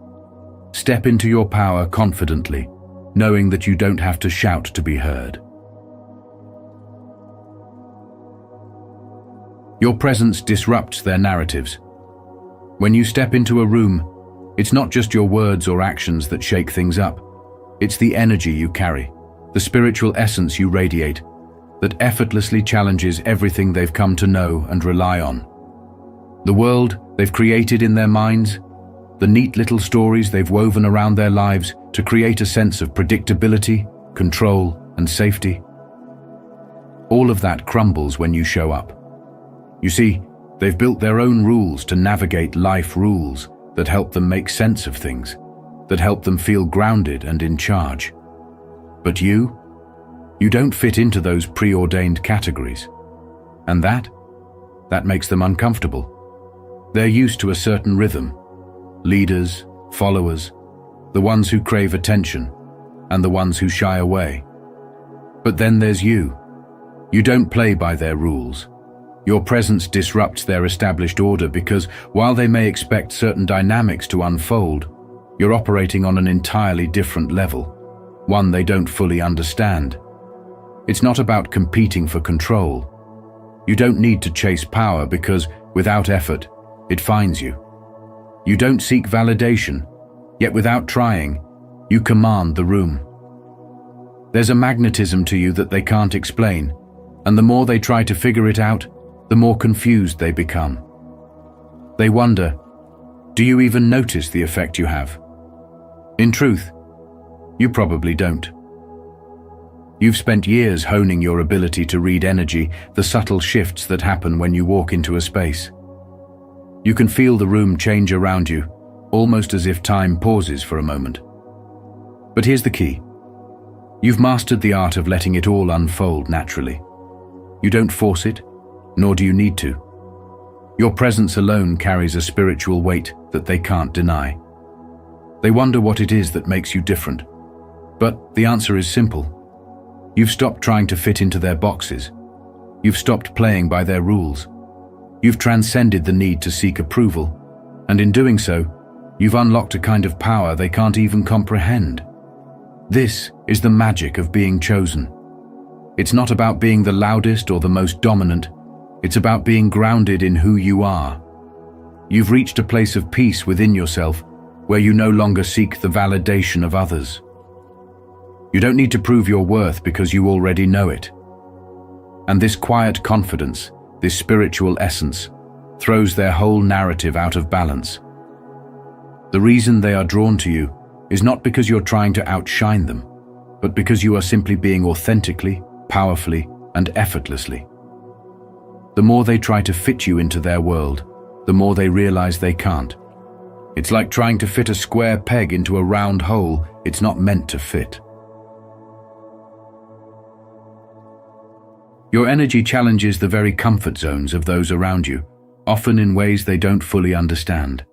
S2: Step into your power confidently, knowing that you don't have to shout to be heard. Your presence disrupts their narratives. When you step into a room, it's not just your words or actions that shake things up. It's the energy you carry, the spiritual essence you radiate, that effortlessly challenges everything they've come to know and rely on. The world they've created in their minds, the neat little stories they've woven around their lives to create a sense of predictability, control, and safety. All of that crumbles when you show up. You see, they've built their own rules to navigate life rules that help them make sense of things, that help them feel grounded and in charge. But you don't fit into those preordained categories. And that makes them uncomfortable. They're used to a certain rhythm. Leaders, followers, the ones who crave attention, and the ones who shy away. But then there's you. You don't play by their rules. Your presence disrupts their established order because, while they may expect certain dynamics to unfold, you're operating on an entirely different level, one they don't fully understand. It's not about competing for control. You don't need to chase power because, without effort, it finds you. You don't seek validation, yet without trying, you command the room. There's a magnetism to you that they can't explain, and the more they try to figure it out, the more confused they become. They wonder, do you even notice the effect you have? In truth, you probably don't. You've spent years honing your ability to read energy, the subtle shifts that happen when you walk into a space. You can feel the room change around you, almost as if time pauses for a moment. But here's the key. You've mastered the art of letting it all unfold naturally. You don't force it, nor do you need to. Your presence alone carries a spiritual weight that they can't deny. They wonder what it is that makes you different. But the answer is simple. You've stopped trying to fit into their boxes. You've stopped playing by their rules. You've transcended the need to seek approval, and in doing so, you've unlocked a kind of power they can't even comprehend. This is the magic of being chosen. It's not about being the loudest or the most dominant. It's about being grounded in who you are. You've reached a place of peace within yourself where you no longer seek the validation of others. You don't need to prove your worth because you already know it. And this quiet confidence, this spiritual essence, throws their whole narrative out of balance. The reason they are drawn to you is not because you're trying to outshine them, but because you are simply being authentically, powerfully, and effortlessly. The more they try to fit you into their world, the more they realize they can't. It's like trying to fit a square peg into a round hole it's not meant to fit. Your energy challenges the very comfort zones of those around you, often in ways they don't fully understand.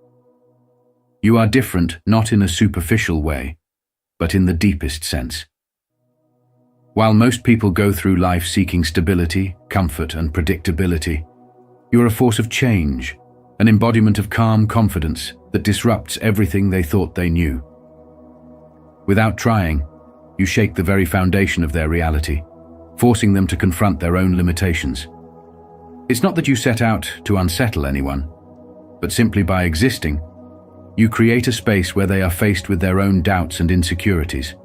S2: You are different not in a superficial way, but in the deepest sense. While most people go through life seeking stability, comfort, and predictability, you're a force of change, an embodiment of calm confidence that disrupts everything they thought they knew. Without trying, you shake the very foundation of their reality, forcing them to confront their own limitations. It's not that you set out to unsettle anyone, but simply by existing, you create a space where they are faced with their own doubts and insecurities.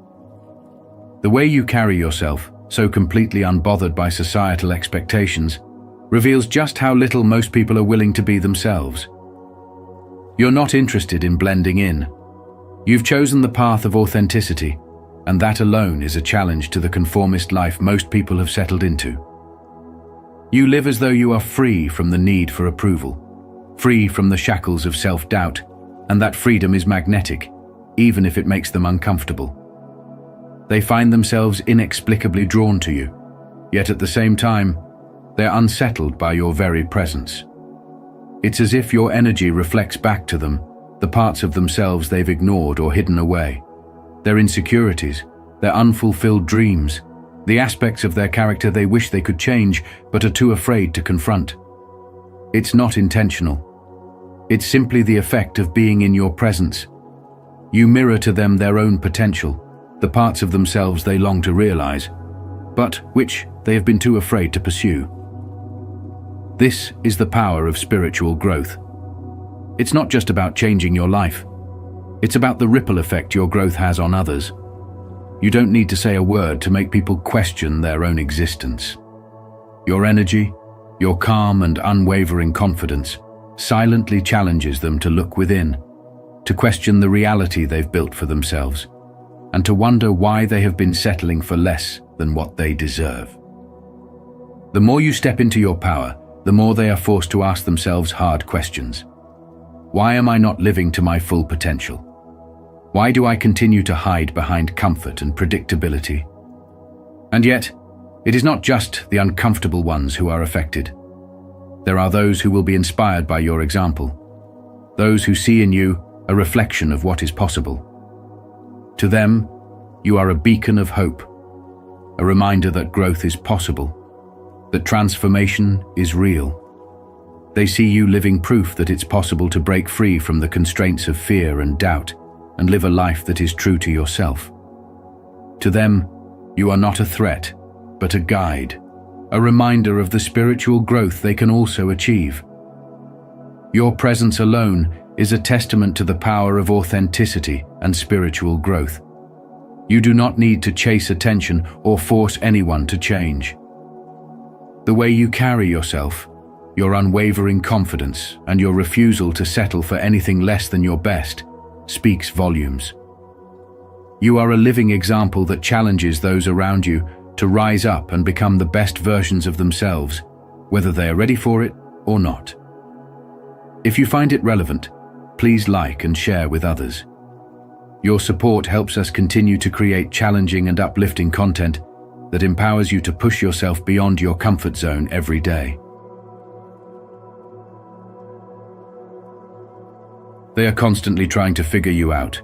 S2: The way you carry yourself, so completely unbothered by societal expectations, reveals just how little most people are willing to be themselves. You're not interested in blending in. You've chosen the path of authenticity, and that alone is a challenge to the conformist life most people have settled into. You live as though you are free from the need for approval, free from the shackles of self-doubt, and that freedom is magnetic, even if it makes them uncomfortable. They find themselves inexplicably drawn to you, yet at the same time, they're unsettled by your very presence. It's as if your energy reflects back to them the parts of themselves they've ignored or hidden away, their insecurities, their unfulfilled dreams, the aspects of their character they wish they could change but are too afraid to confront. It's not intentional. It's simply the effect of being in your presence. You mirror to them their own potential, the parts of themselves they long to realize, but which they have been too afraid to pursue. This is the power of spiritual growth. It's not just about changing your life. It's about the ripple effect your growth has on others. You don't need to say a word to make people question their own existence. Your energy, your calm and unwavering confidence, silently challenges them to look within, to question the reality they've built for themselves, and to wonder why they have been settling for less than what they deserve. The more you step into your power, the more they are forced to ask themselves hard questions. Why am I not living to my full potential? Why do I continue to hide behind comfort and predictability? And yet, it is not just the uncomfortable ones who are affected. There are those who will be inspired by your example, those who see in you a reflection of what is possible. To them, you are a beacon of hope, a reminder that growth is possible, that transformation is real. They see you living proof that it's possible to break free from the constraints of fear and doubt and live a life that is true to yourself. To them, you are not a threat, but a guide, a reminder of the spiritual growth they can also achieve. Your presence alone is a testament to the power of authenticity and spiritual growth. You do not need to chase attention or force anyone to change. The way you carry yourself, your unwavering confidence, and your refusal to settle for anything less than your best speaks volumes. You are a living example that challenges those around you to rise up and become the best versions of themselves, whether they are ready for it or not. If you find it relevant, please like and share with others. Your support helps us continue to create challenging and uplifting content that empowers you to push yourself beyond your comfort zone every day. They are constantly trying to figure you out,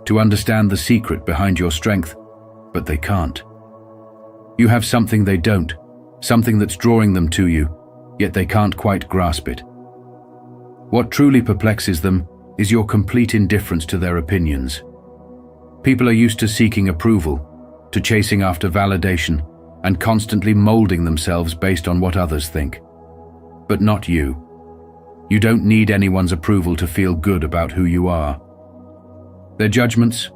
S2: to understand the secret behind your strength, but they can't. You have something they don't, something that's drawing them to you, yet they can't quite grasp it. What truly perplexes them is your complete indifference to their opinions. People are used to seeking approval, to chasing after validation, and constantly molding themselves based on what others think. But not you. You don't need anyone's approval to feel good about who you are. Their judgments,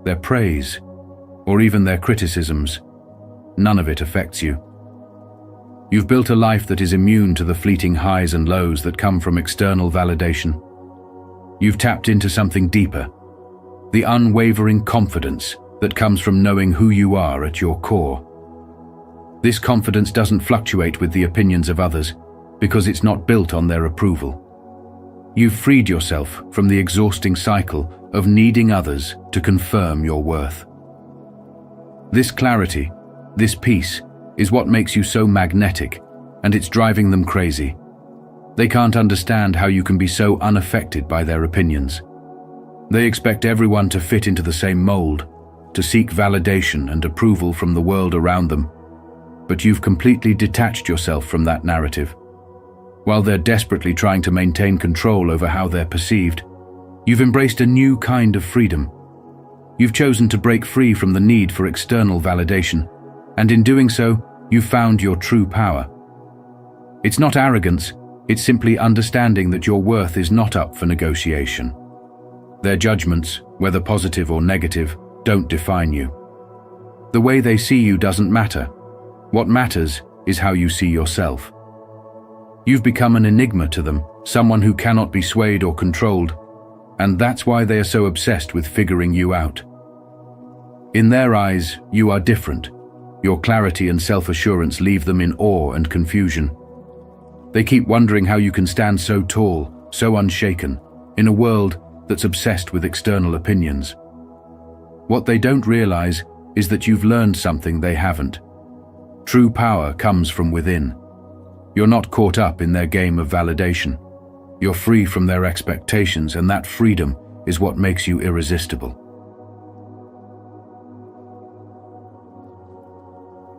S2: their praise, or even their criticisms, none of it affects you. You've built a life that is immune to the fleeting highs and lows that come from external validation. You've tapped into something deeper, the unwavering confidence that comes from knowing who you are at your core. This confidence doesn't fluctuate with the opinions of others because it's not built on their approval. You've freed yourself from the exhausting cycle of needing others to confirm your worth. This clarity, this peace, is what makes you so magnetic, and it's driving them crazy. They can't understand how you can be so unaffected by their opinions. They expect everyone to fit into the same mold, to seek validation and approval from the world around them. But you've completely detached yourself from that narrative. While they're desperately trying to maintain control over how they're perceived, you've embraced a new kind of freedom. You've chosen to break free from the need for external validation, and in doing so, you've found your true power. It's not arrogance, it's simply understanding that your worth is not up for negotiation. Their judgments, whether positive or negative, don't define you. The way they see you doesn't matter. What matters is how you see yourself. You've become an enigma to them, someone who cannot be swayed or controlled, and that's why they are so obsessed with figuring you out. In their eyes, you are different. Your clarity and self-assurance leave them in awe and confusion. They keep wondering how you can stand so tall, so unshaken, in a world that's obsessed with external opinions. What they don't realize is that you've learned something they haven't. True power comes from within. You're not caught up in their game of validation. You're free from their expectations, and that freedom is what makes you irresistible.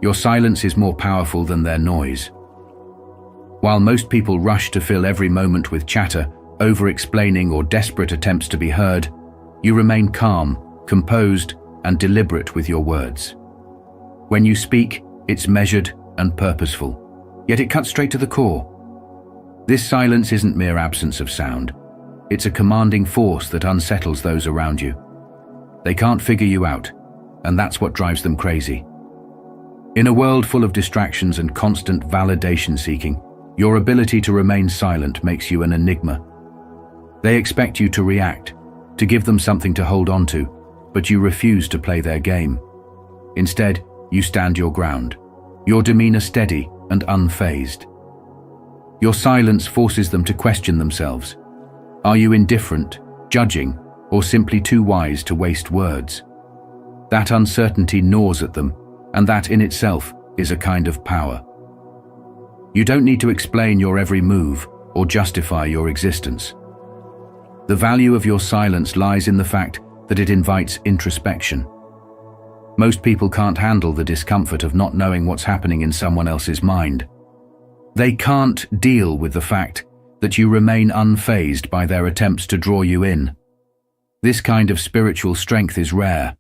S2: Your silence is more powerful than their noise. While most people rush to fill every moment with chatter, over-explaining, or desperate attempts to be heard, you remain calm, composed, and deliberate with your words. When you speak, it's measured and purposeful, yet it cuts straight to the core. This silence isn't mere absence of sound. It's a commanding force that unsettles those around you. They can't figure you out, and that's what drives them crazy. In a world full of distractions and constant validation seeking, your ability to remain silent makes you an enigma. They expect you to react, to give them something to hold on to, but you refuse to play their game. Instead, you stand your ground, your demeanor steady and unfazed. Your silence forces them to question themselves. Are you indifferent, judging, or simply too wise to waste words? That uncertainty gnaws at them, and that in itself is a kind of power. You don't need to explain your every move or justify your existence. The value of your silence lies in the fact that it invites introspection. Most people can't handle the discomfort of not knowing what's happening in someone else's mind. They can't deal with the fact that you remain unfazed by their attempts to draw you in. This kind of spiritual strength is rare.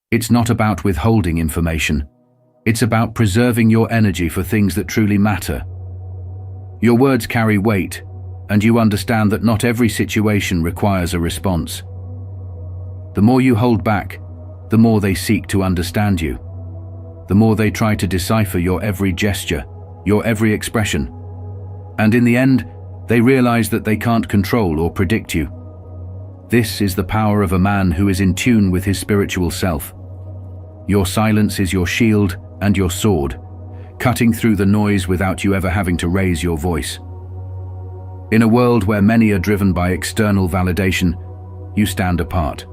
S2: It's not about withholding information. It's about preserving your energy for things that truly matter. Your words carry weight, and you understand that not every situation requires a response. The more you hold back, the more they seek to understand you. The more they try to decipher your every gesture, your every expression. And in the end, they realize that they can't control or predict you. This is the power of a man who is in tune with his spiritual self. Your silence is your shield and your sword, cutting through the noise without you ever having to raise your voice. In a world where many are driven by external validation, you stand apart.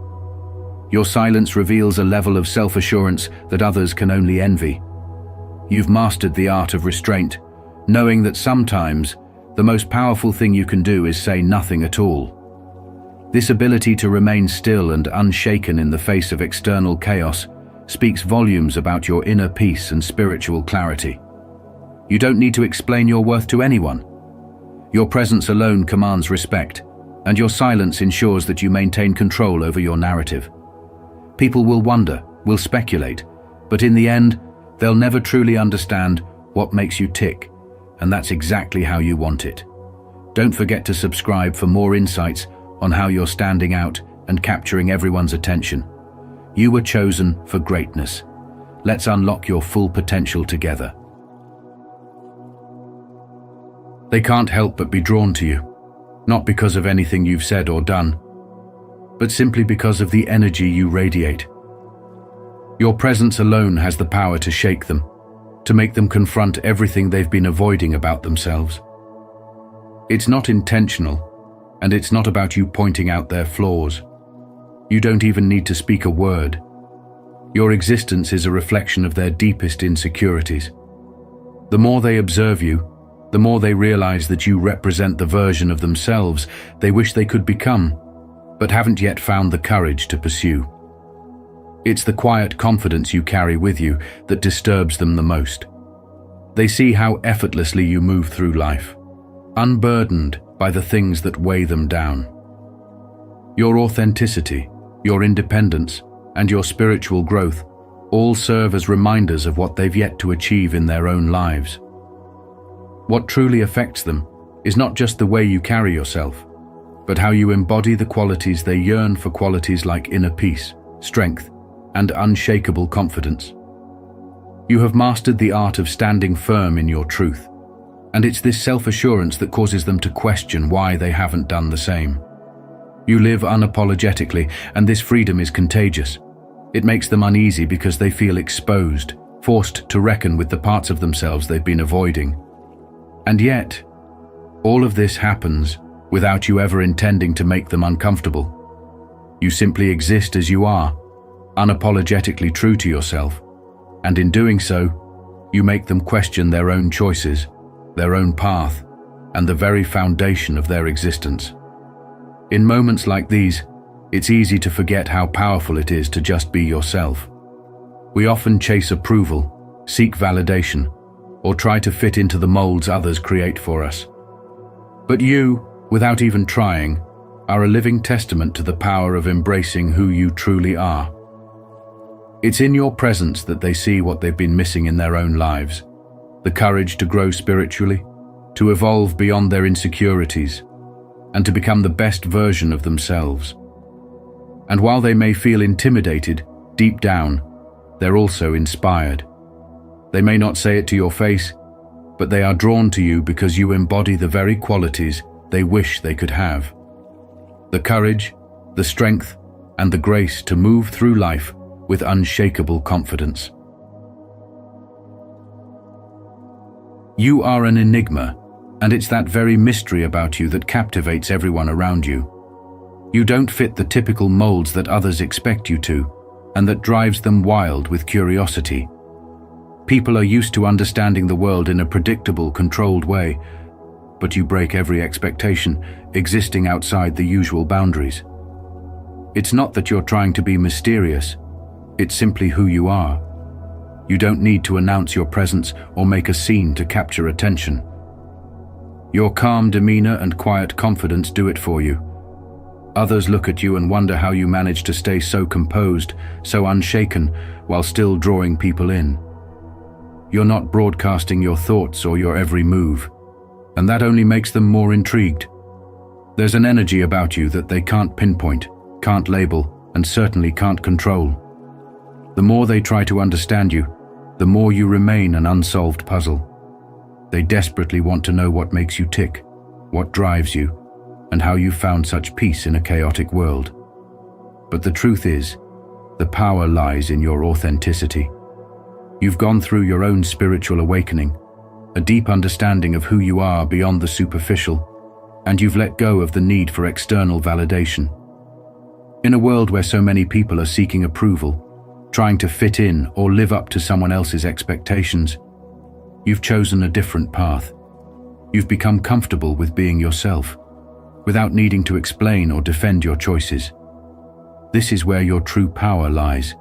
S2: Your silence reveals a level of self-assurance that others can only envy. You've mastered the art of restraint, knowing that sometimes the most powerful thing you can do is say nothing at all. This ability to remain still and unshaken in the face of external chaos speaks volumes about your inner peace and spiritual clarity. You don't need to explain your worth to anyone. Your presence alone commands respect, and your silence ensures that you maintain control over your narrative. People will wonder, will speculate, but in the end, they'll never truly understand what makes you tick, and that's exactly how you want it. Don't forget to subscribe for more insights on how you're standing out and capturing everyone's attention. You were chosen for greatness. Let's unlock your full potential together. They can't help but be drawn to you, not because of anything you've said or done, but simply because of the energy you radiate. Your presence alone has the power to shake them, to make them confront everything they've been avoiding about themselves. It's not intentional, and it's not about you pointing out their flaws. You don't even need to speak a word. Your existence is a reflection of their deepest insecurities. The more they observe you, the more they realize that you represent the version of themselves they wish they could become, but haven't yet found the courage to pursue. It's the quiet confidence you carry with you that disturbs them the most. They see how effortlessly you move through life, unburdened by the things that weigh them down. Your authenticity, your independence, and your spiritual growth all serve as reminders of what they've yet to achieve in their own lives. What truly affects them is not just the way you carry yourself, but how you embody the qualities they yearn for, qualities like inner peace, strength, and unshakable confidence. You have mastered the art of standing firm in your truth, and it's this self-assurance that causes them to question why they haven't done the same. You live unapologetically, and this freedom is contagious. It makes them uneasy because they feel exposed, forced to reckon with the parts of themselves they've been avoiding. And yet, all of this happens without you ever intending to make them uncomfortable. You simply exist as you are, unapologetically true to yourself, and in doing so, you make them question their own choices, their own path, and the very foundation of their existence. In moments like these, it's easy to forget how powerful it is to just be yourself. We often chase approval, seek validation, or try to fit into the molds others create for us. But you, without even trying, are a living testament to the power of embracing who you truly are. It's in your presence that they see what they've been missing in their own lives: the courage to grow spiritually, to evolve beyond their insecurities, and to become the best version of themselves. And while they may feel intimidated, deep down, they're also inspired. They may not say it to your face, but they are drawn to you because you embody the very qualities they wish they could have. The courage, the strength, and the grace to move through life with unshakable confidence. You are an enigma, and it's that very mystery about you that captivates everyone around you. You don't fit the typical molds that others expect you to, and that drives them wild with curiosity. People are used to understanding the world in a predictable, controlled way, but you break every expectation, existing outside the usual boundaries. It's not that you're trying to be mysterious, it's simply who you are. You don't need to announce your presence or make a scene to capture attention. Your calm demeanor and quiet confidence do it for you. Others look at you and wonder how you manage to stay so composed, so unshaken, while still drawing people in. You're not broadcasting your thoughts or your every move, and that only makes them more intrigued. There's an energy about you that they can't pinpoint, can't label, and certainly can't control. The more they try to understand you, the more you remain an unsolved puzzle. They desperately want to know what makes you tick, what drives you, and how you found such peace in a chaotic world. But the truth is, the power lies in your authenticity. You've gone through your own spiritual awakening, a deep understanding of who you are beyond the superficial, and you've let go of the need for external validation. In a world where so many people are seeking approval, trying to fit in or live up to someone else's expectations, you've chosen a different path. You've become comfortable with being yourself, without needing to explain or defend your choices. This is where your true power lies.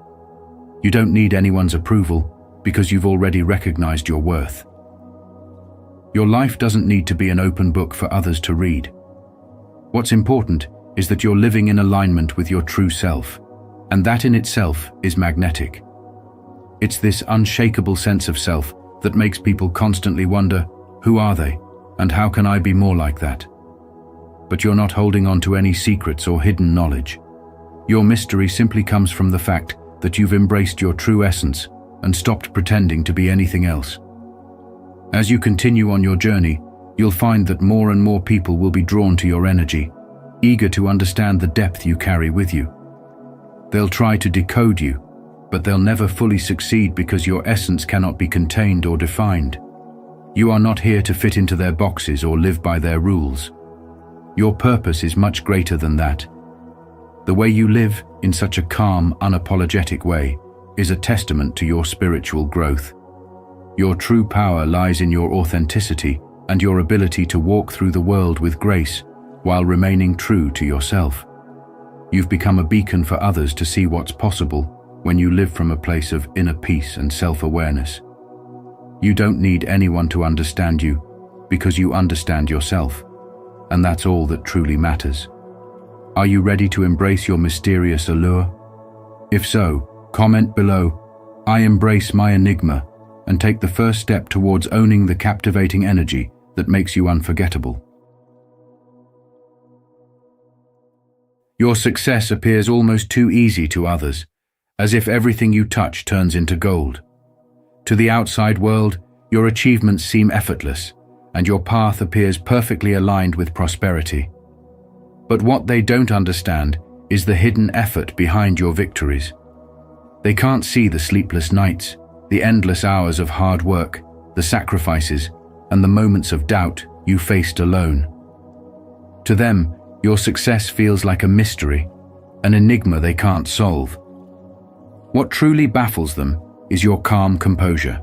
S2: You don't need anyone's approval because you've already recognized your worth. Your life doesn't need to be an open book for others to read. What's important is that you're living in alignment with your true self, and that in itself is magnetic. It's this unshakable sense of self that makes people constantly wonder, who are they, and how can I be more like that? But you're not holding on to any secrets or hidden knowledge. Your mystery simply comes from the fact that you've embraced your true essence and stopped pretending to be anything else. As you continue on your journey, you'll find that more and more people will be drawn to your energy, eager to understand the depth you carry with you. They'll try to decode you, but they'll never fully succeed because your essence cannot be contained or defined. You are not here to fit into their boxes or live by their rules. Your purpose is much greater than that. The way you live in such a calm, unapologetic way is a testament to your spiritual growth. Your true power lies in your authenticity and your ability to walk through the world with grace while remaining true to yourself. You've become a beacon for others to see what's possible when you live from a place of inner peace and self-awareness. You don't need anyone to understand you because you understand yourself, and that's all that truly matters. Are you ready to embrace your mysterious allure? If so, comment below, "I embrace my enigma," and take the first step towards owning the captivating energy that makes you unforgettable. Your success appears almost too easy to others, as if everything you touch turns into gold. To the outside world, your achievements seem effortless, and your path appears perfectly aligned with prosperity. But what they don't understand is the hidden effort behind your victories. They can't see the sleepless nights, the endless hours of hard work, the sacrifices, and the moments of doubt you faced alone. To them, your success feels like a mystery, an enigma they can't solve. What truly baffles them is your calm composure.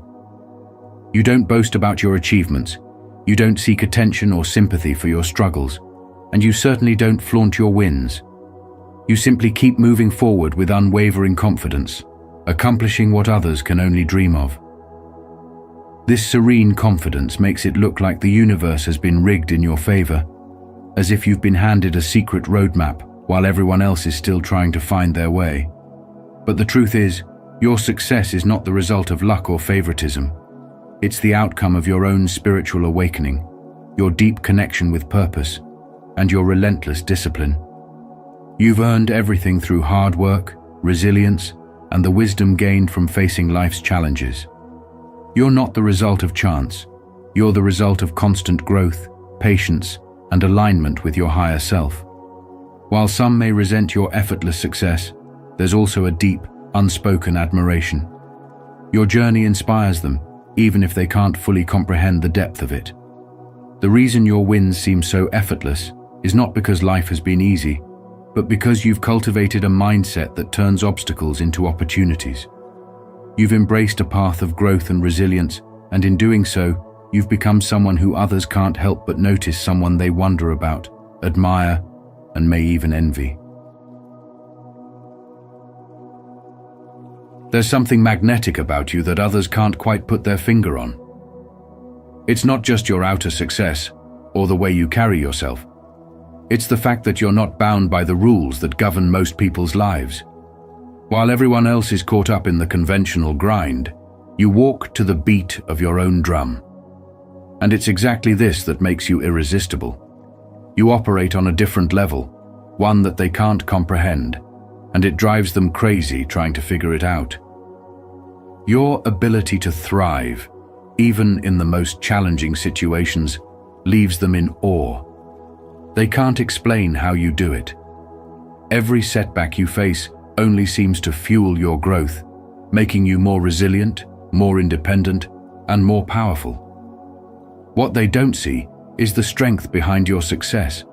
S2: You don't boast about your achievements, you don't seek attention or sympathy for your struggles, and you certainly don't flaunt your wins. You simply keep moving forward with unwavering confidence, accomplishing what others can only dream of. This serene confidence makes it look like the universe has been rigged in your favor, as if you've been handed a secret roadmap while everyone else is still trying to find their way. But the truth is, your success is not the result of luck or favoritism. It's the outcome of your own spiritual awakening, your deep connection with purpose, and your relentless discipline. You've earned everything through hard work, resilience, and the wisdom gained from facing life's challenges. You're not the result of chance. You're the result of constant growth, patience, and alignment with your higher self. While some may resent your effortless success, there's also a deep, unspoken admiration. Your journey inspires them, even if they can't fully comprehend the depth of it. The reason your wins seem so effortless is not because life has been easy, but because you've cultivated a mindset that turns obstacles into opportunities. You've embraced a path of growth and resilience, and in doing so, you've become someone who others can't help but notice, someone they wonder about, admire, and may even envy. There's something magnetic about you that others can't quite put their finger on. It's not just your outer success, or the way you carry yourself. It's the fact that you're not bound by the rules that govern most people's lives. While everyone else is caught up in the conventional grind, you walk to the beat of your own drum. And it's exactly this that makes you irresistible. You operate on a different level, one that they can't comprehend, and it drives them crazy trying to figure it out. Your ability to thrive, even in the most challenging situations, leaves them in awe. They can't explain how you do it. Every setback you face only seems to fuel your growth, making you more resilient, more independent, and more powerful. What they don't see is the strength behind your success,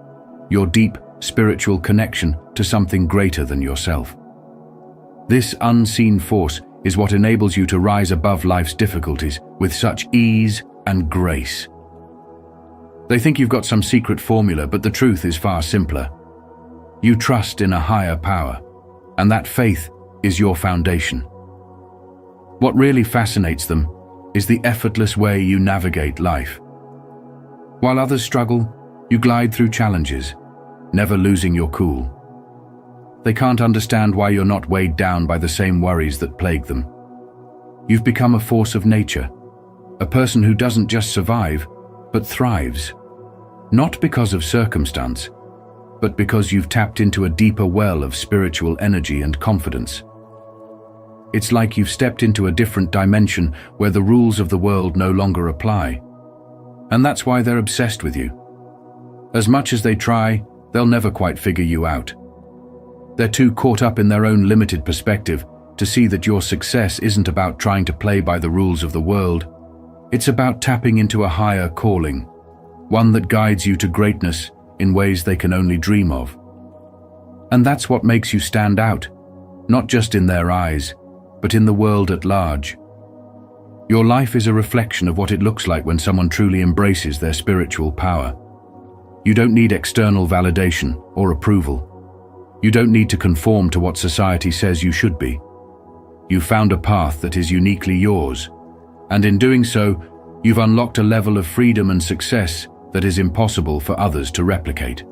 S2: your deep spiritual connection to something greater than yourself. This unseen force is what enables you to rise above life's difficulties with such ease and grace. They think you've got some secret formula, but the truth is far simpler. You trust in a higher power, and that faith is your foundation. What really fascinates them is the effortless way you navigate life. While others struggle, you glide through challenges, never losing your cool. They can't understand why you're not weighed down by the same worries that plague them. You've become a force of nature, a person who doesn't just survive, but thrives. Not because of circumstance, but because you've tapped into a deeper well of spiritual energy and confidence. It's like you've stepped into a different dimension where the rules of the world no longer apply. And that's why they're obsessed with you. As much as they try, they'll never quite figure you out. They're too caught up in their own limited perspective to see that your success isn't about trying to play by the rules of the world. It's about tapping into a higher calling, one that guides you to greatness in ways they can only dream of. And that's what makes you stand out, not just in their eyes, but in the world at large. Your life is a reflection of what it looks like when someone truly embraces their spiritual power. You don't need external validation or approval. You don't need to conform to what society says you should be. You've found a path that is uniquely yours, and in doing so, you've unlocked a level of freedom and success that is impossible for others to replicate.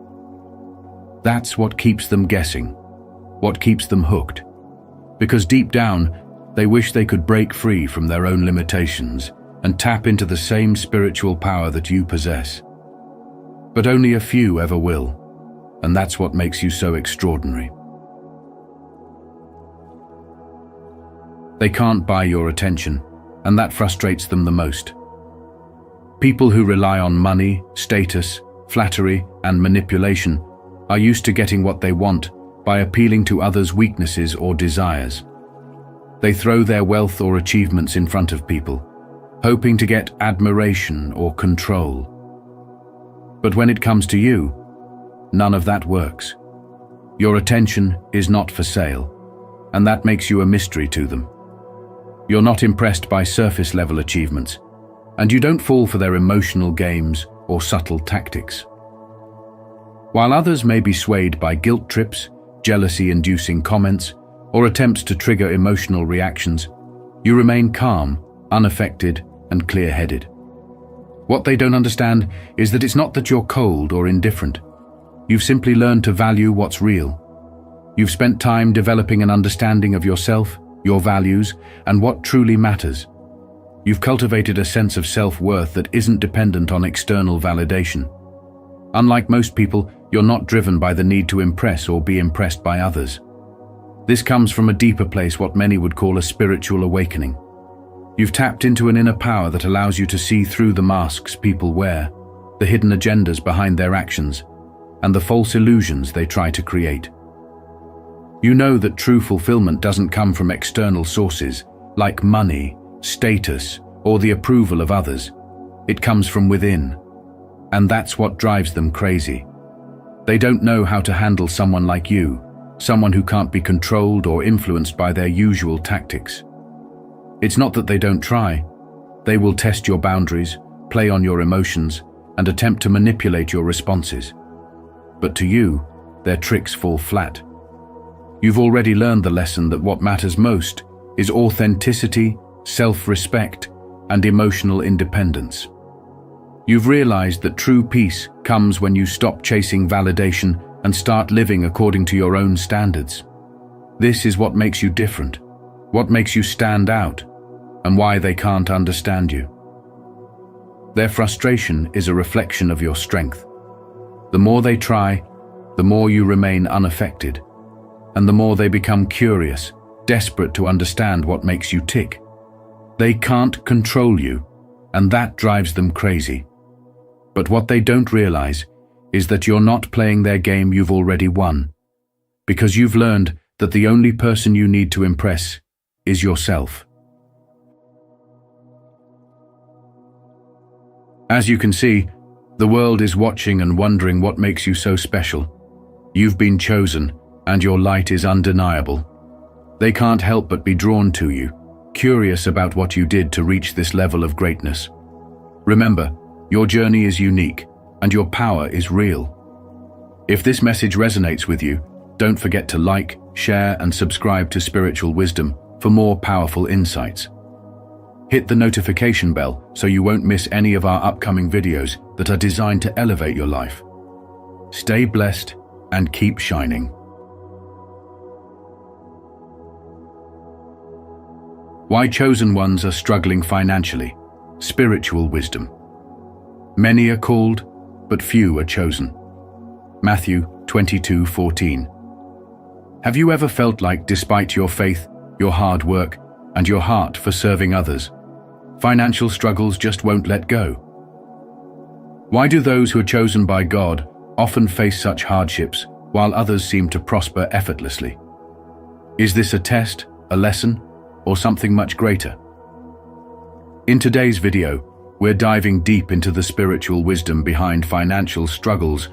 S2: That's what keeps them guessing, what keeps them hooked. Because deep down, they wish they could break free from their own limitations and tap into the same spiritual power that you possess. But only a few ever will, and that's what makes you so extraordinary. They can't buy your attention, and that frustrates them the most. People who rely on money, status, flattery, and manipulation are used to getting what they want by appealing to others' weaknesses or desires. They throw their wealth or achievements in front of people, hoping to get admiration or control. But when it comes to you, none of that works. Your attention is not for sale, and that makes you a mystery to them. You're not impressed by surface-level achievements, and you don't fall for their emotional games or subtle tactics. While others may be swayed by guilt trips, jealousy-inducing comments, or attempts to trigger emotional reactions, you remain calm, unaffected, and clear-headed. What they don't understand is that it's not that you're cold or indifferent. You've simply learned to value what's real. You've spent time developing an understanding of yourself, your values, and what truly matters. You've cultivated a sense of self-worth that isn't dependent on external validation. Unlike most people, you're not driven by the need to impress or be impressed by others. This comes from a deeper place, what many would call a spiritual awakening. You've tapped into an inner power that allows you to see through the masks people wear, the hidden agendas behind their actions, and the false illusions they try to create. You know that true fulfillment doesn't come from external sources, like money, status, or the approval of others. It comes from within. And that's what drives them crazy. They don't know how to handle someone like you, someone who can't be controlled or influenced by their usual tactics. It's not that they don't try. They will test your boundaries, play on your emotions, and attempt to manipulate your responses. But to you, their tricks fall flat. You've already learned the lesson that what matters most is authenticity, self-respect, and emotional independence. You've realized that true peace comes when you stop chasing validation and start living according to your own standards. This is what makes you different, what makes you stand out, and why they can't understand you. Their frustration is a reflection of your strength. The more they try, the more you remain unaffected, and the more they become curious, desperate to understand what makes you tick. They can't control you, and that drives them crazy. But what they don't realize is that you're not playing their game you've already won, because you've learned that the only person you need to impress is yourself. As you can see, the world is watching and wondering what makes you so special. You've been chosen, and your light is undeniable. They can't help but be drawn to you, curious about what you did to reach this level of greatness. Remember, your journey is unique, and your power is real. If this message resonates with you, don't forget to like, share, and subscribe to Spiritual Wisdom for more powerful insights. Hit the notification bell so you won't miss any of our upcoming videos that are designed to elevate your life. Stay blessed and keep shining. Why chosen ones are struggling financially. Spiritual wisdom. Many are called, but few are chosen. Matthew 22:14. Have you ever felt like, despite your faith, your hard work, and your heart for serving others, financial struggles just won't let go? Why do those who are chosen by God often face such hardships, while others seem to prosper effortlessly? Is this a test, a lesson, or something much greater? In today's video, we're diving deep into the spiritual wisdom behind financial struggles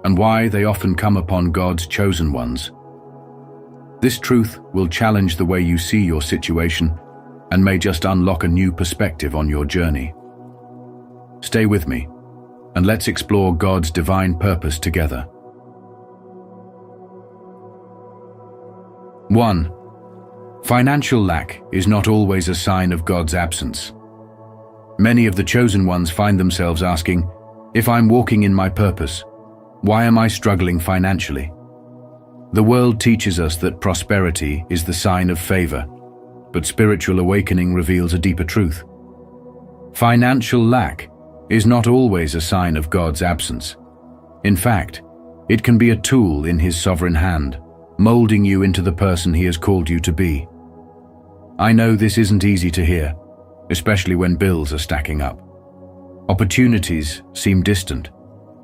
S2: and why they often come upon God's chosen ones. This truth will challenge the way you see your situation and may just unlock a new perspective on your journey. Stay with me, and let's explore God's divine purpose together. 1. Financial lack is not always a sign of God's absence. Many of the chosen ones find themselves asking, if I'm walking in my purpose, why am I struggling financially? The world teaches us that prosperity is the sign of favor, but spiritual awakening reveals a deeper truth. Financial lack is not always a sign of God's absence. In fact, it can be a tool in His sovereign hand, molding you into the person He has called you to be. I know this isn't easy to hear, especially when bills are stacking up. Opportunities seem distant,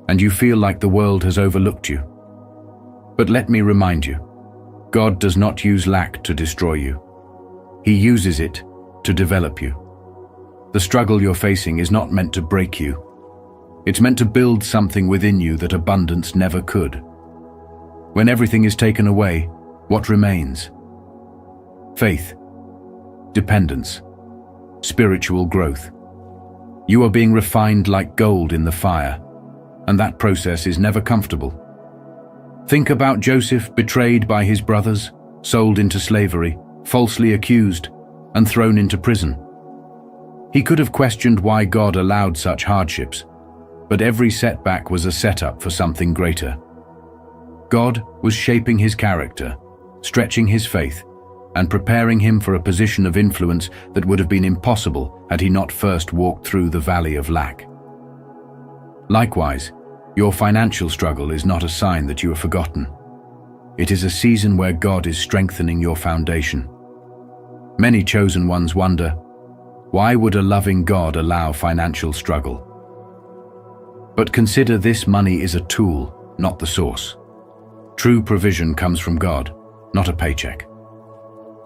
S2: and you feel like the world has overlooked you. But let me remind you, God does not use lack to destroy you. He uses it to develop you. The struggle you're facing is not meant to break you. It's meant to build something within you that abundance never could. When everything is taken away, what remains? Faith, dependence, spiritual growth. You are being refined like gold in the fire, and that process is never comfortable. Think about Joseph, betrayed by his brothers, sold into slavery, falsely accused, and thrown into prison. He could have questioned why God allowed such hardships, but every setback was a setup for something greater. God was shaping his character, stretching his faith, and preparing him for a position of influence that would have been impossible had he not first walked through the valley of lack. Likewise, your financial struggle is not a sign that you are forgotten. It is a season where God is strengthening your foundation. Many chosen ones wonder, why would a loving God allow financial struggle? But consider this: money is a tool, not the source. True provision comes from God, not a paycheck.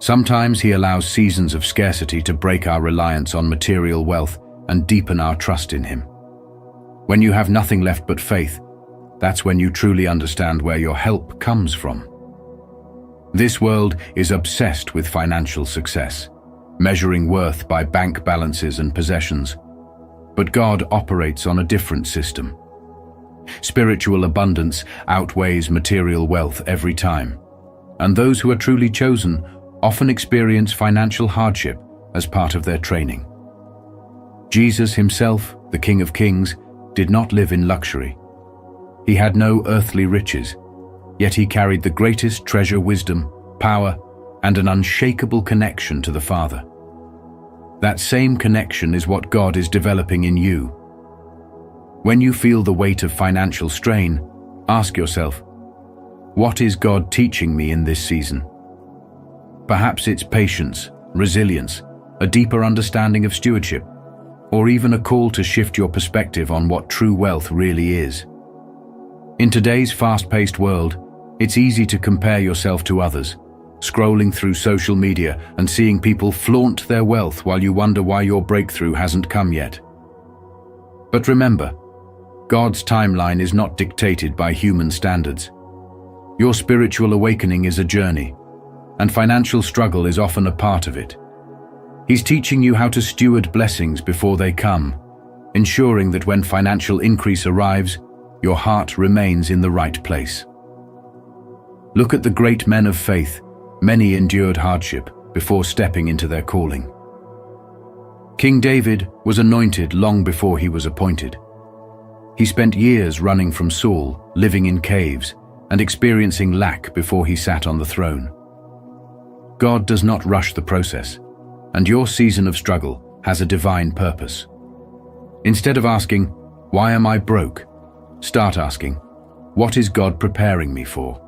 S2: Sometimes He allows seasons of scarcity to break our reliance on material wealth and deepen our trust in Him. When you have nothing left but faith, that's when you truly understand where your help comes from. This world is obsessed with financial success, measuring worth by bank balances and possessions. But God operates on a different system. Spiritual abundance outweighs material wealth every time, and those who are truly chosen often experience financial hardship as part of their training. Jesus himself, the King of Kings, did not live in luxury. He had no earthly riches, yet he carried the greatest treasure, wisdom, power, and an unshakable connection to the Father. That same connection is what God is developing in you. When you feel the weight of financial strain, ask yourself, what is God teaching me in this season? Perhaps it's patience, resilience, a deeper understanding of stewardship, or even a call to shift your perspective on what true wealth really is. In today's fast-paced world, it's easy to compare yourself to others, scrolling through social media and seeing people flaunt their wealth while you wonder why your breakthrough hasn't come yet. But remember, God's timeline is not dictated by human standards. Your spiritual awakening is a journey, and financial struggle is often a part of it. He's teaching you how to steward blessings before they come, ensuring that when financial increase arrives, your heart remains in the right place. Look at the great men of faith. Many endured hardship before stepping into their calling. King David was anointed long before he was appointed. He spent years running from Saul, living in caves, and experiencing lack before he sat on the throne. God does not rush the process, and your season of struggle has a divine purpose. Instead of asking, "Why am I broke?" start asking, "What is God preparing me for?"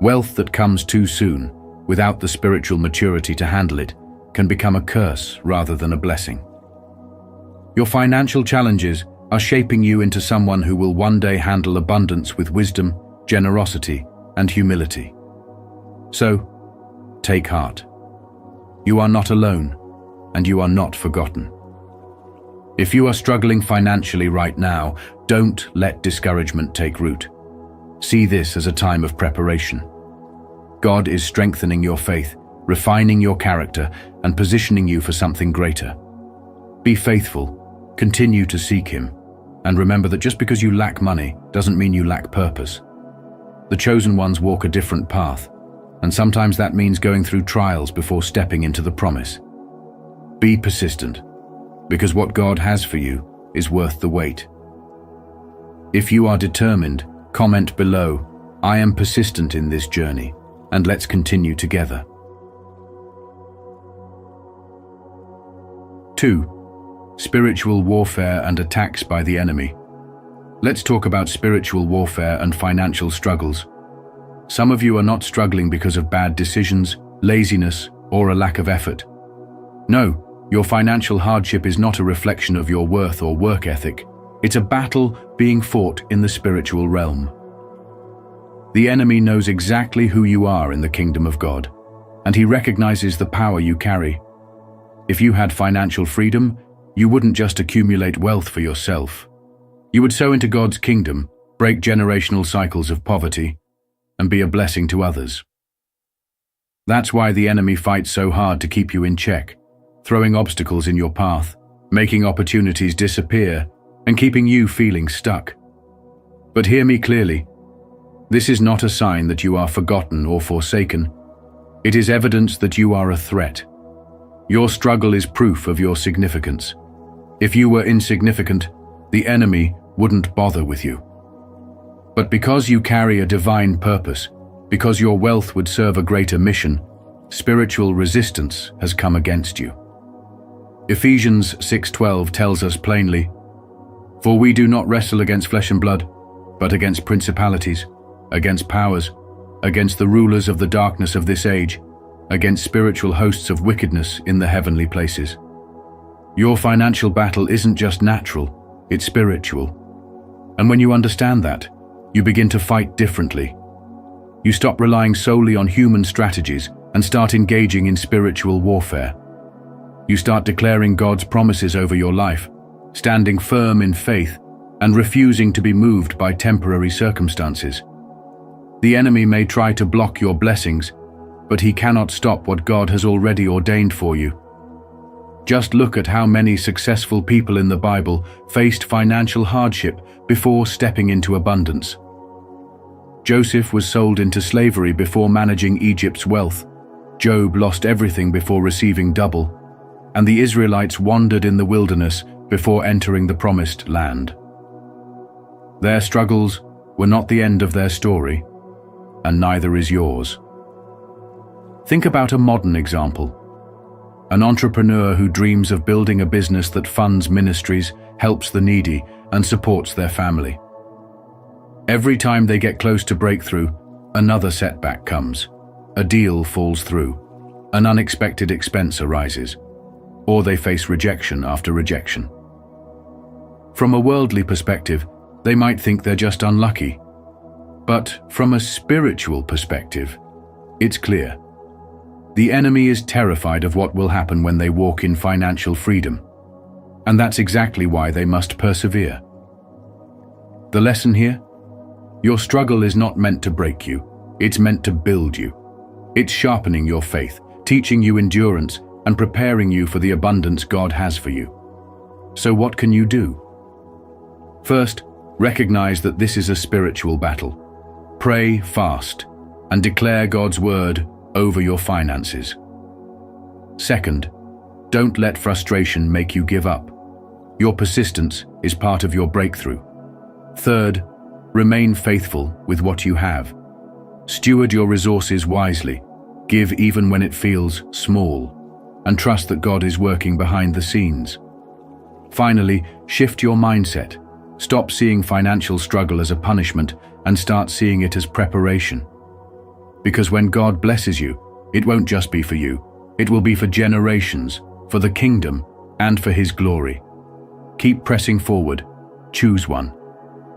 S2: Wealth that comes too soon, without the spiritual maturity to handle it, can become a curse rather than a blessing. Your financial challenges are shaping you into someone who will one day handle abundance with wisdom, generosity, and humility. So, take heart. You are not alone, and you are not forgotten. If you are struggling financially right now, don't let discouragement take root. See this as a time of preparation. God is strengthening your faith, refining your character, and positioning you for something greater. Be faithful, continue to seek Him, and remember that just because you lack money doesn't mean you lack purpose. The chosen ones walk a different path, and sometimes that means going through trials before stepping into the promise. Be persistent, because what God has for you is worth the wait. If you are determined, comment below, "I am persistent in this journey," and let's continue together. 2. Spiritual warfare and attacks by the enemy. Let's talk about spiritual warfare and financial struggles. Some of you are not struggling because of bad decisions, laziness, or a lack of effort. No, your financial hardship is not a reflection of your worth or work ethic. It's a battle being fought in the spiritual realm. The enemy knows exactly who you are in the kingdom of God, and he recognizes the power you carry. If you had financial freedom, you wouldn't just accumulate wealth for yourself. You would sow into God's kingdom, break generational cycles of poverty, and be a blessing to others. That's why the enemy fights so hard to keep you in check, throwing obstacles in your path, making opportunities disappear, and keeping you feeling stuck. But hear me clearly. This is not a sign that you are forgotten or forsaken. It is evidence that you are a threat. Your struggle is proof of your significance. If you were insignificant, the enemy wouldn't bother with you. But because you carry a divine purpose, because your wealth would serve a greater mission, spiritual resistance has come against you. Ephesians 6:12 tells us plainly, "For we do not wrestle against flesh and blood, but against principalities, against powers, against the rulers of the darkness of this age, against spiritual hosts of wickedness in the heavenly places." Your financial battle isn't just natural, it's spiritual. And when you understand that, you begin to fight differently. You stop relying solely on human strategies and start engaging in spiritual warfare. You start declaring God's promises over your life, standing firm in faith, and refusing to be moved by temporary circumstances. The enemy may try to block your blessings, but he cannot stop what God has already ordained for you. Just look at how many successful people in the Bible faced financial hardship before stepping into abundance. Joseph was sold into slavery before managing Egypt's wealth. Job lost everything before receiving double. and the Israelites wandered in the wilderness before entering the promised land. Their struggles were not the end of their story, and neither is yours. Think about a modern example. An entrepreneur who dreams of building a business that funds ministries, helps the needy, and supports their family. Every time they get close to breakthrough, another setback comes. A deal falls through. An unexpected expense arises. Or they face rejection after rejection. From a worldly perspective, they might think they're just unlucky. But from a spiritual perspective, it's clear. The enemy is terrified of what will happen when they walk in financial freedom. And that's exactly why they must persevere. The lesson here? Your struggle is not meant to break you. It's meant to build you. It's sharpening your faith, teaching you endurance, and preparing you for the abundance God has for you. So what can you do? First, recognize that this is a spiritual battle. Pray, fast, and declare God's word over your finances. Second, don't let frustration make you give up. Your persistence is part of your breakthrough. Third, remain faithful with what you have. Steward your resources wisely. Give even when it feels small, and trust that God is working behind the scenes. Finally, shift your mindset. Stop seeing financial struggle as a punishment and start seeing it as preparation. Because when God blesses you, it won't just be for you. It will be for generations, for the kingdom, and for His glory. Keep pressing forward. Choose one.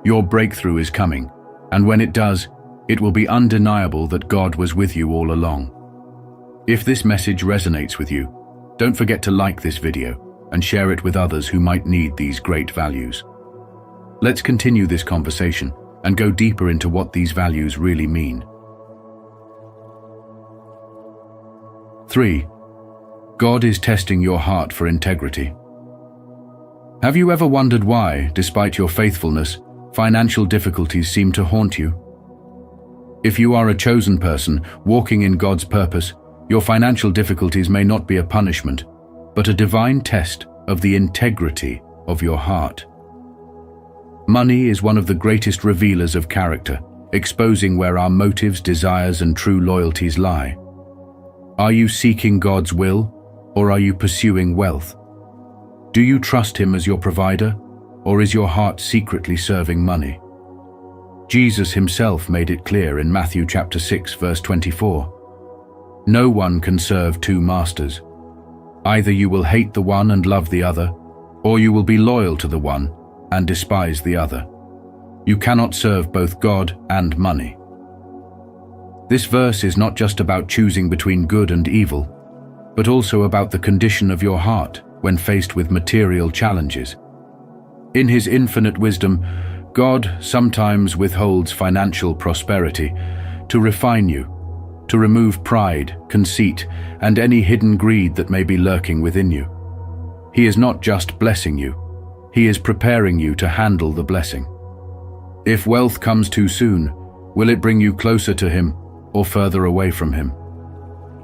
S2: Your breakthrough is coming, and when it does, it will be undeniable that God was with you all along. If this message resonates with you, don't forget to like this video and share it with others who might need these great values. Let's continue this conversation and go deeper into what these values really mean. 3. God is testing your heart for integrity. Have you ever wondered why, despite your faithfulness, financial difficulties seem to haunt you? If you are a chosen person walking in God's purpose, your financial difficulties may not be a punishment, but a divine test of the integrity of your heart. Money is one of the greatest revealers of character, exposing where our motives, desires, and true loyalties lie. Are you seeking God's will, or are you pursuing wealth? Do you trust Him as your provider, or is your heart secretly serving money? Jesus Himself made it clear in Matthew chapter 6, verse 24. No one can serve two masters. Either you will hate the one and love the other, or you will be loyal to the one and despise the other. You cannot serve both God and money. This verse is not just about choosing between good and evil, but also about the condition of your heart when faced with material challenges. In His infinite wisdom, God sometimes withholds financial prosperity to refine you, to remove pride, conceit, and any hidden greed that may be lurking within you. He is not just blessing you, He is preparing you to handle the blessing. If wealth comes too soon, will it bring you closer to Him or further away from Him?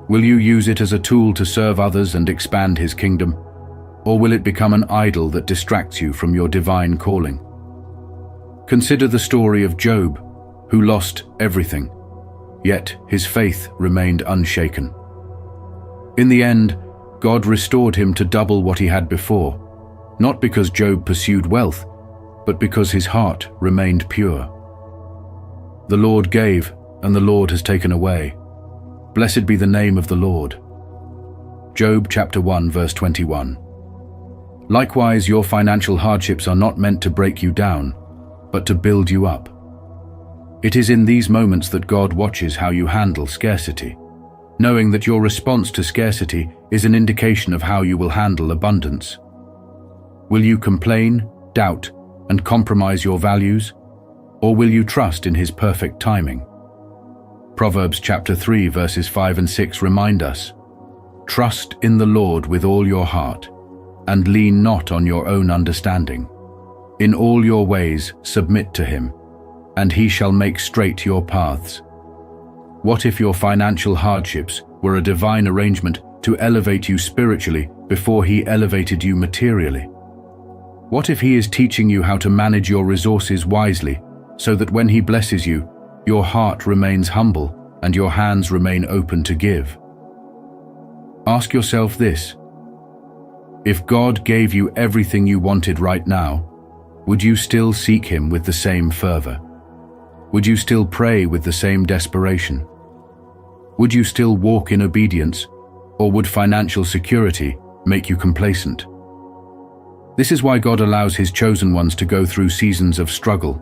S2: Will you use it as a tool to serve others and expand His kingdom, or will it become an idol that distracts you from your divine calling? Consider the story of Job, who lost everything, yet his faith remained unshaken. In the end, God restored him to double what he had before, not because Job pursued wealth, but because his heart remained pure. The Lord gave, and the Lord has taken away. Blessed be the name of the Lord. Job chapter 1, verse 21. Likewise, your financial hardships are not meant to break you down, but to build you up. It is in these moments that God watches how you handle scarcity, knowing that your response to scarcity is an indication of how you will handle abundance. Will you complain, doubt, and compromise your values, or will you trust in His perfect timing? Proverbs chapter 3, verses 5 and 6 remind us, "Trust in the Lord with all your heart, and lean not on your own understanding. In all your ways submit to Him, and He shall make straight your paths." What if your financial hardships were a divine arrangement to elevate you spiritually before He elevated you materially? What if He is teaching you how to manage your resources wisely so that when He blesses you, your heart remains humble and your hands remain open to give? Ask yourself this: if God gave you everything you wanted right now, would you still seek Him with the same fervor? Would you still pray with the same desperation? Would you still walk in obedience, or would financial security make you complacent? This is why God allows His chosen ones to go through seasons of struggle,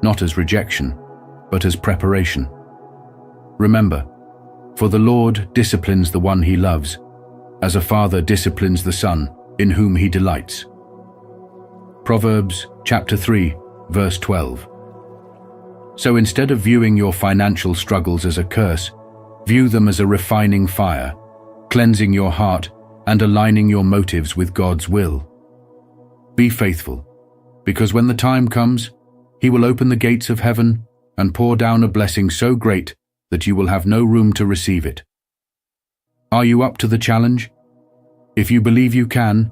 S2: not as rejection, but as preparation. Remember, for the Lord disciplines the one He loves, as a father disciplines the son in whom He delights. Proverbs chapter 3, verse 12. So instead of viewing your financial struggles as a curse, view them as a refining fire, cleansing your heart and aligning your motives with God's will. Be faithful, because when the time comes, He will open the gates of heaven and pour down a blessing so great that you will have no room to receive it. Are you up to the challenge? If you believe you can,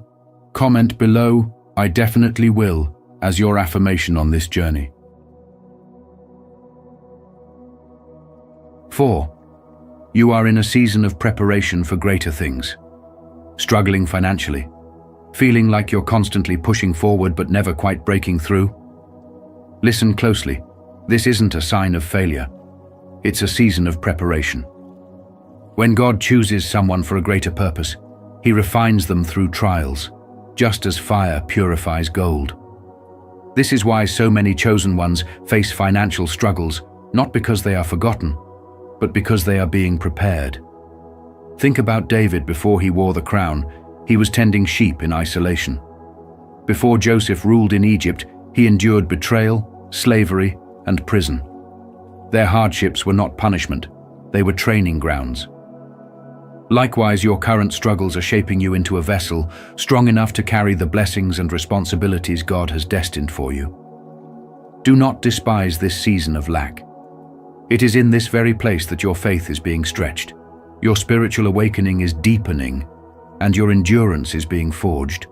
S2: comment below, "I definitely will," as your affirmation on this journey. 4. You are in a season of preparation for greater things. Struggling financially, feeling like you're constantly pushing forward but never quite breaking through? Listen closely. This isn't a sign of failure. It's a season of preparation. When God chooses someone for a greater purpose, He refines them through trials, just as fire purifies gold. This is why so many chosen ones face financial struggles, not because they are forgotten, but because they are being prepared. Think about David before he wore the crown. He was tending sheep in isolation. Before Joseph ruled in Egypt, he endured betrayal, slavery, and prison. Their hardships were not punishment, they were training grounds. Likewise, your current struggles are shaping you into a vessel strong enough to carry the blessings and responsibilities God has destined for you. Do not despise this season of lack. It is in this very place that your faith is being stretched, your spiritual awakening is deepening, and your endurance is being forged.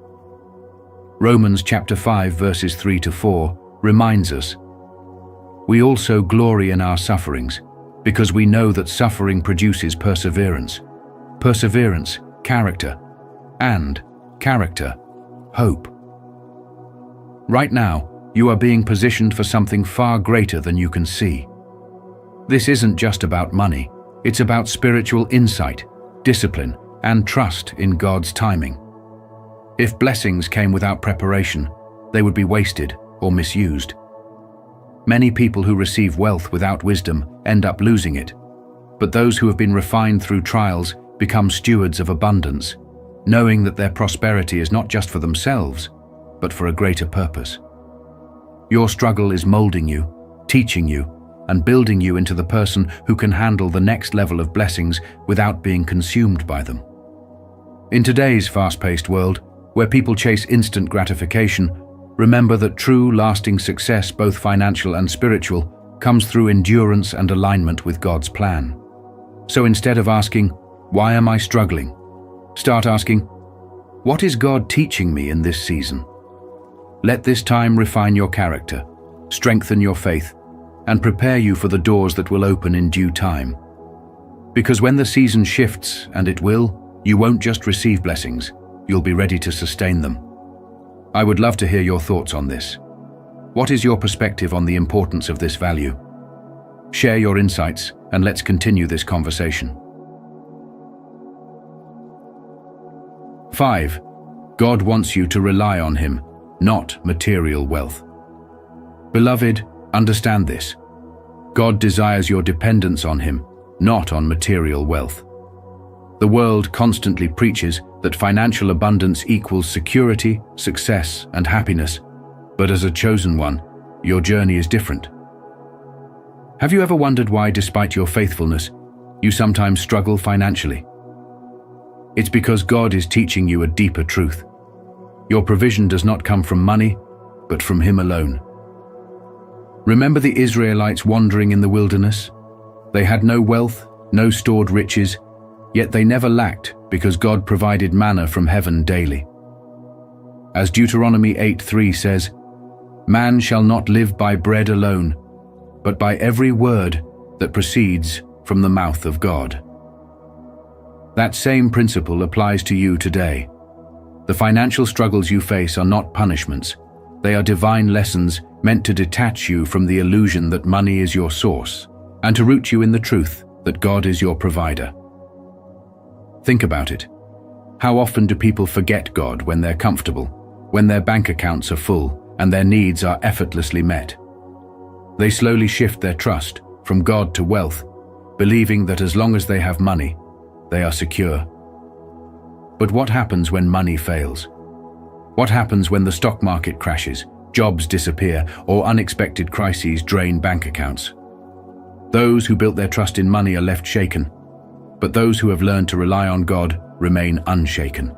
S2: Romans chapter 5 verses 3-4 reminds us, "We also glory in our sufferings, because we know that suffering produces perseverance. Perseverance, character, and character, hope." Right now, you are being positioned for something far greater than you can see. This isn't just about money, it's about spiritual insight, discipline, and trust in God's timing. If blessings came without preparation, they would be wasted or misused. Many people who receive wealth without wisdom end up losing it, but those who have been refined through trials become stewards of abundance, knowing that their prosperity is not just for themselves, but for a greater purpose. Your struggle is molding you, teaching you, and building you into the person who can handle the next level of blessings without being consumed by them. In today's fast-paced world, where people chase instant gratification, remember that true, lasting success, both financial and spiritual, comes through endurance and alignment with God's plan. So instead of asking, "Why am I struggling?" start asking, "What is God teaching me in this season?" Let this time refine your character, strengthen your faith, and prepare you for the doors that will open in due time. Because when the season shifts, and it will, you won't just receive blessings, you'll be ready to sustain them. I would love to hear your thoughts on this. What is your perspective on the importance of this value? Share your insights, and let's continue this conversation. 5. God wants you to rely on Him, not material wealth. Beloved, understand this. God desires your dependence on Him, not on material wealth. The world constantly preaches that financial abundance equals security, success, and happiness, but as a chosen one, your journey is different. Have you ever wondered why, despite your faithfulness, you sometimes struggle financially? It's because God is teaching you a deeper truth. Your provision does not come from money, but from Him alone. Remember the Israelites wandering in the wilderness? They had no wealth, no stored riches, yet they never lacked because God provided manna from heaven daily. As Deuteronomy 8:3 says, "Man shall not live by bread alone, but by every word that proceeds from the mouth of God." That same principle applies to you today. The financial struggles you face are not punishments. They are divine lessons meant to detach you from the illusion that money is your source and to root you in the truth that God is your provider. Think about it. How often do people forget God when they're comfortable, when their bank accounts are full and their needs are effortlessly met? They slowly shift their trust from God to wealth, believing that as long as they have money, they are secure. But what happens when money fails? What happens when the stock market crashes, jobs disappear, or unexpected crises drain bank accounts? Those who built their trust in money are left shaken, but those who have learned to rely on God remain unshaken.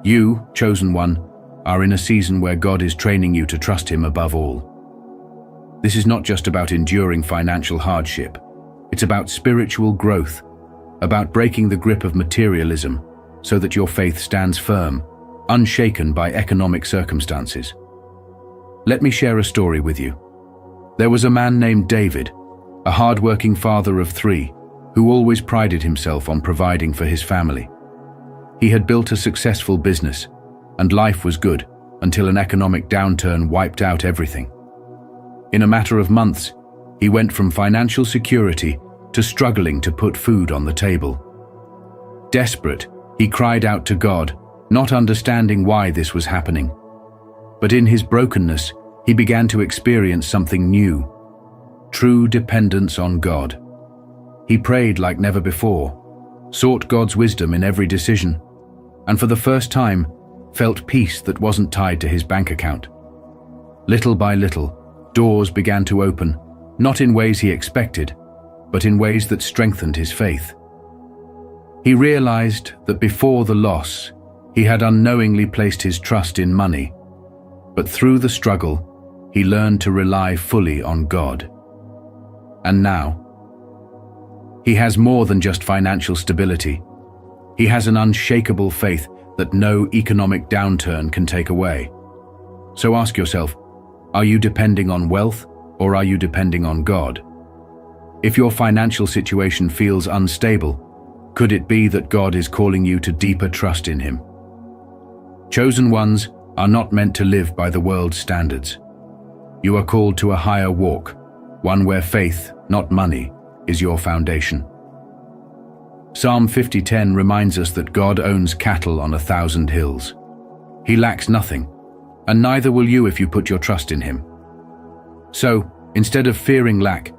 S2: You, chosen one, are in a season where God is training you to trust Him above all. This is not just about enduring financial hardship. It's about spiritual growth, about breaking the grip of materialism so that your faith stands firm, unshaken by economic circumstances. Let me share a story with you. There was a man named David, a hard-working father of 3, who always prided himself on providing for his family. He had built a successful business, and life was good until an economic downturn wiped out everything. In a matter of months, he went from financial security to struggling to put food on the table. Desperate, he cried out to God, not understanding why this was happening. But in his brokenness, he began to experience something new: true dependence on God. He prayed like never before, sought God's wisdom in every decision, and for the first time, felt peace that wasn't tied to his bank account. Little by little, doors began to open, not in ways he expected, but in ways that strengthened his faith. He realized that before the loss, he had unknowingly placed his trust in money, but through the struggle, he learned to rely fully on God. And now, he has more than just financial stability. He has an unshakable faith that no economic downturn can take away. So ask yourself, are you depending on wealth or are you depending on God? If your financial situation feels unstable, could it be that God is calling you to deeper trust in Him? Chosen ones are not meant to live by the world's standards. You are called to a higher walk, one where faith, not money, is your foundation. Psalm 50:10 reminds us that God owns cattle on 1,000 hills. He lacks nothing, and neither will you if you put your trust in Him. So, instead of fearing lack,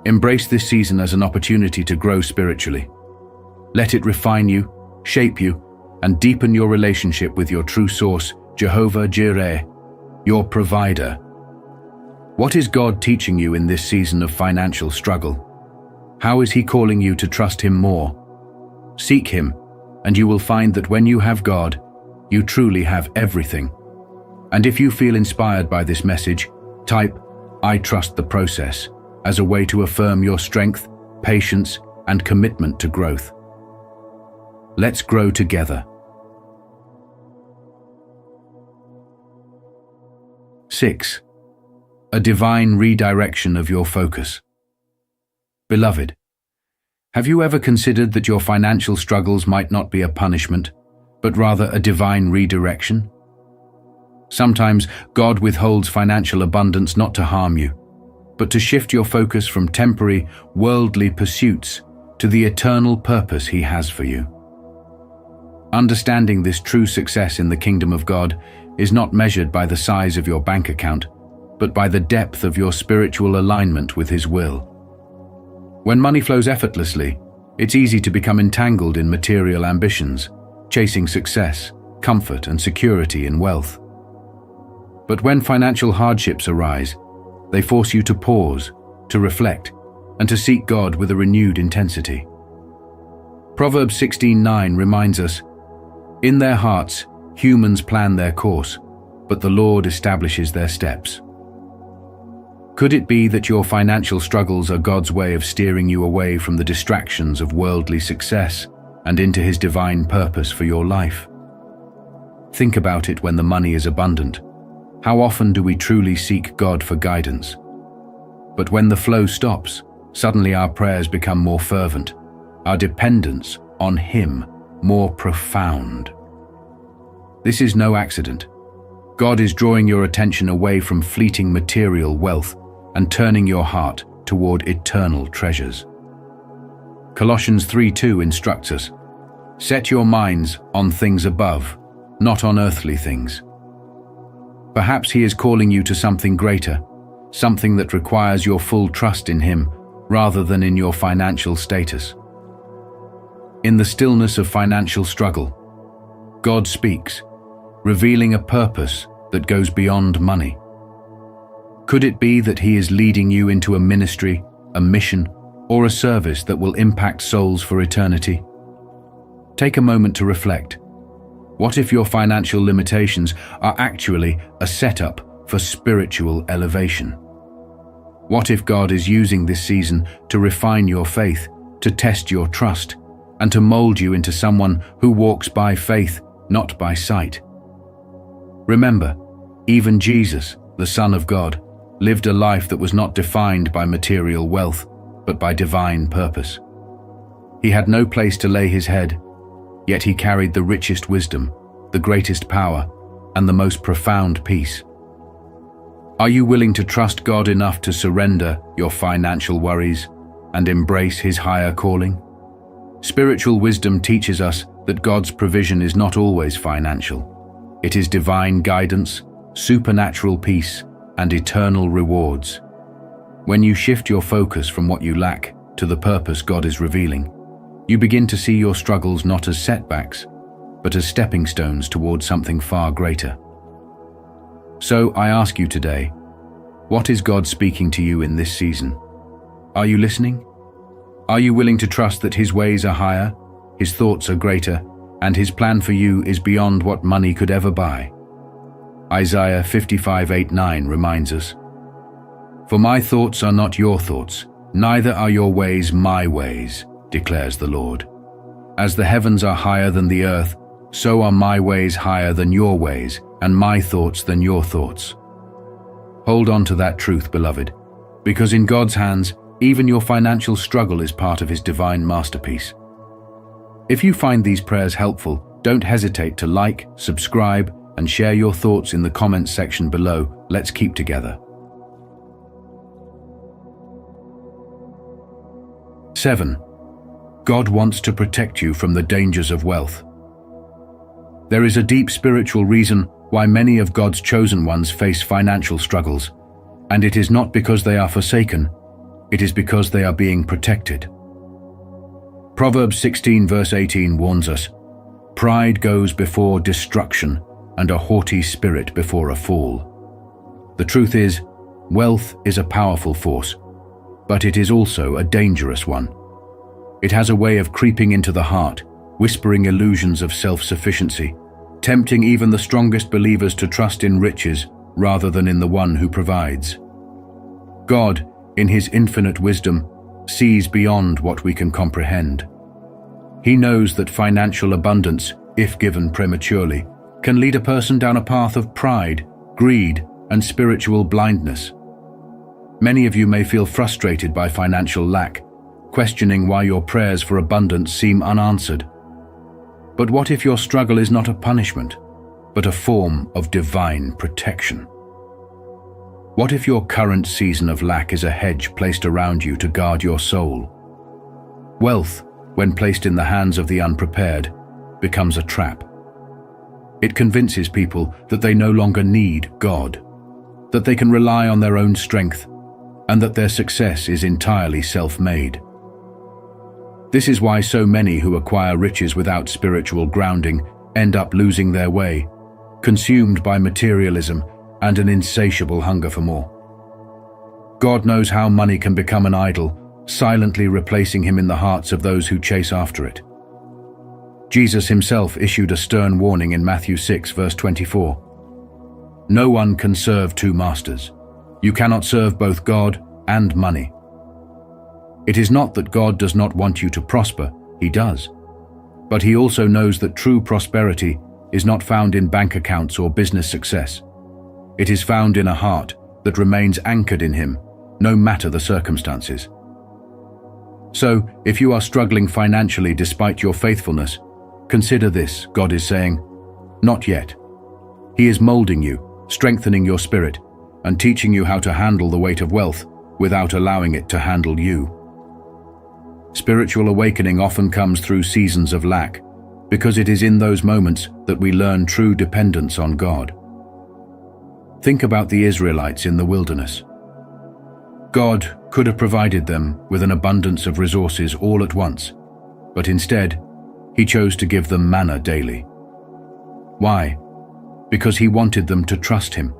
S2: embrace this season as an opportunity to grow spiritually. Let it refine you, shape you, and deepen your relationship with your true source, Jehovah Jireh, your provider. What is God teaching you in this season of financial struggle? How is He calling you to trust Him more? Seek Him, and you will find that when you have God, you truly have everything. And if you feel inspired by this message, type "I trust the process" as a way to affirm your strength, patience, and commitment to growth. Let's grow together. 6. A divine redirection of your focus. Beloved, have you ever considered that your financial struggles might not be a punishment, but rather a divine redirection? Sometimes God withholds financial abundance not to harm you, but to shift your focus from temporary, worldly pursuits to the eternal purpose He has for you. Understanding this true success in the kingdom of God is not measured by the size of your bank account, but by the depth of your spiritual alignment with His will. When money flows effortlessly, it's easy to become entangled in material ambitions, chasing success, comfort, and security in wealth. But when financial hardships arise, they force you to pause, to reflect, and to seek God with a renewed intensity. Proverbs 16:9 reminds us, "In their hearts, humans plan their course, but the Lord establishes their steps." Could it be that your financial struggles are God's way of steering you away from the distractions of worldly success and into His divine purpose for your life. Think about it when the money is abundant. How often do we truly seek God for guidance? But when the flow stops, suddenly our prayers become more fervent, our dependence on Him more profound. This is no accident. God is drawing your attention away from fleeting material wealth and turning your heart toward eternal treasures. Colossians 3:2 instructs us, "Set your minds on things above, not on earthly things." Perhaps He is calling you to something greater, something that requires your full trust in Him rather than in your financial status. In the stillness of financial struggle, God speaks, revealing a purpose that goes beyond money. Could it be that He is leading you into a ministry, a mission, or a service that will impact souls for eternity? Take a moment to reflect. What if your financial limitations are actually a setup for spiritual elevation? What if God is using this season to refine your faith, to test your trust, and to mold you into someone who walks by faith, not by sight? Remember, even Jesus, the Son of God, lived a life that was not defined by material wealth, but by divine purpose. He had no place to lay His head, yet He carried the richest wisdom, the greatest power, and the most profound peace. Are you willing to trust God enough to surrender your financial worries and embrace His higher calling? Spiritual wisdom teaches us that God's provision is not always financial. It is divine guidance, supernatural peace, and eternal rewards. When you shift your focus from what you lack to the purpose God is revealing, you begin to see your struggles not as setbacks, but as stepping stones towards something far greater. So I ask you today, what is God speaking to you in this season? Are you listening? Are you willing to trust that His ways are higher, His thoughts are greater, and His plan for you is beyond what money could ever buy? Isaiah 55:8-9 reminds us, "For my thoughts are not your thoughts, neither are your ways my ways, declares the Lord. As the heavens are higher than the earth, so are my ways higher than your ways, and my thoughts than your thoughts." Hold on to that truth, beloved, because in God's hands, even your financial struggle is part of His divine masterpiece. If you find these prayers helpful, don't hesitate to like, subscribe, and share your thoughts in the comments section below. Let's keep together. 7. God wants to protect you from the dangers of wealth. There is a deep spiritual reason why many of God's chosen ones face financial struggles, and it is not because they are forsaken, it is because they are being protected. Proverbs 16:18 warns us, "Pride goes before destruction, and a haughty spirit before a fall." The truth is, wealth is a powerful force, but it is also a dangerous one. It has a way of creeping into the heart, whispering illusions of self-sufficiency, tempting even the strongest believers to trust in riches rather than in the one who provides. God, in His infinite wisdom, sees beyond what we can comprehend. He knows that financial abundance, if given prematurely, can lead a person down a path of pride, greed, and spiritual blindness. Many of you may feel frustrated by financial lack, questioning why your prayers for abundance seem unanswered. But what if your struggle is not a punishment, but a form of divine protection? What if your current season of lack is a hedge placed around you to guard your soul? Wealth, when placed in the hands of the unprepared, becomes a trap. It convinces people that they no longer need God, that they can rely on their own strength, and that their success is entirely self-made. This is why so many who acquire riches without spiritual grounding end up losing their way, consumed by materialism and an insatiable hunger for more. God knows how money can become an idol, silently replacing Him in the hearts of those who chase after it. Jesus Himself issued a stern warning in Matthew 6:24. "No one can serve two masters. You cannot serve both God and money." It is not that God does not want you to prosper, He does. But he also knows that true prosperity is not found in bank accounts or business success. It is found in a heart that remains anchored in him, no matter the circumstances. So, if you are struggling financially despite your faithfulness, consider this: God is saying, "Not yet." He is molding you, strengthening your spirit, and teaching you how to handle the weight of wealth without allowing it to handle you. Spiritual awakening often comes through seasons of lack, because it is in those moments that we learn true dependence on God. Think about the Israelites in the wilderness. God could have provided them with an abundance of resources all at once, but instead, He chose to give them manna daily. Why? Because He wanted them to trust Him,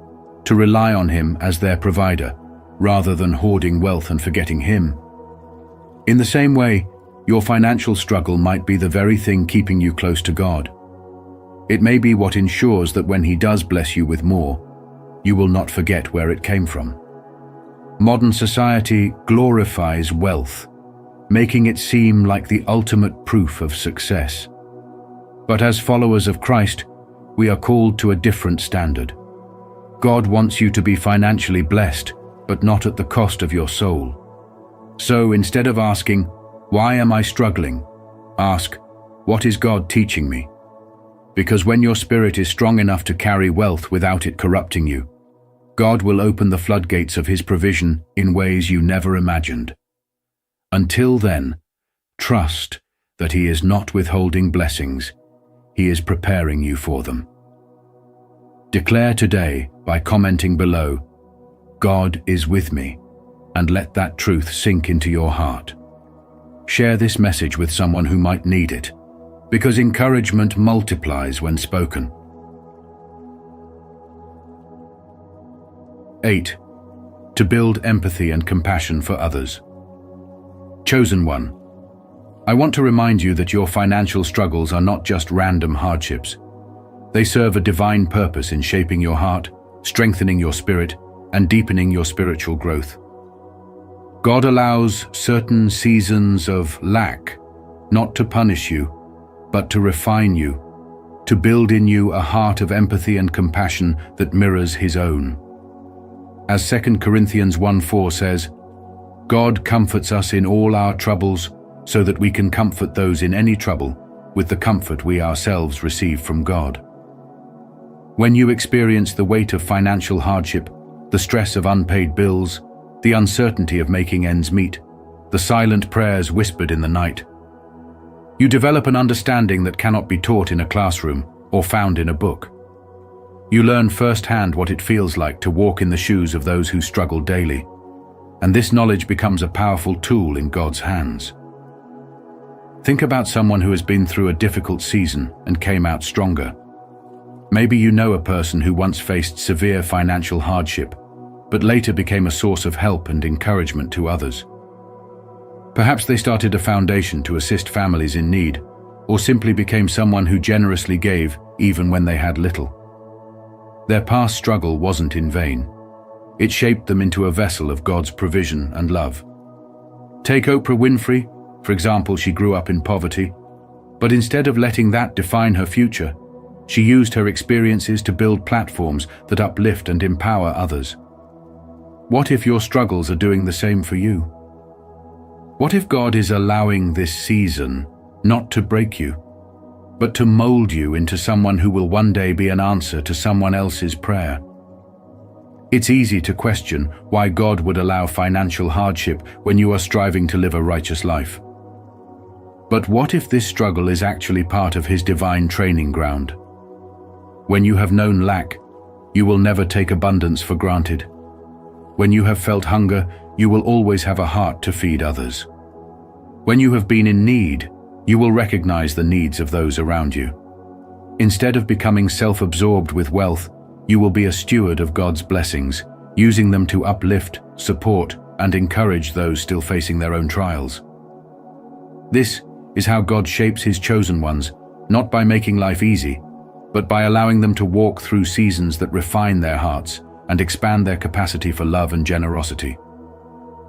S2: to rely on Him as their provider, rather than hoarding wealth and forgetting Him. In the same way, your financial struggle might be the very thing keeping you close to God. It may be what ensures that when He does bless you with more, you will not forget where it came from. Modern society glorifies wealth, making it seem like the ultimate proof of success. But as followers of Christ, we are called to a different standard. God wants you to be financially blessed, but not at the cost of your soul. So instead of asking, "Why am I struggling?" ask, "What is God teaching me?" Because when your spirit is strong enough to carry wealth without it corrupting you, God will open the floodgates of His provision in ways you never imagined. Until then, trust that He is not withholding blessings. He is preparing you for them. Declare today by commenting below, "God is with me," and let that truth sink into your heart. Share this message with someone who might need it, because encouragement multiplies when spoken. 8. To build empathy and compassion for others. Chosen one, I want to remind you that your financial struggles are not just random hardships. They serve a divine purpose in shaping your heart, strengthening your spirit, and deepening your spiritual growth. God allows certain seasons of lack, not to punish you, but to refine you, to build in you a heart of empathy and compassion that mirrors His own. As 2 Corinthians 1:4 says, God comforts us in all our troubles so that we can comfort those in any trouble with the comfort we ourselves receive from God. When you experience the weight of financial hardship, the stress of unpaid bills, the uncertainty of making ends meet, the silent prayers whispered in the night, you develop an understanding that cannot be taught in a classroom or found in a book. You learn firsthand what it feels like to walk in the shoes of those who struggle daily, and this knowledge becomes a powerful tool in God's hands. Think about someone who has been through a difficult season and came out stronger. Maybe you know a person who once faced severe financial hardship, but later became a source of help and encouragement to others. Perhaps they started a foundation to assist families in need, or simply became someone who generously gave even when they had little. Their past struggle wasn't in vain. It shaped them into a vessel of God's provision and love. Take Oprah Winfrey, for example. She grew up in poverty, but instead of letting that define her future, she used her experiences to build platforms that uplift and empower others. What if your struggles are doing the same for you? What if God is allowing this season not to break you, but to mold you into someone who will one day be an answer to someone else's prayer? It's easy to question why God would allow financial hardship when you are striving to live a righteous life. But what if this struggle is actually part of His divine training ground? When you have known lack, you will never take abundance for granted. When you have felt hunger, you will always have a heart to feed others. When you have been in need, you will recognize the needs of those around you. Instead of becoming self-absorbed with wealth, you will be a steward of God's blessings, using them to uplift, support, and encourage those still facing their own trials. This is how God shapes His chosen ones, not by making life easy, but by allowing them to walk through seasons that refine their hearts and expand their capacity for love and generosity.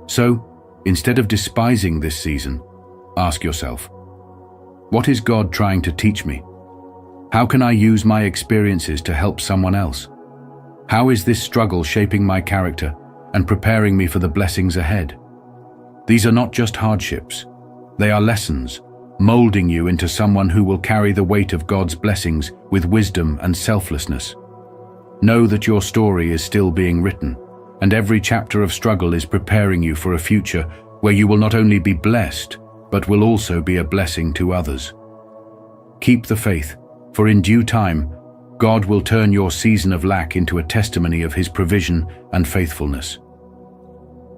S2: So, instead of despising this season, ask yourself, What is God trying to teach me? How can I use my experiences to help someone else? How is this struggle shaping my character and preparing me for the blessings ahead? These are not just hardships. They are lessons, molding you into someone who will carry the weight of God's blessings with wisdom and selflessness. Know that your story is still being written, and every chapter of struggle is preparing you for a future where you will not only be blessed, but will also be a blessing to others. Keep the faith, for in due time, God will turn your season of lack into a testimony of His provision and faithfulness.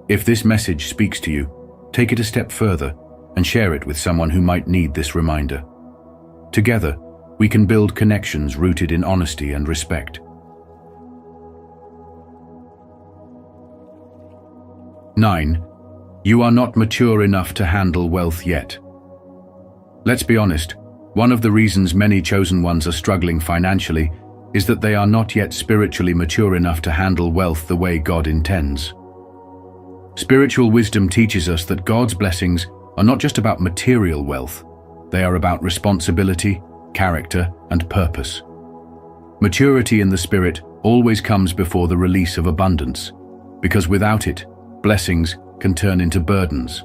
S2: If this message speaks to you, take it a step further and share it with someone who might need this reminder. Together, we can build connections rooted in honesty and respect. 9. You are not mature enough to handle wealth yet. Let's be honest, one of the reasons many chosen ones are struggling financially is that they are not yet spiritually mature enough to handle wealth the way God intends. Spiritual wisdom teaches us that God's blessings are not just about material wealth, they are about responsibility, character, and purpose. Maturity in the Spirit always comes before the release of abundance, because without it, blessings can turn into burdens.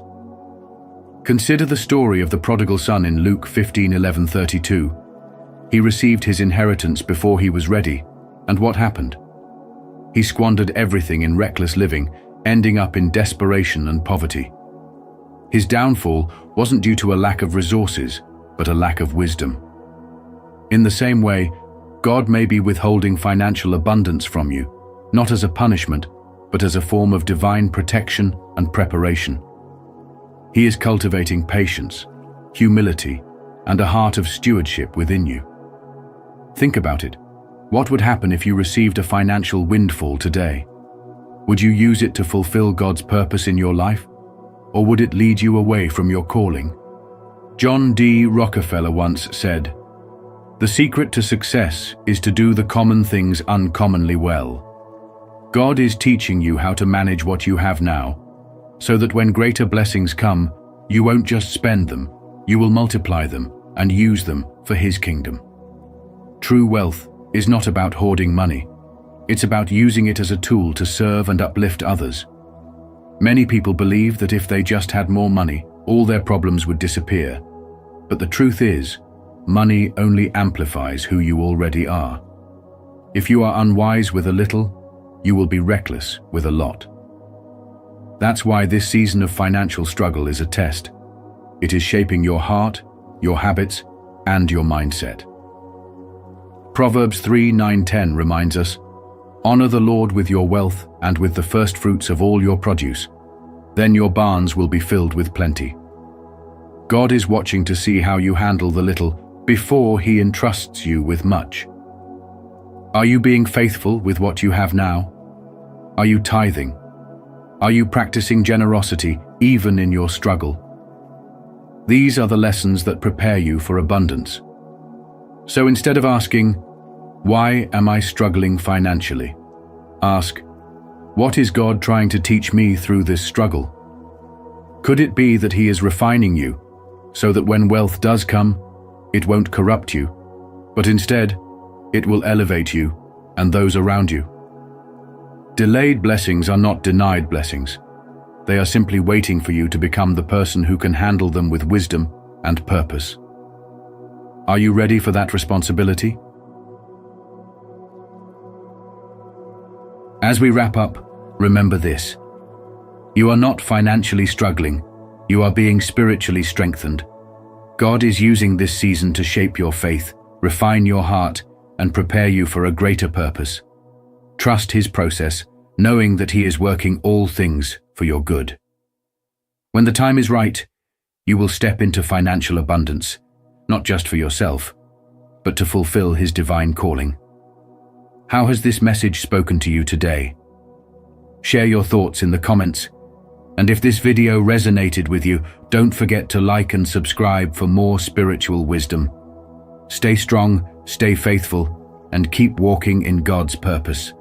S2: Consider the story of the prodigal son in Luke 15:11-32. He received his inheritance before he was ready, and what happened? He squandered everything in reckless living, ending up in desperation and poverty. His downfall wasn't due to a lack of resources, but a lack of wisdom. In the same way, God may be withholding financial abundance from you, not as a punishment, but as a form of divine protection and preparation. He is cultivating patience, humility, and a heart of stewardship within you. Think about it. What would happen if you received a financial windfall today? Would you use it to fulfill God's purpose in your life? Or would it lead you away from your calling? John D. Rockefeller once said, "The secret to success is to do the common things uncommonly well." God is teaching you how to manage what you have now, so that when greater blessings come, you won't just spend them, you will multiply them and use them for His kingdom. True wealth is not about hoarding money. It's about using it as a tool to serve and uplift others. Many people believe that if they just had more money, all their problems would disappear. But the truth is, money only amplifies who you already are. If you are unwise with a little, you will be reckless with a lot. That's why this season of financial struggle is a test. It is shaping your heart, your habits, and your mindset. Proverbs 3:9-10 reminds us, "Honor the Lord with your wealth and with the first fruits of all your produce. Then your barns will be filled with plenty." God is watching to see how you handle the little before He entrusts you with much. Are you being faithful with what you have now? Are you tithing? Are you practicing generosity even in your struggle? These are the lessons that prepare you for abundance. So instead of asking, "Why am I struggling financially?" ask, "What is God trying to teach me through this struggle?" Could it be that He is refining you so that when wealth does come, it won't corrupt you, but instead, it will elevate you and those around you? Delayed blessings are not denied blessings. They are simply waiting for you to become the person who can handle them with wisdom and purpose. Are you ready for that responsibility? As we wrap up, remember this. You are not financially struggling. You are being spiritually strengthened. God is using this season to shape your faith, refine your heart, and prepare you for a greater purpose. Trust His process, knowing that He is working all things for your good. When the time is right, you will step into financial abundance, not just for yourself, but to fulfill His divine calling. How has this message spoken to you today? Share your thoughts in the comments, and if this video resonated with you, don't forget to like and subscribe for more spiritual wisdom. Stay strong, stay faithful, and keep walking in God's purpose.